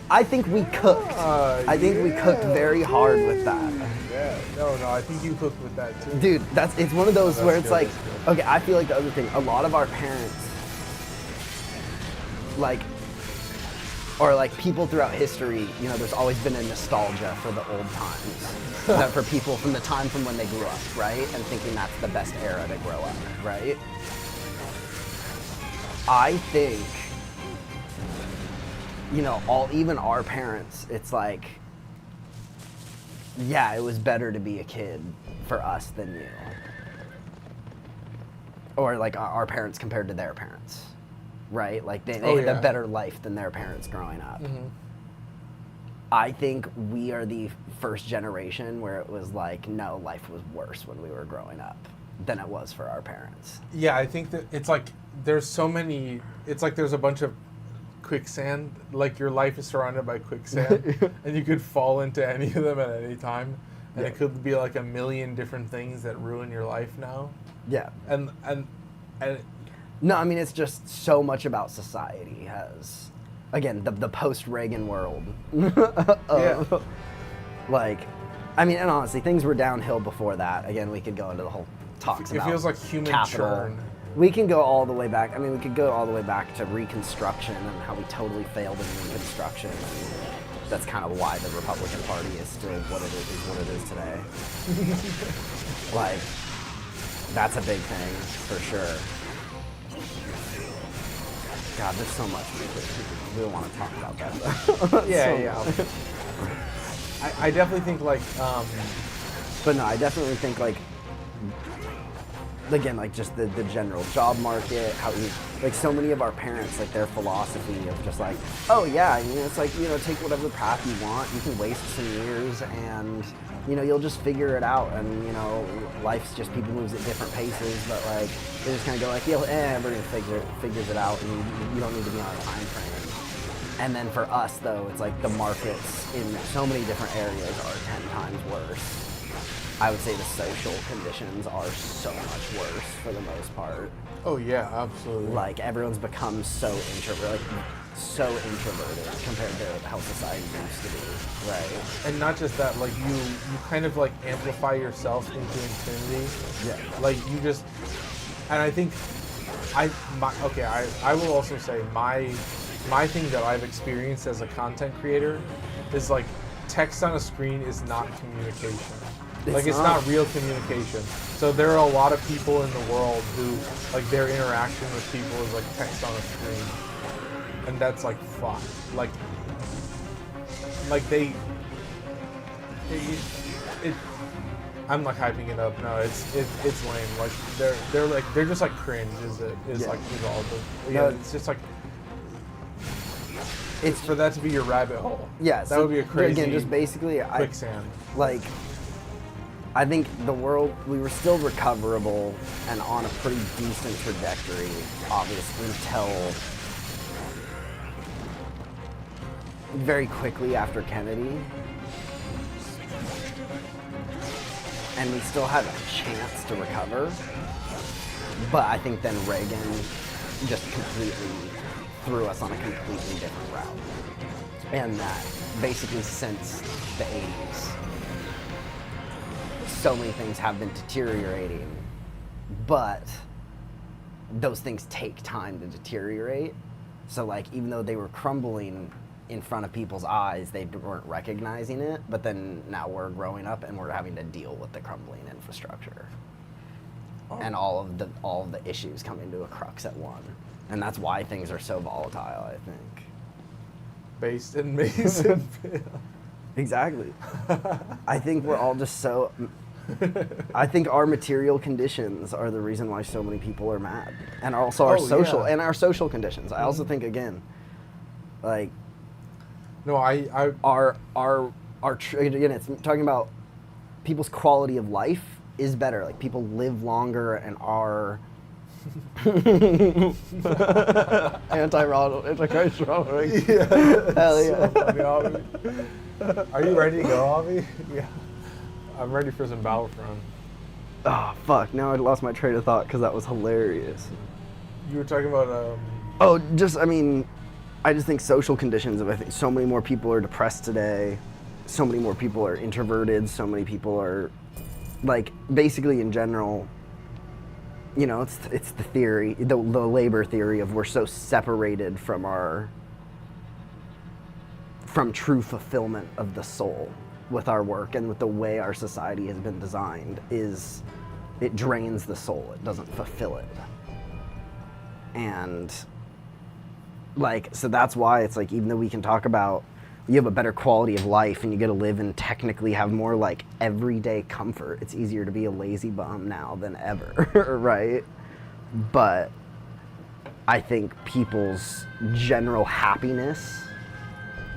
I think we cooked. I think we cooked very hard with that. Yeah. No, I think you cooked with that too. Dude, it's one of those That's where it's good, like, that's good. okay, I feel like the other thing, a lot of our parents, like, or like people throughout history, you know, there's always been a nostalgia for the old times. That for people from the time from when they grew up, right? And thinking that's the best era to grow up, right? I think you know, even our parents, it's like, yeah, it was better to be a kid for us than you. Or like our parents compared to their parents, right? Like they had a better life than their parents growing up. Mm-hmm. I think we are the first generation where it was like, no, life was worse when we were growing up than it was for our parents. Yeah, I think that it's like there's so many. It's like there's a bunch of quicksand. Like your life is surrounded by quicksand, and you could fall into any of them at any time, and it could be like a million different things that ruin your life now. Yeah. And No, I mean, it's just so much about society has, again, the post-Reagan world. Yeah. Like, I mean, and honestly, things were downhill before that. Again, we could go into the whole talks about it feels like human capital. churn. We can go all the way back. I mean, we could go all the way back to Reconstruction and how we totally failed in Reconstruction. And that's kind of why the Republican Party is still what it is today. Like, that's a big thing for sure. God, there's so much we don't want to talk about that. Yeah. I definitely think like. But no, I definitely think like. Again, like just the general job market, how we, like so many of our parents, like their philosophy of just like, oh yeah, I mean, it's like, you know, take whatever path you want, you can waste some years and, you know, you'll just figure it out and, you know, life's just, people moves at different paces, but like, they just kind of go like, yeah, everybody figures it out and you don't need to be on a time frame. And then for us though, it's like the markets in so many different areas are 10 times worse. I would say the social conditions are so much worse for the most part. Oh yeah, absolutely. Like everyone's become so introverted compared to how society used to be, right? And not just that, like you kind of like amplify yourself into infinity. Yeah. Like you just, and I think, I will also say my thing that I've experienced as a content creator is like text on a screen is not communication. It's not real communication. So there are a lot of people in the world who, like, their interaction with people is like text on a screen, and that's like fucked. Like they, I'm like hyping it up. No, it's lame. Like they're just like cringe. Is all the it's just like. It's for that to be your rabbit hole. Yeah, that would be a crazy. Again, just basically quicksand. I think the world, we were still recoverable and on a pretty decent trajectory, obviously, until very quickly after Kennedy. And we still had a chance to recover. But I think then Reagan just completely threw us on a completely different route. And that basically since the 80s, so many things have been deteriorating, but those things take time to deteriorate. So like, even though they were crumbling in front of people's eyes, they weren't recognizing it, but then now we're growing up and we're having to deal with the crumbling infrastructure. And all of the issues coming to a crux at one. And that's why things are so volatile, I think. Based in Mason. Exactly. I think we're all just so... I think our material conditions are the reason why so many people are mad. And also our social conditions. I also think, again, like... No, again, it's talking about people's quality of life is better. Like, people live longer and are... Anti-Christ Ronald. Yeah. Hell yeah. So funny, Avi. Are you ready to go, Avi? Yeah. I'm ready for some Battlefront. Oh, fuck. Now I lost my train of thought because that was hilarious. You were talking about... Oh, I just think social conditions of, I think so many more people are depressed today. So many more people are introverted. So many people are, like, basically in general, you know, it's the theory, the labor theory of we're so separated from true fulfillment of the soul with our work and with the way our society has been designed is it drains the soul. It doesn't fulfill it. And like, so that's why it's like, even though we can talk about you have a better quality of life and you get to live and technically have more like everyday comfort, it's easier to be a lazy bum now than ever, right? But I think people's general happiness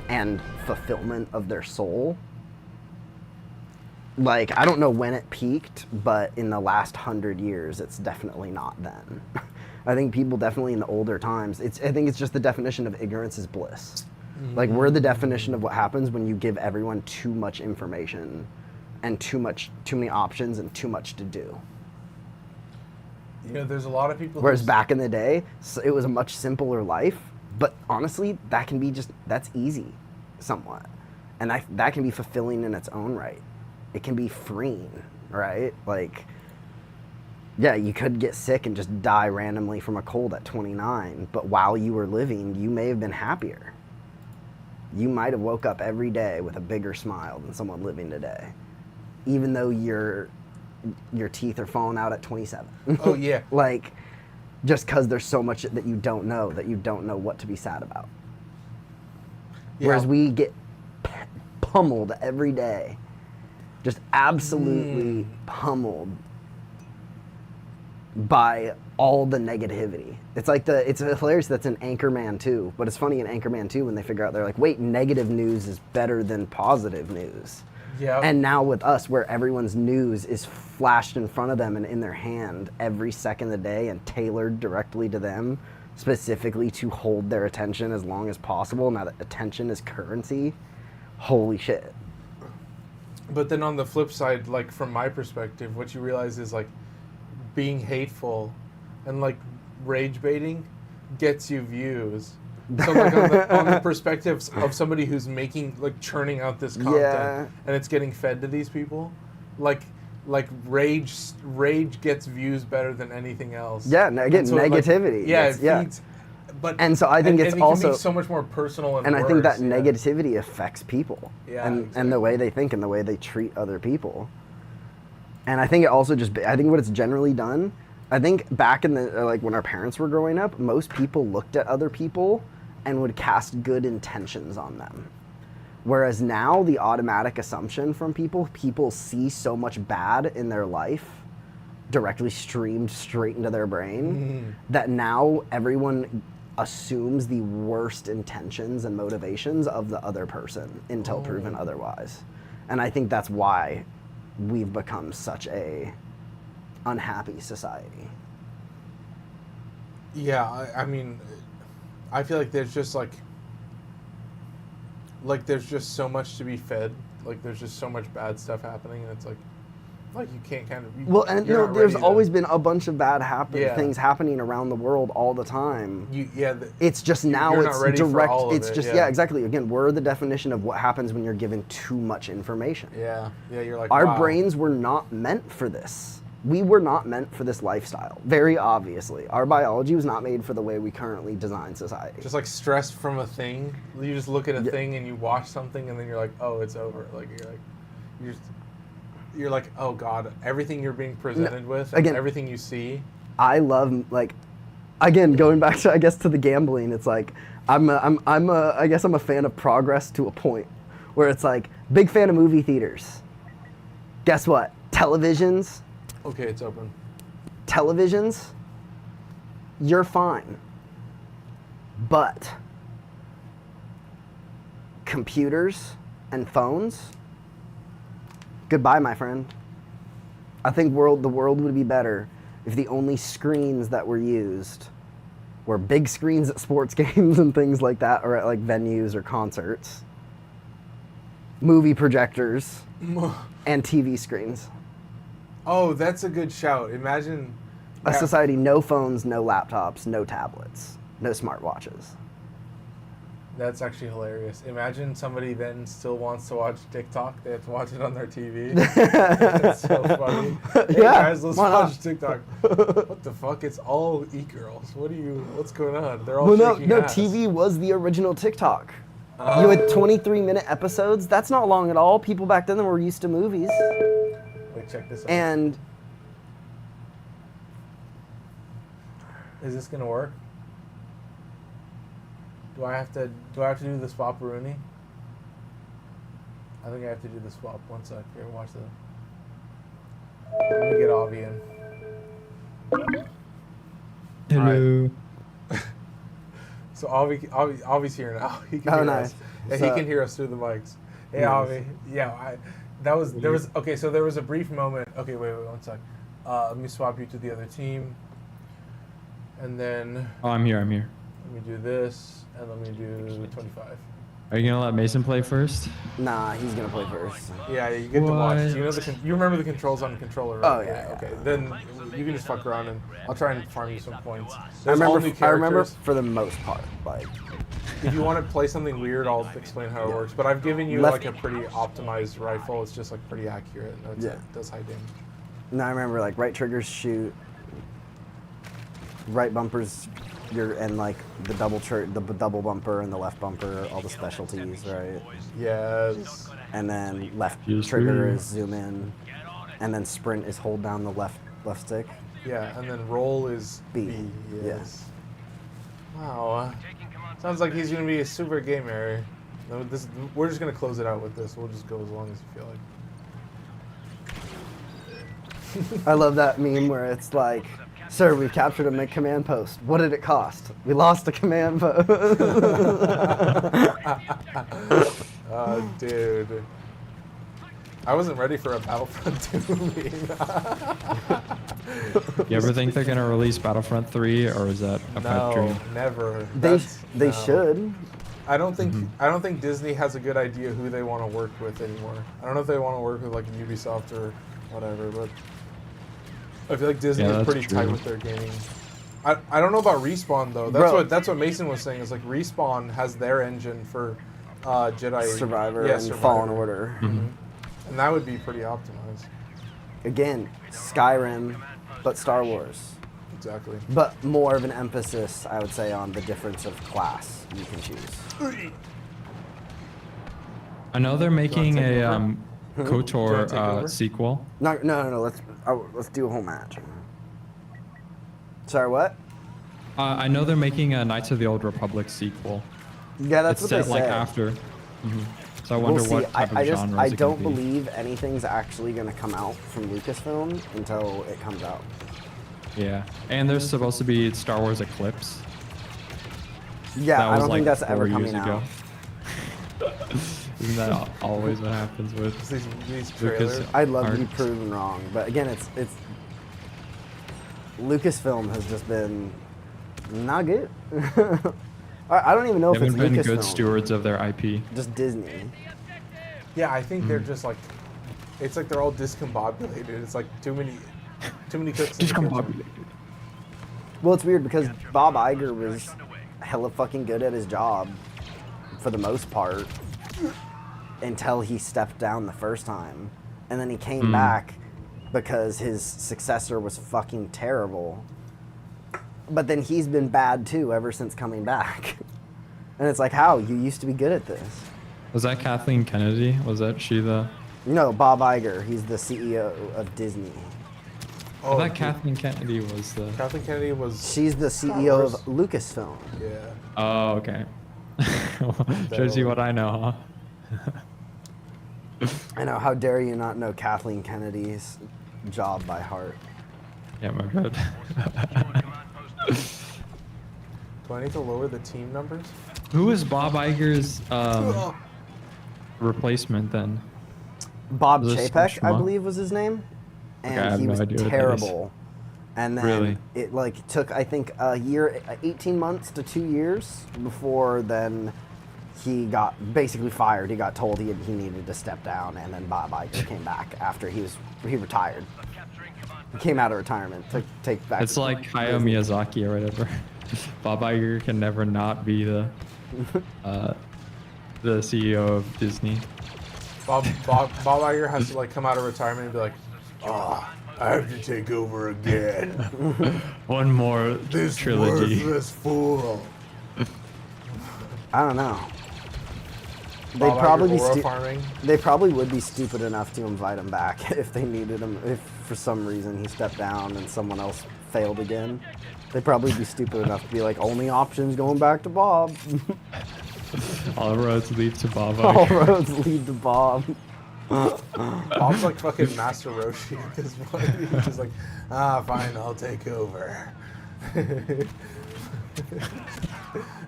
and fulfillment of their soul, like, I don't know when it peaked, but in the last 100 years, it's definitely not then. I think people definitely in the older times, I think it's just the definition of ignorance is bliss. Like, we're the definition of what happens when you give everyone too much information and too many options and too much to do. You know, there's a lot of people. Whereas back in the day, it was a much simpler life, but honestly, that can be that's easy, somewhat. And that can be fulfilling in its own right. It can be freeing, right? Like, yeah, you could get sick and just die randomly from a cold at 29, but while you were living, you may have been happier. You might have woke up every day with a bigger smile than someone living today, even though your teeth are falling out at 27. Oh, yeah. Like, just because there's so much that you don't know what to be sad about. Yeah. Whereas we get pummeled every day, just absolutely pummeled by all the negativity. It's hilarious that's in Anchorman 2, but it's funny in Anchorman 2 when they figure out, they're like, wait, negative news is better than positive news. Yeah. And now with us, where everyone's news is flashed in front of them and in their hand every second of the day and tailored directly to them, specifically to hold their attention as long as possible. Now that attention is currency, holy shit. But then on the flip side, like, from my perspective, what you realize is, like, being hateful and, like, rage baiting gets you views. So, like, on the perspective of somebody who's churning out this content, and it's getting fed to these people, like rage gets views better than anything else. Yeah, again, so negativity. It feeds. And so I think it's it also can be so much more personal and I worse, think that negativity affects people, exactly. and the way they think and the way they treat other people. And I think it also I think what it's generally done, I think back in the, like, when our parents were growing up, most people looked at other people and would cast good intentions on them. Whereas now the automatic assumption from people see so much bad in their life directly streamed straight into their brain that now everyone assumes the worst intentions and motivations of the other person until proven otherwise. And I think that's why we've become such a unhappy society. Yeah, I mean, I feel like there's just there's just so much to be fed. Like, there's just so much bad stuff happening, and it's like you can't kind of. There's always been a bunch of bad things happening around the world all the time. It's just now you're it's not ready direct. For all of it's it, just exactly. Again, we're the definition of what happens when you're given too much information. Yeah, you're like, our wow. brains were not meant for this. We were not meant for this lifestyle. Very obviously, our biology was not made for the way we currently design society. Just like stressed from a thing. You just look at a thing and you watch something and then you're like, oh, it's over. Like you're like, oh God, everything you're being presented with, and everything you see. I love, like, again, going back to, I guess, to the gambling. It's like I guess I'm a fan of progress to a point where it's like, big fan of movie theaters. Guess what? Televisions. Okay, it's open. Televisions, you're fine. But computers and phones, goodbye, my friend. I think the world would be better if the only screens that were used were big screens at sports games and things like that, or at, like, venues or concerts, movie projectors, and TV screens. Oh, that's a good shout. Imagine a society, no phones, no laptops, no tablets, no smartwatches. That's actually hilarious. Imagine somebody then still wants to watch TikTok. They have to watch it on their TV. That's so funny. Hey guys, let's watch TikTok. What the fuck? It's all e-girls. What's going on? They're all shaking ass. TV was the original TikTok. You had 23-minute episodes. That's not long at all. People back then were used to movies. Wait, check this out. And is this gonna work? Do I have to do the swap, Rooney? I think I have to do the swap. One sec. Here, watch the. Let me get Avi in. Hello. So Avi's here now. He can Oh, hear nice. us. Yeah, So- he can hear us through the mics. Hey, Nice. Avi. Yeah, there was okay. So there was a brief moment. Okay, wait, one sec. Let me swap you to the other team, and then Oh, I'm here. let me do this, and let me do 25. Are you gonna let Mason play first? Nah, he's gonna play first. Yeah, you get to watch. What? You know you remember the controls on the controller, right? Oh, yeah. Okay, then you can just fuck around, and I'll try and farm you some points. I There's all new remember. I remember characters. for the most part, like If you want to play something weird, I'll explain how it works. But I've given you Left- like a pretty optimized rifle. It's just like pretty accurate. And Yeah. it does high damage. no, I remember like right triggers shoot, right bumpers, and like the the double bumper and the left bumper, all the specialties, right? Yes. And then left Yes, trigger sir. is zoom in, and then sprint is hold down the left stick. Yeah, and then roll is B. B. Yeah. Yes. Wow. Sounds like he's gonna be a super gamer. No, we're just gonna close it out with this. We'll just go as long as you feel like. I love that meme where it's like, "Sir, we've captured a command post. What did it cost? We lost a command post." Dude. I wasn't ready for a Battlefront 2 meme. You ever think they're gonna release Battlefront 3, or is that a pipe No, dream? never. they No. should. I don't think Disney has a good idea who they want to work with anymore. I don't know if they want to work with like Ubisoft or whatever, but I feel like Disney Yeah, is that's pretty tight true. with their gaming. I don't know about Respawn though. That's what Mason was saying. Is like Respawn has their engine for Jedi Survivor yeah, and Survivor. Fallen Order. And that would be pretty optimized. Again, Skyrim, but Star Wars. Exactly. But more of an emphasis, I would say, on the difference of class you can choose. I know they're making take a over? Do you wanna take over? KOTOR sequel. No. Let's do a whole match. Sorry, what? I know they're making a Knights of the Old Republic sequel. Yeah, that's It's what set they like said. after. So I We'll wonder see. what type I of genre I is it don't gonna be. believe anything's actually going to come out from Lucasfilm until it comes out. Yeah, and there's supposed to be Star Wars Eclipse. Yeah, That I was don't like think that's 4 ever years coming ago. out. Isn't that always what happens with These Lucas? trailers. I'd love to be Arts? proven wrong, but again, it's Lucasfilm has just been not good. I don't even know They if it's haven't been Lucasfilm. good stewards of their IP. Just Disney. Yeah, I think they're just like, it's like they're all discombobulated. It's like too many cooks. in the kitchen. Well, it's weird because Bob Iger was hella fucking good at his job for the most part until he stepped down the first time. And then he came back because his successor was fucking terrible. But then he's been bad too ever since coming back. And it's like, how? You used to be good at this. Was that Kathleen Kennedy? Was that she the? No, Bob Iger. He's the CEO of Disney. I thought Kathleen Kennedy was the. Kathleen Kennedy was. She's the CEO of Lucasfilm. Yeah. Oh, okay. Shows you what I know, huh? I know. How dare you not know Kathleen Kennedy's job by heart? Yeah, my bad. Do I need to lower the team numbers? Who was Bob Iger's replacement then? Bob Was this Chapek, I schmuck? believe, was his name, Okay, I and have he no was idea what that is. terrible. And then Really? it like took, I think, a year, 18 months to 2 years before then he got basically fired. He got told he needed to step down, and then Bob Iger came back after he retired. He came out of retirement to take back. It's like Hayao Miyazaki or whatever. Bob Iger can never not be the CEO of Disney. Bob Iger has to like come out of retirement and be like, I have to take over again. One more This trilogy. worthless fool. I don't know. They'd Bob Iger probably be aura farming. They probably would be stupid enough to invite him back if they needed him. If for some reason he stepped down and someone else failed again. They'd probably be stupid enough to be like, only options going back to Bob. All roads lead to Bob All Iger. roads lead to Bob. Bob's like fucking Master Roshi at this point. He's just like, fine, I'll take over.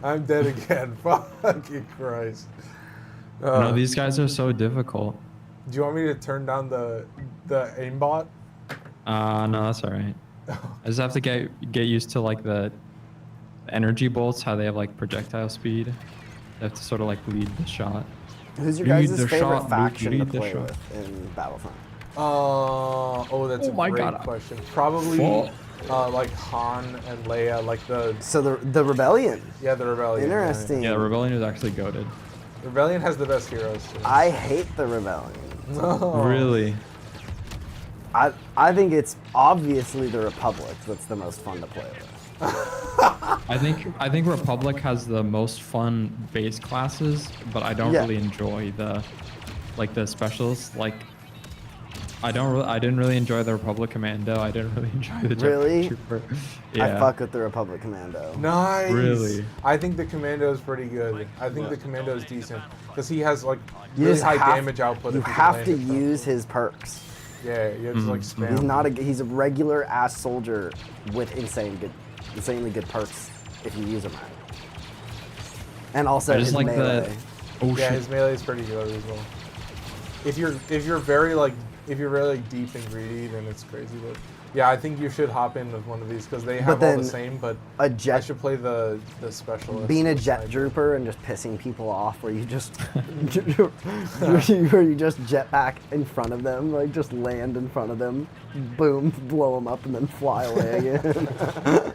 I'm dead again. Fucking Christ. No, these guys are so difficult. Do you want me to turn down the aimbot? No, that's alright. I just have to get used to like the energy bolts, how they have like projectile speed. You have to sort of like lead the shot. Who's your Lead guys' the favorite shot, Luke, faction to lead the play shot. with in Battlefront? That's Oh a my great God. question. Probably like Han and Leia, like So the Rebellion. the Rebellion. Interesting. Yeah, the Rebellion is actually goated. The Rebellion has the best heroes. Too. I hate the Rebellion. No. Really? I think it's obviously the Republic that's the most fun to play with. I think Republic has the most fun base classes, but I don't Yeah. really enjoy the specials. Like I didn't really enjoy the Republic Commando. I didn't really enjoy the Really? Trooper. I Yeah. fuck with the Republic Commando. Nice. Really? I think the Commando is pretty good. I think the Commando is decent because he has like You really just high have- damage output. You if can have land to it properly. use his perks. Yeah, you have to like spam. He's a regular ass soldier with insanely good perks if you use him right. And also I just his like melee. the. Oh Yeah, shit! his melee is pretty good as well. If you're very like really deep and greedy, then it's crazy. But yeah, I think you should hop in with one of these because they have all then the same. But a I jet should play the specialist. being a the jet sniper. drooper and just pissing people off where you just where you just jet back in front of them, like just land in front of them, boom, blow them up and then fly away again.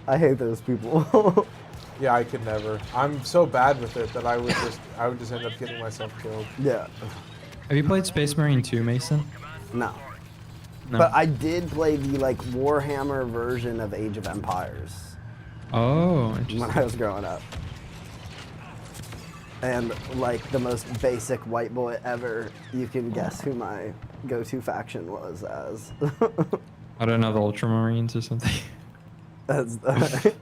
I hate those people. Yeah, I could never. I'm so bad with it that I would just end up getting myself killed. Yeah. Have you played Space Marine 2, Mason? No. No. But I did play the like Warhammer version of Age of Empires Oh, when interesting. I was growing up. And like the most basic white boy ever, you can guess who my go-to faction was as. I don't know, the Ultramarines or something. As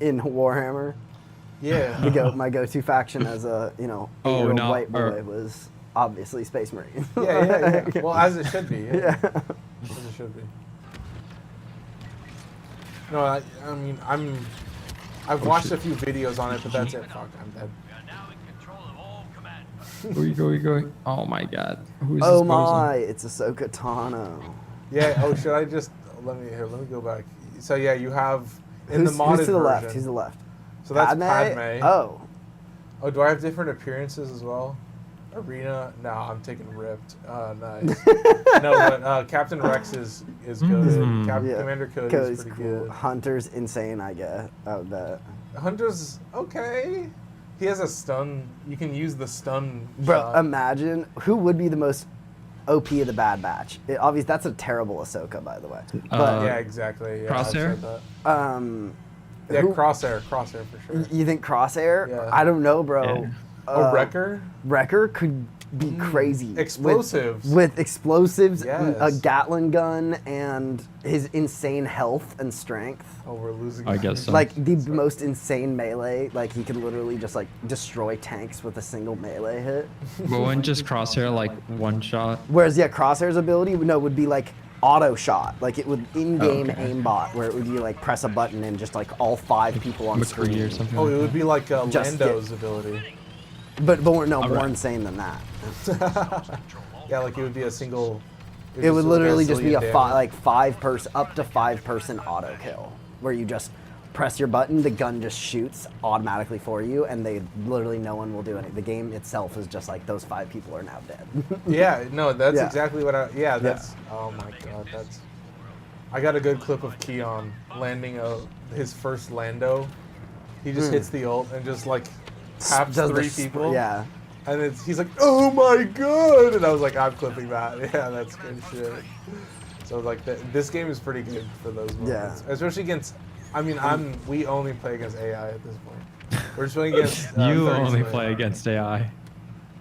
in Warhammer. Yeah. My go-to faction as a, Oh, eight-year-old no, white boy or- was obviously Space Marine. Yeah. Well, as it should be. Yeah. As it should be. No, I mean, I've watched a few videos on it, but that's it. Fuck, I'm dead. Where you going? Oh my god. Who's Oh this my, it's Ahsoka Tano. Yeah. Oh, should I just let me go back. So yeah, you have in the modded who's to the left? version- Who's to the left? So that's Padme. Oh. Oh, do I have different appearances as well? Arena? No, I'm taking ripped. Nice. No, but Captain Rex is good. Commander Cody is pretty good. Hunter's insane, I guess. I would bet. Hunter's okay. He has a stun. You can use the stun. Bro, shot. imagine who would be the most OP of the Bad Batch. Obviously, that's a terrible Ahsoka, by the way. But Yeah, exactly. Yeah, I've Crosshair? said that. Yeah, who- Crosshair for sure. You think Crosshair? Yeah. I don't know, bro. Yeah. Wrecker? Wrecker could be crazy. Explosives. With explosives, Yes. a Gatling gun, and his insane health and strength. Oh, we're losing. I guess so. Like the most insane melee. Like he could literally just like destroy tanks with a single melee hit. But wouldn't just Crosshair like one shot? Whereas Crosshair's ability would be like auto shot. Like it would in-game Okay. aimbot where it would be like press a button and just like all 5 people on McCree screen. or something. Oh, like it that. would be like Just Lando's ability. But more Alright. insane than that. Yeah, like it would be a single. It would literally just be a damage. 5-person up to 5-person auto kill where you just press your button, the gun just shoots automatically for you, and no one will do anything. The game itself is just like those 5 people are now dead. Yeah, no, that's Yeah. exactly what I. Yeah, that's. Oh my god, that's. I got a good clip of Keon landing his first Lando. He just hits the ult and just like taps Does the 3 people. Yeah. And he's like, oh my god! And I was like, I'm clipping that. Yeah, that's good shit. So like, this game is pretty good for those moments, especially against. I mean, we only play against AI at this point. We're just playing against. You 30 only something. play against AI.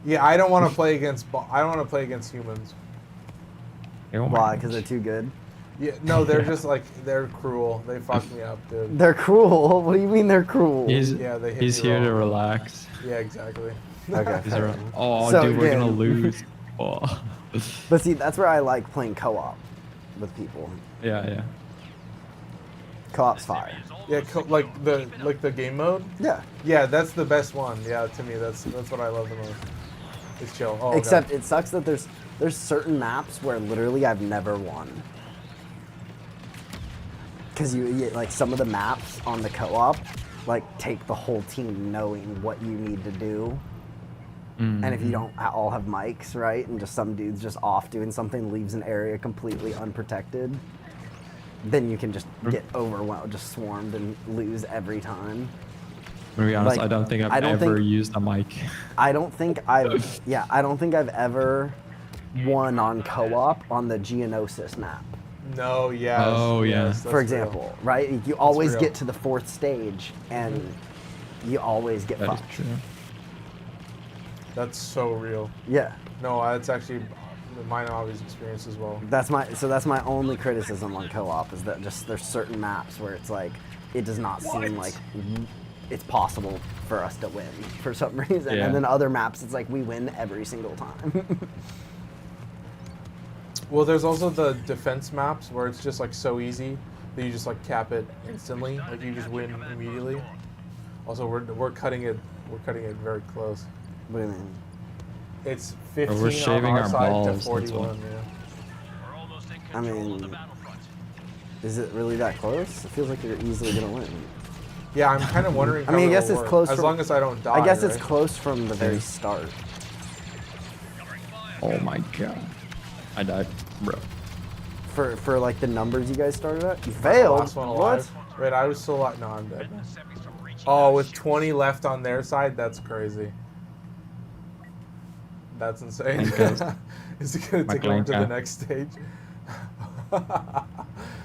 Yeah, I don't want to play against. I don't want to play against humans. Oh my Why? gosh. Because they're too good. Yeah, no, they're just like they're cruel. They fucked me up, dude. They're cruel. What do you mean they're cruel? Yeah, they hit he's me here to wrong. relax. Yeah, exactly. Okay. He's fair around. enough. Oh, So, dude, we're gonna yeah. lose. Oh. But see, that's where I like playing co-op with people. Yeah. Co-op's fire. Yeah, like the game mode. Yeah. Yeah, that's the best one. Yeah, to me, that's what I love the most. It's chill. Oh, Except God. it sucks that there's certain maps where literally I've never won. Because you like some of the maps on the co-op, like take the whole team knowing what you need to do. And if you don't all have mics, right, and just some dude's just off doing something, leaves an area completely unprotected, then you can just get overwhelmed, just swarmed, and lose every time. To be honest, Like, I don't think I've I don't ever think- used a mic. I don't think I've ever won on co-op on the Geonosis map. No, yes. Oh, yeah. yes, that's For example, right? You always real. get to the 4th stage, and you always get That is fucked. true. That's so real. Yeah, No, that's actually my obvious experience as well. that's my only criticism on co-op is that just there's certain maps where it's like it does not seem like it's possible for us to win for some reason, Yeah. and then other maps it's like we win every single time. Well, there's also the defense maps where it's just like so easy that you just like cap it instantly. Like you just win immediately. Also, we're cutting it. We're cutting it very close. What do you mean? It's 15 we're shaving on our our side balls, to that's 41. what. Yeah. I mean, is it really that close? It feels like you're easily gonna win. Yeah, I'm kind of wondering. I mean, how I guess it'll it's work, close as from- long as I don't die. I guess it's right? close from the very start. Oh my god. I died, bro. For like the numbers you guys started at, you The failed. last one alive. What? Wait, I was still alive. No, I'm dead. Oh, with 20 left on their side, that's crazy. That's insane. Thank Is it gonna My take them to the clank. next stage?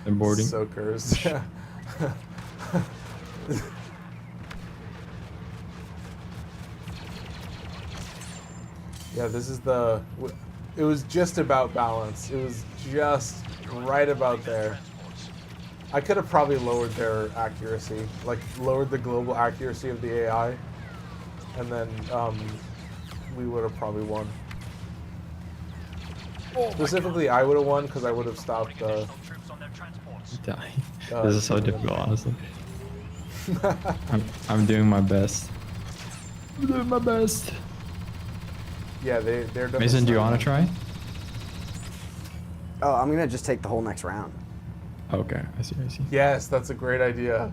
I'm boarding. So cursed. Yeah, this is the. It was just about balance. It was just right about there. I could have probably lowered their accuracy, like lowered the global accuracy of the AI, and then we would have probably won. Specifically, I would have won because I would have stopped the. Dying. This is so yeah. difficult, honestly. I'm doing my best. I'm doing my best. Yeah, they're definitely. Mason, do you want to try? Oh, I'm gonna just take the whole next round. Okay, I see. Yes, that's a great idea.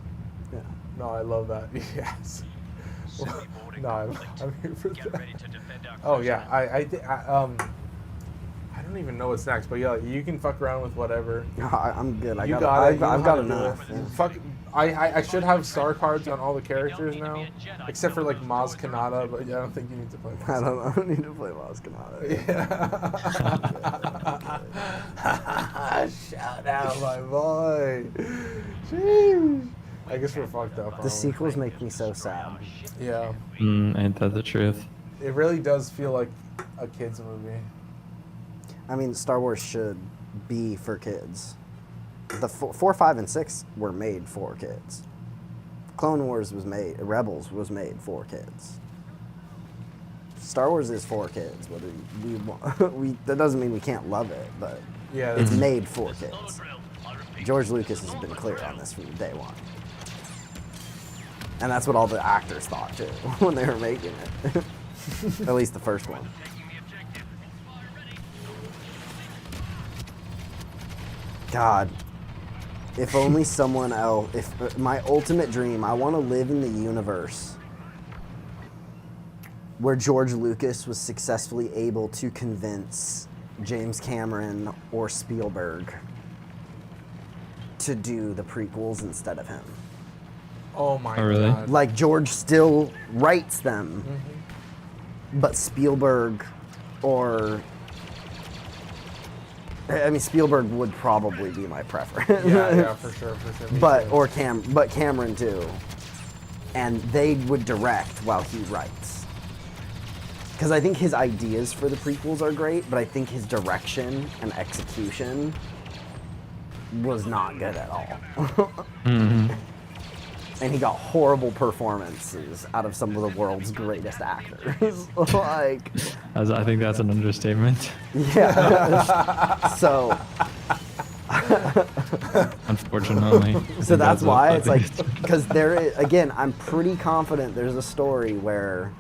Yeah. No, I love that. Yes. No, I'm here for that. Oh yeah, I don't even know what's next, but yeah, you can fuck around with whatever. No, I'm good. You got it. You know I've how got to do enough. it. yeah. Fuck. I should have star cards on all the characters now, except for like Maz Kanata, but yeah, I don't think you need to play. I don't need to play Lost Kanata. Yeah. Shout out, my boy. Jeez. I guess we're fucked up. The aren't we? sequels make me so sad. Yeah. Ain't that the truth? It really does feel like a kid's movie. I mean, Star Wars should be for kids. The 4, 5, and 6 were made for kids. Clone Wars was made, Rebels was made for kids. Star Wars is for kids. Whether we want, that doesn't mean we can't love it, but Yeah. it's made for kids. George Lucas has been clear on this from day one. And that's what all the actors thought too when they were making it. At least the first one. God, if only someone else, if my ultimate dream, I want to live in the universe where George Lucas was successfully able to convince James Cameron or Spielberg to do the prequels instead of him. Oh my Oh, really? god. Like George still writes them, but Spielberg or I mean Spielberg would probably be my preference. Yeah, for sure. Me But too. but Cameron too. And they would direct while he writes. Because I think his ideas for the prequels are great, but I think his direction and execution was not good at all. Hmm. And he got horrible performances out of some of the world's greatest actors. Like, I think that's an understatement. yeah. So Unfortunately. So that's why I it's think like, because again, I'm pretty confident there's a story where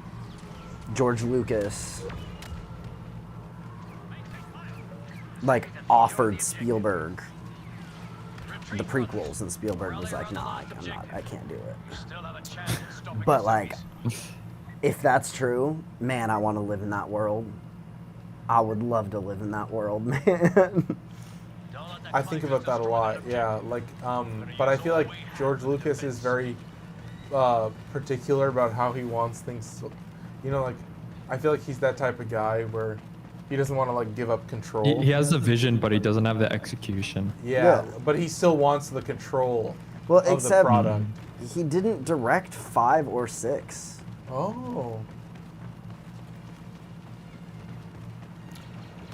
George Lucas like offered Spielberg the prequels, and Spielberg was like, nah, I can't do it. But like, if that's true, man, I want to live in that world. I would love to live in that world, man. I think about that a lot. Yeah, like, but I feel like George Lucas is very particular about how he wants things. You know, like, I feel like he's that type of guy where he doesn't want to like give up control. he has the vision, but he doesn't have the execution. Yeah, Yeah. but he still wants the control Well, of the except product. he didn't direct 5 or 6. Oh.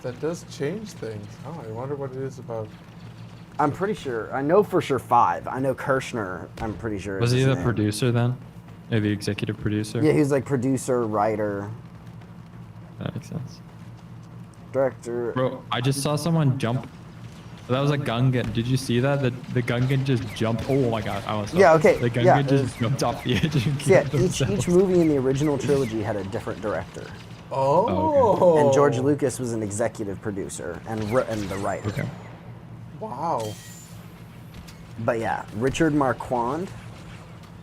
That does change things. Oh, I wonder what it is about. I'm pretty sure. I know for sure 5. I know Kirshner. I'm pretty sure. Was is he his the name. producer then? Or the executive producer? Yeah, he was like producer, writer, That makes sense. director. Bro, I just saw someone jump. That was a Gungan. Did you see that? The Gungan just jumped. Oh my god, I was. Yeah, okay, The Gungan yeah, just jumped off the edge and Yeah, killed each themselves. movie in the original trilogy had a different director, Oh. and George Lucas was an executive producer and the writer. Okay. Wow. But yeah, Richard Marquand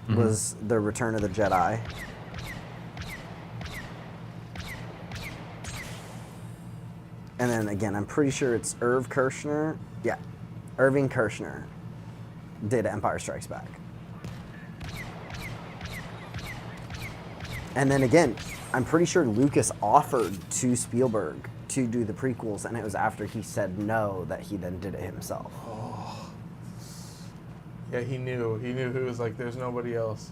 was the Return of the Jedi. And then again, I'm pretty sure it's Irv Kirshner. Yeah, Irving Kirshner did Empire Strikes Back. And then again, I'm pretty sure Lucas offered to Spielberg to do the prequels, and it was after he said no that he then did it himself. Yeah, he knew. He knew. He was like, "There's nobody else."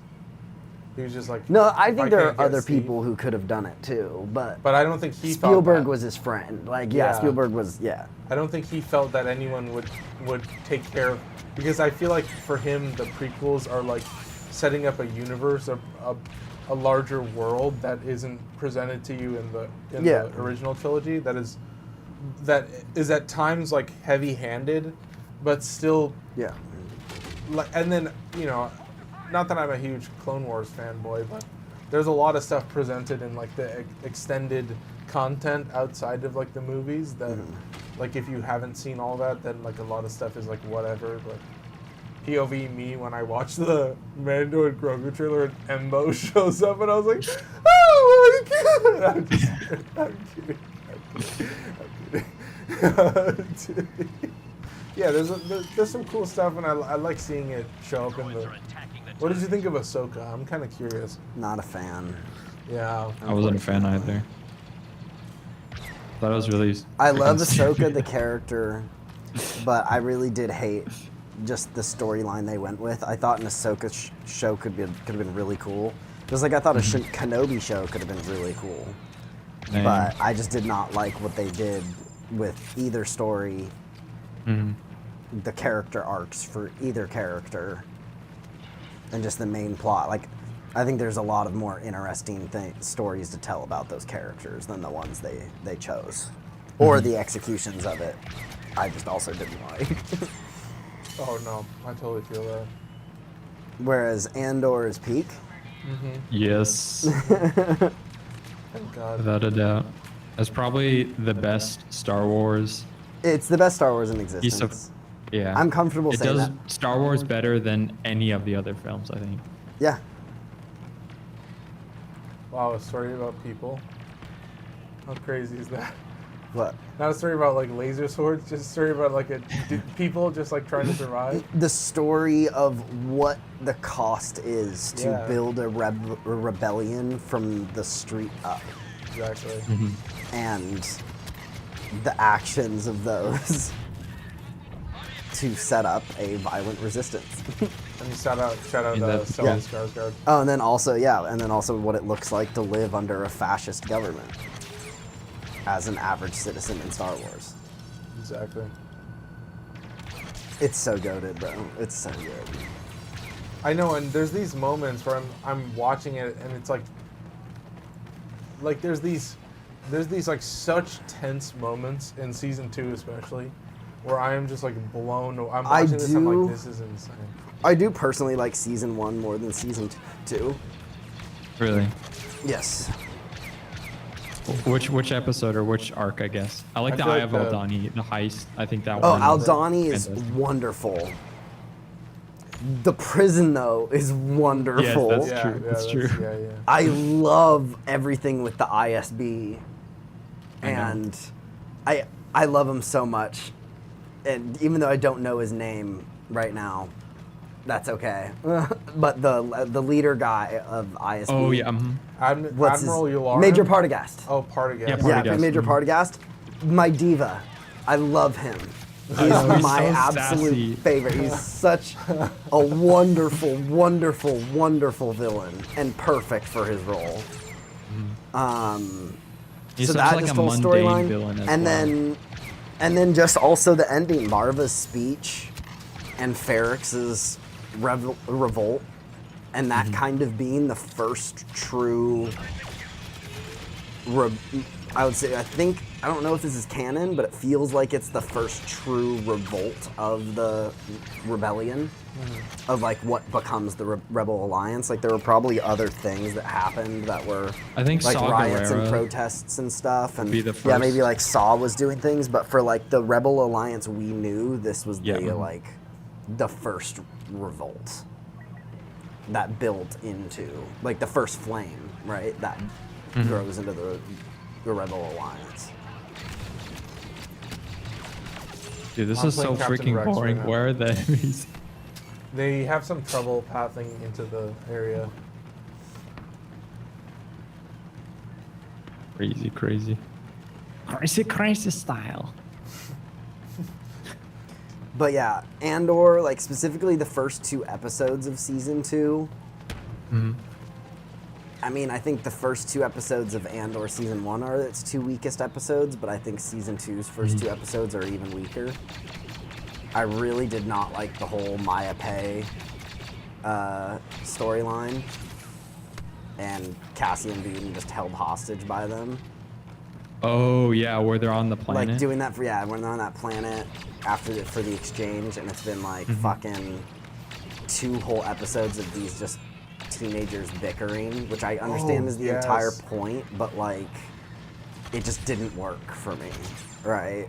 He was just like, No, I "If think there can't are get other Steve-" people who could have done it too, but But I don't think he thought Spielberg that. was his friend. Like, yeah, Yeah. Spielberg was, yeah. I don't think he felt that anyone would take care of, because I feel like for him the prequels are like setting up a universe, a larger world that isn't presented to you in the Yeah. the original trilogy. That is at times like heavy-handed, but still Yeah. like. And then not that I'm a huge Clone Wars fanboy, but there's a lot of stuff presented in like the extended content outside of like the movies that like if you haven't seen all that, then like a lot of stuff is like whatever. But POV me when I watched the Mando and Grogu trailer and Embo shows up and I was like, oh my god! I'm just kidding. I'm kidding. Yeah, there's some cool stuff, and I like seeing it show up in the. What did you think of Ahsoka? I'm kind of curious. Not a fan. Yeah. I wasn't a fan either. Thought it was really. I love freaking Ahsoka, the stupid. character, but I really did hate just the storyline they went with. I thought an Ahsoka show could have been really cool. Just like I thought a Kenobi show could have been really cool. Dang. But I just did not like what they did with either story, the character arcs for either character, and just the main plot. Like, I think there's a lot of more interesting stories to tell about those characters than the ones they chose. Or the executions of it, I just also didn't like. Oh no, I totally feel that. Whereas Andor is peak. Yes, Thank God. without a doubt. That's probably the best Star Wars. It's the best Star Wars in Piece existence. of, yeah. I'm comfortable It saying does that. Star Wars better than any of the other films, I think. Yeah. Wow, a story about people. How crazy is that? What? Not a story about like laser swords, just a story about like people just like trying to survive. The story of what the cost is to Yeah. build a rebellion from the street up, Exactly. and the actions of those to set up a violent resistance. And you shout out Yeah, that's- Stellan Yeah. Skarsgård. Oh, and then also what it looks like to live under a fascist government as an average citizen in Star Wars. Exactly. It's so goated, bro. It's so good. I know, and there's these moments where I'm watching it, and it's like there's these like such tense moments in season 2 especially, where I am just like blown. I'm watching this, I'm like, this is insane. I do personally like season 1 more than season 2. Really? Yes. Which episode or which arc, I guess? I like I the feel Eye like of the- Aldani, the heist. I think that Oh, one. Aldani is fantastic. wonderful. The prison, though, is wonderful. Yes, that's true. That's true. Yeah. I love everything with the ISB, I know. and I love him so much. And even though I don't know his name right now, that's okay. But the leader guy of ISB. Oh yeah. What's Admiral his, Yularen? Major Partagast. Oh, Partagast. Yeah, Yeah, Partagast. Major Partagast. My diva. I love him. He's He's my so absolute sassy. favorite. He's such a wonderful, wonderful, wonderful villain and perfect for his role. He's So such that like just a whole mundane storyline, villain as and well. then just also the ending, Marva's speech, and Ferrex's revolt, and that kind of being the first true. I would say, I don't know if this is canon, but it feels like it's the first true revolt of the rebellion, of like what becomes the Rebel Alliance. Like there were probably other things that happened that were I think like Saw riots and Gerrera protests and stuff, and be the yeah, first. maybe like Saw was doing things, but for like the Rebel Alliance we knew, this was Yeah. the like the first revolt that built into like the first flame, right? That grows into the Rebel Alliance. Dude, this I'm is so playing Captain freaking Rex right boring. now. Where are the enemies? They have some trouble pathing into the area. Crazy. Crazy style. But yeah, Andor, like specifically the first 2 episodes of season 2. I mean, I think the first 2 episodes of Andor season 1 are its 2 weakest episodes, but I think season 2's first 2 episodes are even weaker. I really did not like the whole Maya Pei storyline, and Cassian being just held hostage by them. Oh yeah, where they're on the planet. Like doing that when they're on that planet for the exchange, and it's been like fucking 2 whole episodes of these just teenagers bickering, which I understand is the entire point, but like it just didn't work for me, right?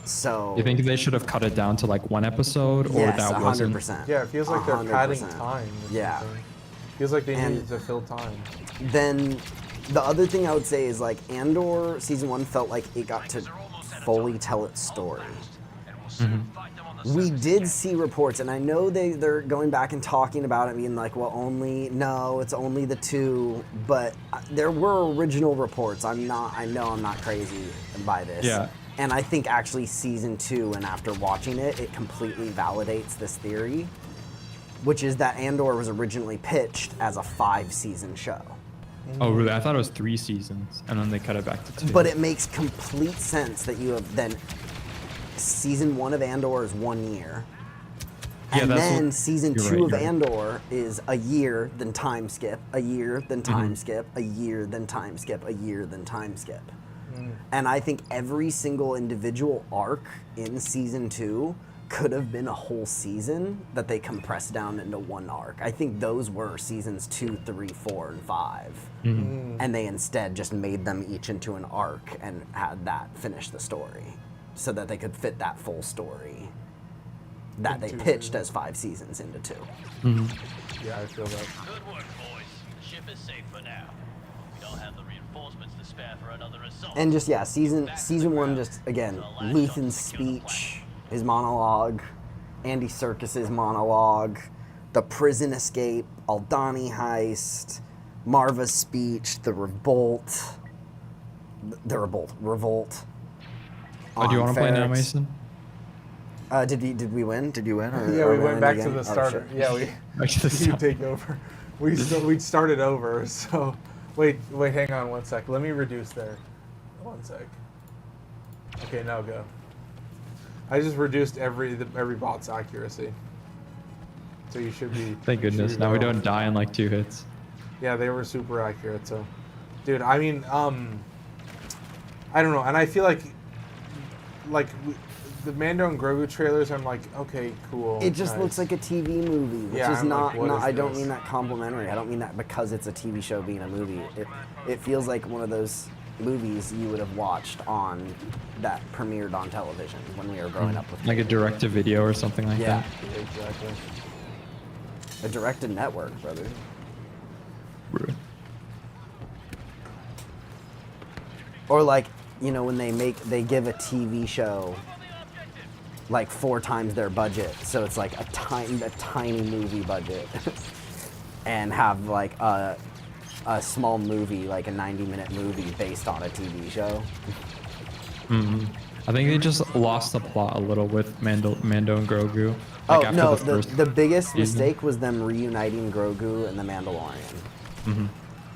So You think they should have cut it down to like 1 episode, or yes, that wasn't? 100%. Yeah, it feels like they're padding 100%. time. or Yeah. something. Feels like they And- needed to fill time. Then the other thing I would say is like Andor season 1 felt like it got to fully tell its story. We did see reports, and I know they're going back and talking about it, being like, well, it's only the 2, but there were original reports. I know I'm not crazy by this. Yeah. And I think actually season 2, and after watching it, it completely validates this theory, which is that Andor was originally pitched as a 5-season show. Oh really? I thought it was 3 seasons, and then they cut it back to 2. But it makes complete sense that you have then season 1 of Andor is 1 year. Yeah, And that's then what- season you're 2 right, of you're right. Andor is a year, then time skip, a year, then Mm-hmm. time skip, a year, then time skip, a year, then time skip. And I think every single individual arc in season 2 could have been a whole season that they compressed down into 1 arc. I think those were seasons 2, 3, 4, and 5. And they instead just made them each into an arc and had that finish the story so that they could fit that full story that they Into- pitched as 5 seasons into 2. Yeah, I feel that. Good work, boys. The ship is safe for now. We don't have the reinforcements to spare for another assault. And just season 1, just again, Luthen's speech, his monologue, Andy Serkis's monologue, the prison escape, Aldani heist, Marva's speech, the revolt. Oh, do you on want to play now, Ferrix. Mason? Did we win? Did you win? Or Yeah, are we went in back to again? the Oh, starter. shit. Yeah, we Back to the you start. take over. We'd started over. So wait, hang on 1 sec. Let me reduce there. 1 sec. Okay, now go. I just reduced every bot's accuracy. So you should be. Thank you should goodness. be Now we better don't off. die in like 2 hits. Yeah, they were super accurate. So, dude, I mean, I don't know, and I feel like the Mando and Grogu trailers. I'm like, okay, cool. It just nice. looks like a TV movie, which Yeah, is I'm not. like, what is I don't this? mean that complimentary. I don't mean that because it's a TV show being a movie. It feels like one of those movies you would have watched on that premiered on television when we were growing up with. Like a direct-to-video or something like Yeah, that. Exactly. a directed network, brother. Rude. Or like, you know, when they give a TV show like 4 times their budget, so it's like a tiny movie budget, and have like a small movie, like a 90-minute movie based on a TV show. I think they just lost the plot a little with Mando and Grogu. Like Oh after no, the first the biggest season. mistake was them reuniting Grogu and the Mandalorian. Mhm.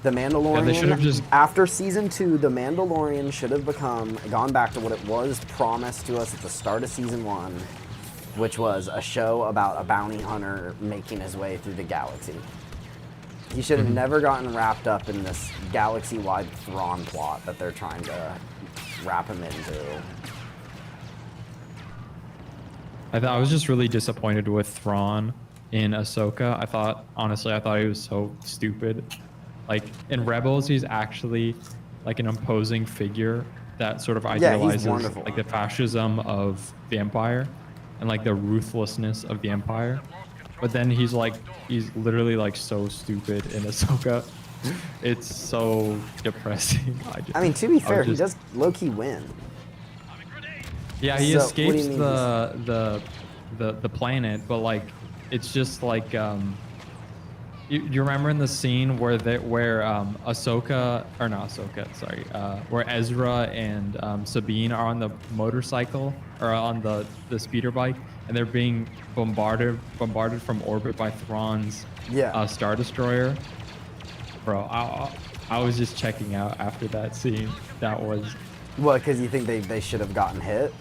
The Mandalorian, they should have just- after season 2, the Mandalorian should have gone back to what it was promised to us at the start of season 1, which was a show about a bounty hunter making his way through the galaxy. He should have never gotten wrapped up in this galaxy-wide Thrawn plot that they're trying to wrap him into. I was just really disappointed with Thrawn in Ahsoka. Honestly, I thought he was so stupid. Like in Rebels, he's actually like an imposing figure that sort of Yeah, he's idealizes wonderful. like the fascism of the Empire and like the ruthlessness of the Empire. But then he's literally like so stupid in Ahsoka. It's so depressing. I mean, to be fair, he just- does low-key win. Yeah, he So, what do you escapes mean the planet, but like it's just like you remember in the scene where Ahsoka or not Ahsoka, sorry, where Ezra and Sabine are on the motorcycle or on the speeder bike, and they're being bombarded from orbit by Thrawn's Star Destroyer. Bro, I was just checking out after that scene. That was. What, because you think they should have gotten hit?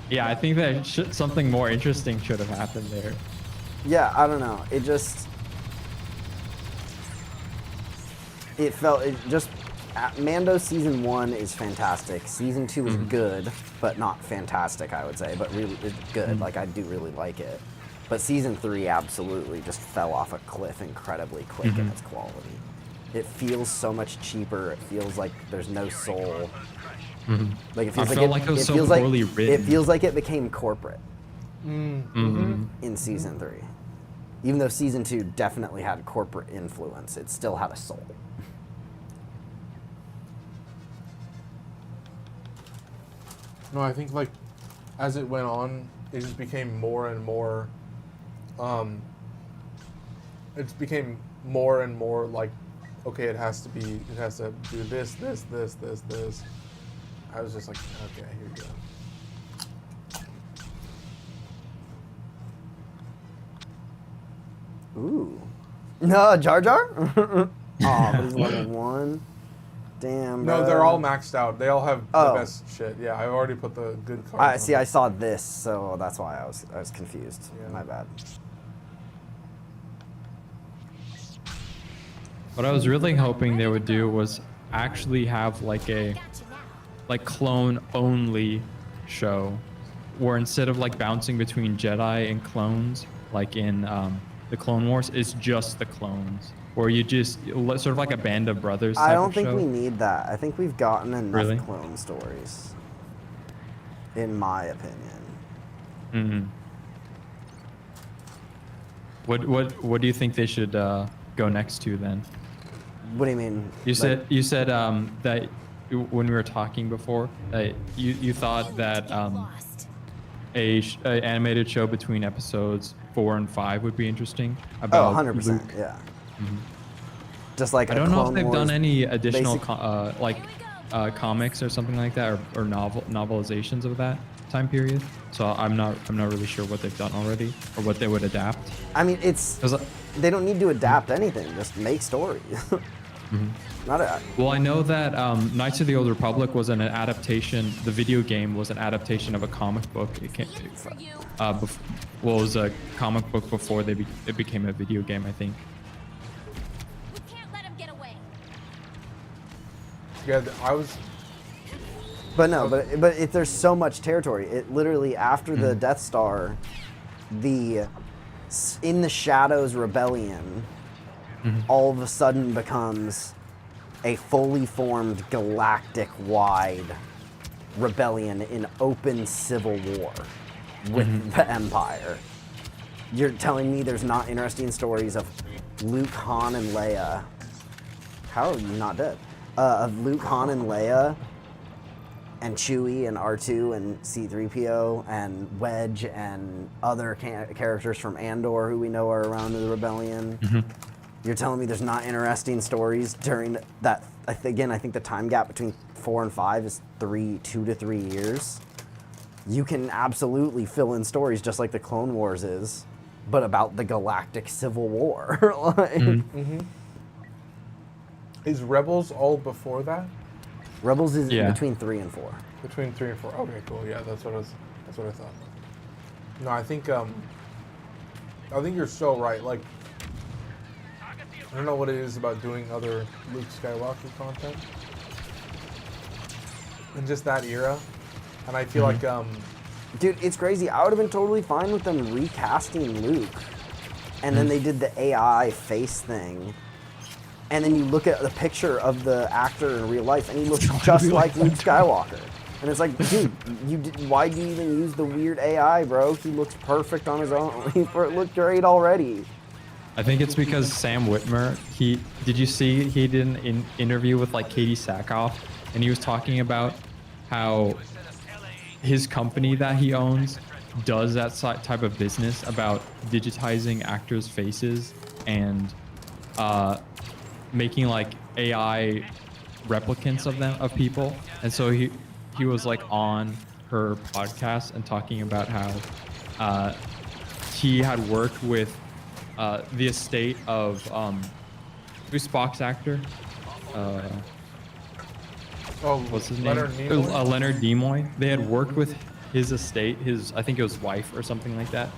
Yeah, I think that something more interesting should have happened there. Yeah, I don't know. It just Mando season 1 is fantastic. Season 2 is good, but not fantastic, I would say. But really, it's good. Like, I do really like it. But season 3 absolutely just fell off a cliff incredibly quick in its quality. It feels so much cheaper. It feels like there's no soul. Like it feels it was so poorly written. It feels like it became corporate in season 3. Even though season 2 definitely had corporate influence, it still had a soul. No, I think like as it went on, it just became more and more. It became more and more like, okay, it has to do this. I was just like, okay, here we go. Ooh. No, Jar Jar? Oh, but he's level 1. Damn, bro. No, they're all maxed out. They all have Oh. the best shit. Yeah, I already put the good cards. See, on. I saw this, so that's why I was confused. Yeah. My bad. What I was really hoping they would do was actually have like a clone only show where instead of like bouncing between Jedi and clones like in the Clone Wars, it's just the clones where you just sort of like a Band of Brothers type I don't of think show. we need that. I think we've gotten enough Really? clone stories, in my opinion. What do you think they should go next to then? What do you mean? You Like- said that when we were talking before, you thought that a animated show between episodes 4 and 5 would be interesting. About 100%, Luke. yeah. Just like I a don't know if Clone they've done Wars any additional basic- comics or something like that, or novelizations of that time period. So I'm not really sure what they've done already or what they would adapt. I mean, it's 'Cause, they don't need to adapt anything. Just make stories. Not a, Well, I know that Knights of the Old Republic was an adaptation. The video game was an adaptation of a comic book. It came, well, it was a comic book before it became a video game, I think. We can't let him get away. Yeah, I was. but no, but there's so much territory. It literally after the Death Star, the In the Shadows rebellion, all of a sudden becomes a fully formed galactic-wide rebellion in open civil war with the Empire. You're telling me there's not interesting stories of Luke, Han, and Leia. How are you not dead? Of Luke, Han, and Leia, and Chewie, and R2, and C-3PO, and Wedge, and other characters from Andor who we know are around the rebellion. You're telling me there's not interesting stories during that? Again, I think the time gap between 4 and 5 is 2 to 3 years. You can absolutely fill in stories just like the Clone Wars is, but about the galactic civil war. Like, Is Rebels all before that? Rebels is Yeah. between 3 and 4. Between 3 and 4. Okay, cool. Yeah, that's what I thought. No, I think you're so right. Like, I don't know what it is about doing other Luke Skywalker content in just that era, and I feel like Dude, it's crazy. I would have been totally fine with them recasting Luke. And then they did the AI face thing. And then you look at the picture of the actor in real life, and he looks just like Luke Skywalker. And it's like, dude, why do you even use the weird AI, bro? He looks perfect on his own. It looked great already. I think it's because Sam Witwer, did you see he did an interview with like Katie Sackhoff, and he was talking about how his company that he owns does that type of business about digitizing actors' faces and making like AI replicants of people. And so he was like on her podcast and talking about how he had worked with the estate of who's Spock's actor? What's his name? Leonard Nimoy? Leonard Nimoy. They had worked with his estate, I think it was wife or something like that,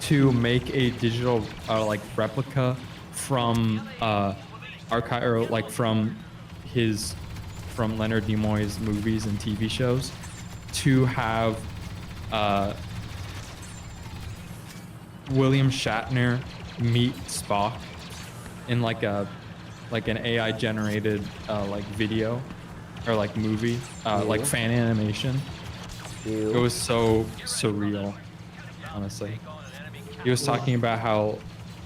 to make a digital like replica from archive or like from Leonard Nimoy's movies and TV shows, to have William Shatner meet Spock in like an AI generated like video or like movie, like fan animation. It was so surreal, honestly. He was talking about how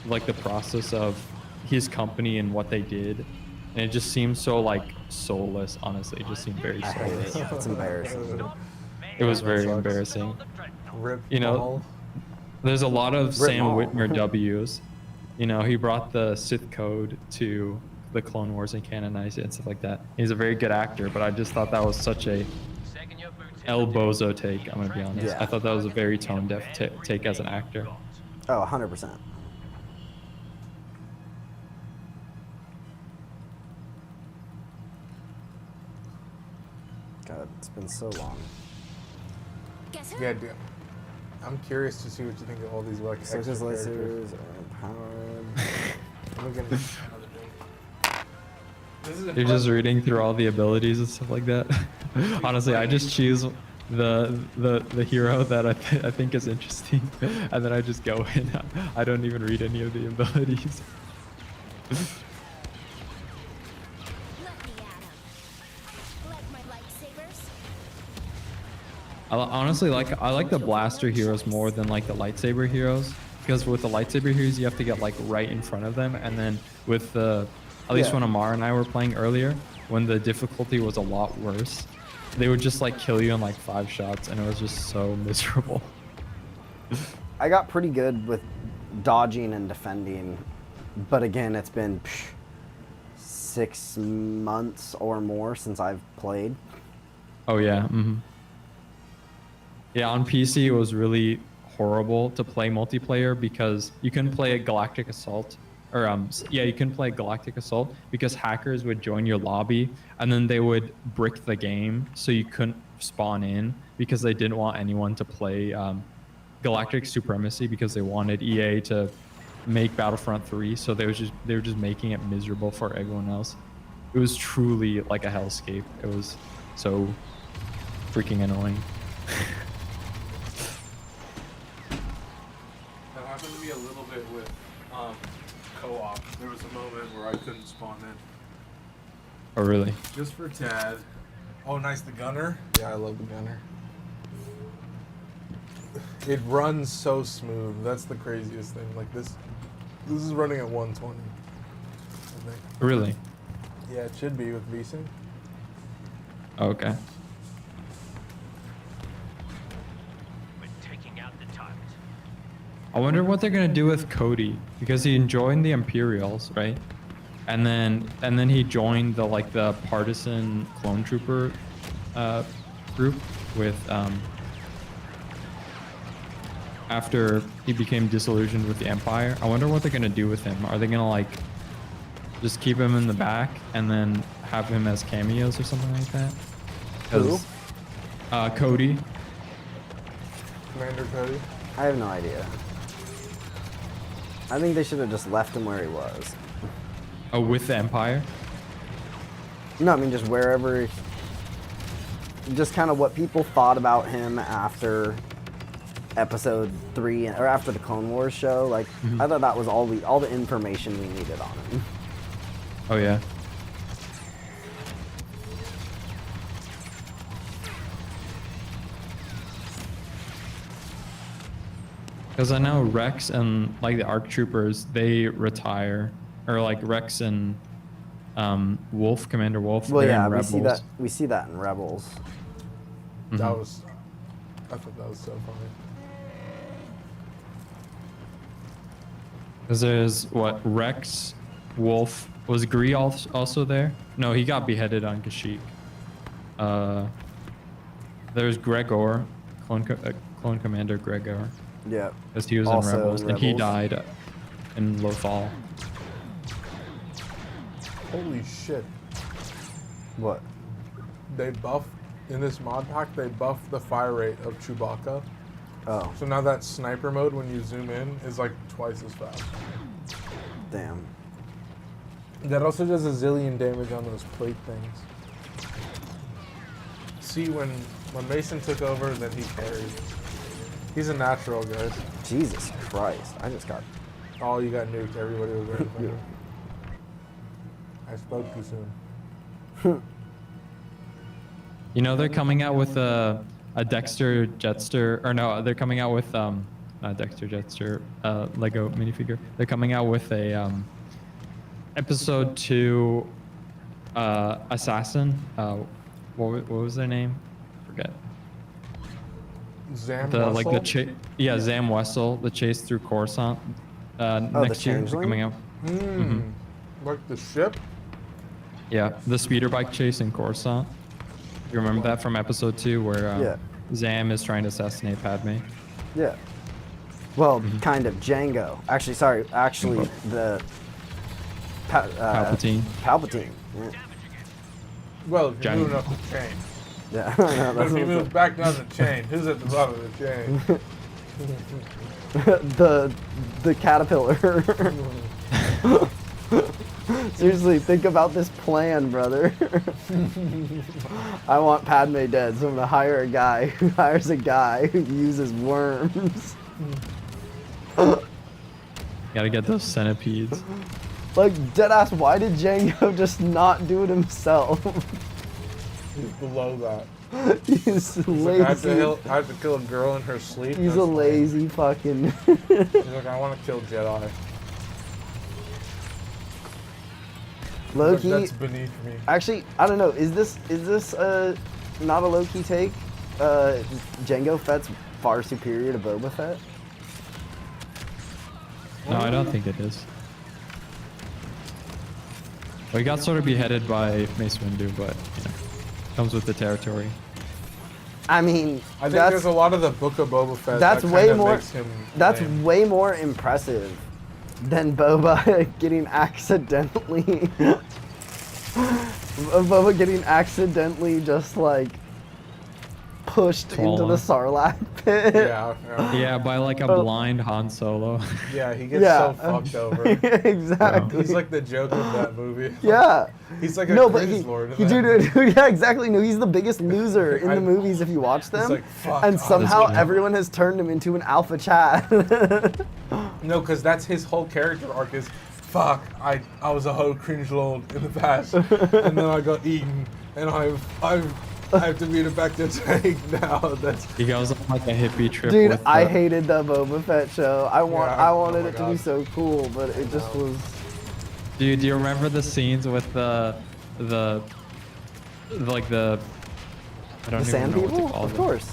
like the process of his company and what they did, and it just seemed so like soulless, honestly. It just seemed very I hate it. soulless. It's embarrassing. It was very embarrassing. Rip You know, Maul. There's a lot of Sam Maul. Witwer W's. You know, he brought the Sith code to the Clone Wars and canonized it and stuff like that. He's a very good actor, but I just thought that was such a El Bozo take, I'm gonna be honest. Yeah. I thought that was a very tone-deaf take as an actor. Oh, 100%. God, it's been so long. Guess who? Yeah, dude. I'm curious to see what you think of all these like extra Circus characters. lasers are powered. I'm gonna get another drink. This is You're just reading through all the abilities and stuff like that. Honestly, I just choose the hero that I think is interesting, and then I just go in. I don't even read any of the abilities. Let me at him. Like my lightsabers. Honestly, I like the blaster heroes more than like the lightsaber heroes, because with the lightsaber heroes you have to get like right in front of them, and then with the at least when Amar and I were playing earlier, when the difficulty was a lot worse, they would just like kill you in like 5 shots, and it was just so miserable. I got pretty good with dodging and defending, but again, it's been 6 months or more since I've played. Oh yeah. Yeah, on PC it was really horrible to play multiplayer because you couldn't play a Galactic Assault or yeah, you couldn't play Galactic Assault because hackers would join your lobby and then they would brick the game so you couldn't spawn in because they didn't want anyone to play Galactic Supremacy because they wanted EA to make Battlefront 3, so they were just making it miserable for everyone else. It was truly like a hellscape. It was so freaking annoying. That happened to me a little bit with co-op. There was a moment where I couldn't spawn in. Oh really? Just for Tad. Oh, nice, the gunner. Yeah, I love the gunner. It runs so smooth. That's the craziest thing. Like this is running at 120. I think. Really? Yeah, it should be with VSync. Okay. We're taking out the target. I wonder what they're gonna do with Cody because he joined the Imperials, right? And then he joined the partisan clone trooper group with after he became disillusioned with the Empire. I wonder what they're gonna do with him. Are they gonna just keep him in the back and then have him as cameos or something like that? Who? Cody. Commander Cody. I have no idea. I think they should have just left him where he was. Oh, with the Empire? No, I mean just wherever. Just kind of what people thought about him after episode 3 or after the Clone Wars show. Like I thought that was all the information we needed on him. Oh yeah. Because I know Rex and the ARC troopers, they retire, or Rex and Wolf, Commander Wolf. Well, they're yeah, in Rebels. we see that in Rebels. I thought that was so funny. Because there's Rex, Wolf. Was Gree also there? No, he got beheaded on Kashyyyk. There's Gregor, Clone Commander Gregor. Yeah. Because he was Also in Rebels, in and he Rebels. died in Lothal. Holy shit. What? They buff, in this mod pack, they buff the fire rate of Chewbacca. Oh, So now that sniper mode, when you zoom in, is twice as fast. damn. That also does a zillion damage on those plate things. See, when Mason took over, then he carried. He's a natural, guys. Jesus Christ! I just got. Oh, you got nuked. Everybody was right in front of you. I spoke too soon. You know, they're coming out with a Dexter Jetster, or no, they're coming out with not Dexter Jetster, Lego minifigure. They're coming out with a episode 2 assassin. What was their name? Forget. Zam Zam Wessel, the chase through Coruscant. Next year they're Changeling? coming out. Like the ship? Yeah, the speeder bike chase in Coruscant. You remember that from episode 2 where Yeah. Zam is trying to assassinate Padme? Yeah. Well, kind of Django. Actually, the Palpatine. Palpatine. Yeah. Well, if you're Johnny. moving up the chain. Yeah. I know, But that's if you what move back down the chain, who's at the bottom of the chain? the caterpillar. Seriously, think about this plan, brother. I want Padme dead, so I'm gonna hire a guy who hires a guy who uses worms. Gotta get those centipedes. Like, deadass, why did Django just not do it himself? He's below that. He's Like, I lazy. have to kill a girl in her sleep. He's That's a fine. lazy fucking. He's like, I want to kill Jedi. Low-key. That's beneath me. Actually, I don't know. Is this not a low-key take? Jango Fett's far superior to Boba Fett. No, I don't think it is. Well, he got sort of beheaded by Mace Windu, but comes with the territory. I mean, I think that's there's a lot of the Book of Boba Fett that's that way kinda more. makes him That's lame. way more impressive Then Boba getting accidentally just like pushed into the Sarlacc pit. Yeah, by like a blind Han Solo. Yeah, he gets so fucked over. Exactly. He's like the joke of that movie. Yeah. He's like a no, but cringe lord. yeah, exactly. No, he's the biggest loser in the movies if you watch them. like, fuck, and somehow honestly. everyone has turned him into an alpha Chad. No, because that's his whole character arc is, fuck, I was a whole cringe lord in the past, and then I got eaten, and I have to beat it back to tank now. That's He goes on like a hippie trip. Dude, with I the- hated the Boba Fett show. I wanted my it to be God. so cool, but it just was. Do you remember the scenes with the like the I don't The even sand know what to people? call Of them. course.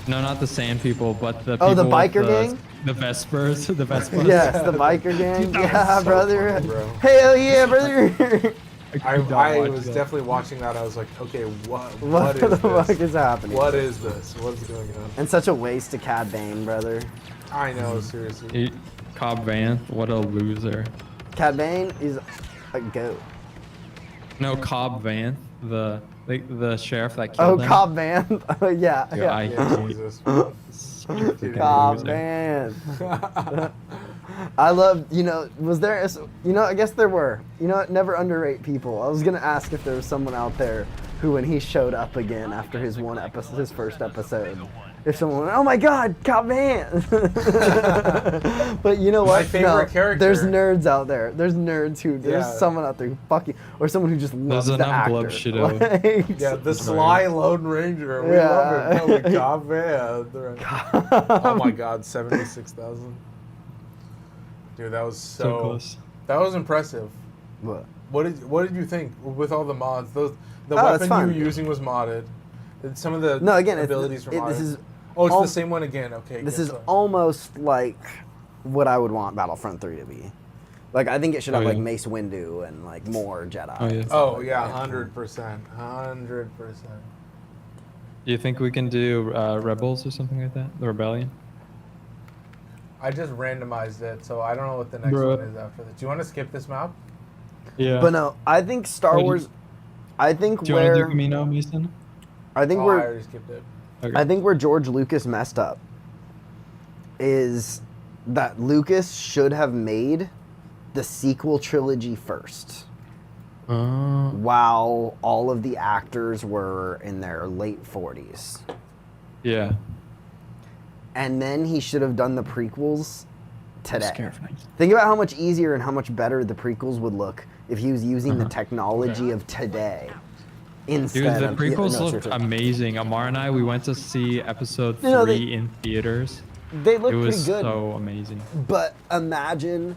No, not the sand people, but the Oh, people the with biker gang? The Vespers, the Vespers. Yes, the biker gang. That was Yeah, so brother. funny, bro. Hell yeah, brother. I could not watch was that. definitely watching that. I was like, okay, what What is the this? fuck is happening? What is this? What's going on? And such a waste of Cad Bane, brother. I know, seriously. Cobb Vanth, what a loser. Cad Bane is a goat. No, Cobb Vanth, the sheriff that Oh, killed him. Cobb Van. Oh, yeah. Dude, yeah. I Yeah, hate Jesus. such a freaking Cobb loser. Van. I love, was there, I guess there were. Never underrate people. I was going to ask if there was someone out there who, when he showed up again after his first episode, if someone went, oh my God, Cobb Van. But you know what? My favorite character. There's nerds out there. There's nerds there's Yeah. someone out there who fucking, or someone who just loves the enough actor. glove shit out. Like, Yeah, the sly Lone Ranger. We love him. No, we got man. Oh my God, 76,000. Dude, that was So close. That was impressive. What? What did you think with all the mods? The it's weapon you fun. were using was modded. Some of the No, again, abilities were modded. this is it's al- the same one again. Okay. This good, is sorry. almost like what I would want Battlefront 3 to be. Like, I think it should have Oh, like yeah. Mace Windu and like more Jedi. Oh, yeah. and stuff Oh like yeah, that. 100%, 100%. Do you think we can do Rebels or something like that? The Rebellion? I just randomized it, so I don't know what the next Bruh. one is after this. Do you want to skip this map? Yeah. But no, I think Star Wait, Wars. I think do you want to where do Camino, Mason? I think I we're already skipped it. Okay. I think where George Lucas messed up is that Lucas should have made the sequel trilogy first, while all of the actors were in their late 40s. Yeah. And then he should have done the prequels today. Terrifying. Think about how much easier and how much better the prequels would look if he was using the technology of today instead Dude, the of... prequels no, look seriously. amazing. Amar and I, we went to see episode 3 No, in theaters. They look It was pretty good, so amazing. but imagine...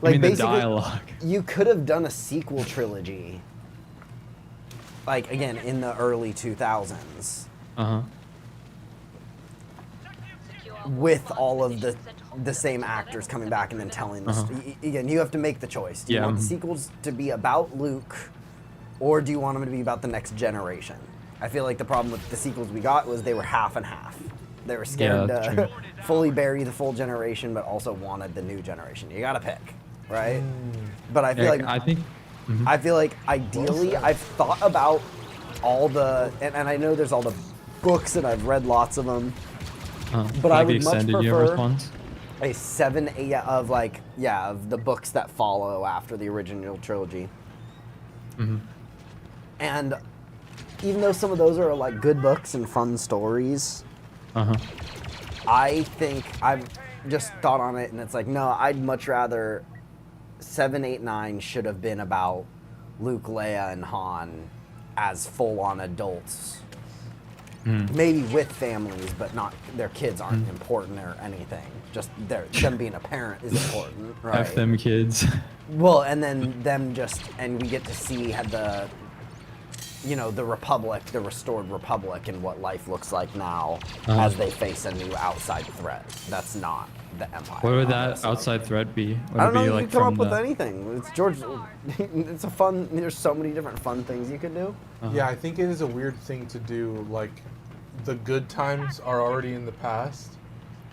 I mean, the basically, dialogue. you could have done a sequel trilogy, like, again, in the early 2000s, Uh-huh. with all of the same actors coming back and then telling the again, you have to make the choice. Do you Yeah. want the sequels to be about Luke, or do you want them to be about the next generation? I feel like the problem with the sequels we got was they were half and half. They were scared that's to true. fully bury the full generation, but also wanted the new generation. You gotta pick, right? But I feel Yeah, like I think... I feel like ideally I've thought about all the and I know there's all the books and I've read lots of them. But I like the would much extended universe prefer ones. a 7 of like of the books that follow after the original trilogy. And even though some of those are like good books and fun stories, Uh-huh. I think I've just thought on it and it's like, no, I'd much rather 7, 8, 9 should have been about Luke, Leia, and Han as full-on adults. Maybe with families, but not their kids aren't important or anything. Just them being a parent is important, right? F them kids. Well, and then them and we get to see how the Republic, the restored Republic, and what life looks like now as they face a new outside threat. That's not the Empire. What would that obviously. outside threat be? Would I it don't know. be You like can come from up with the- anything. It's George. It's a fun. There's so many different fun things you could do. Yeah, I think it is a weird thing to do. Like, the good times are already in the past,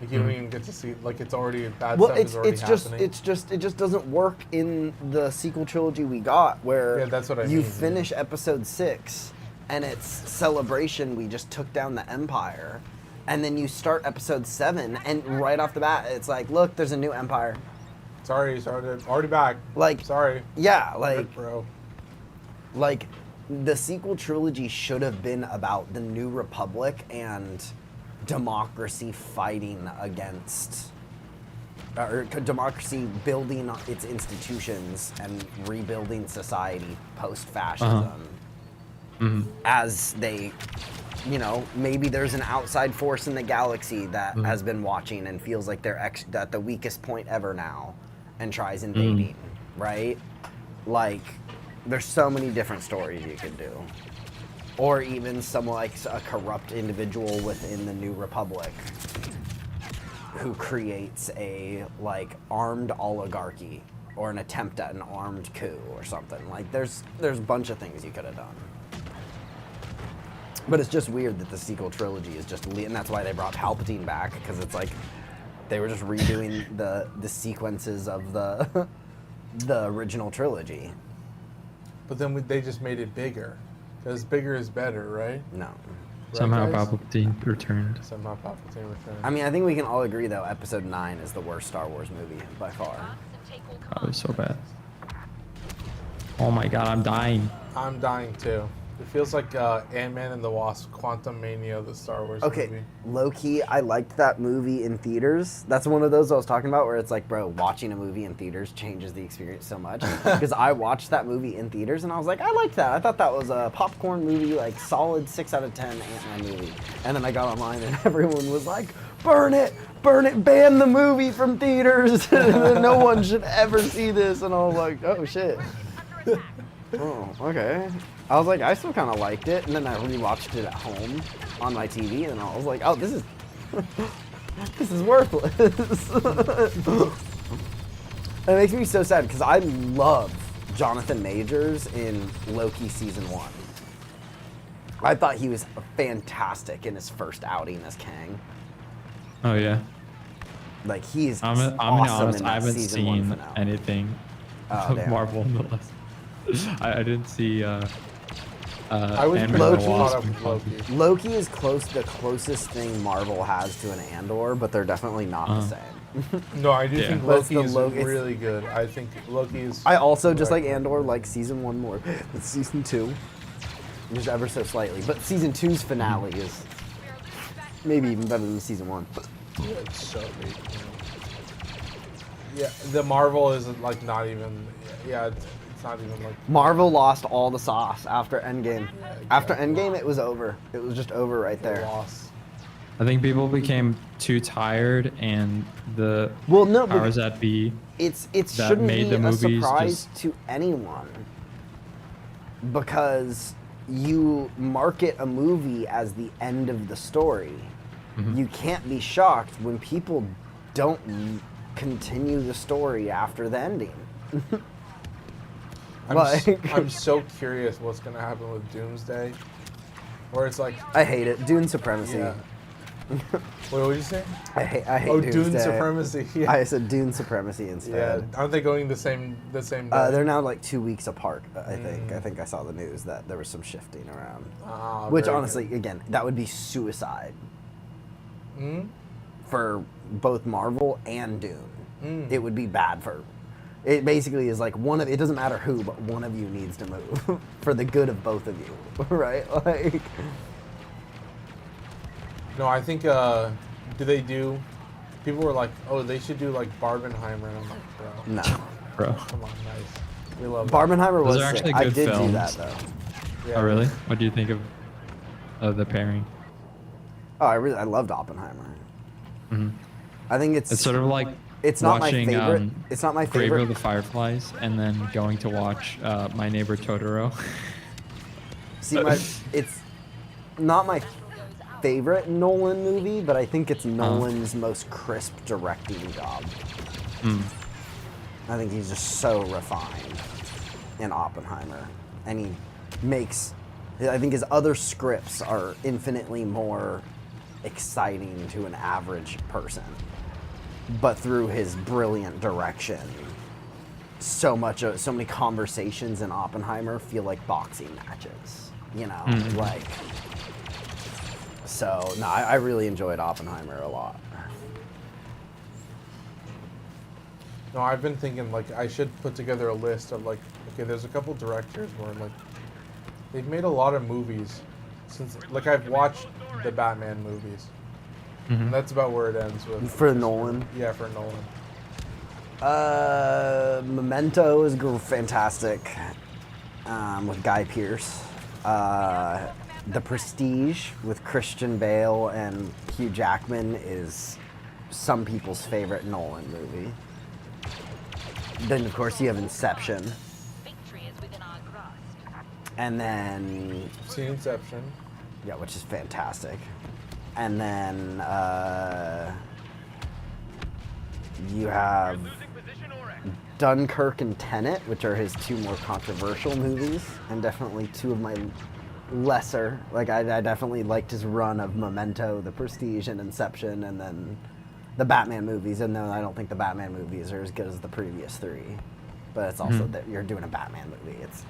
Like you don't even get to see. Like it's already bad Well, stuff is already happening. it just doesn't work in the sequel trilogy we got, where Yeah, that's what I you mean, finish episode 6, and it's celebration. We just took down the Empire, and then you start episode 7, and right off the bat, it's like, look, there's a new Empire. Sorry, already back. Like, sorry. Yeah, like, bro. Like, the sequel trilogy should have been about the New Republic and democracy fighting against, or democracy building its institutions and rebuilding society post-fascism. As they, you know, maybe there's an outside force in the galaxy that has been watching and feels like they're at the weakest point ever now and tries invading, right? Like, there's so many different stories you could do. Or even some like a corrupt individual within the New Republic who creates a like armed oligarchy or an attempt at an armed coup or something. Like there's a bunch of things you could have done. But it's just weird that the sequel trilogy is just, and that's why they brought Palpatine back, because it's like they were just redoing the sequences of the original trilogy. But then they just made it bigger, because bigger is better, right? No. Somehow guys? Palpatine returned. Somehow Palpatine returned. I mean, I think we can all agree, though, Episode 9 is the worst Star Wars movie by far. Oh, it was so bad. Oh my god, I'm dying. I'm dying too. It feels like Ant-Man and the Wasp, Quantum Mania, the Star Wars movie. Okay, low-key, I liked that movie in theaters. That's one of those I was talking about where it's like, bro, watching a movie in theaters changes the experience so much. Because I watched that movie in theaters and I was like, I liked that. I thought that was a popcorn movie, like solid 6 out of 10 Ant-Man movie. And then I got online and everyone was like, burn it, ban the movie from theaters. No one should ever see this. And I was like, oh shit. Oh, okay. I was like, I still kind of liked it, and then I rewatched it at home on my TV, and I was like, oh, this is this is worthless. It makes me so sad because I love Jonathan Majors in Loki season 1. I thought he was fantastic in his first outing as Kang. Oh yeah. Like he's I'm awesome honest, in that I haven't season 1 seen finale. anything Oh, of damn. Marvel in the last. I didn't see. I was Ant-Man Loki. and the Wasp Caught up and with Falcon. Loki. Loki is the closest thing Marvel has to an Andor, but they're definitely not the same. No, I do Yeah. think But it's Loki the is Loki- really good. I think Loki is. I also, just like Andor, like season 1 more than season 2. Just ever so slightly. But season 2's finale is maybe even better than season 1. Yeah, it's so big. Yeah, the Marvel is like not even. Yeah, it's not even like. Marvel lost all the sauce after Endgame. After Endgame, it was over. It was just over right a there. loss. I think people became too tired, and the Well, no, but powers that be. it that shouldn't made be the a movies surprise just- to anyone, because you market a movie as the end of the story. You can't be shocked when people don't continue the story after the ending. I'm so curious what's gonna happen with Doomsday, where it's like. I hate it. Dune supremacy. Yeah. Wait, what did you say? I hate Oh, Doomsday. Dune supremacy. Yeah. I said Dune supremacy Yeah. instead. Aren't they going the same day? They're now like 2 weeks apart. I think. I think I saw the news that there was some shifting around. Ah, Which very honestly, again, that would be suicide good. for both Marvel and Dune. It would be bad for. It basically is like it doesn't matter who, but one of you needs to move for the good of both of you, right? Like. No, I think. Do they do? People were like, "Oh, they should do like Barbenheimer," and I'm like, "Bro, No. Bro. come on, nice. We love Barbenheimer was Those are sick. actually I good did do films. that though. That. Yeah. Oh really? What do you think of the pairing? Oh, I loved Oppenheimer. I think It's sort of like it's not watching, my favorite. It's not my Grave favorite. of the Fireflies and then going to watch My Neighbor Totoro. See, it's not my favorite Nolan movie, but I think it's Nolan's most crisp directing job. I think he's just so refined in Oppenheimer, and he makes. I think his other scripts are infinitely more exciting to an average person. But through his brilliant direction, so many conversations in Oppenheimer feel like boxing matches, you know, like. So no, I really enjoyed Oppenheimer a lot. No, I've been thinking like I should put together a list of like, okay, there's a couple directors where like they've made a lot of movies since like I've watched the Batman movies. And that's about where it ends with. For Nolan? Yeah, for Nolan. Memento is fantastic with Guy Pearce. The Prestige with Christian Bale and Hugh Jackman is some people's favorite Nolan movie. Then, of course, you have Inception. Victory is within our grasp. And then... I've seen Inception. Yeah, which is fantastic. And then you have Dunkirk and Tenet, which are his two more controversial movies, and definitely two of my lesser. Like, I definitely liked his run of Memento, The Prestige, and Inception, and then the Batman movies. And then I don't think the Batman movies are as good as the previous three. But it's also that you're doing a Batman movie. It's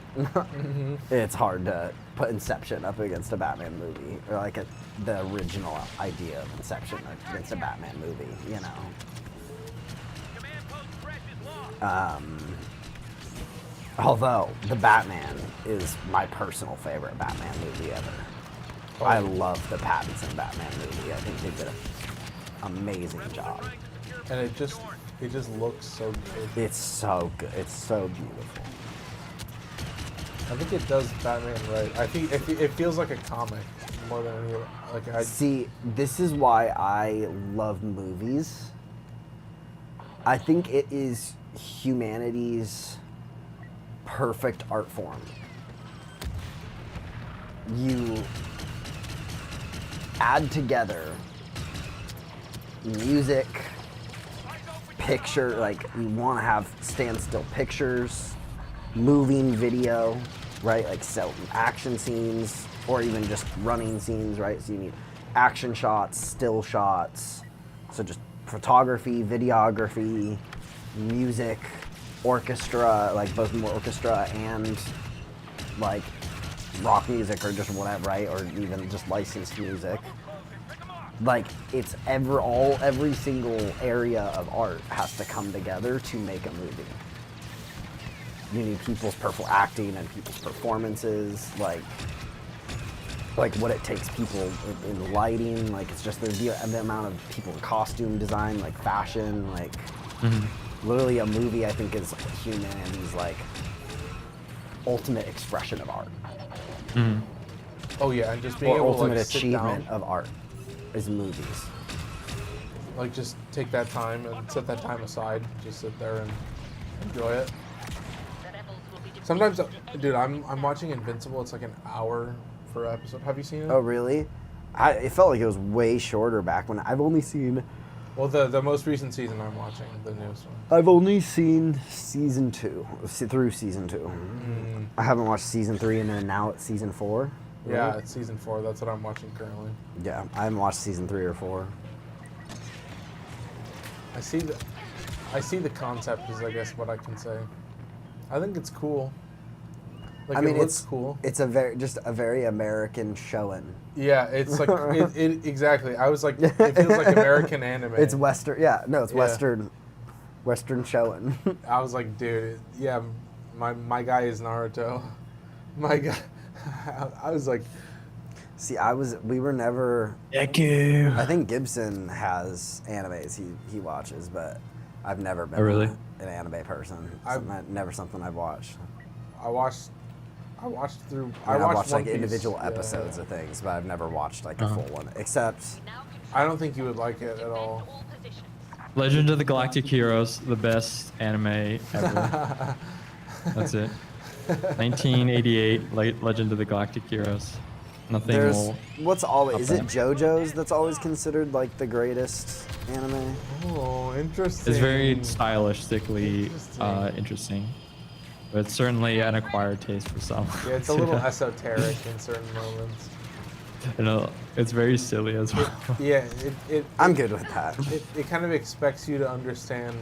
it's hard to put Inception up against a Batman movie, or like the original idea of Inception against a Batman movie, you know. Although the Batman is my personal favorite Batman movie ever. I love the Pattinson Batman movie. I think they did an amazing job. And it just looks so good. It's so good. It's so beautiful. I think it does Batman right. I think it feels like a comic more than any. Like See, this is why I love movies. I think it is humanity's perfect art form. You add together music, picture, like you want to have standstill pictures, moving video, right? Like so action scenes or even just running scenes, right? So you need action shots, still shots. So just photography, videography, music, orchestra, like both more orchestra and like rock music or just whatever, right? Or even just licensed music. Like it's every single area of art has to come together to make a movie. You need people's acting and people's performances, like what it takes people in lighting, like it's just the amount of people in costume design, like fashion, like literally a movie I think is humanity's like ultimate expression of art. oh yeah, and just being Or able ultimate to like, sit achievement down, of art is movies. like just take that time and set that time aside, just sit there and enjoy it. Sometimes, dude, I'm watching Invincible. It's like an hour per episode. Have you seen it? Oh really? It felt like it was way shorter back when I've only seen. Well, the most recent season I'm watching, the newest one. I've only seen season 2 through season 2. I haven't watched season 3, and then now it's season 4. Right? Yeah, it's season 4. That's what I'm watching currently. Yeah, I haven't watched season 3 or 4. I see the concept is, I guess, what I can say. I think it's cool. Like, I mean, it looks it's cool. It's a very American showing. Yeah, it's like it exactly. I was like, it feels like American anime. It's Western. Yeah, no, it's Yeah. Western showing. I was like, dude, yeah, my guy is Naruto. My guy. I was like, See, we were never. Deku. I think Gibson has animes he watches, but I've never been Oh, really? an anime person. Never something I've watched. I watched through. I watched One like Piece. individual Yeah. episodes of things, but I've never watched like a full one. Except I don't think you would like it at all. Legend of the Galactic Heroes, the best anime ever. That's it. 1988, Legend of the Galactic Heroes. Nothing will. is it JoJo's that's always considered like the greatest anime? Oh, interesting. It's very stylistically interesting. But it's certainly an acquired taste for some. Yeah, it's a little esoteric in certain moments. You know, it's very silly as well. Yeah, I'm good with that. it kind of expects you to understand.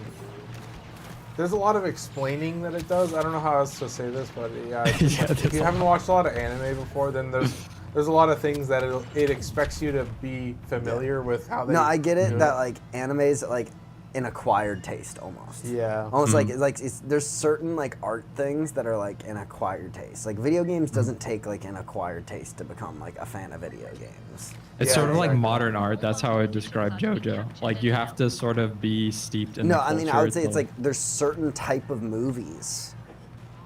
There's a lot of explaining that it does. I don't know how else to say this, but yeah, if you haven't watched a lot of anime before, then there's a lot of things that it expects you to be familiar with how they. No, I get it do that like anime is like an acquired taste almost. Yeah. Almost like there's certain like art things that are like an acquired taste. Like video games doesn't take like an acquired taste to become like a fan of video games. It's Yeah, sort of like exactly. modern art. That's how I describe JoJo. Like you have to sort of be steeped in. No, the I mean I culture would say to, it's like there's certain type of movies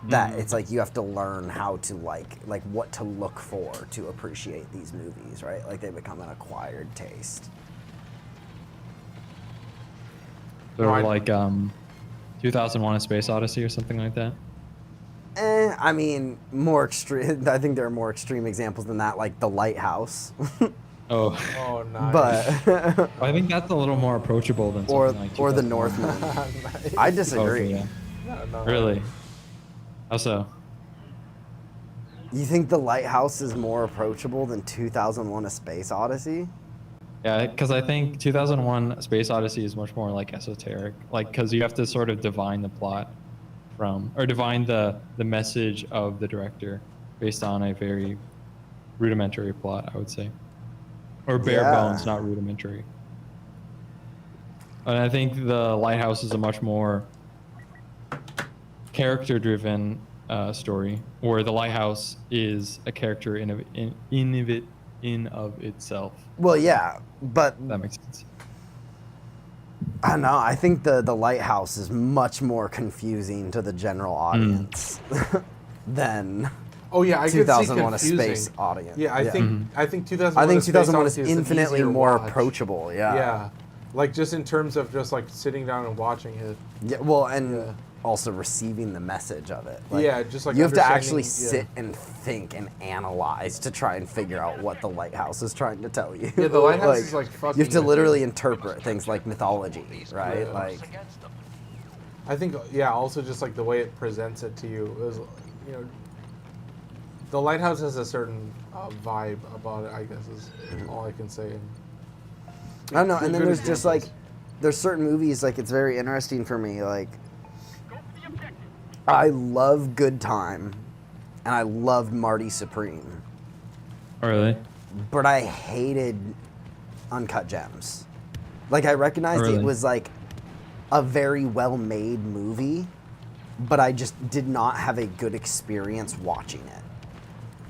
that it's like you have to learn how to like what to look for to appreciate these movies, right? Like they become an acquired taste. sort of No, like 2001: A Space Odyssey or something like that. I mean, more extreme. I think there are more extreme examples than that, like The Lighthouse. Oh, Oh, nice. But I think that's a little more approachable than something or like The 2001. Northman. I disagree. Okay, No, no. Really? How so? You think The Lighthouse is more approachable than 2001: A Space Odyssey? Yeah, because I think 2001: Space Odyssey is much more like esoteric, like because you have to sort of divine the plot or divine the message of the director based on a very rudimentary plot, I would say, or bare Yeah. bones, not rudimentary. And I think The Lighthouse is a much more character-driven story, where the lighthouse is a character in of itself. Well, yeah, but If that makes sense. I don't know. I think the Lighthouse is much more confusing to the general audience than Oh yeah, I could see 2001: A confusing. Space audience. Yeah, I think 2001. I think A Space 2001 is Odyssey an infinitely easier more watch. approachable. Yeah. Yeah, like just in terms of just like sitting down and watching it. Yeah. Well, and Yeah. also receiving the message of it. Yeah, just, like, you have to actually understanding- sit and think and analyze to try and figure out what the Lighthouse is trying to tell you. Yeah, the Lighthouse is, like, fucking- You have to literally interpret things like mythology, right? Yeah. Like. I think also just like the way it presents it to you is, the Lighthouse has a certain vibe about it. I guess is all I can say. I don't know, and then Good there's just like, examples. there's certain movies like it's very interesting for me. Like, I love Good Time, and I loved Marty Supreme, Oh, really? but I hated Uncut Gems. Like I recognized Really? it was like a very well-made movie, but I just did not have a good experience watching it.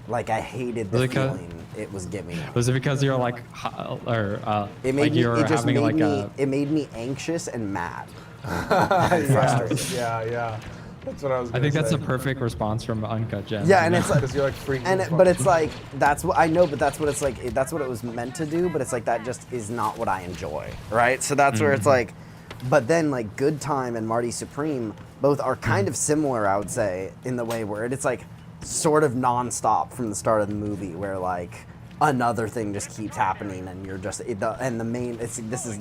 Like I hated the Was it 'cause- feeling it was giving me. Was it because you're like, It made like me. you're It just having made like me. a? It made me anxious and mad. Yeah. That's what I was. I Gonna think that's say. a perfect response from Uncut Gems. Yeah, you and know? it's like, Because you're like freaking. and the it, fuck but it's out. like that's what I know, but that's what it's like. That's what it was meant to do, but it's like that just is not what I enjoy, right? So that's where it's like, but then like Good Time and Marty Supreme both are kind of similar, I would say, in the way where it's like sort of nonstop from the start of the movie, where like another thing just keeps happening, and you're just and the main this is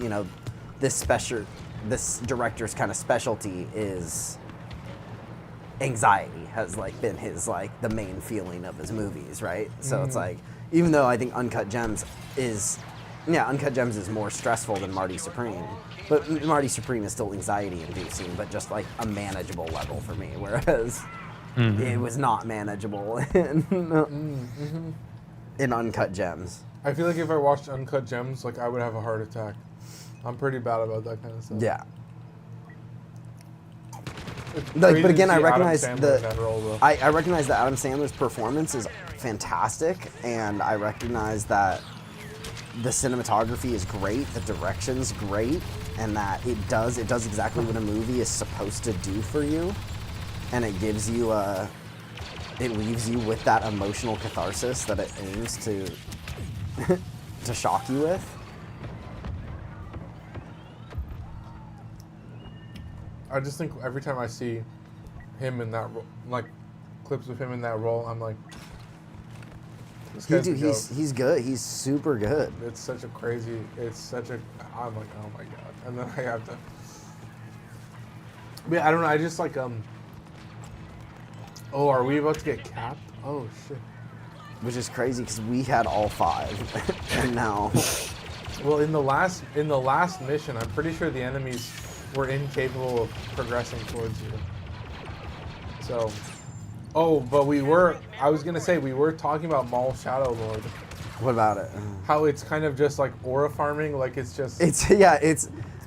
this director's kind of specialty is anxiety has like been his like the main feeling of his movies, right? So it's like, even though I think Uncut Gems is more stressful than Marty Supreme, but Marty Supreme is still anxiety inducing, but just like a manageable level for me, whereas it was not manageable in Uncut Gems. I feel like if I watched Uncut Gems, like I would have a heart attack. I'm pretty bad about that kind of stuff. Yeah. It's Like, crazy but to again, I see Adam recognize Sandler in that role, though. I recognize that Adam Sandler's performance is fantastic, and I recognize that the cinematography is great, the direction's great, and that it does exactly what a movie is supposed to do for you, and it gives you it leaves you with that emotional catharsis that it aims to to shock you with. I just think every time I see him in that like clips of him in that role, I'm like, this guy's a joke. He's good. He's super good. I'm like, oh my god. And then I have to. But yeah, I don't know. I just like Oh, are we about to get capped? Oh shit. which is crazy because we had all 5, and now. Well, in the last mission, I'm pretty sure the enemies were incapable of progressing towards you. So, but I was gonna say we were talking about Maul Shadow Lord. What about it? How it's kind of just like aura farming, like it's just.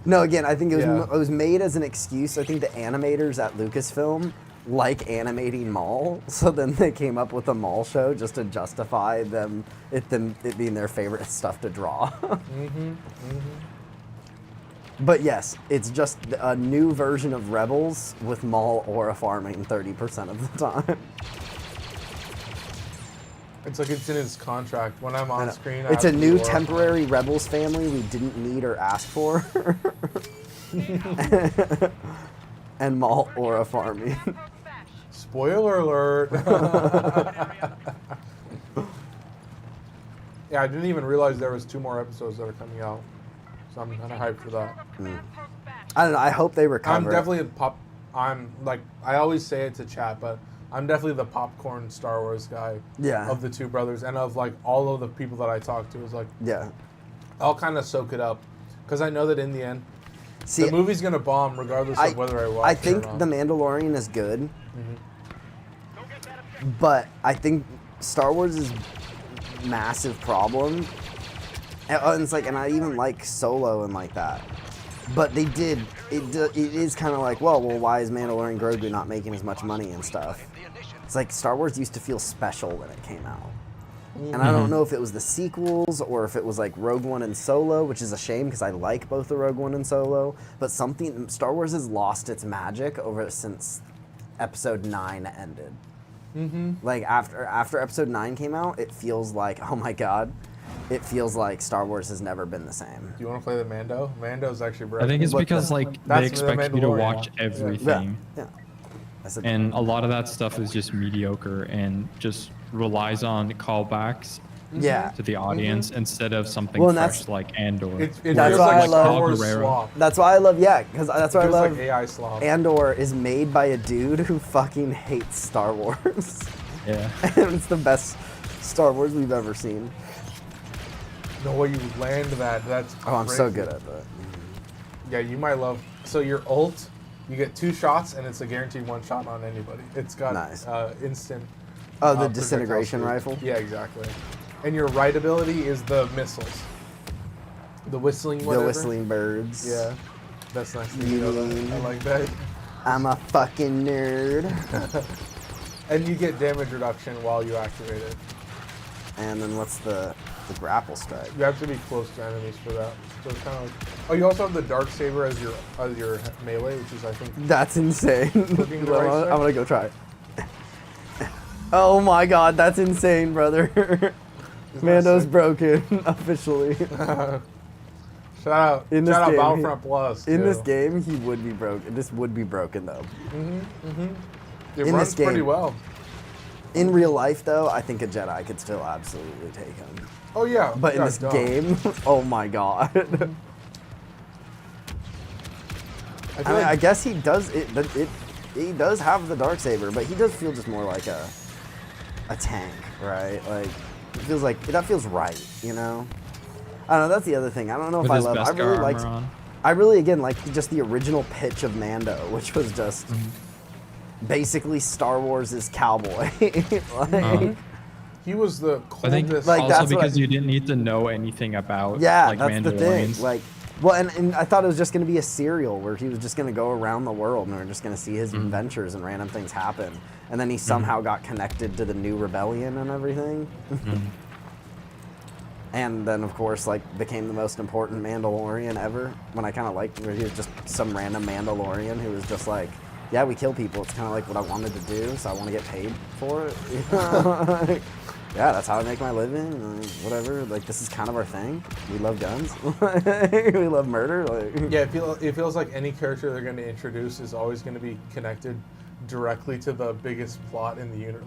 No, again, I think it was made as an excuse. I think the animators at Lucasfilm like animating Maul, so then they came up with a Maul show just to justify it being their favorite stuff to draw. But yes, it's just a new version of Rebels with Maul aura farming 30% of the time. It's like it's in his contract. When I'm on screen, it's a new temporary Rebels family we didn't need or ask for. And Maul aura farming. Spoiler alert. Yeah, I didn't even realize there was 2 more episodes that are coming out. So I'm kind of hyped for that. I don't know. I hope they recover. I'm definitely I always say it to chat, but I'm definitely the popcorn Star Wars guy. Yeah. Of the 2 brothers and of like all of the people that I talk to is like. Yeah. I'll kind of soak it up, because I know that in the end, the movie's gonna bomb regardless of whether I watch it or not. I think The Mandalorian is good, but I think Star Wars' massive problem, and it's like, and I even like Solo and like that, but it is kind of like, well, why is Mandalorian Grogu not making as much money and stuff? It's like Star Wars used to feel special when it came out. And I don't know if it was the sequels or if it was like Rogue One and Solo, which is a shame because I like both the Rogue One and Solo. But Star Wars has lost its magic since Episode 9 ended. Like after Episode 9 came out, it feels like, oh my god, it feels like Star Wars has never been the same. Do you want to play the Mando? Mando's actually brilliant. I think it's because they expect you to watch everything. Yeah. And a lot of that stuff is just mediocre and just relies on callbacks to the audience instead of something fresh like Andor. It feels like Star Wars slop. That's why I love, because that's why I love like AI slop. Andor is made by a dude who fucking hates Star Wars. Yeah. And it's the best Star Wars we've ever seen. The way you land that's crazy. Oh, I'm so good at that. Yeah, you might love. So your ult, you get 2 shots, and it's a guaranteed 1 shot on anybody. It's got instant. Oh, the disintegration rifle? Yeah, exactly. And your right ability is the missiles. The whistling whatever. The whistling birds. Yeah. That's nice. You know that. I like that. I'm a fucking nerd. And you get damage reduction while you activate it. And then what's the grapple strike? You have to be close to enemies for that. So it's kind of like. Oh, you also have the Darksaber as your melee, which is I think. That's insane. I'm right gonna go try it. Oh my god, that's insane, brother. Mando's broken officially. Shout out Battlefront Plus. In this game, he would be broken. This would be broken though. It runs pretty well. In real life, though, I think a Jedi could still absolutely take him. Oh yeah. But in this game, oh my god. I guess he does he does have the Darksaber, but he does feel just more like a tank, right? Like it feels like that feels right, you know? I don't know, that's the other thing. I don't know if I love I really again like just the original pitch of Mando, which was just basically Star Wars' cowboy. He was the coldest. I think also because you didn't need to know anything about that's the thing. Like, well, and I thought it was just going to be a serial where he was just going to go around the world and we are just going to see his adventures and random things happen. And then he somehow got connected to the new rebellion and everything. And then, of course, like became the most important Mandalorian ever. When I kind of liked where he was just some random Mandalorian who was just like, yeah, we kill people. It's kind of like what I wanted to do, so I want to get paid for it. Yeah, that's how I make my living. Whatever. Like, this is kind of our thing. We love guns. We love murder. Like. Yeah, it feels like any character they're going to introduce is always going to be connected directly to the biggest plot in the universe.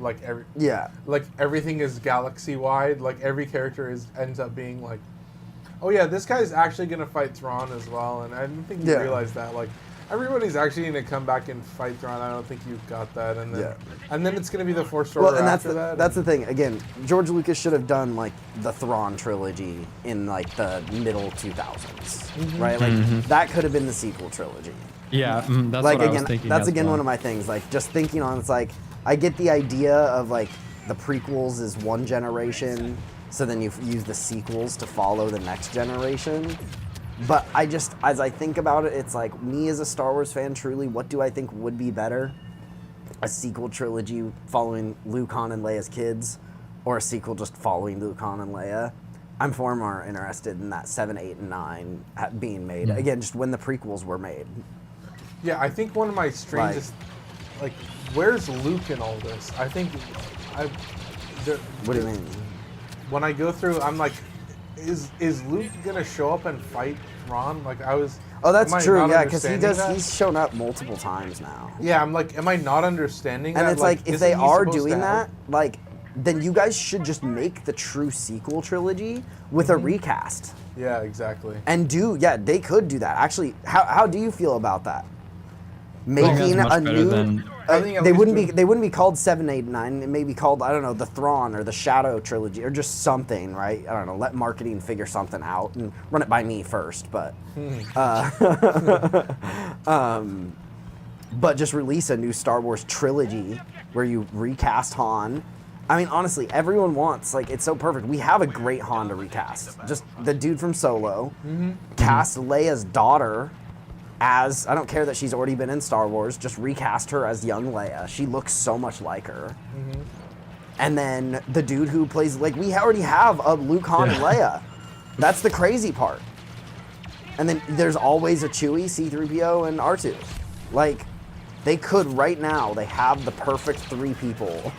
Like everything is galaxy wide. Like every character ends up being like, oh yeah, this guy's actually going to fight Thrawn as well. And I didn't think you realized that. Like Everybody's actually going to come back and fight Thrawn. I don't think you've got that. And then, Yeah. and then it's going to be the Force Well, Order and that's after that. that's the thing. Again, George Lucas should have done like the Thrawn trilogy in like the middle 2000s, right? Like that could have been the sequel trilogy. Yeah, that's Like what I again, was thinking. that's as again well. one of my things. Like just thinking on, it's like I get the idea of like the prequels is one generation, so then you use the sequels to follow the next generation. But I just, as I think about it, it's like me as a Star Wars fan, truly, what do I think would be better? A sequel trilogy following Luke, Han, and Leia's kids, or a sequel just following Luke, Han, and Leia? I'm far more interested in that 7, 8, and 9 being made. Again, just when the prequels were made. Yeah, I think one of my strangest, like, where's Luke in all this? I think, What do you mean? when I go through, I'm like, is Luke gonna show up and fight Thrawn? Like I was. Oh, that's am I true. not Yeah, because understanding that? he's shown up multiple times now. Yeah, I'm like, am I not understanding that? And it's like, if isn't they he are supposed to doing have- that, like, then you guys should just make the true sequel trilogy with a recast. Yeah, exactly. And they could do that. Actually, how do you feel about that? think that's Making much a better new. than- I think at They least wouldn't be called 7, 8, 9. It may be called, I don't know, the Thrawn or the Shadow trilogy or just something, right? I don't know. Let marketing figure something out and run it by me first, but but just release a new Star Wars trilogy where you recast Han. I mean, honestly, everyone wants, like, it's so perfect. We have a great Han to recast. Just the dude from Solo. Cast Leia's daughter as, I don't care that she's already been in Star Wars, just recast her as young Leia. She looks so much like her. And then the dude who plays, like, we already have a Luke, Han, and Leia. That's the crazy part. And then there's always a Chewie, C-3PO, and R2. Like, they could right now, they have the perfect 3 people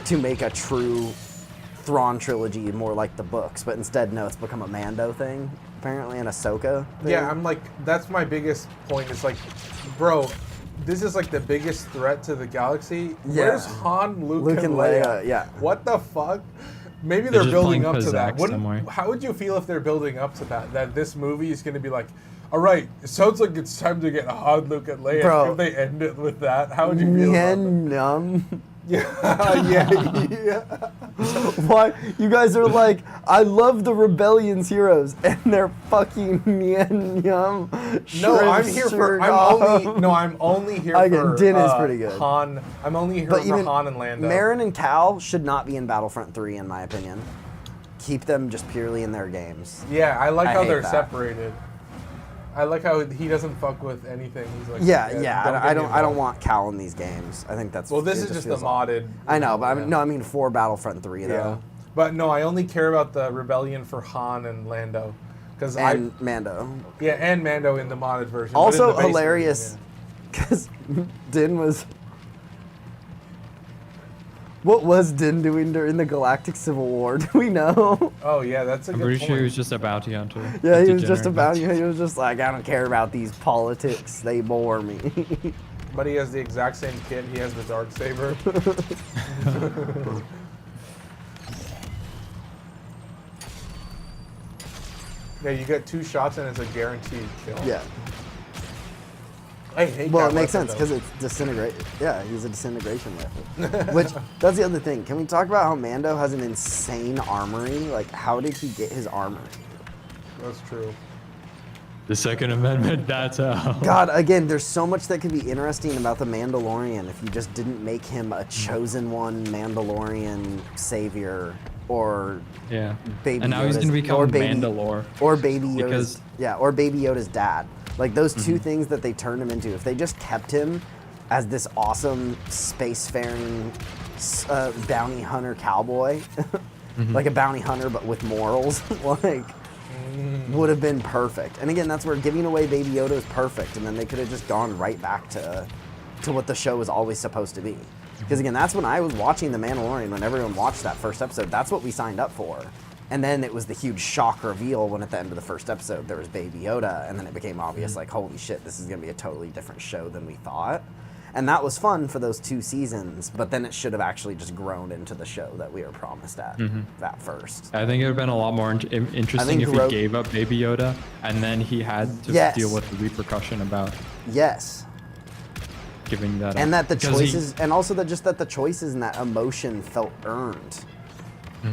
to make a true Thrawn trilogy more like the books, but instead, no, it's become a Mando thing, apparently, and Ahsoka thing. Yeah, I'm like, that's my biggest point. It's like, bro, this is like the biggest threat to the galaxy. Yeah. Where's Han, Luke, and Leia, yeah. What the fuck? Maybe They're they're just building playing up to that. Kazakh somewhere. How would you feel if they're building up to that? That this movie is going to be like, all right, it sounds like it's time to get Han, Luke, and Leia. Bro. If they end it with that, how would you feel about that? Num. Yeah. Why? You guys are like, I love the Rebellion's heroes, and they're fucking yum. No, I'm here for. I'm only here Again, for. Din is pretty good. Han. I'm only here But for even Han and Lando. Marin and Cal should not be in Battlefront 3, in my opinion. Keep them just purely in their games. Yeah, I like I how hate they're that. separated. I like how he doesn't fuck with anything. He's like, I get me don't involved. want Cal in these games. I think that's. Well, this it is just a feels off. modded. I know, but yeah. I mean for Battlefront 3 though. Yeah. But no, I only care about the rebellion for Han and Lando, because And Mando. and Mando in the modded version. but in Also the base hilarious, version, because Din was. What was Din doing during the Galactic Civil War? Do we know? yeah. Oh yeah, that's a I'm good pretty point. sure he was just a bounty hunter. Yeah, he was just Degenerate. about. He was just like, I don't care about these politics. They bore me. But he has the exact same kit. He has the dark saber. Yeah, you get 2 shots and it's a guaranteed kill. Yeah. I hate Well, that it makes weapon, sense though. because it's disintegrate. Yeah, he's a disintegration weapon. Which that's the other thing. Can we talk about how Mando has an insane armory? Like, how did he get his armory? That's true. The Second Amendment, that's how. God, again, there's so much that could be interesting about the Mandalorian if you just didn't make him a chosen one Mandalorian savior or Yeah. Baby And now he's Yoda's- going to become or Baby- Mandalore. or Baby Yoda's Because- or Baby Yoda's dad. Like those 2 things that they turned him into. If they just kept him as this awesome spacefaring bounty hunter cowboy, like a bounty hunter but with morals, like would have been perfect. And again, that's where giving away Baby Yoda is perfect. And then they could have just gone right back to what the show was always supposed to be. Because again, that's when I was watching The Mandalorian. When everyone watched that first episode, that's what we signed up for. And then it was the huge shock reveal when at the end of the first episode there was Baby Yoda, and then it became obvious, like, holy shit, this is gonna be a totally different show than we thought. And that was fun for those 2 seasons, but then it should have actually just grown into the show that we were promised at first. I think it would have been a lot more interesting if he gave up Baby Yoda and then he had to deal with the repercussion about giving that up. And that the choices, and also that just that the choices and that emotion felt earned.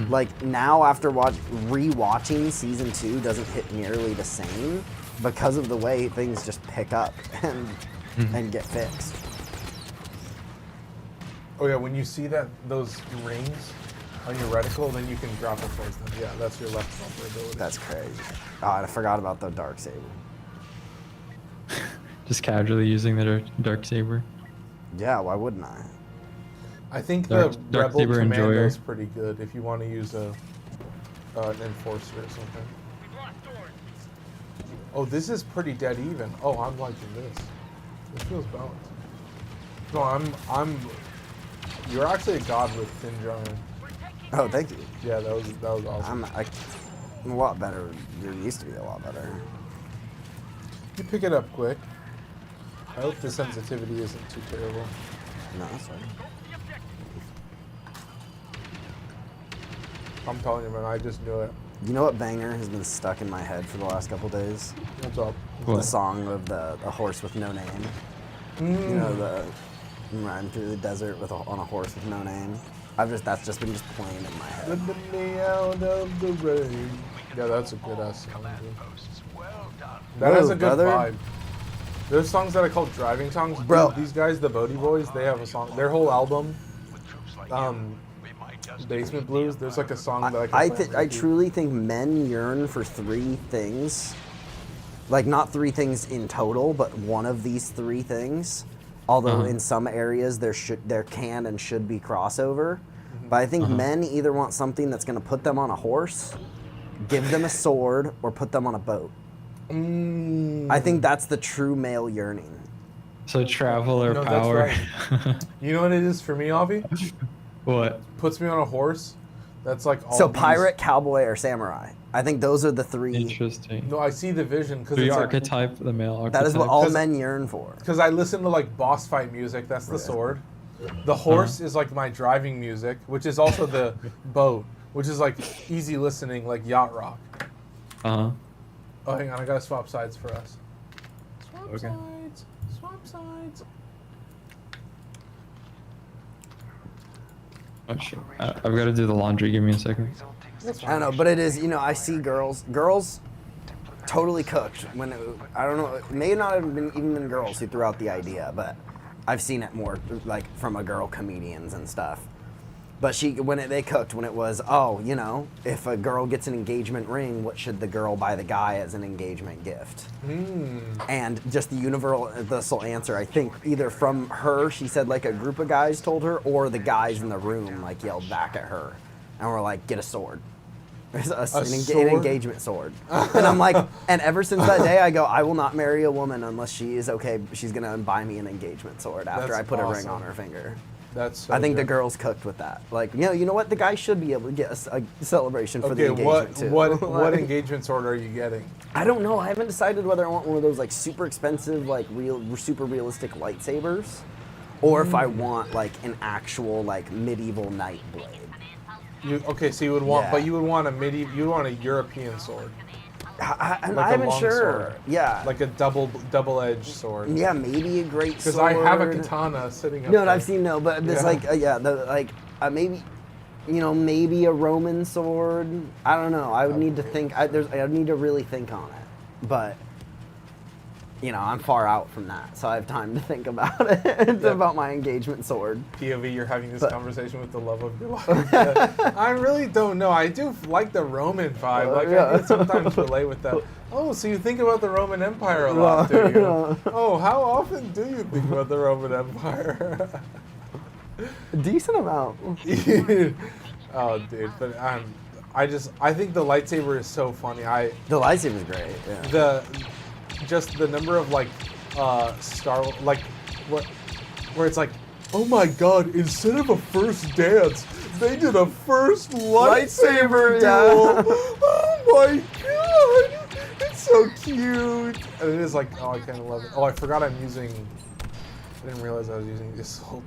Like now after rewatching season 2 doesn't hit nearly the same because of the way things just pick up and get fixed. Oh yeah, when you see those rings on your reticle, then you can grapple towards them. Yeah, that's your left bumper ability. That's crazy. Oh, I forgot about the dark saber. Just casually using the dark saber. Yeah, why wouldn't I? I think Dark the Rebel Saber Commando Enjoyer. is pretty good if you want to use an Enforcer or something. Oh, this is pretty dead even. Oh, I'm liking this. This feels balanced. No, you're actually a god with Thin Giant. Oh, thank you. Yeah, that was awesome. I'm a lot better. You used to be a lot better. You pick it up quick. I hope the sensitivity isn't too terrible. No, that's fine. I'm telling you, man, I just knew it. You know what banger has been stuck in my head for the last couple days? What's up? The song of the horse with no name. You know, the ride through the desert on a horse with no name. That's just been playing in my head. Let me out of the rain. Yeah, that's a good ass song. That has a good vibe. There's songs that I call driving songs. Bro. Dude, these guys, the Bodie Boys, they have a song. Their whole album, Basement Blues, there's like a song that I truly think men yearn for 3 things. Like, not 3 things in total, but one of these 3 things. Although in some areas there can and should be crossover. But I think men either want something that's going to put them on a horse, give them a sword, or put them on a boat. I think that's the true male yearning. So travel or No, power. that's right. You know what it is for me, Avi? What? Puts me on a horse. That's like all So these- pirate, cowboy, or samurai. I think those are the 3. Interesting. No, I see the vision because The it's archetype, the male archetype. That is what all men yearn for. Because I listen to like boss fight music. That's the sword. The horse is like my driving music, which is also the boat, which is like easy listening, like yacht rock. Uh-huh. Oh, hang on, I gotta swap sides for us. Swap Okay. sides. Swap sides. Oh shit. I've got to do the laundry. Give me a second. I don't know, but it is, you know, I see girls totally cooked when I don't know, it may not have even been girls who threw out the idea, but I've seen it more like from a girl comedians and stuff. But they cooked when it was, oh, you know, if a girl gets an engagement ring, what should the girl buy the guy as an engagement gift? And just the universal answer, I think, either from her, she said like a group of guys told her, or the guys in the room like yelled back at her, and were like, get a sword. An engagement sword. And I'm like, and ever since that day, I go, I will not marry a woman unless she is okay. She's gonna buy me an engagement sword after I put a ring on her finger. That's so I think good. the girls cooked with that. Like, you know what? The guy should be able to get a celebration for the engagement too. What engagement sword are you getting? I don't know. I haven't decided whether I want one of those like super expensive, like super realistic lightsabers, or if I want like an actual like medieval knight blade. So you would want, Yeah. but you would want a European sword. I'm Like not a even long sure. sword. Yeah. Like a double-edged sword. Yeah, maybe a great sword. Because I have a katana sitting up No, there. I've seen but there's maybe, you know, maybe a Roman sword. I don't know. I would need to think. I'd need to really think on it. But you know, I'm far out from that, so I have time to think about it. It's about my engagement sword. POV, you're having this conversation with the love of your life. I really don't know. I do like the Roman vibe. Like I do sometimes relate with that. Oh, so you think about the Roman Empire a lot, do you? Oh, how often do you think about the Roman Empire? A decent amount. Oh, dude, but I think the lightsaber is so funny. The lightsaber's great. Yeah. Just the number of like Star like what where it's like, oh my god, instead of a first dance, they did a first lightsaber duel. Oh my god, it's so cute. And it is like, oh, I kind of love it. Oh, I forgot I'm using I didn't realize I was using the assault.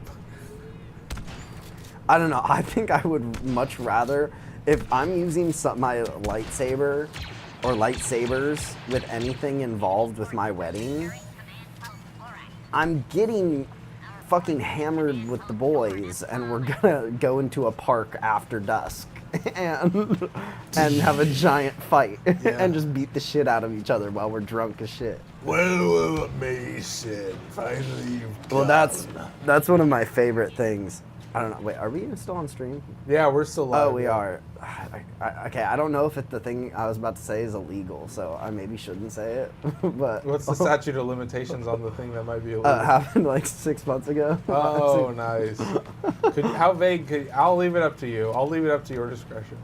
I don't know. I think I would much rather, if I'm using my lightsaber or lightsabers with anything involved with my wedding, I'm getting fucking hammered with the boys, and we're gonna go into a park after dusk and have a giant fight and just beat the shit out of each other while we're drunk as shit. Well, Mason, finally you've Well, that's one of my favorite things. I don't know. Wait, are we still on stream? Yeah, we're still live. Oh, we yeah. are. Okay, I don't know if the thing I was about to say is illegal, so I maybe shouldn't say it. But What's the statute of limitations on the thing that might be illegal? happened like 6 months ago. Oh, nice. How vague? I'll leave it up to you. I'll leave it up to your discretion.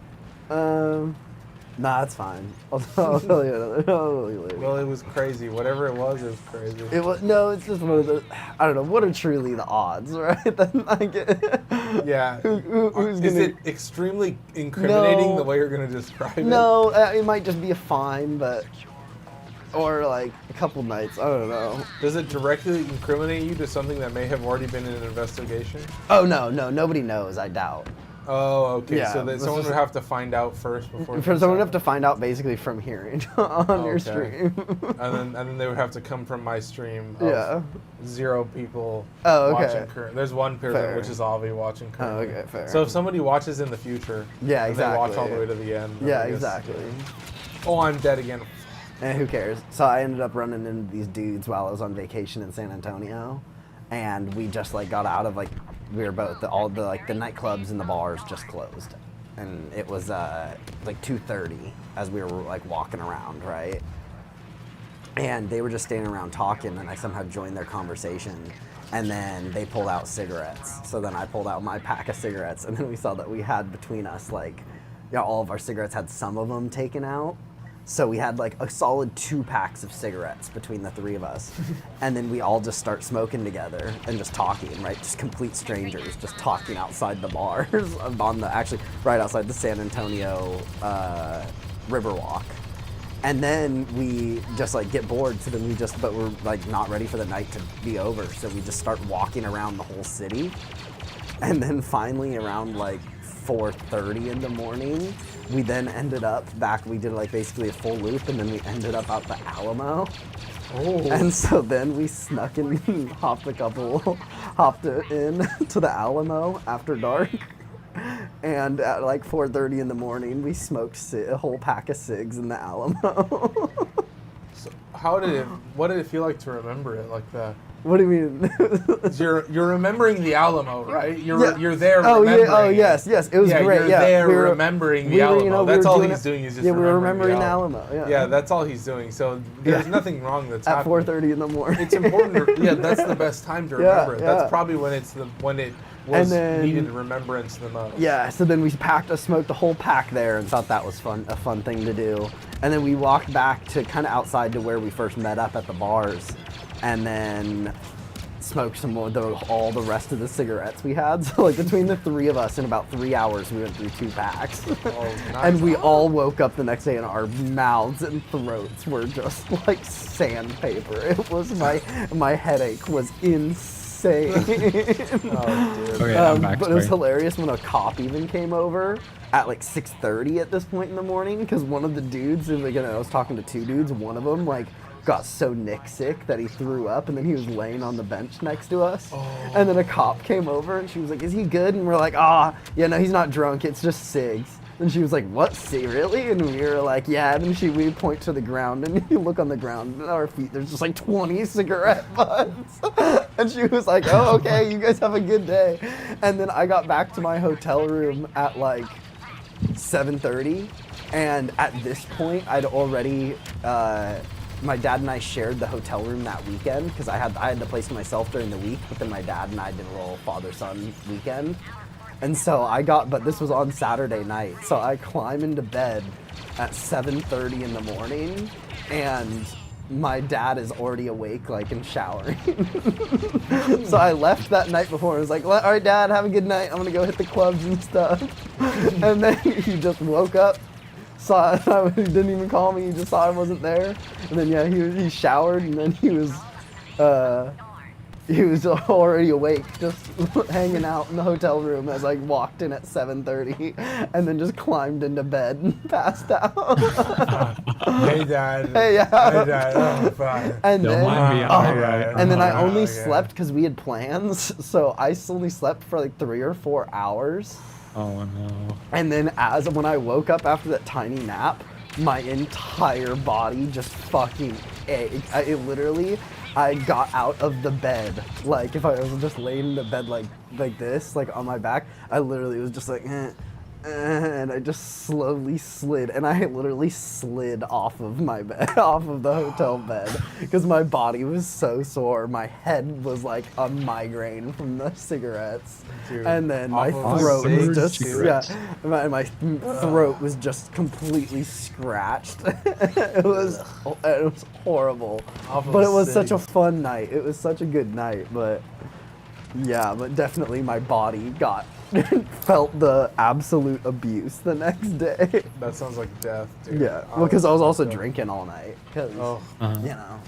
Nah, it's fine. I'll tell you another. I'll tell you later. Well, it was crazy. Whatever it was crazy. It was no. It's just one of the. I don't know. What are truly the odds, right? Then I get. Yeah. Who's Is gonna? it extremely incriminating No. the way you're going to describe it? No, it might just be a fine, but. Or like a couple nights. I don't know. Does it directly incriminate you to something that may have already been in an investigation? Oh no, nobody knows. I doubt. Oh, okay. Yeah, So that this someone is- would have to find out first before. For someone to have to find out basically from hearing on your Okay. stream. and then they would have to come from my stream. Of Yeah. 0 people Oh, okay. watching current. There's one person, Fair. which is Avi watching Oh, currently. okay, fair. So if somebody watches in the future, Yeah, and they watch all exactly. the way to the end. then Yeah, I guess- exactly. Oh, I'm dead again. And who cares? So I ended up running into these dudes while I was on vacation in San Antonio, and we just like got out of like we were both all the like the nightclubs and the bars just closed, and it was like 2:30 as we were like walking around, right? And they were just standing around talking, and I somehow joined their conversation. And then they pulled out cigarettes. So then I pulled out my pack of cigarettes, and then we saw that we had between us like, all of our cigarettes had some of them taken out. So we had like a solid 2 packs of cigarettes between the 3 of us. And then we all just start smoking together and just talking, right? Just complete strangers, just talking outside the bars actually right outside the San Antonio Riverwalk. And then we just like get bored, so then but we're like not ready for the night to be over. So we just start walking around the whole city. And then finally around like 4:30 in the morning, we then ended up we did like basically a full loop, and then we ended up out the Alamo. Oh. And so then we snuck in and hopped in to the Alamo after dark. And at like 4:30 in the morning, we smoked a whole pack of cigs in the Alamo. So what did it feel like to remember it like that? What do you mean? You're remembering the Alamo, right? Yeah. You're there. Oh yeah. remembering Oh it. yes. It was Yeah, great. you're yeah, there we were remembering the Alamo. That's all he's doing is just we were remembering the the Alamo. Yeah, that's all he's doing. So there's nothing wrong that's At happening. 4:30 in the morning. It's important. That's the best time to Yeah, remember it. That's yeah. probably when it was And then- needed remembrance the most. Yeah, so then we smoked a whole pack there and thought that was a fun thing to do. And then we walked back to kind of outside to where we first met up at the bars, and then smoked some more all the rest of the cigarettes we had. So like between the 3 of us, in about 3 hours, we went through 2 packs. Oh, nice. And we all woke up the next day and our mouths and throats were just like sandpaper. It was my headache was insane. Oh, dude. Okay, I'm back. But it was sorry. hilarious when a cop even came over at like 6:30 at this point in the morning, because one of the dudes, and again, I was talking to 2 dudes, one of them like got so sick that he threw up, and then he was laying on the bench next to us. And then a cop came over and she was like, "Is he good?" And we're like, yeah, no, he's not drunk, it's just cigs." And she was like, "What, see, really?" And we were like, "Yeah." And then we point to the ground, and you look on the ground at our feet, there's just like 20 cigarette butts. And she was like, "Oh, okay, you guys have a good day." And then I got back to my hotel room at like 7:30, and at this point, I'd already, my dad and I shared the hotel room that weekend, because I had the place to myself during the week, but then my dad and I did a little father-son weekend. And so but this was on Saturday night, so I climb into bed at 7:30 in the morning, and my dad is already awake, like, and showering. So I left that night before and was like, "All right, Dad, have a good night. I'm gonna go hit the clubs and stuff." And then he just woke up, he didn't even call me, he just saw I wasn't there. And then, yeah, he showered, and then he was He was already awake, just hanging out in the hotel room as I walked in at 7:30, and then just climbed into bed and passed out. Hey, Dad. Hey, yeah. Hey, Dad. Oh, fuck. And Don't then, mind me, alright. and then I only Okay. slept because we had plans, so I only slept for like 3 or 4 hours. Oh no. And then when I woke up after that tiny nap, my entire body just fucking ached. It literally, I got out of the bed, like if I was just laying in the bed like this, like on my back, I literally was just like, and I just slowly slid, and I literally slid off of my bed, off of the hotel bed, because my body was so sore. My head was like a migraine from the cigarettes, Dude, and then my off of throat was just cigarettes? my throat was just completely scratched. it was horrible, Off of but it was such a cigs. fun night. It was such a good night, but yeah, but definitely my body felt the absolute abuse the next day. That sounds like death, dude. Yeah, well, because I was also Yeah. drinking all night. Because Oh, you know,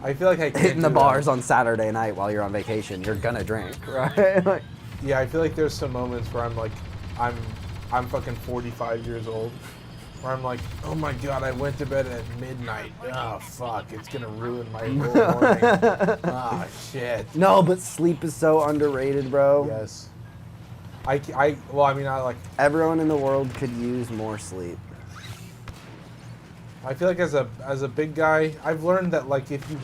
I feel like I can't hitting the do bars that. on Saturday night while you're on vacation, you're gonna drink, right? Like, Yeah, I feel like there's some moments where I'm like, I'm fucking 45 years old, where I'm like, oh my god, I went to bed at midnight. Oh fuck, it's gonna ruin my whole morning. Ah shit. no, but sleep is so underrated, bro. Yes. I like. Everyone in the world could use more sleep. I feel like as a big guy, I've learned that like if you're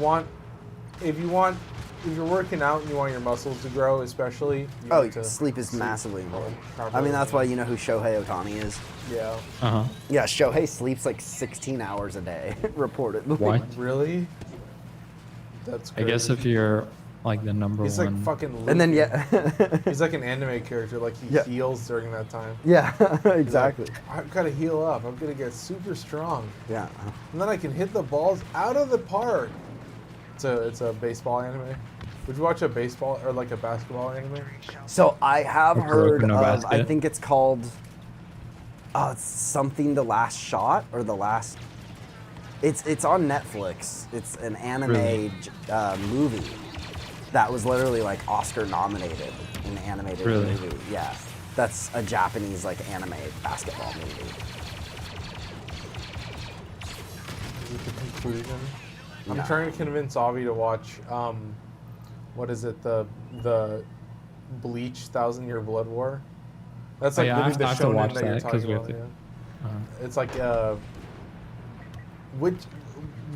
working out and you want your muscles to grow, especially. You Oh, need to sleep is massively important. I properly. mean, that's why you know who Shohei Ohtani is. Yeah. Uh huh. Yeah, Shohei sleeps like 16 hours a day, reportedly. What? Really? That's. I Crazy. guess if you're like the number He's one. like fucking. And then Luffy. yeah, He's like an anime character. Like he Yeah. heals during that time. yeah, He's like, exactly. I've got to heal up. I'm gonna get super strong, Yeah. and then I can hit the balls out of the park. It's a baseball anime. Would you watch a baseball or like a basketball anime? So I have Or heard Kuroko no of. I Basket. think it's called. It's something the last shot or the last. It's on Netflix. It's an anime Really? movie that was literally like Oscar nominated, an animated Really? movie. Yeah, that's a Japanese like anime basketball movie. Is it the conclusion? I'm No. trying to convince Avi to watch. What is it? The Bleach 1,000-Year Blood War. That's Oh, like yeah, I literally the have to shonen watch that you're that 'cause talking we have about. to- Yeah. Uh-huh. It's like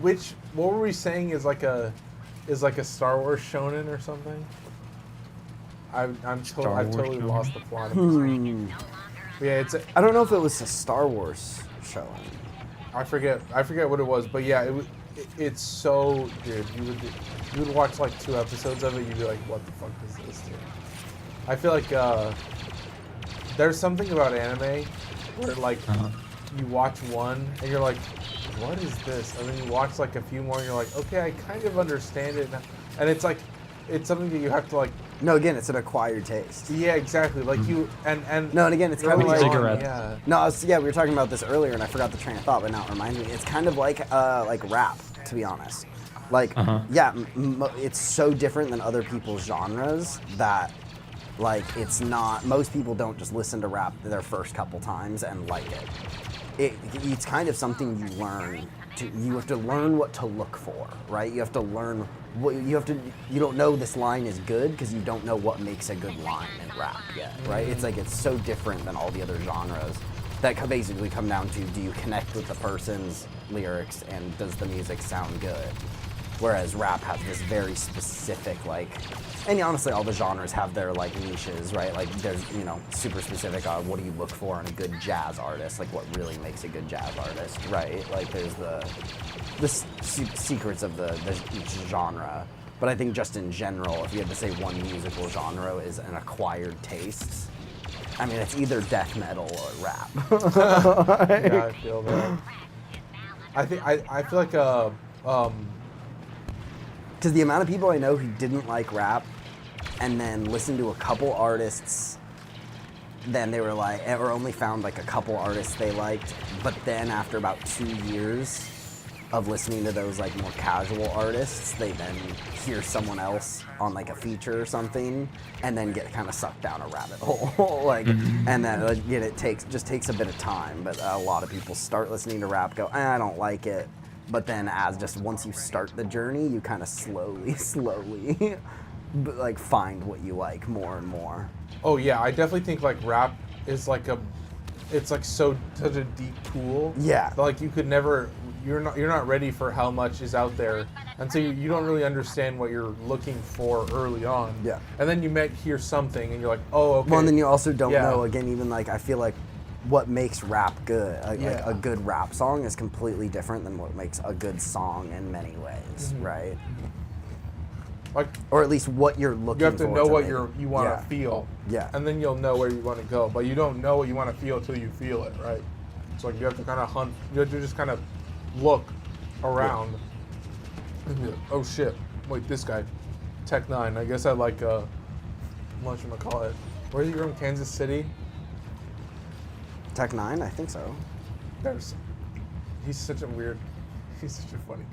which what were we saying is like a Star Wars shonen or something? I've Star Wars totally shonen? lost the plot of this. Yeah, I don't know if it was a Star Wars show. I forget what it was, but yeah, it's so dude. You would watch like 2 episodes of it, you'd be like, what the fuck is this, dude? I feel like there's something about anime where like you watch one and you're like, what is this? And then you watch like a few more and you're like, okay, I kind of understand it now. And it's like it's something that you have to like. No, again, it's an acquired taste. Yeah, exactly. Like you and No, and again, it's kind of early like on, Cigarette. yeah. No, we were talking about this earlier, and I forgot the train of thought, but now it reminds me. It's kind of like rap, to be honest. Like, yeah, it's so different than other people's genres that, like, it's not. Most people don't just listen to rap their first couple times and like it. It's kind of something you learn. You have to learn what to look for, right? You have to learn what you don't know this line is good because you don't know what makes a good line in rap yet, right? It's like it's so different than all the other genres that basically come down to, do you connect with the person's lyrics and does the music sound good? Whereas rap has this very specific, like, and honestly, all the genres have their like niches, right? Like there's, super specific on what do you look for in a good jazz artist, like what really makes a good jazz artist, right? Like there's the secrets of each genre. But I think just in general, if you had to say one musical genre is an acquired taste, I mean, it's either death metal or rap. Yeah, I feel that. I feel like Because the amount of people I know who didn't like rap and then listened to a couple artists, then they were like, or only found like a couple artists they liked, but then after about 2 years, of listening to those like more casual artists, they then hear someone else on like a feature or something, and then get kind of sucked down a rabbit hole. Like, and then again, it just takes a bit of time. But a lot of people start listening to rap, go, I don't like it. But then once you start the journey, you kind of slowly like find what you like more and more. Oh yeah, I definitely think like rap is like it's like such a deep pool. Yeah. Like you could never, you're not ready for how much is out there, and so you don't really understand what you're looking for early on. Yeah. And then you might hear something, and you're like, oh, okay. Well, and then you also don't Yeah. know. Again, even like I feel like what makes rap good, like Yeah. a good rap song, is completely different than what makes a good song in many ways, right? Like, Or at least what you're looking for. you have to know what make it. you want to Yeah. feel. Yeah. And then you'll know where you want to go. But you don't know what you want to feel until you feel it, right? So like you have to kind of hunt. You have to just kind of look around. And be like, oh shit! Wait, this guy, Tech 9. I guess I like whatchamacallit. Where are you from? Kansas City. Tech 9, I think so. He's such a funny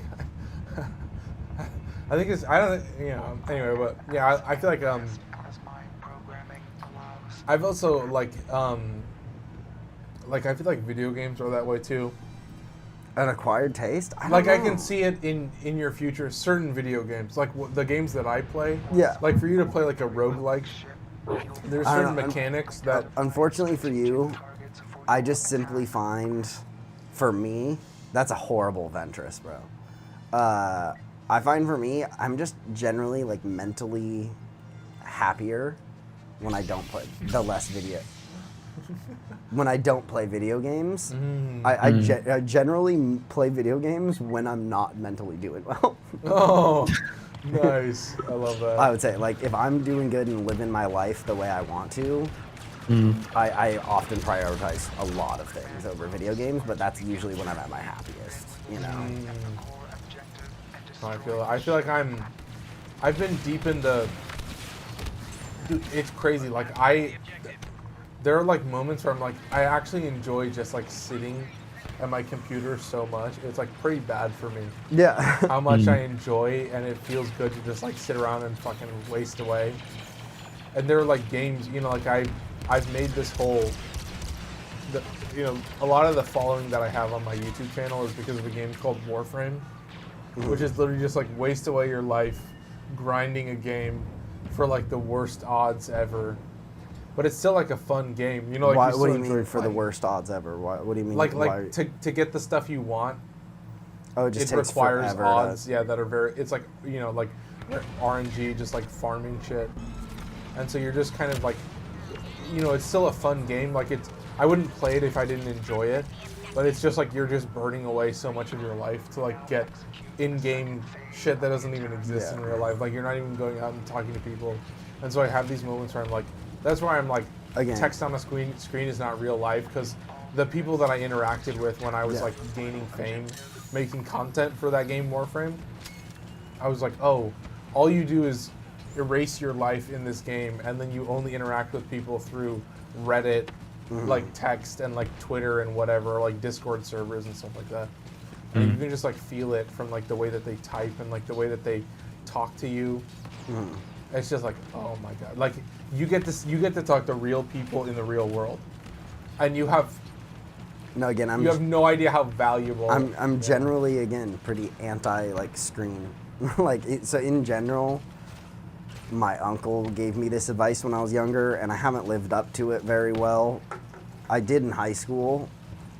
guy. I think anyway, but yeah, I feel like I've also like I feel like video games are that way too. An acquired taste? I don't Like know. I can see it in your future, certain video games, like the games that I play. Yeah. Like for you to play like a roguelike, there's I don't certain know, mechanics that Unfortunately for you, I just simply find, for me, that's a horrible Ventress, bro. I find for me, I'm just generally like mentally happier when I don't play when I don't play video games. I generally play video games when I'm not mentally doing well. Oh, nice. I love that. I would say, like, if I'm doing good and living my life the way I want to, I often prioritize a lot of things over video games, but that's usually when I'm at my happiest, you know? I feel like I've been deep into, dude, it's crazy. Like there are like moments where I'm like, I actually enjoy just like sitting at my computer so much. It's like pretty bad for me. Yeah. How much I enjoy, and it feels good to just like sit around and fucking waste away. And there are like games, like I've made this whole, a lot of the following that I have on my YouTube channel is because of a game called Warframe, which is literally just like waste away your life grinding a game for like the worst odds ever. But it's still like a fun game, Like Why, you what do still you mean enjoy for the fighting. worst odds ever? What do you mean? Like why? to get the stuff you want, Oh, it just it takes requires forever odds, to, that are very. It's like like RNG, just like farming shit, and so you're just kind of like, it's still a fun game. Like I wouldn't play it if I didn't enjoy it, but it's just like you're just burning away so much of your life to like get in-game shit that doesn't even exist in real life. Like you're not even going out and talking to people, and so I have these moments where I'm like, that's why I'm like, Again. text on a screen is not real life, because the people that I interacted with when I was like gaining fame, making content for that game Warframe, I was like, oh, all you do is erase your life in this game, and then you only interact with people through Reddit, like text and like Twitter and whatever, like Discord servers and stuff like that. And you can just like feel it from like the way that they type and like the way that they talk to you. It's just like, oh my god! Like you get to talk to real people in the real world, and you have no idea how valuable. I'm generally, again, pretty anti like screen. So in general, my uncle gave me this advice when I was younger, and I haven't lived up to it very well. I did in high school,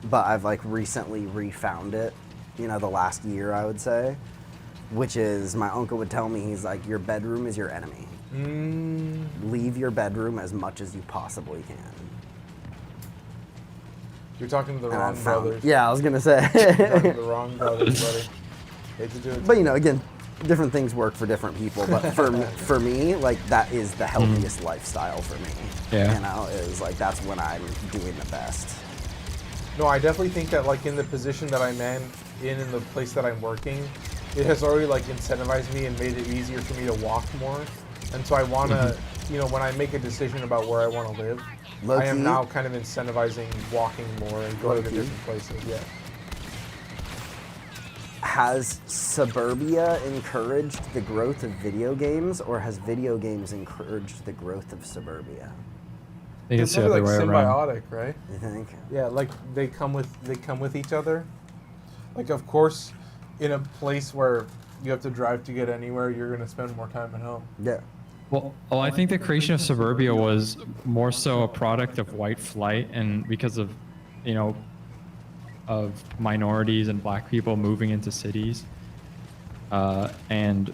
but I've like recently refound it. The last year, I would say. Which is, my uncle would tell me, he's like, your bedroom is your enemy. Leave your bedroom as much as you possibly can. You're talking to the wrong brothers. Yeah, I was gonna say. You're talking to the wrong brothers, buddy. Hate to do it. But again, different things work for different people. But for me, like that is the healthiest lifestyle for me. Yeah. Is like that's when I'm doing the best. No, I definitely think that like in the position that I'm in the place that I'm working, it has already like incentivized me and made it easier for me to walk more. And so I want to, when I make a decision about where I want to live, I am now kind of incentivizing walking more and going to different places. Yeah. has suburbia encouraged the growth of video games, or has video games encouraged the growth of suburbia? I think it's the probably other like way around. symbiotic, right? You think? Yeah, like they come with each other. Like, of course, in a place where you have to drive to get anywhere, you're gonna spend more time at home. Yeah. Well, I think the creation of suburbia was more so a product of white flight, and because of, of minorities and black people moving into cities, and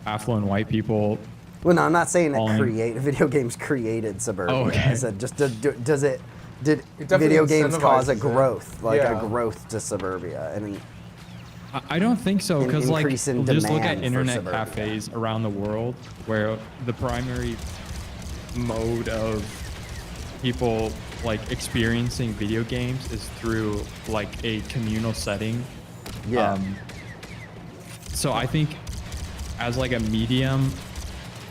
affluent white people. Well, no, I'm not saying Falling. video games created suburbia. Oh, okay. I said just did definitely video games cause a incentivizes it. growth, a Yeah. growth to suburbia? And I don't think so, An because like increase in just look demand at for internet suburbia. cafes around the world, where the primary mode of people like experiencing video games is through like a communal setting. Yeah. So I think as like a medium,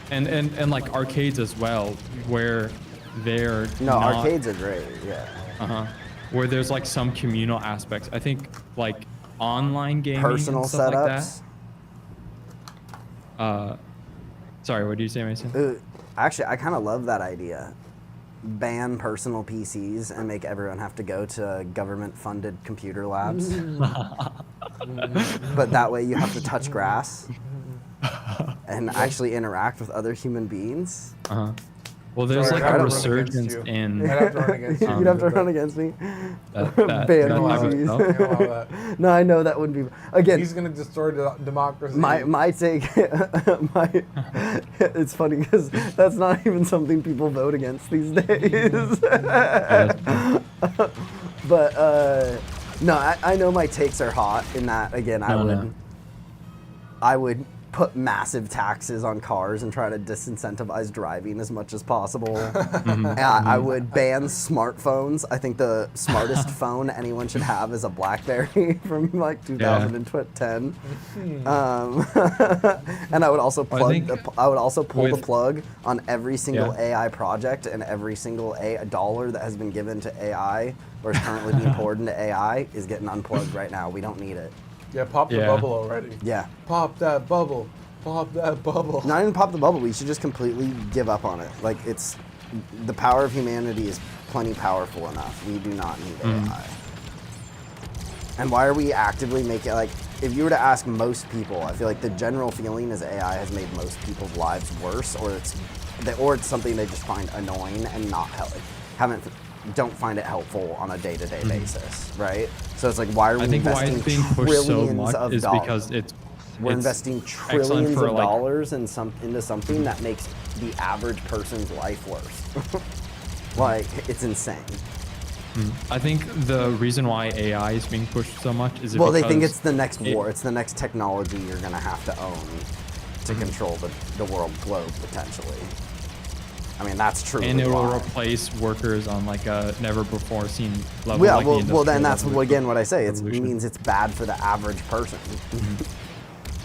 and like arcades as well, where they're no, not, arcades are great. Yeah. where there's like some communal aspects. I think like online gaming Personal and stuff setups. like that. Sorry, what did you say, Mason? Actually, I kind of love that idea. Ban personal PCs and make everyone have to go to government-funded computer labs. But that way you have to touch grass and actually interact with other human beings. Well, there's Sorry, like I'd a have to run against resurgence you. in. I'd have to run against you. You'd have to run against me. that Ban type of PCs. stuff. Can't allow that. No, I know that would be again. He's gonna destroy democracy. My take, it's funny because that's not even something people vote against these days. But no, I know my takes are hot in that. Again, I would put massive taxes on cars and try to disincentivize driving as much as possible. I would ban smartphones. I think the smartest phone anyone should have is a BlackBerry from like 2010. And I would also pull the plug on every single AI project, and every single dollar that has been given to AI or is currently being poured into AI is getting unplugged right now. We don't need it. Yeah, pop the bubble already. Yeah. Pop that bubble. Pop that bubble. Not even pop the bubble. We should just completely give up on it. Like, it's the power of humanity is plenty powerful enough. We do not need AI. And why are we actively making, like, if you were to ask most people, I feel like the general feeling is AI has made most people's lives worse, or it's something they just find annoying and not don't find it helpful on a day-to-day basis, right? So it's like, why are we investing it's being pushed so trillions much of is dollars? because We're it's investing excellent trillions for, of like, dollars into something that makes the average person's life worse. Like, it's insane. I think the reason why AI is being pushed so much is Well, they think because it's the next war. It's the next technology you're going to have to own to control the world globe, potentially. I mean, that's true. and it will replace workers on like a never before seen level. Yeah, like the well, Industrial then that's Revolution. again what I say. It Revolution. means it's bad for the average person.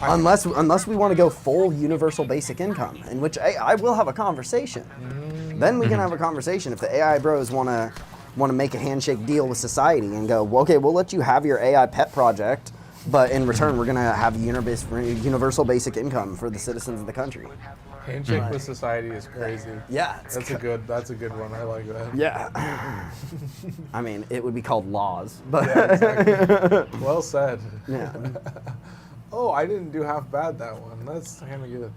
Unless we want to go full universal basic income, in which I will have a conversation. Then we can have a conversation if the AI bros want to make a handshake deal with society and go, well, okay, we'll let you have your AI pet project, but in return we're gonna have universal basic income for the citizens of the country. Handshake with society is crazy. Yeah, That's a good one. I like that. Yeah. I mean, it would be called laws, but Yeah, exactly. Well said. yeah. Oh, I didn't do half bad that one. That's kind of good.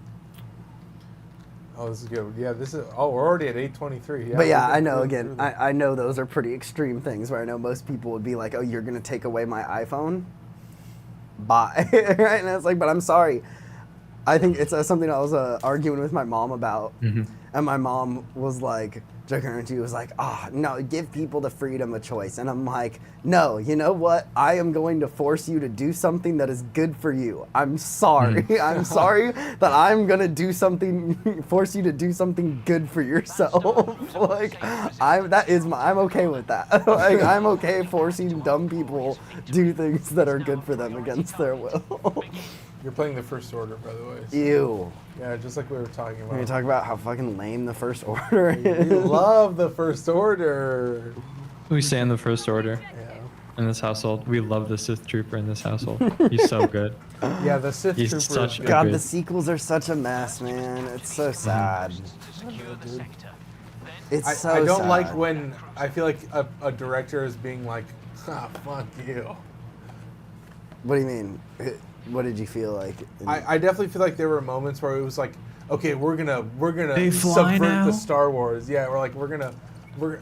Oh, this is good. Yeah, we're already at 8:23. But yeah, we're I know. good Again, through this. I know those are pretty extreme things. Where I know most people would be like, "Oh, you're gonna take away my iPhone? Bye." Right? And it's like, but I'm sorry. I think it's something I was arguing with my mom about, and my mom was like, she was like, "Oh, no, give people the freedom of choice." And I'm like, "No, you know what? I am going to force you to do something that is good for you. I'm sorry. I'm sorry that I'm gonna force you to do something good for yourself." Like, I'm okay with that. Like, I'm okay forcing dumb people do things that are good for them against their will. You're playing the First Order, by the way. So, Ew. yeah, just like we were talking about. Can we talk about how fucking lame the First Order We is? love the First Order. We say in the First Order. Yeah. in this household. We love the Sith Trooper in this household. He's so good. Yeah, the Sith He's Trooper. such is a good. God, good- the sequels are such a mess, man. It's so sad. Secure the sector. It's so I don't sad. like when I feel like a director is being like, ah, fuck you. What do you mean? What did you feel like? I definitely feel like there were moments where it was like, okay, we're gonna They fly subvert now? the Star Wars. Yeah, we're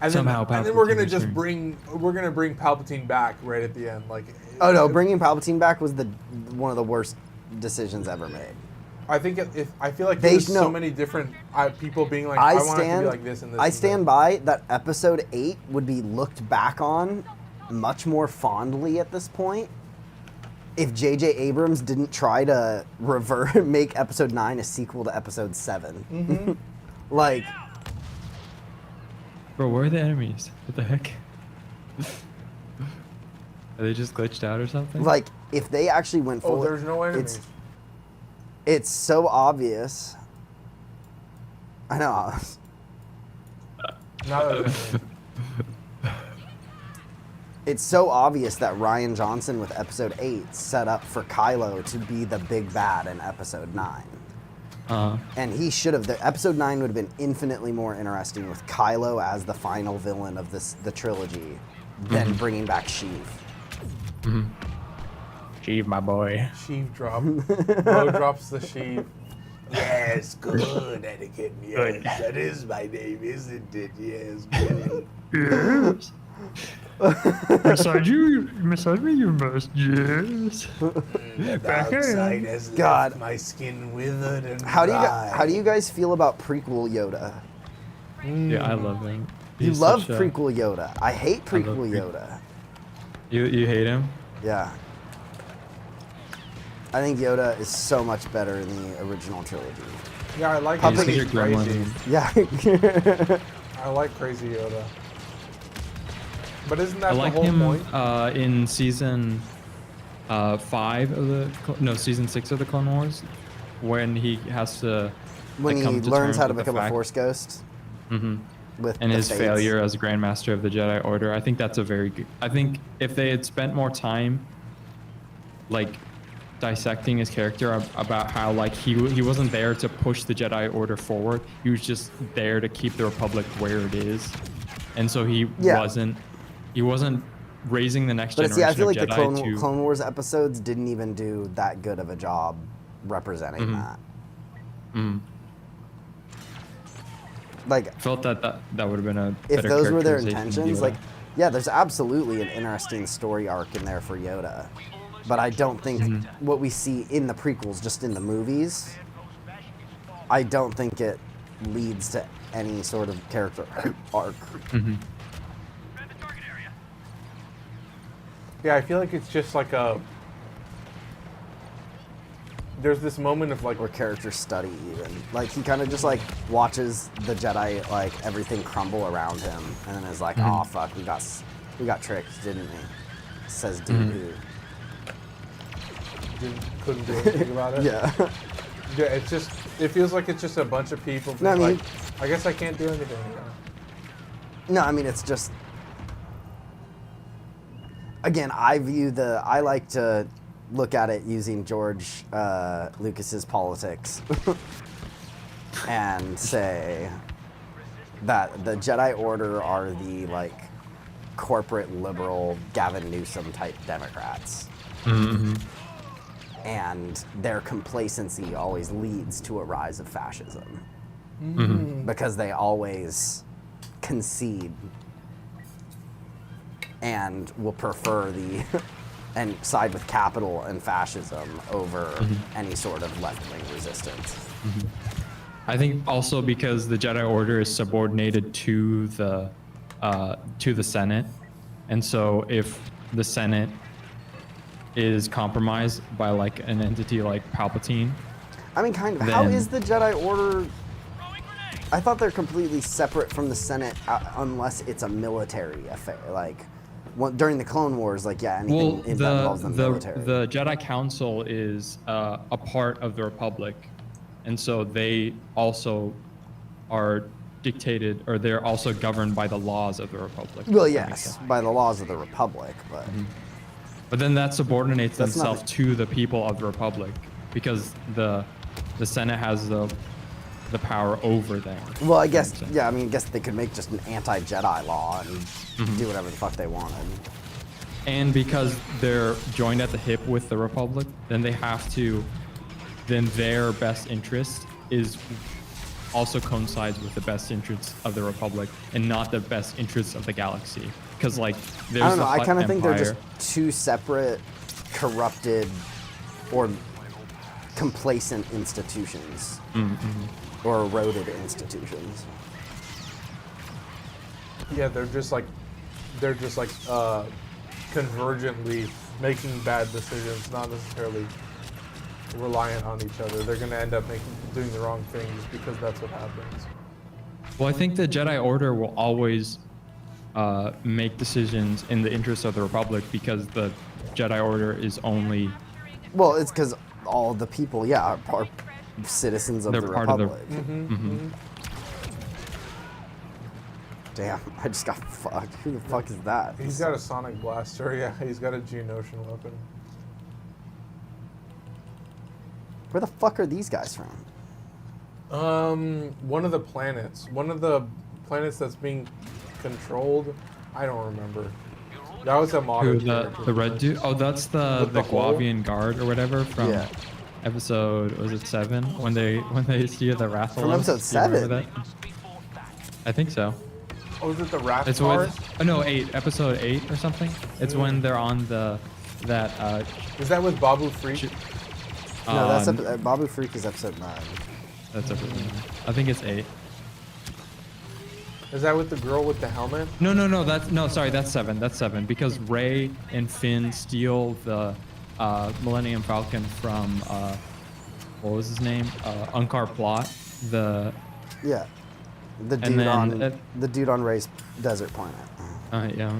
and Somehow then we're gonna Palpatine just returned. bring Palpatine back right at the end. Like, Oh no, bringing Palpatine back was one of the worst decisions ever made. I think if I feel like They- there's so no. many different people being like, I want it to be like this and this. I and stand that. by that. Episode 8 would be looked back on much more fondly at this point if J.J. Abrams didn't try to make Episode 9 a sequel to Episode 7. Mm-hmm. Like, Bro, where are the enemies? What the heck? Are they just glitched out or something? like if they actually went full. Oh, there's no enemies. It's so obvious. I know. Not It's so obvious that Ryan Johnson with Episode 8 set up for Kylo to be the big bad in Episode 9. And he should have. Episode 9 would have been infinitely more interesting with Kylo as the final villain of the trilogy than bringing back Sheev. Sheev, my boy. Sheev drop. Bo drops the Sheev. Yes, good, Anakin. Yes, that is my name, isn't it? Yes, good. Yes. Beside me, you must, yes. The outside has God. left my skin withered and How dry. do you guys feel about prequel Yoda? Yeah, I love him. You He's love such a- prequel Yoda. I hate I love prequel prequel. Yoda. You hate him? Yeah. I think Yoda is so much better in the original trilogy. Yeah, I like How him. big He's is your crazy. gremlin? Yeah. I like crazy Yoda. But isn't that I the like whole him point? in season 5 of season 6 of the Clone Wars, when he has to When like, come he to learns terms how to with the become a fact- Force Ghost. Mhm. With and the his Fates. failure as Grand Master of the Jedi Order. I think that's a very good. I think if they had spent more time, like, dissecting his character about how like he wasn't there to push the Jedi Order forward. He was just there to keep the Republic where it is, and so he wasn't raising the next But generation see, I feel like of the Jedi Clone Wars episodes didn't even do that good of a job representing that. Like, felt that would have been a if better those were their characterization of intentions, Yoda. like, yeah, there's absolutely an interesting story arc in there for Yoda. But I don't think what we see in the prequels, just in the movies, I don't think it leads to any sort of character arc. Yeah, I feel like it's just like a. There's this moment of like. Or character study even. Like he kind of just like watches the Jedi, like everything crumble around him, and then is like, "Oh fuck, we got tricked, didn't we?" Says dude. Couldn't do anything about it. Yeah. Yeah, it's just. It feels like it's just a bunch of people. No, I being mean- like, I guess I can't do anything. No, I mean it's just. Again, I like to look at it using George Lucas's politics, and say that the Jedi Order are the like corporate liberal Gavin Newsom type Democrats. And their complacency always leads to a rise of fascism. Because they always concede and will prefer and side with capital and fascism over any sort of left-wing resistance. I think also because the Jedi Order is subordinated to the Senate, and so if the Senate is compromised by like an entity like Palpatine, I mean, kind of. How Then- is the Jedi Order? I thought they're completely separate from the Senate unless it's a military affair. Like, during the Clone Wars, like, yeah, anything well, that involves the military. the Jedi Council is a part of the Republic, and so they also are dictated, or they're also governed by the laws of the Republic. Well, if that makes yes, sense. by the laws of the Republic, but But then that subordinates That's themselves not to the people of the Republic, because the Senate has the power over them. well, I if that guess makes sense. yeah. I mean, I guess they could make just an anti-Jedi law and do whatever the fuck they wanted. And because they're joined at the hip with the Republic, then they have to, then their best interest is also coincides with the best interests of the Republic and not the best interests of the galaxy. Because like there's I don't know. the I Hutt kind of think they're just Empire. two separate, corrupted, or complacent institutions, or eroded institutions. Yeah, they're just like convergently making bad decisions, not necessarily reliant on each other. They're gonna end up doing the wrong things because that's what happens. Well, I think the Jedi Order will always make decisions in the interest of the Republic, because the Jedi Order is only Well, it's because all the people, yeah, are citizens of They're the part of the- Republic. Damn, I just got fucked. Who the fuck is that? He's got a sonic blaster. Yeah, he's got a Geonosian weapon. Where the fuck are these guys from? One of the planets. One of the planets that's being controlled. I don't remember. That was a who modern the red dude. Oh, that's the With the hole? Guavian guard or whatever from Yeah. episode, was it 7? When they see the Rathalos. From episode Do you remember 7? that? I think so. Oh, is it the Wrath It's Cars? with no 8, episode 8 or something. It's when they're on that Is that with Babu Freak? No, that's um, Babu Freak is episode 9. that's episode 9. I think it's 8. Is that with the girl with the helmet? No, that's 7. That's 7, because Rey and Finn steal the Millennium Falcon from what was his name? Unkar Plot. Yeah, the And dude then, on the dude on Ray's desert planet. Yeah.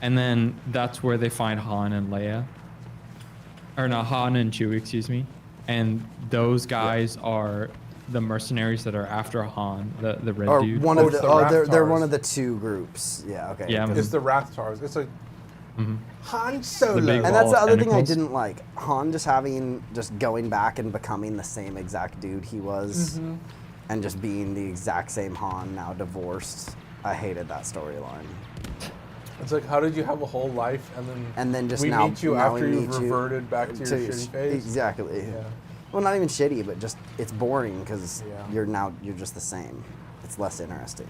And then that's where they find Han and Leia. Or not Han and Chewie, excuse me. And those guys are the mercenaries that are after Han, the red Or dude. one Oh, of it's the the they're Rathars. one of the two groups. Yeah, okay. Yeah, It's the Rathtars. It's like Han Solo. The big And that's ball the of other thing I tentacles. didn't like. Han just going back and becoming the same exact dude he was, and just being the exact same Han, now divorced. I hated that storyline. It's like, how did you have a whole life And then just we now meet you now after we you've meet you reverted back to your your shitty phase? Exactly. Yeah. Well, not even shitty, but just it's boring because Yeah. you're just the same. It's less interesting.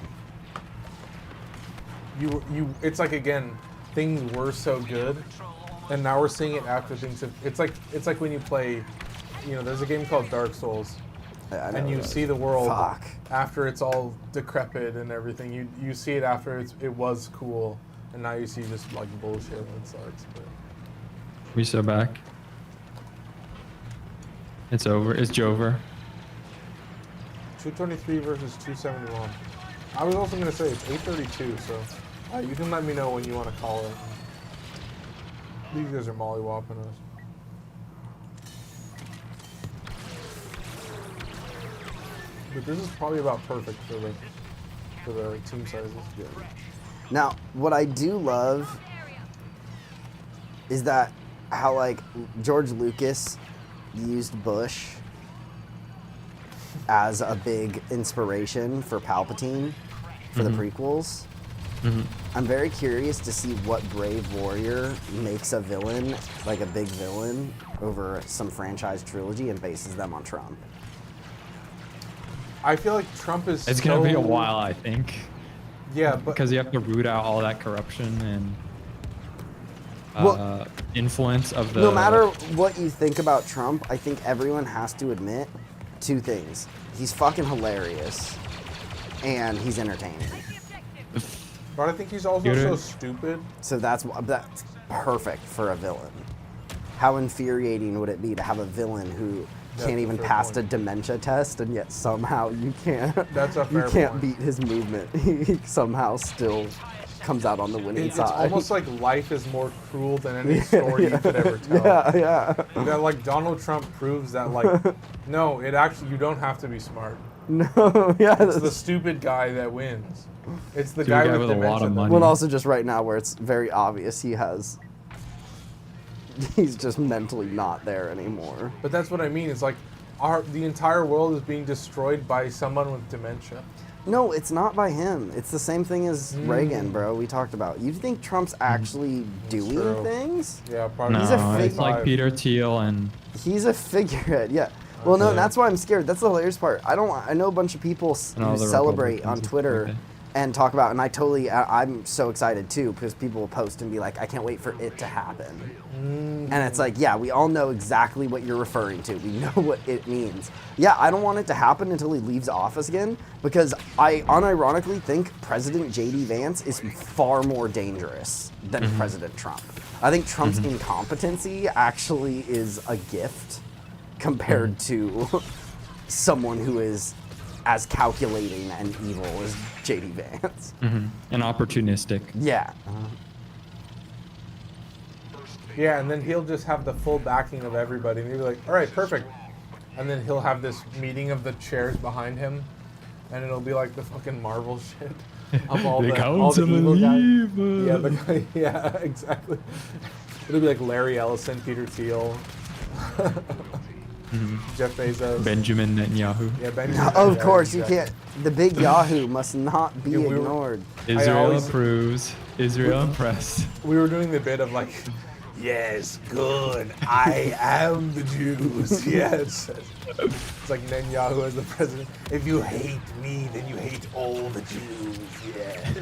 It's like, again, things were so good, and now we're seeing it after things have. It's like when you play, there's a game called Dark Souls, I know and you that. see the world Fuck. after it's all decrepit and everything. You see it after it was cool, and now you see just like bullshit and it sucks. But We so back. It's over. It's Jover. 223 versus 271. I was also gonna say it's 832, so you can let me know when you want to call it. These guys are mollywopping us. But this is probably about perfect for the team sizes. Yeah. Now, what I do love is that how like George Lucas used Bush as a big inspiration for Palpatine for the prequels. I'm very curious to see what brave warrior makes a villain, like a big villain, over some franchise trilogy and bases them on Trump. I feel like Trump is. It's gonna be a so- while, I think, Yeah, but because you have to root out all that corruption and Well, influence of the. No matter what you think about Trump, I think everyone has to admit two things. He's fucking hilarious, and he's entertaining. but I think he's also You're- so stupid. So that's perfect for a villain. How infuriating would it be to have a villain who That's can't a even fair pass point. a dementia test, and yet somehow you can't. That's a You fair can't point. beat his movement. He somehow still comes out on the winning It's side. almost like life is more cruel than any story you could ever tell. yeah. That like Donald Trump proves that like no, it actually you don't have to be smart. No, yeah. It's the that's- stupid guy that wins. It's the Dude, guy, guy with with a lot dementia of that money. Well, also just right now where it's very obvious he's just mentally not there anymore. But that's what I mean. It's like the entire world is being destroyed by someone with dementia. No, it's not by him. It's the same thing as Reagan, bro. We talked about. You think Trump's actually doing true. things? Yeah, probably. No, He's a it's like five. Peter Thiel and He's a figurehead, yeah. Well, no, Okay. that's why I'm scared. That's the hilarious part. I know a bunch of people And all who the celebrate Republicans on and stuff Twitter like that. and talk about, and I'm so excited too because people will post and be like, I can't wait for it to happen. And it's like, yeah, we all know exactly what you're referring to. We know what it means. Yeah, I don't want it to happen until he leaves office again because I unironically think President J.D. Vance is far more dangerous than President Trump. I think Trump's incompetency actually is a gift compared to someone who is as calculating and evil as J.D. Vance. and opportunistic. Yeah. Yeah, and then he'll just have the full backing of everybody. And he'll be like, all right, perfect. And then he'll have this meeting of the chairs behind him. And it'll be like the fucking Marvel shit. Of all the evil guys. Yeah, the guy, yeah, exactly. It'll be like Larry Ellison, Peter Thiel, Jeff Bezos. Benjamin Netanyahu. Yeah, Benjamin. Of yeah, course, you exactly. can't. The big Yahoo must not be Yeah, we were- ignored. Israel always- approves. Israel impressed. We were doing the bit of like, yes, good, I am the Jews, yes. It's like Netanyahu as the president. If you hate me, then you hate all the Jews, yes.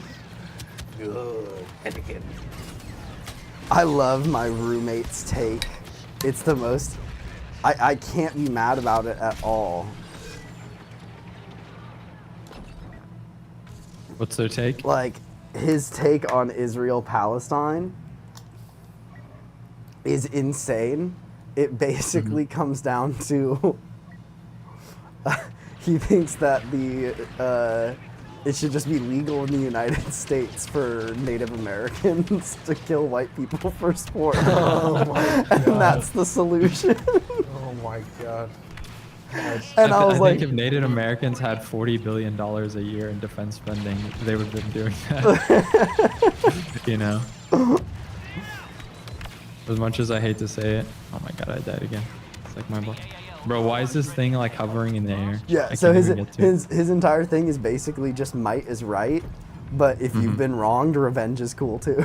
Good. Etiquette. I love my roommate's take. It's the most. I can't be mad about it at all. What's their take? Like, his take on Israel-Palestine is insane. It basically comes down to he thinks that it should just be legal in the United States for Native Americans to kill white people for sport. Oh my And God. that's the solution. Oh my god. And I was I like, think if Native Americans had $40 billion a year in defense spending, they would have been doing that. You know? As much as I hate to say it. Oh my god, I died again. It's like my blood. Bro, why is this thing like hovering in the air? yeah, I so can't even get to it. his entire thing is basically just might is right, but if you've been wronged, revenge is cool too.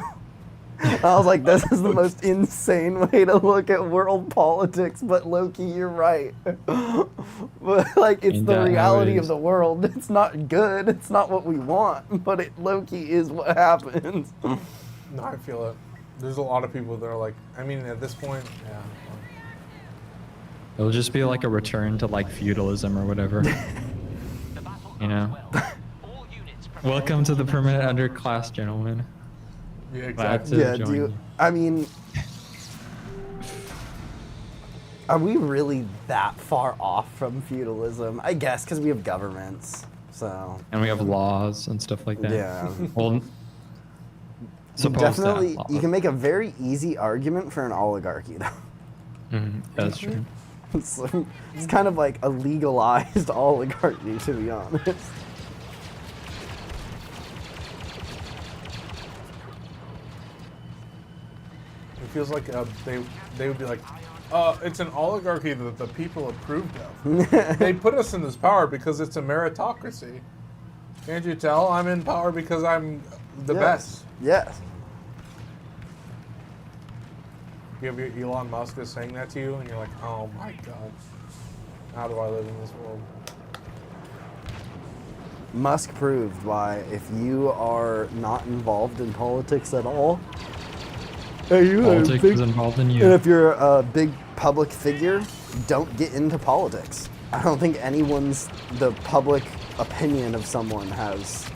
I was like, this is the most insane way to look at world politics, but low-key, you're right. But like, it's Ain't the that how it reality of is? the world. It's not good. It's not what we want, but it low-key is what happens. No, I feel it. There's a lot of people that are like, I mean, at this point, yeah. It'll just be like a return to like feudalism or whatever. You know? Welcome to the permanent underclass, gentlemen. Yeah, Glad exactly. to Yeah, join you. I mean, are we really that far off from feudalism? I guess because we have governments, so. And we have laws and stuff like that. Yeah. Well, You supposed to have definitely, laws. you can make a very easy argument for an oligarchy, though. That's true. It's kind of like a legalized oligarchy, to be honest. It feels like they would be like, it's an oligarchy that the people approved of. They put us in this power because it's a meritocracy. Can't you tell? I'm in power because I'm the best. Yes. You have your Elon Musk is saying that to you, and you're like, oh my god, how do I live in this world? Musk proved why, if you are not involved in politics at all, Politics is involved in and you. if you're a big public figure, don't get into politics. I don't think the public opinion of someone has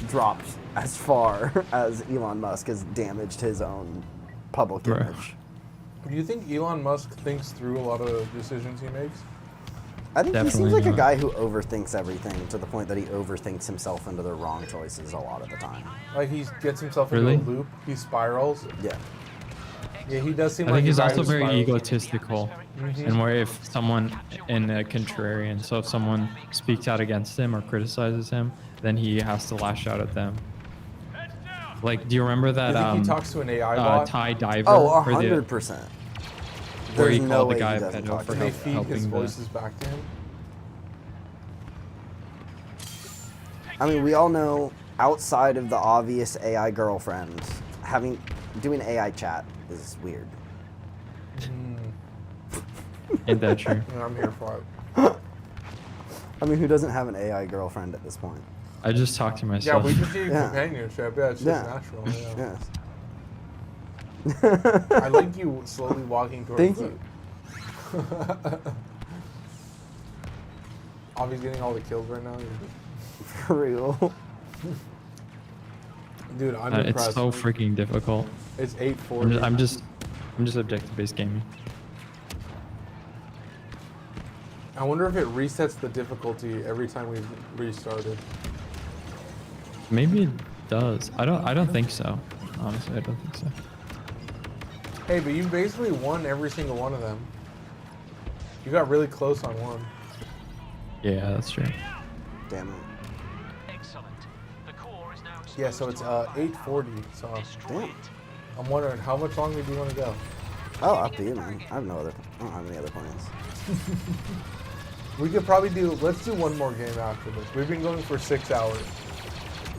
dropped as far as Elon Musk has damaged his own public Right. image. Do you think Elon Musk thinks through a lot of the decisions he makes? I think he seems Definitely like a not. guy who overthinks everything to the point that he overthinks himself into the wrong choices a lot of the time. Like he gets himself Really? into a loop, he spirals. Yeah. Yeah, he does seem I like think a he's guy also who very spirals. egotistical, and where if someone in a contrarian, so if someone speaks out against him or criticizes him, then he has to lash out at them. Like, do you remember that You think he talks to an AI bot? Thai diver? Oh, where the- 100%. Where he There's no called the way guy he a doesn't pedo talk for to Can they him. feed helping his the- voices back to him? I mean, we all know outside of the obvious AI girlfriend, doing AI chat is weird. Ain't that true? Yeah, I'm here for it. I mean, who doesn't have an AI girlfriend at this point? I just talk to Yeah, myself. we just need Yeah. companionship. Yeah, it's just Yeah. natural. Yeah. Yes. I like you slowly walking towards Thank the- you. Obviously getting all the kills right now. For real. Dude, I'm impressed. It's so freaking difficult. It's 8:40. I'm just objective-based gaming. I wonder if it resets the difficulty every time we restarted. Maybe it does. I don't think so. Honestly, I don't think so. Hey, but you basically won every single one of them. You got really close on one. Yeah, that's true. Damn it. Excellent. The core is now Yeah, so it's 8:40. So Damn. I'm wondering how much longer do you want to go? Oh, up to you, man. I don't have any other plans. We could probably let's do one more game after this. We've been going for 6 hours.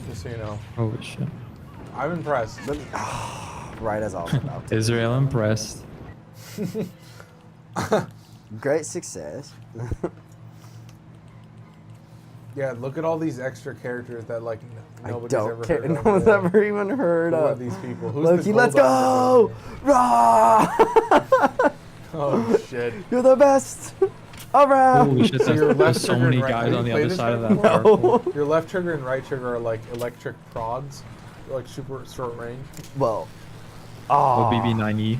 Just so you know. Holy shit. I'm impressed. Right as I was about to. Israel impressed. Great success. Yeah, look at all these extra characters that like I nobody's don't ever care. heard of. No one's Yeah. ever even heard Who are of these people? Who's Loki, this let's go! bulldog? Rah! Oh shit. You're the best around. Holy shit, So your left there's so trigger many and right- guys have you on the played other this side of guy that before? power. Your left trigger and right trigger are like electric prods. They're like super short range. Well, Oh, oh, BB9E.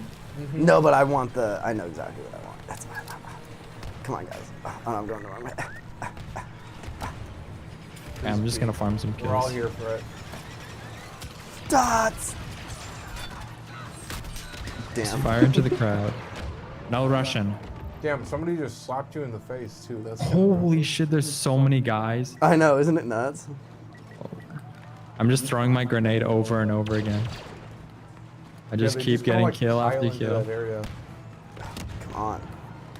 no, but I know exactly what I want. That's my. Come on, guys. Oh, I'm going the wrong way. Yeah, I'm just gonna farm some kills. We're all here for it. Dots. Just Damn. fire into the crowd. No Russian. Damn, somebody just slapped you in the face too. That's Holy shit, there's so many guys. I know, isn't it nuts? I'm just throwing my grenade over and over again. I just they keep kinda, getting like, kill pile after into kill. that area. Come on.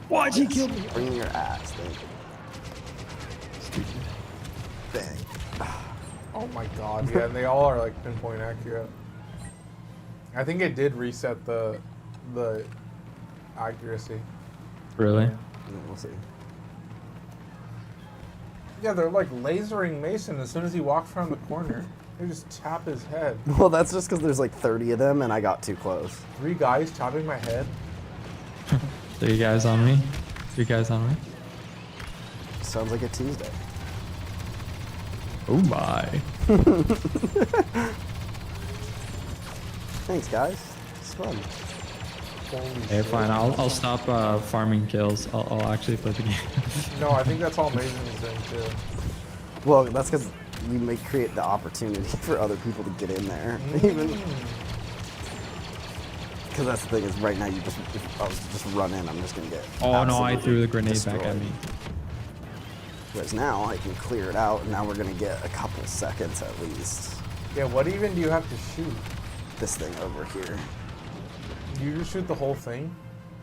Why'd he kill me? Bring your ass. Thank you. Stupid. Bang. Oh my god, yeah, and they all are like pinpoint accurate. I think it did reset the accuracy. Really? We'll see. Yeah, they're like lasering Mason as soon as he walks around the corner. They just tap his head. Well, that's just because there's like 30 of them and I got too close. 3 guys tapping my head. 3 guys on me. 3 guys on me. Sounds like a Tuesday. Oh my. Thanks, guys. It's fun. Holy Hey, shit. fine. I'll stop farming kills. I'll actually play the game. No, I think that's all Mason is doing too. Well, that's because you may create the opportunity for other people to get in there. Even because that's the thing is right now you just if I was to just run in, I'm just gonna get. Oh no, I absolutely threw the grenade destroyed. back at me. Whereas now I can clear it out, and now we're gonna get a couple seconds at least. Yeah, what even do you have to shoot? This thing over here. You just shoot the whole thing?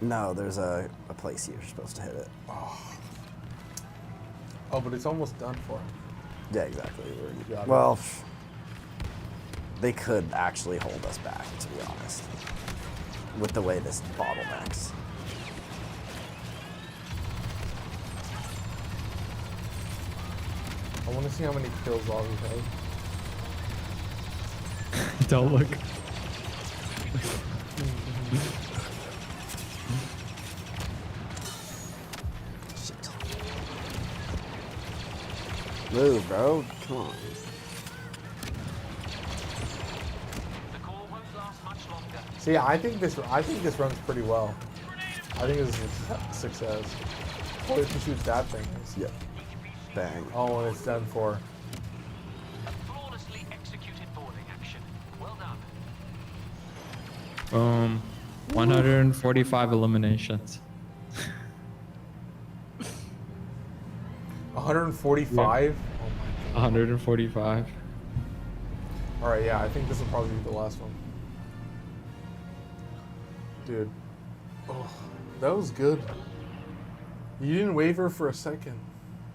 No, there's a place you're supposed to hit it. Oh, but it's almost done for. Yeah, exactly. Got it. Well, they could actually hold us back, to be honest, with the way this bottlenecks. I want to see how many kills all we have. Don't look. Shit. Move, bro. Come on. The core won't last much longer. See, I think this runs pretty well. I think this is a success. What if you shoot that thing? Yep. Bang. Oh, and it's done for. Flawlessly executed boarding action. Well done. Boom. 145 eliminations. 145. 145. All right, yeah, I think this will probably be the last one. Dude, oh, that was good. You didn't waver for a second.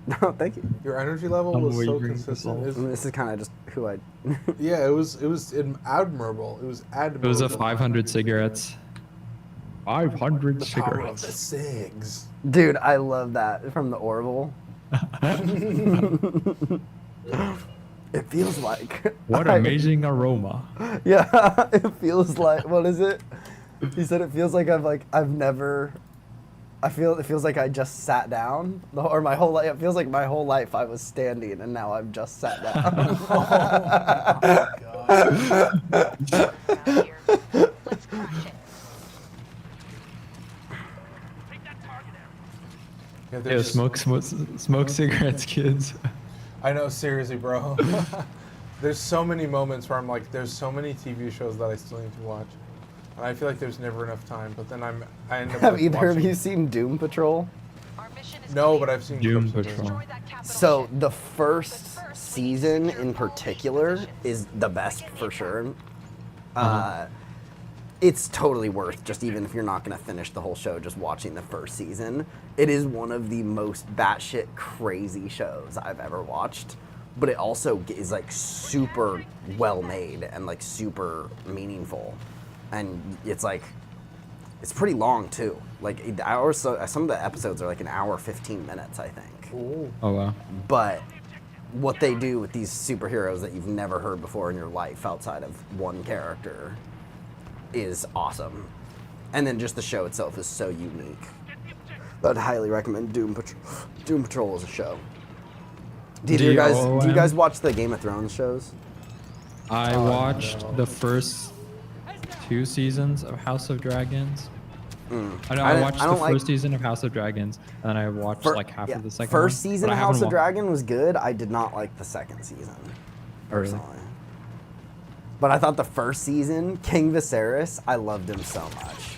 No, thank you. Your energy level was so consistent. I mean, this is kind of just who I. Yeah, it was admirable. It was admirable. It was a 500 cigarettes. 500 The power of cigarettes. the cigs. Dude, I love that from the Orville. It feels like. What amazing aroma. Yeah, it feels like. What is it? He said it feels like I've never. It feels like I just sat down, or my whole life. It feels like my whole life I was standing, and now I've just sat down. Let's crash it. Yeah, smoke cigarettes, kids. I know, seriously, bro. There's so many moments where I'm like, there's so many TV shows that I still need to watch, and I feel like there's never enough time. But then I end up. Have like, either of watching- you seen Doom Patrol? No, but I've seen Doom clips of it. Patrol. So the first season in particular is the best for sure. It's totally worth, just even if you're not going to finish the whole show, just watching the first season. It is one of the most batshit crazy shows I've ever watched, but it also is like super well made and like super meaningful. And it's like, it's pretty long too. Like the hours, so some of the episodes are like an hour, 15 minutes, I think. Ooh. Oh wow. But what they do with these superheroes that you've never heard before in your life outside of one character is awesome. And then just the show itself is so unique. I'd highly recommend Doom Patrol. Doom Patrol is a show. Do you guys watch the Game of Thrones shows? I watched the first 2 seasons of House of Dragons. I watched the first season of House of Dragons, and then I watched like half of the second First one, season but of I House haven't of Dragon was good. I did not like the second season, Really? personally. But I thought the first season, King Viserys, I loved him so much.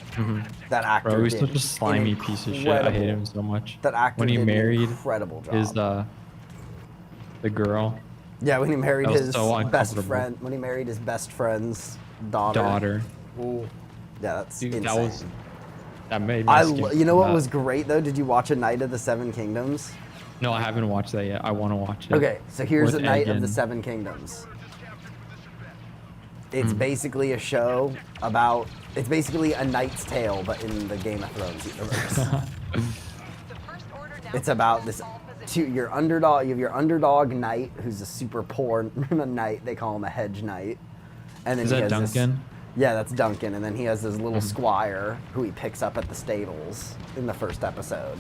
That actor Bro, he's did such a slimy an piece of shit. I hate him incredible- so much. That actor when he did married an incredible job. his the girl Yeah, when he married That was his so best uncomfortable. friend, when he married his best friend's daughter. Ooh. Yeah, that's Dude, insane. that made me scared. You know what That- was great though? Did you watch A Knight of the Seven Kingdoms? No, I haven't watched that yet. I want to watch it. Okay, so here's With A Knight of the Egan. Seven Kingdoms. It's basically a show about. It's basically A Knight's Tale, but in the Game of Thrones universe. It's about this. Your underdog. You have your underdog knight, who's a super poor knight. They call him a hedge knight. And then Is he that has this- Duncan? Yeah, that's Duncan, and then he has this little squire who he picks up at the stables in the first episode.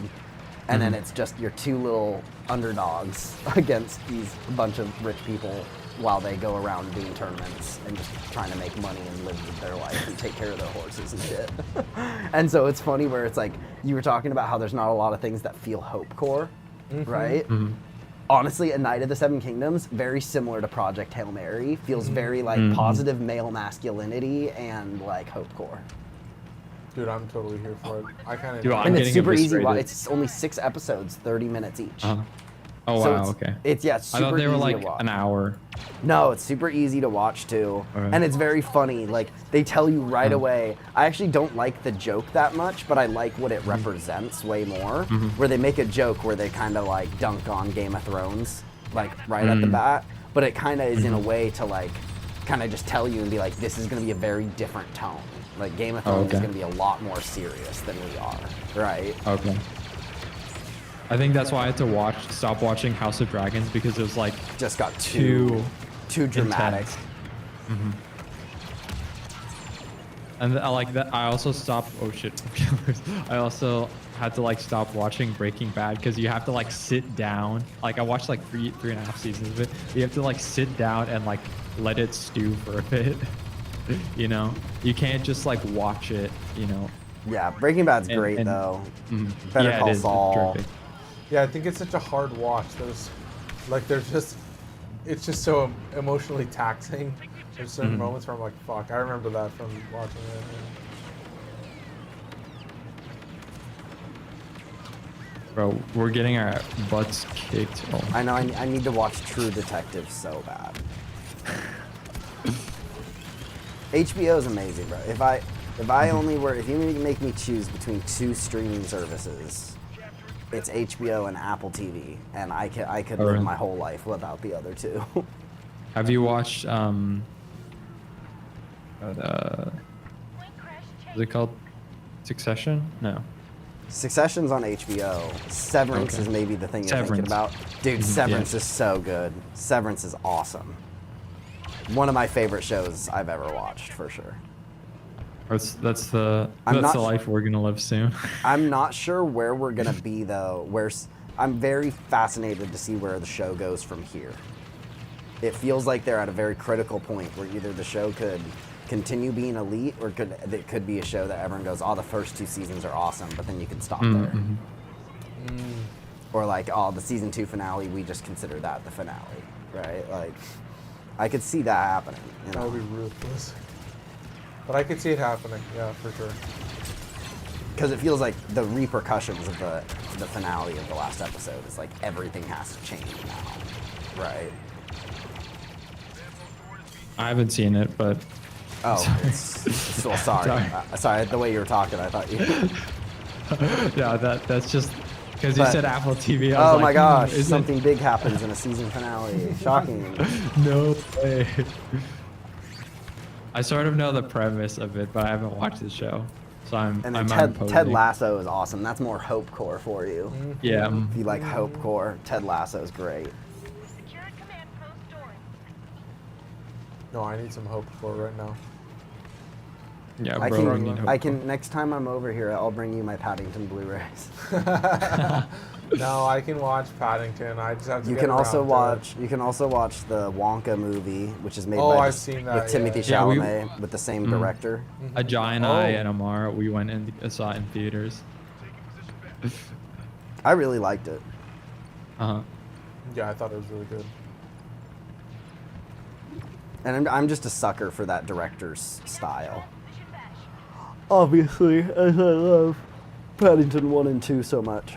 And then it's just your 2 little underdogs against these bunch of rich people while they go around doing tournaments and just trying to make money and live their life and take care of their horses and shit. And so it's funny where it's like, you were talking about how there's not a lot of things that feel hope core, right? Honestly, A Knight of the Seven Kingdoms, very similar to Project Hail Mary, feels very like positive male masculinity and like hope core. Dude, I'm totally here for it. I kind of. Dude, I'm And getting it's super easy. eviscerated. It's only 6 episodes, 30 minutes each. Oh So wow, it's, okay. It's I super thought they were easy like to watch. an hour. No, it's super easy to watch too, Alright. and it's very funny. Like they tell you right away. I actually don't like the joke that much, but I like what it represents way more. Where they make a joke where they kind of like dunk on Game of Thrones, like right at the bat, but it kind of is in a way to like kind of just tell you and be like, this is going to be a very different tone. Like Game of Thrones is okay. going to be a lot more serious than we are, right? Okay. I think that's why I had to stop watching House of Dragons because it was like Just got too too dramatic. intense. And I like that. I also stopped. Oh shit! I also had to like stop watching Breaking Bad because you have to like sit down. Like I watched like three and a half seasons of it. You have to like sit down and like let it stew for a bit. You know, you can't just like watch it. You know. Yeah, Breaking Bad's And- great and- though. Better Yeah, it Call is. It's Saul. terrific. Yeah, I think it's such a hard watch. It's just so emotionally taxing. There's certain moments where I'm like, fuck. I remember that from watching it. Bro, we're getting our butts kicked. Oh. I know. I need to watch True Detective so bad. HBO is amazing, bro. If you make me choose between 2 streaming services, it's HBO and Apple TV, and I could live Alright. my whole life without the other 2. Have you watched is it called Succession? No. Succession's on HBO. Severance Okay. is maybe the thing you're thinking Severance. about. Dude, Mhm, Severance yeah. is so good. Severance is awesome. One of my favorite shows I've ever watched, for sure. That's the I'm not life we're gonna live soon. I'm not sure where we're gonna be though. I'm very fascinated to see where the show goes from here. It feels like they're at a very critical point where either the show could continue being elite, or it could be a show that everyone goes, "Oh, the first 2 seasons are awesome," but then you can stop there. Or like, "Oh, the season 2 finale, we just consider that the finale," right? Like, I could see that happening. You That know? would be ruthless. But I could see it happening. Yeah, for sure. Because it feels like the repercussions of the finale of the last episode is like everything has to change now, right? I haven't seen it, but Oh, well, sorry. Sorry. Sorry, the way you were talking, I thought you. yeah, that's just because you But- said Apple TV. I was Oh like, my gosh, isn't it- something big happens in a season finale. Shocking. No way. I sort of know the premise of it, but I haven't watched the show, so I'm And then I'm Ted Lasso is awesome. That's more hope core for you. Yeah. If you like hope core, Ted Lasso is great. Secured command post doors. No, I need some hope for right now. Yeah, I bro. we need can, hope. next time I'm over here, I'll bring you my Paddington Blu-rays. No, I can watch Paddington. I just have to. You get can also around to it. watch the Wonka movie, which is made Oh, by I've seen that, with Timothy yeah. Yeah, we- Chalamet with the same director. A giant eye Oh. and Amar. We went and saw it in theaters. I really liked it. Uh-huh. Yeah, I thought it was really good. And I'm just a sucker for that director's style. Obviously, as I love Paddington 1 and 2 so much.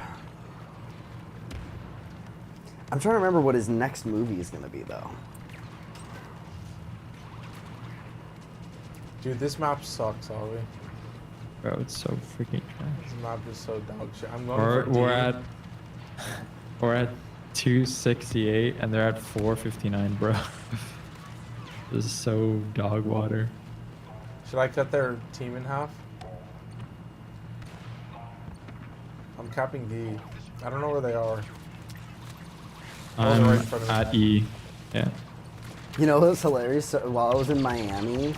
I'm trying to remember what his next movie is going to be, though. Dude, this map sucks, Ollie. Bro, it's so freaking trash. This map is so dog shit. I'm going We're, for we're D. at we're at 268 and they're at 459, bro. This is so dog water. Should I cut their team in half? I'm capping D. I don't know where they are. Oh, they're right in front of me. At E. Yeah. You know what's hilarious? So, while I was in Miami,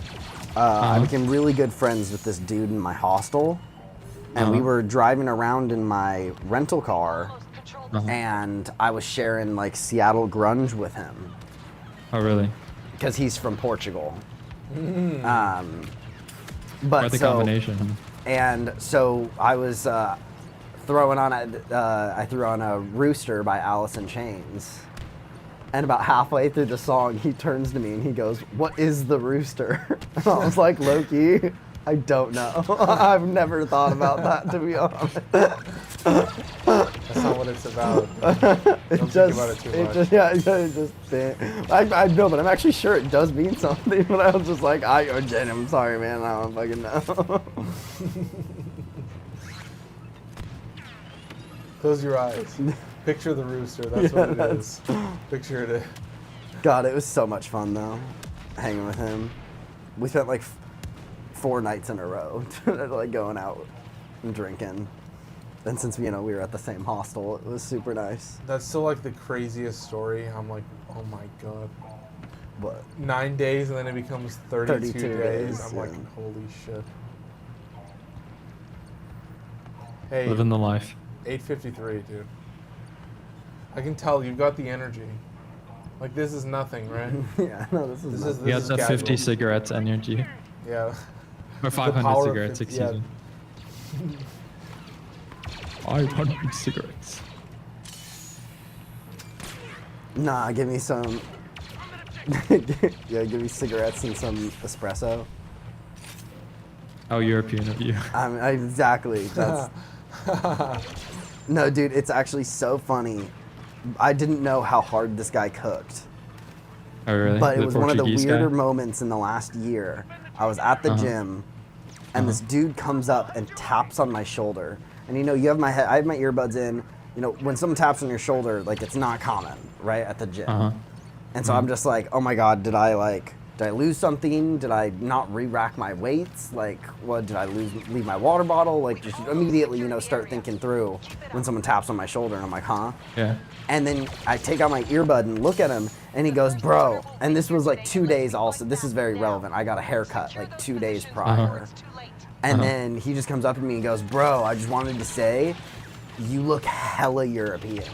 I became really good friends with this dude in my hostel. And we were driving around in my rental car, and I was sharing like Seattle grunge with him. Oh, really? Because he's from Portugal. Mm. But Quite the so, combination. and so I was throwing on I threw on a Rooster by Alice in Chains. And about halfway through the song, he turns to me and he goes, "What is the rooster?" And I was like, "Loki, I don't know. I've never thought about that, to be honest." That's not what it's about. Don't think about it too much. I know, but I'm actually sure it does mean something. But I was just like, Jen, I'm sorry, man. I don't fucking know. Close your eyes. Picture the rooster. That's what it is. Picture it. God, it was so much fun though, hanging with him. We spent like 4 nights in a row, like going out and drinking. And since we were at the same hostel, it was super nice. That's still like the craziest story. I'm like, oh my god. But 9 days and then it becomes 32 32 days. days, I'm like, yeah. holy shit. Hey, Living the life. 8:53, dude. I can tell you've got the energy. Like this is nothing, right? yeah, no, this is. This is You got the 50 casual. cigarettes energy. Yeah. Or 500 power of cigarettes, 50 excuse me. 500 cigarettes. Nah, give me some. Yeah, give me cigarettes and some espresso. How European of you. Exactly. That's. No, dude, it's actually so funny. I didn't know how hard this guy cooked. Oh, really? But it The was one of the Portuguese weirder guy? moments in the last year. I was at the gym, and this dude comes up and taps on my shoulder. And you know, you have I have my earbuds in. You know, when someone taps on your shoulder, like it's not common, right, at the gym. And so I'm just like, oh my god, did I lose something? Did I not re-rack my weights? Like, what, did I leave my water bottle? Like, just immediately, you know, start thinking through when someone taps on my shoulder, and I'm like, huh? Yeah. And then I take out my earbud and look at him, and he goes, bro, and this was like 2 days also, this is very relevant, I got a haircut like 2 days prior. And then he just comes up to me and goes, bro, I just wanted to say, you look hella European.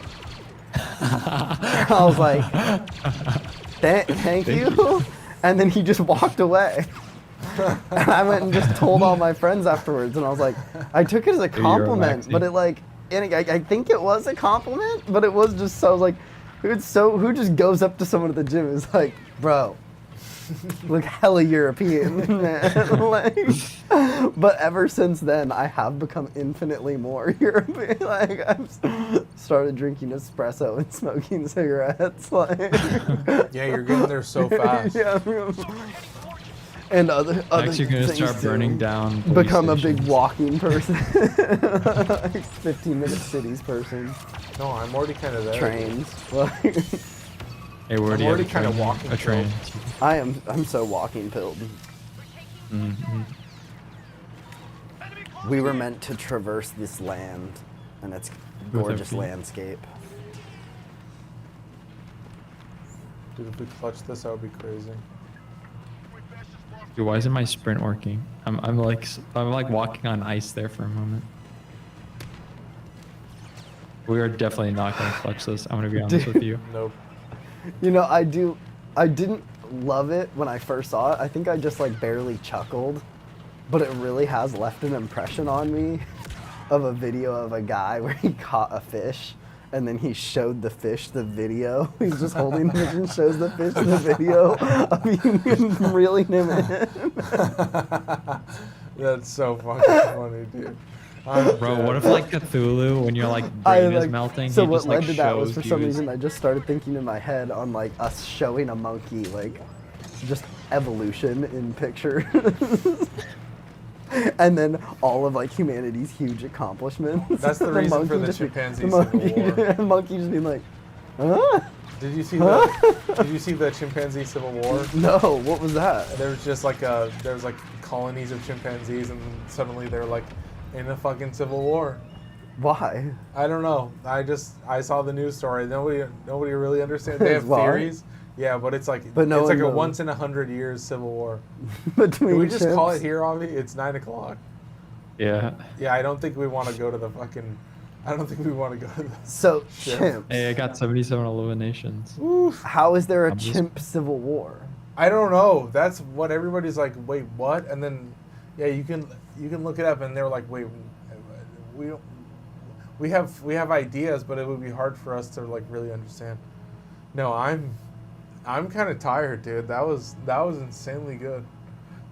I was like, thank you. And then he just walked away. And I went and just told all my friends afterwards, and I was like, I took it as a compliment, but I think it was a compliment, but it was just so, I was like, who just goes up to someone at the gym and is like, bro, look hella European, man. Like, but ever since then, I have become infinitely more European. Like, I've started drinking espresso and smoking cigarettes. Like, Yeah, you're getting there so fast. yeah. And other Next, you're gonna things start too. burning down. police Become a big stations. walking person. Like 15-minute cities person. No, I'm already kind of there. Trains. Like, Hey, where I'm do you have already kinda walking a train? I'm so walking pilled. We were meant to traverse this land, and it's gorgeous everything. landscape. Dude, if we clutch this, that would be crazy. Dude, why isn't my sprint working? I'm like walking on ice there for a moment. We are definitely not gonna clutch this. I'm gonna be honest with you. Nope. You know, I didn't love it when I first saw it. I think I just like barely chuckled, but it really has left an impression on me of a video of a guy where he caught a fish and then he showed the fish the video. He's just holding the fish and shows the fish the video of him reeling him in. That's so fucking funny, dude. Bro, what if like Cthulhu, when you're like brain is melting, So he what just like led to that was shows for you some his- reason I just started thinking in my head on like us showing a monkey, like just evolution in pictures. And then all of like humanity's huge accomplishments. That's the reason for the just chimpanzee the civil monkey, war. the monkey just being like, huh? Did you see the chimpanzee civil war? No, what was that? There's just like there's like colonies of chimpanzees, and suddenly they're like in a fucking civil war. Why? I don't know. I saw the news story. Nobody really understands. They have Why? theories. Yeah, but it's like But no it's like one a knows. once in 100 years civil war. Between Can we just call chimps? it here, Avi? It's 9 o'clock. Yeah. Yeah, I don't think we want to go to the fucking. I don't think we want to go to the. So Shit. chimps. Hey, I got 77 illuminations. How is there a I'm just- chimp civil war? I don't know. That's what everybody's like. Wait, what? And then, yeah, you can look it up, and they're like, wait, we don't. We have ideas, but it would be hard for us to like really understand. No, I'm kind of tired, dude. That was insanely good.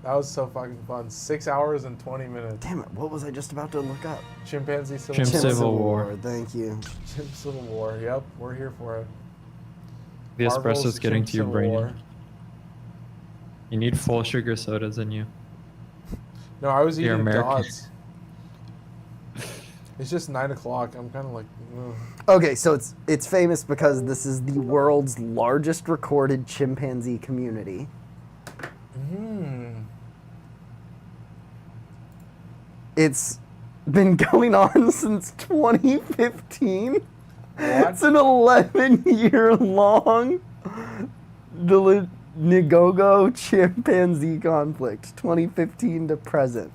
That was so fucking fun. 6 hours and 20 minutes. Damn it! What was I just about to look up? Chimpanzee civil Chimp war. Civil War. Thank you. Chimp civil war. Yep, we're here for it. The Marvel's espresso's getting Chimp to your Civil brain. War. You need full sugar sodas in you. No, I was You're eating American. dots. It's just 9 o'clock. I'm kind of like, ugh. Okay, so it's famous because this is the world's largest recorded chimpanzee community. It's been going on since 2015. What? It's an 11-year-long Ngogo chimpanzee conflict, 2015 to present.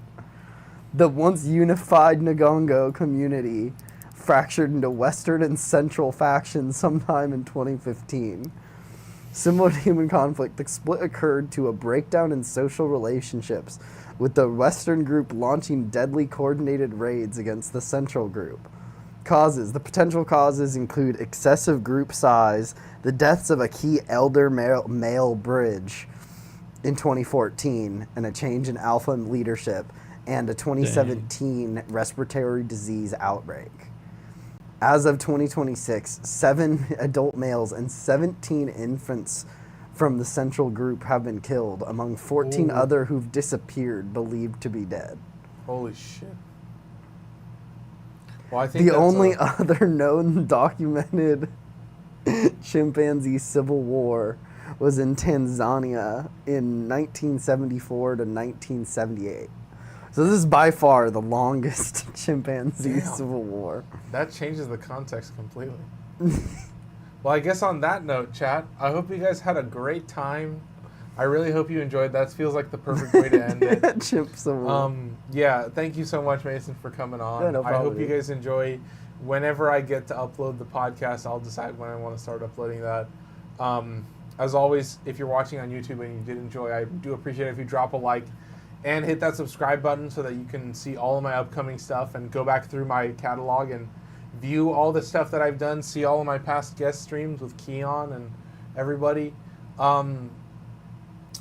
The once unified Ngongo community fractured into Western and Central factions sometime in 2015. Similar to human conflict, the split occurred to a breakdown in social relationships, with the Western group launching deadly coordinated raids against the Central group. The potential causes include excessive group size, the deaths of a key elder male bridge in 2014, and a change in alpha leadership, and a 2017 respiratory disease outbreak. As of 2026, 7 adult males and 17 infants from the central group have been killed, among 14 Ooh. other who've disappeared, believed to be dead. Holy shit. Well, I think The that's only other known documented chimpanzee civil war was in Tanzania in 1974 to 1978. So this is by far the longest chimpanzee Damn. civil war. that changes the context completely. Well, I guess on that note, chat, I hope you guys had a great time. I really hope you enjoyed that. Feels like the perfect way to end it. Chimp civil war. Yeah, thank you so much, Mason, for coming on. Yeah, no I problem, hope you dude. guys enjoy. Whenever I get to upload the podcast, I'll decide when I want to start uploading that. As always, if you're watching on YouTube and you did enjoy, I do appreciate it if you drop a like and hit that subscribe button so that you can see all of my upcoming stuff and go back through my catalog and view all the stuff that I've done, see all of my past guest streams with Keon and everybody. And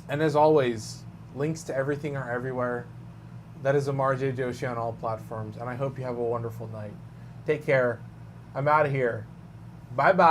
as always, links to everything are everywhere. That is Amar J. Joshi on all platforms, and I hope you have a wonderful night. Take care. I'm out of here. Bye-bye.